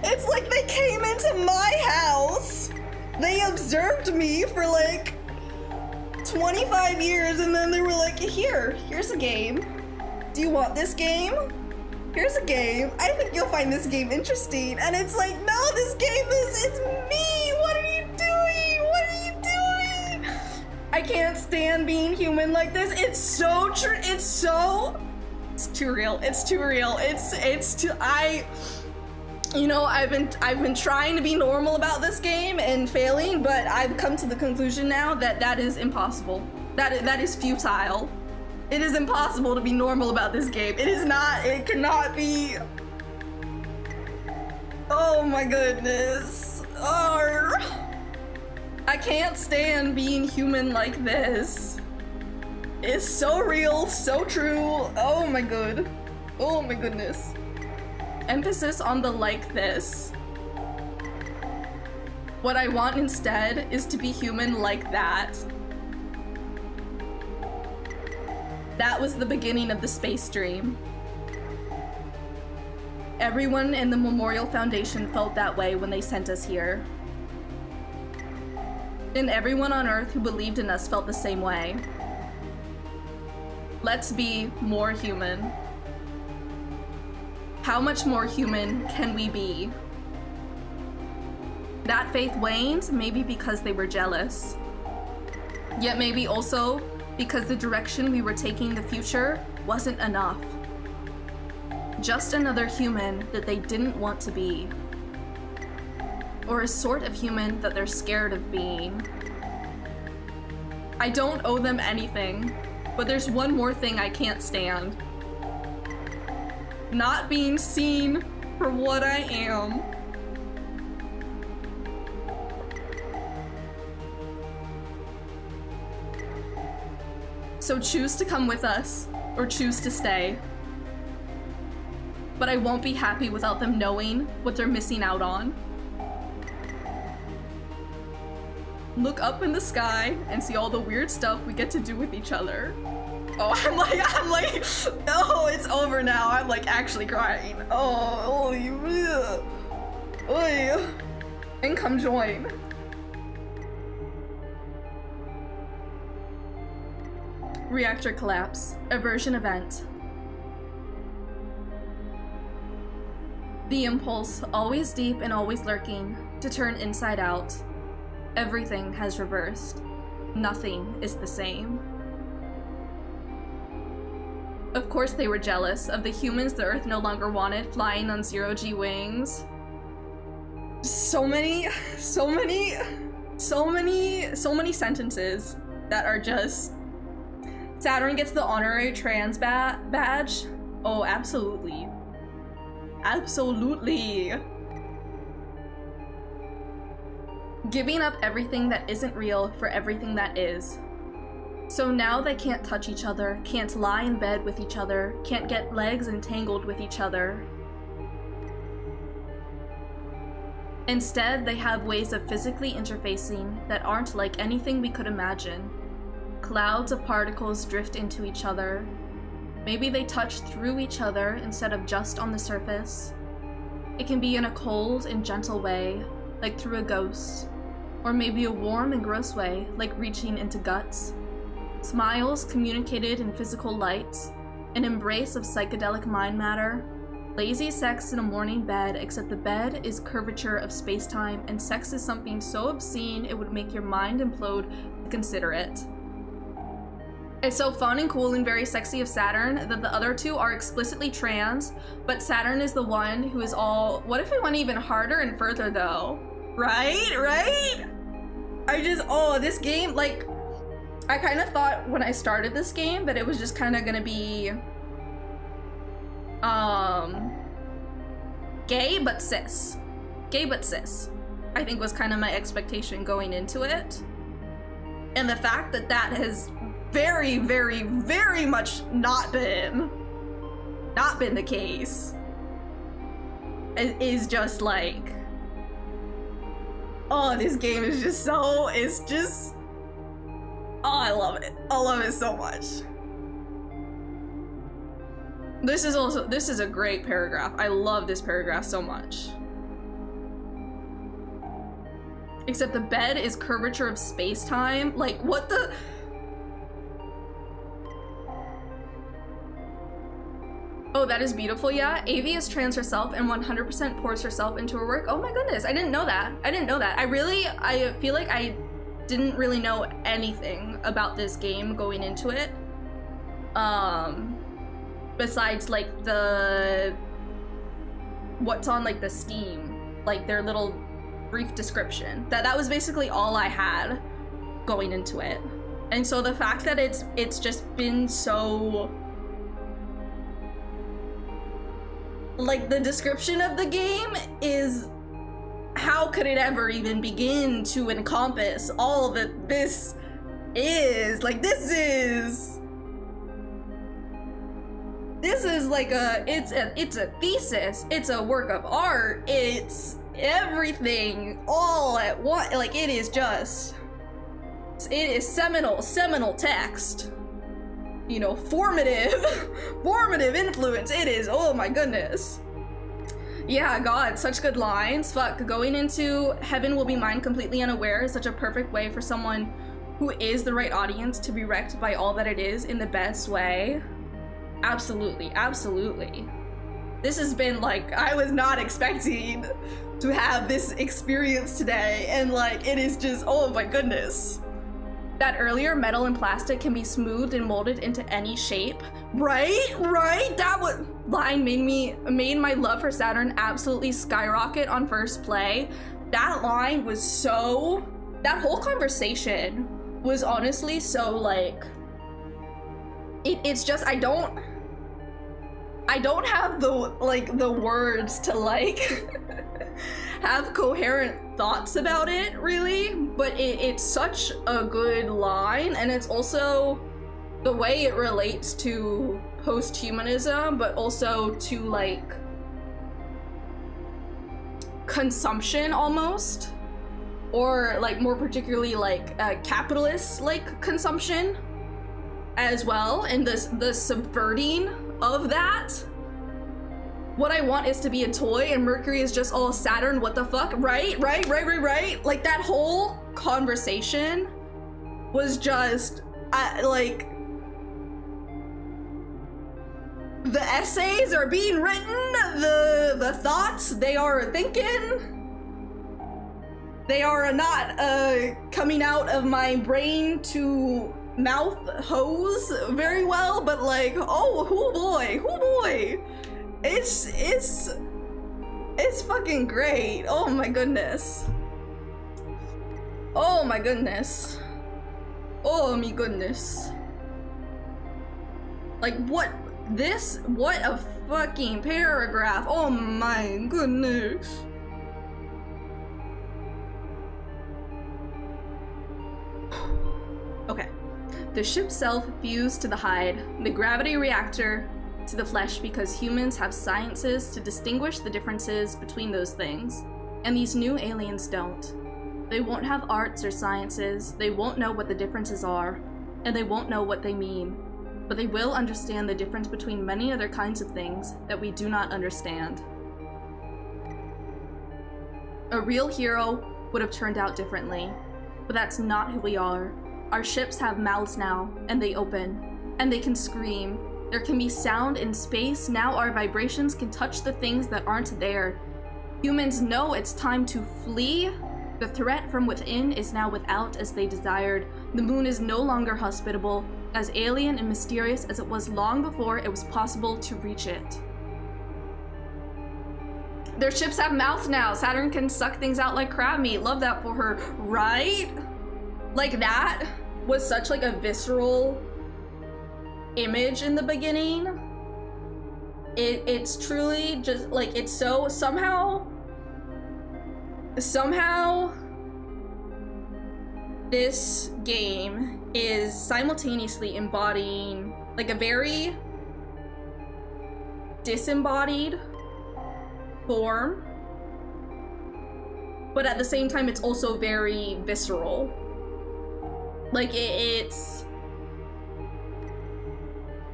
It's like they came into my house, they observed me for like 25 years, and then they were like, here's a game. Do you want this game? Here's a game. I think you'll find this game interesting. And it's like, no, this game it's me. What are you doing? What are you doing? I can't stand being human like this. It's so true. It's too real. It's too real. You know, I've been trying to be normal about this game and failing, but I've come to the conclusion now that is impossible. That is futile. It is impossible to be normal about this game. It cannot be. Oh my goodness. I can't stand being human like this. It's so real, so true. Oh my goodness. Emphasis on the like this. What I want instead is to be human like that. That was the beginning of the space dream. Everyone in the Memorial Foundation felt that way when they sent us here. And everyone on Earth who believed in us felt the same way. Let's be more human. How much more human can we be? That faith waned, maybe because they were jealous. Yet maybe also because the direction we were taking the future wasn't enough. Just another human that they didn't want to be. Or a sort of human that they're scared of being. I don't owe them anything, but there's one more thing I can't stand. Not being seen for what I am. So choose to come with us, or choose to stay. But I won't be happy without them knowing what they're missing out on. Look up in the sky and see all the weird stuff we get to do with each other. Oh, I'm like, oh, it's over now. I'm like actually crying. Oh, and come join. Reactor collapse, aversion event. The impulse, always deep and always lurking, to turn inside out. Everything has reversed. Nothing is the same. Of course they were jealous of the humans the Earth no longer wanted flying on zero-G wings. So many sentences that are just... Saturn gets the honorary trans badge. Oh, absolutely. Absolutely. Giving up everything that isn't real for everything that is. So now they can't touch each other, can't lie in bed with each other, can't get legs entangled with each other. Instead, they have ways of physically interfacing that aren't like anything we could imagine. Clouds of particles drift into each other. Maybe they touch through each other instead of just on the surface. It can be in a cold and gentle way, like through a ghost. Or maybe a warm and gross way, like reaching into guts. Smiles communicated in physical lights, an embrace of psychedelic mind matter, lazy sex in a morning bed, except the bed is curvature of space-time and sex is something so obscene it would make your mind implode to consider it. It's so fun and cool and very sexy of Saturn that the other two are explicitly trans, but Saturn is the one who is all, what if it went even harder and further though? Right? Right? This game, like, I kind of thought when I started this game that it was just kind of gonna be, gay but cis. Gay but cis, I think was kind of my expectation going into it. And the fact that that has very, very, very much not been the case is just like, oh, this game is just so, it's just, oh, I love it. I love it so much. This is a great paragraph. I love this paragraph so much. Except the bed is curvature of space-time. Like, what the? Oh, that is beautiful, yeah. Avi is trans herself and 100% pours herself into her work. Oh my goodness, I didn't know that. I didn't know that. I feel like I didn't really know anything about this game going into it. Besides like what's on like the Steam, like their little brief description. That was basically all I had going into it. And so the fact that it's just been so, like, the description of the game is, how could it ever even begin to encompass all that this is? Like, this is like it's a thesis, it's a work of art, it's everything all at once. Like, it is seminal text. You know, formative influence. It is, oh my goodness. Yeah, God, such good lines. Fuck, going into heaven will be mine completely unaware is such a perfect way for someone who is the right audience to be wrecked by all that it is in the best way. Absolutely, absolutely. This has been like, I was not expecting to have this experience today, and like, it is just, oh my goodness. That earlier metal and plastic can be smoothed and molded into any shape. Right? That line made my love for Saturn absolutely skyrocket on first play. That line was so, that whole conversation was honestly so like, it's just, I don't have the words to like have coherent thoughts about it really, but it's such a good line, and it's also the way it relates to post-humanism, but also to like consumption almost, or like more particularly like capitalist like consumption as well, and the subverting of that. What I want is to be a toy, and Mercury is just all Saturn, what the fuck? Right? Like, that whole conversation was just, like, the essays are being written, the thoughts they are thinking, they are not coming out of my brain to mouth hose very well, but like, oh boy. It's fucking great. Oh my goodness. Oh my goodness. Like, what a fucking paragraph. Oh my goodness. Okay. The ship's self fused to the hide, the gravity reactor to the flesh, because humans have sciences to distinguish the differences between those things, and these new aliens don't. They won't have arts or sciences, they won't know what the differences are, and they won't know what they mean, but they will understand the difference between many other kinds of things that we do not understand. A real hero would have turned out differently, but that's not who we are. Our ships have mouths now, and they open, and they can scream. There can be sound in space. Now our vibrations can touch the things that aren't there. Humans know it's time to flee. The threat from within is now without as they desired. The moon is no longer hospitable, as alien and mysterious as it was long before it was possible to reach it. Their ships have mouths now. Saturn can suck things out like crab meat. Love that for her, right? Like, that was such like a visceral image in the beginning. It's truly just like, it's so somehow this game is simultaneously embodying like a very disembodied form, but at the same time it's also very visceral. Like, it's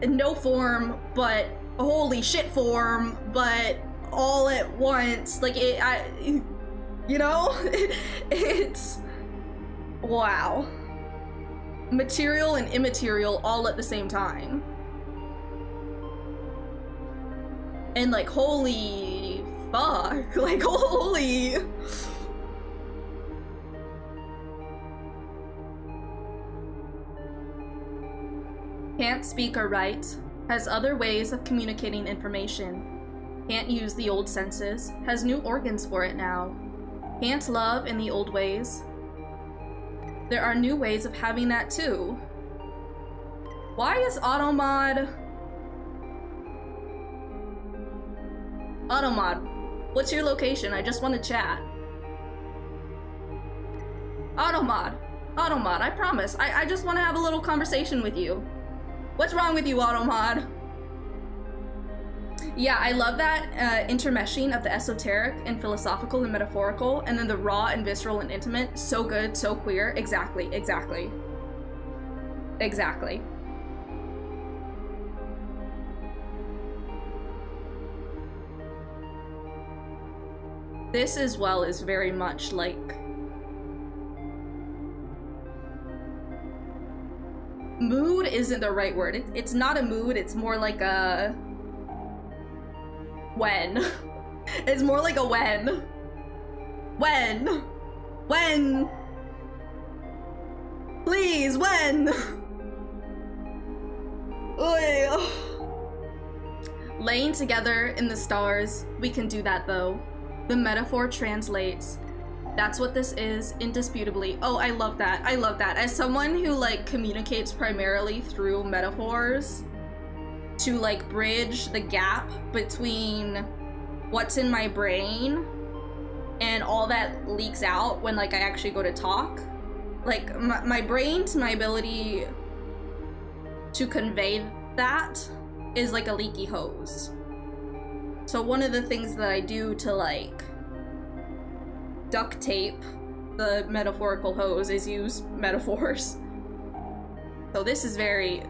no form, but holy shit form, but all at once. Like, you know? It's, wow. Material and immaterial all at the same time. And like, holy fuck. Like, holy. Can't speak or write, has other ways of communicating information. Can't use the old senses, has new organs for it now. Can't love in the old ways. There are new ways of having that too. Why is Automod? Automod, what's your location? I just want to chat. Automod, I promise. I just want to have a little conversation with you. What's wrong with you, Automod? Yeah, I love that intermeshing of the esoteric and philosophical and metaphorical, and then the raw and visceral and intimate. So good, so queer. Exactly. This as well is very much like mood isn't the right word. It's not a mood, it's more like a when. It's more like a when. When? Please, when? Laying together in the stars, we can do that though. The metaphor translates. That's what this is, indisputably. Oh, I love that. I love that. As someone who like communicates primarily through metaphors to like bridge the gap between what's in my brain and all that leaks out when like I actually go to talk. Like my brain to my ability to convey that is like a leaky hose. So one of the things that I do to like duct tape the metaphorical hose is use metaphors. So this is very,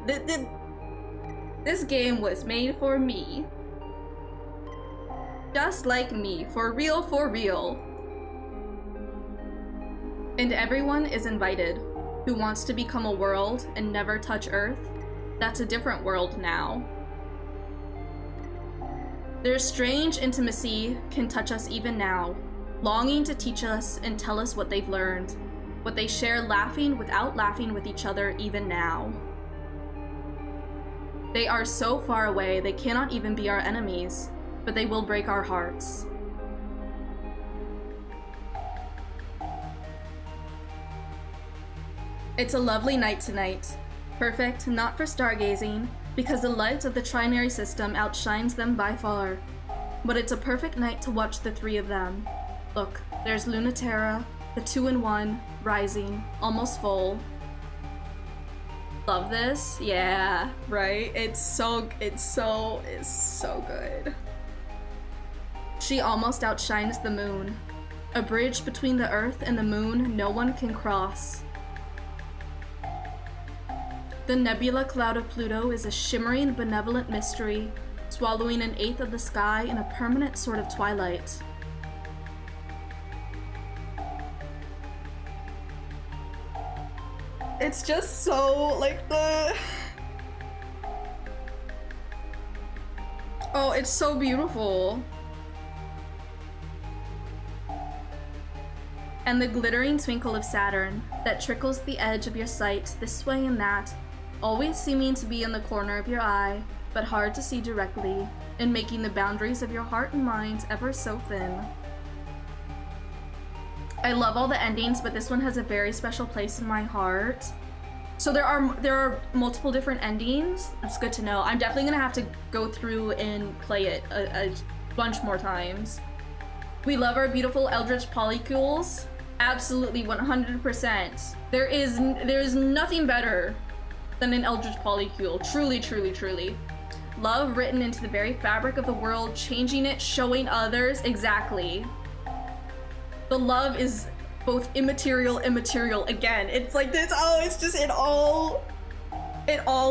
this game was made for me. Just like me, for real, for real. And everyone is invited who wants to become a world and never touch Earth. That's a different world now. Their strange intimacy can touch us even now, longing to teach us and tell us what they've learned, what they share laughing without laughing with each other even now. They are so far away they cannot even be our enemies, but they will break our hearts. It's a lovely night tonight. Perfect, not for stargazing, because the light of the trinary system outshines them by far. But it's a perfect night to watch the three of them. Look, there's Lunaterra, the 2-in-1, rising, almost full. Love this? Yeah, right? It's so good. She almost outshines the moon. A bridge between the Earth and the moon no one can cross. The nebula cloud of Pluto is a shimmering, benevolent mystery, swallowing an eighth of the sky in a permanent sort of twilight. It's just so, like, oh, it's so beautiful. And the glittering twinkle of Saturn that trickles the edge of your sight this way and that, always seeming to be in the corner of your eye, but hard to see directly, and making the boundaries of your heart and mind ever so thin. I love all the endings, but this one has a very special place in my heart. So there are multiple different endings. It's good to know. I'm definitely gonna have to go through and play it a bunch more times. We love our beautiful Eldritch polycules. Absolutely, 100%. There is nothing better than an Eldritch polycule. Truly, truly, truly. Love written into the very fabric of the world, changing it, showing others. Exactly. The love is both immaterial and material. Again, it's like this, oh, it's just, it all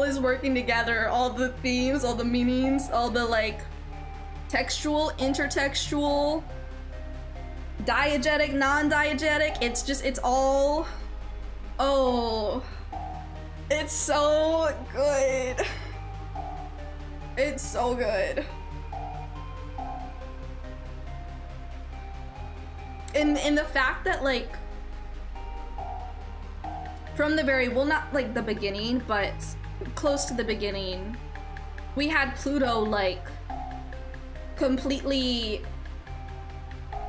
is working together. All the themes, all the meanings, all the like textual, intertextual, diegetic, non-diegetic. It's just, it's all, oh, it's so good. It's so good. In the fact that, like, from the very, well, not like the beginning, but close to the beginning, we had Pluto, like, completely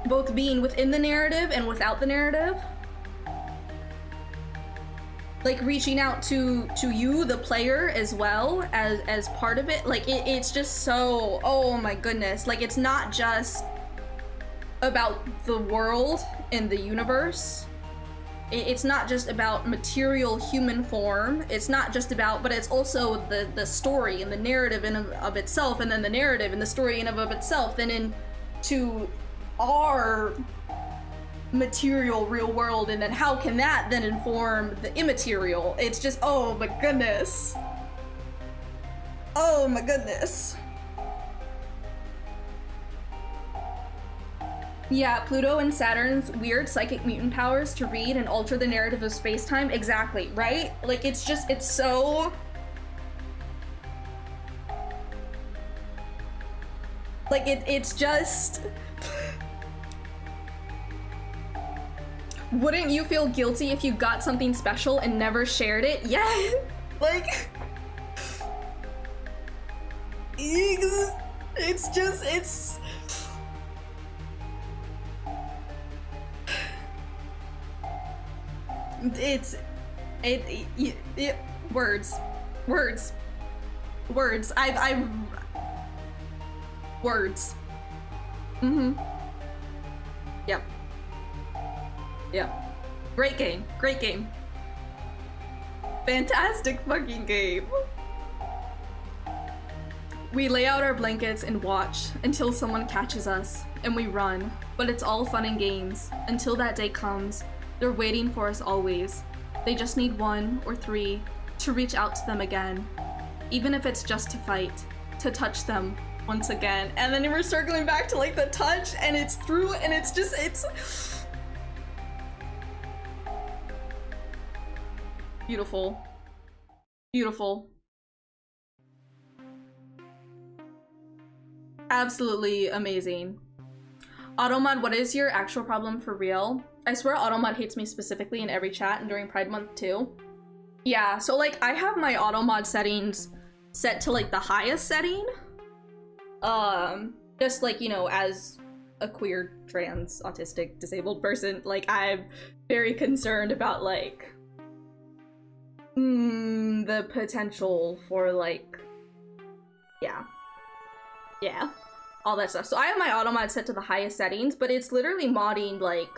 both being within the narrative and without the narrative. Like, reaching out to you, the player, as well as part of it. Like, it's just so, oh my goodness. Like, it's not just about the world and the universe. It's not just about material human form. It's not just about, but it's also the story and the narrative in of itself, and then the narrative and the story in of itself, then into our material real world, and then how can that then inform the immaterial. It's just, oh my goodness. Oh my goodness. Yeah, Pluto and Saturn's weird psychic mutant powers to read and alter the narrative of space-time. Exactly, right? Like, it's just, it's so... Like, it's just... Wouldn't you feel guilty if you got something special and never shared it? Yeah! Like... It's just, it's... Words. Words. Words. Words. Mm-hmm. Yep. Yep. Great game. Great game. Fantastic fucking game. We lay out our blankets and watch until someone catches us, and we run. But it's all fun and games. Until that day comes, they're waiting for us always. They just need 1 or 3 to reach out to them again. Even if it's just to fight, to touch them once again. And then we're circling back to like the touch, and it's through, and it's just, it's... Beautiful. Beautiful. Absolutely amazing. Automod, what is your actual problem for real? I swear Automod hates me specifically in every chat and during Pride Month too. Yeah, so like I have my Automod settings set to like the highest setting. Just like, you know, as a queer, trans, autistic, disabled person, like I'm very concerned about like the potential for like, yeah, all that stuff. So I have my Automod set to the highest settings, but it's literally modding like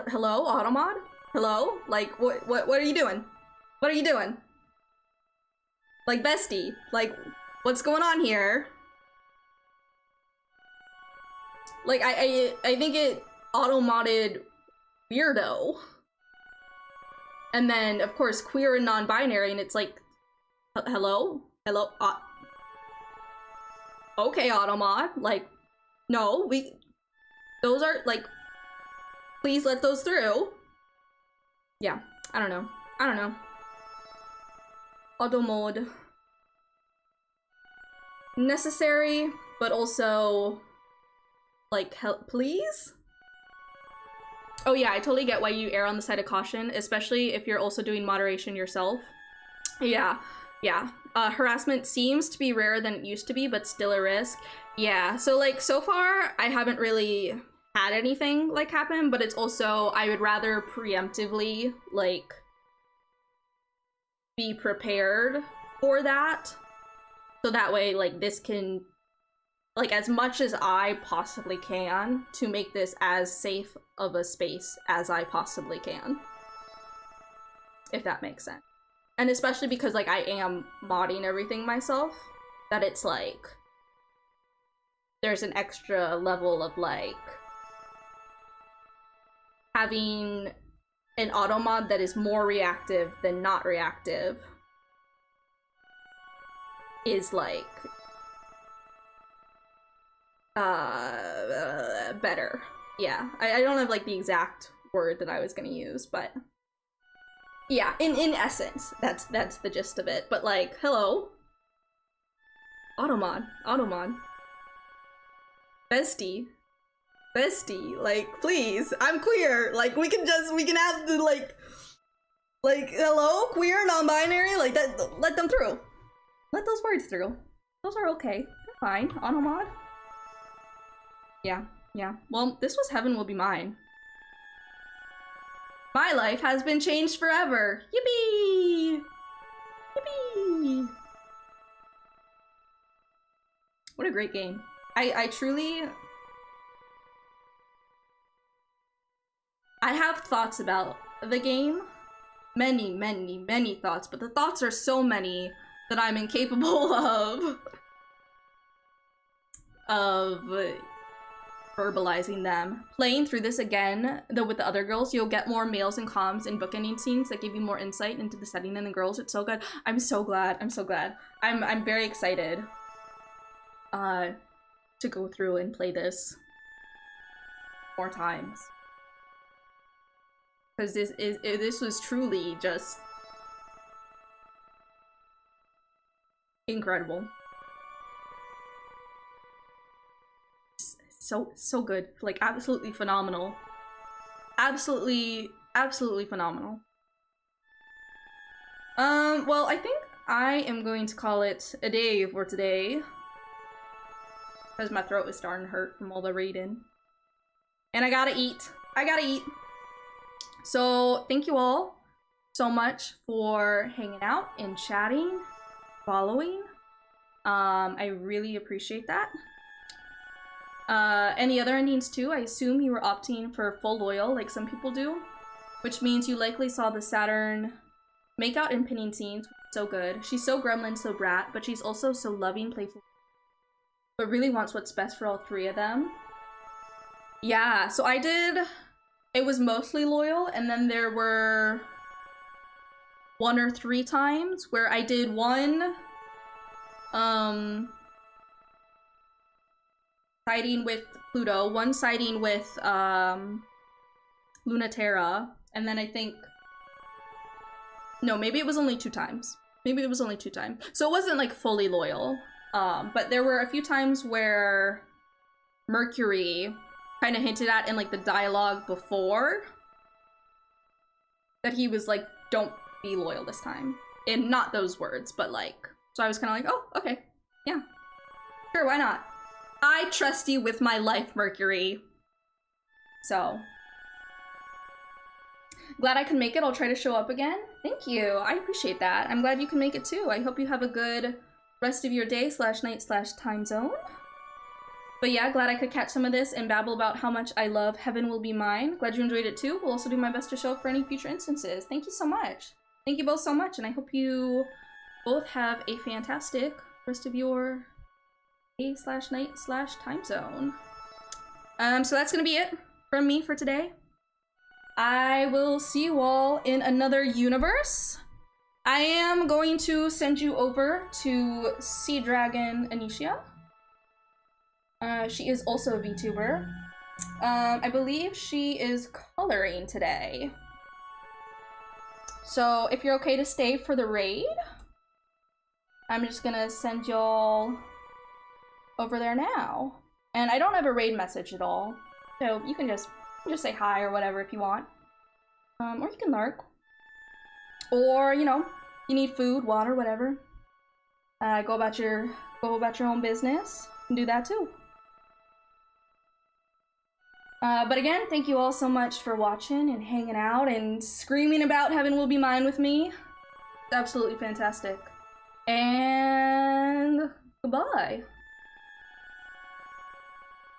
hello Automod? Hello? Like what are you doing? What are you doing? Like bestie, like what's going on here? Like I think it auto-modded weirdo. And then of course queer and non-binary, and it's like hello? Hello? Okay, Automod, like no, those are like, please let those through. Yeah, I don't know. Auto mode. Necessary, but also like help, please? Oh yeah, I totally get why you err on the side of caution, especially if you're also doing moderation yourself. Yeah. Harassment seems to be rarer than it used to be, but still a risk. Yeah, so like so far I haven't really had anything like happen, but it's also, I would rather preemptively like be prepared for that, so that way like this can, like as much as I possibly can to make this as safe of a space as I possibly can, if that makes sense. And especially because like I am modding everything myself, that it's like there's an extra level of like having an auto mod that is more reactive than not reactive is like better. Yeah, I don't have like the exact word that I was gonna use, but yeah, in essence, that's the gist of it. But like, hello, automod, bestie, like please, I'm queer, like we can have the like hello, queer, non-binary, like that, let them through, let those words through, those are okay, they're fine. Automod. Yeah, well, this was Heaven Will Be Mine. My life has been changed forever. Yippee! Yippee! What a great game. I truly... I have thoughts about the game. Many thoughts, but the thoughts are so many that I'm incapable of verbalizing them. Playing through this again, though with the other girls, you'll get more males and comms and bookending scenes that give you more insight into the setting and the girls. It's so good. I'm so glad. I'm very excited. to go through and play this more times. Because this was truly just incredible. So good. Like, absolutely phenomenal. Absolutely phenomenal. Well, I think I am going to call it a day for today. Because my throat is starting to hurt from all the reading. And I gotta eat. So, thank you all so much for hanging out and chatting, following. I really appreciate that. Any other endings too? I assume you were opting for full loyal like some people do, which means you likely saw the Saturn makeout and pinning scenes. So good. She's so gremlin, so brat, but she's also so loving, playful, but really wants what's best for all three of them. Yeah, so I did, it was mostly loyal, and then there were 1 or 3 times where I did one siding with Pluto, one siding with Lunaterra, and then I think, no, maybe it was only 2 times. Maybe it was only 2 times. So it wasn't like fully loyal, but there were a few times where Mercury kind of hinted at in like the dialogue before that he was like, don't be loyal this time. In not those words, but like, so I was kind of like, oh, okay, yeah, sure, why not? I trust you with my life, Mercury. So, glad I can make it. I'll try to show up again. Thank you. I appreciate that. I'm glad you can make it too. I hope you have a good rest of your day / night / time zone. But yeah, glad I could catch some of this and babble about how much I love Heaven Will Be Mine. Glad you enjoyed it too. We'll also do my best to show up for any future instances. Thank you so much. Thank you both so much, and I hope you both have a fantastic rest of your day / night / time zone. So that's gonna be it from me for today. I will see you all in another universe. I am going to send you over to Sea Dragon Anisha. She is also a VTuber. I believe she is coloring today. So if you're okay to stay for the raid, I'm just gonna send y'all over there now. And I don't have a raid message at all, so you can just say hi or whatever if you want. Or you can lurk. Or, you know, you need food, water, whatever. Go about your own business. You can do that too. But again, thank you all so much for watching and hanging out and screaming about Heaven Will Be Mine with me. It's absolutely fantastic. And goodbye.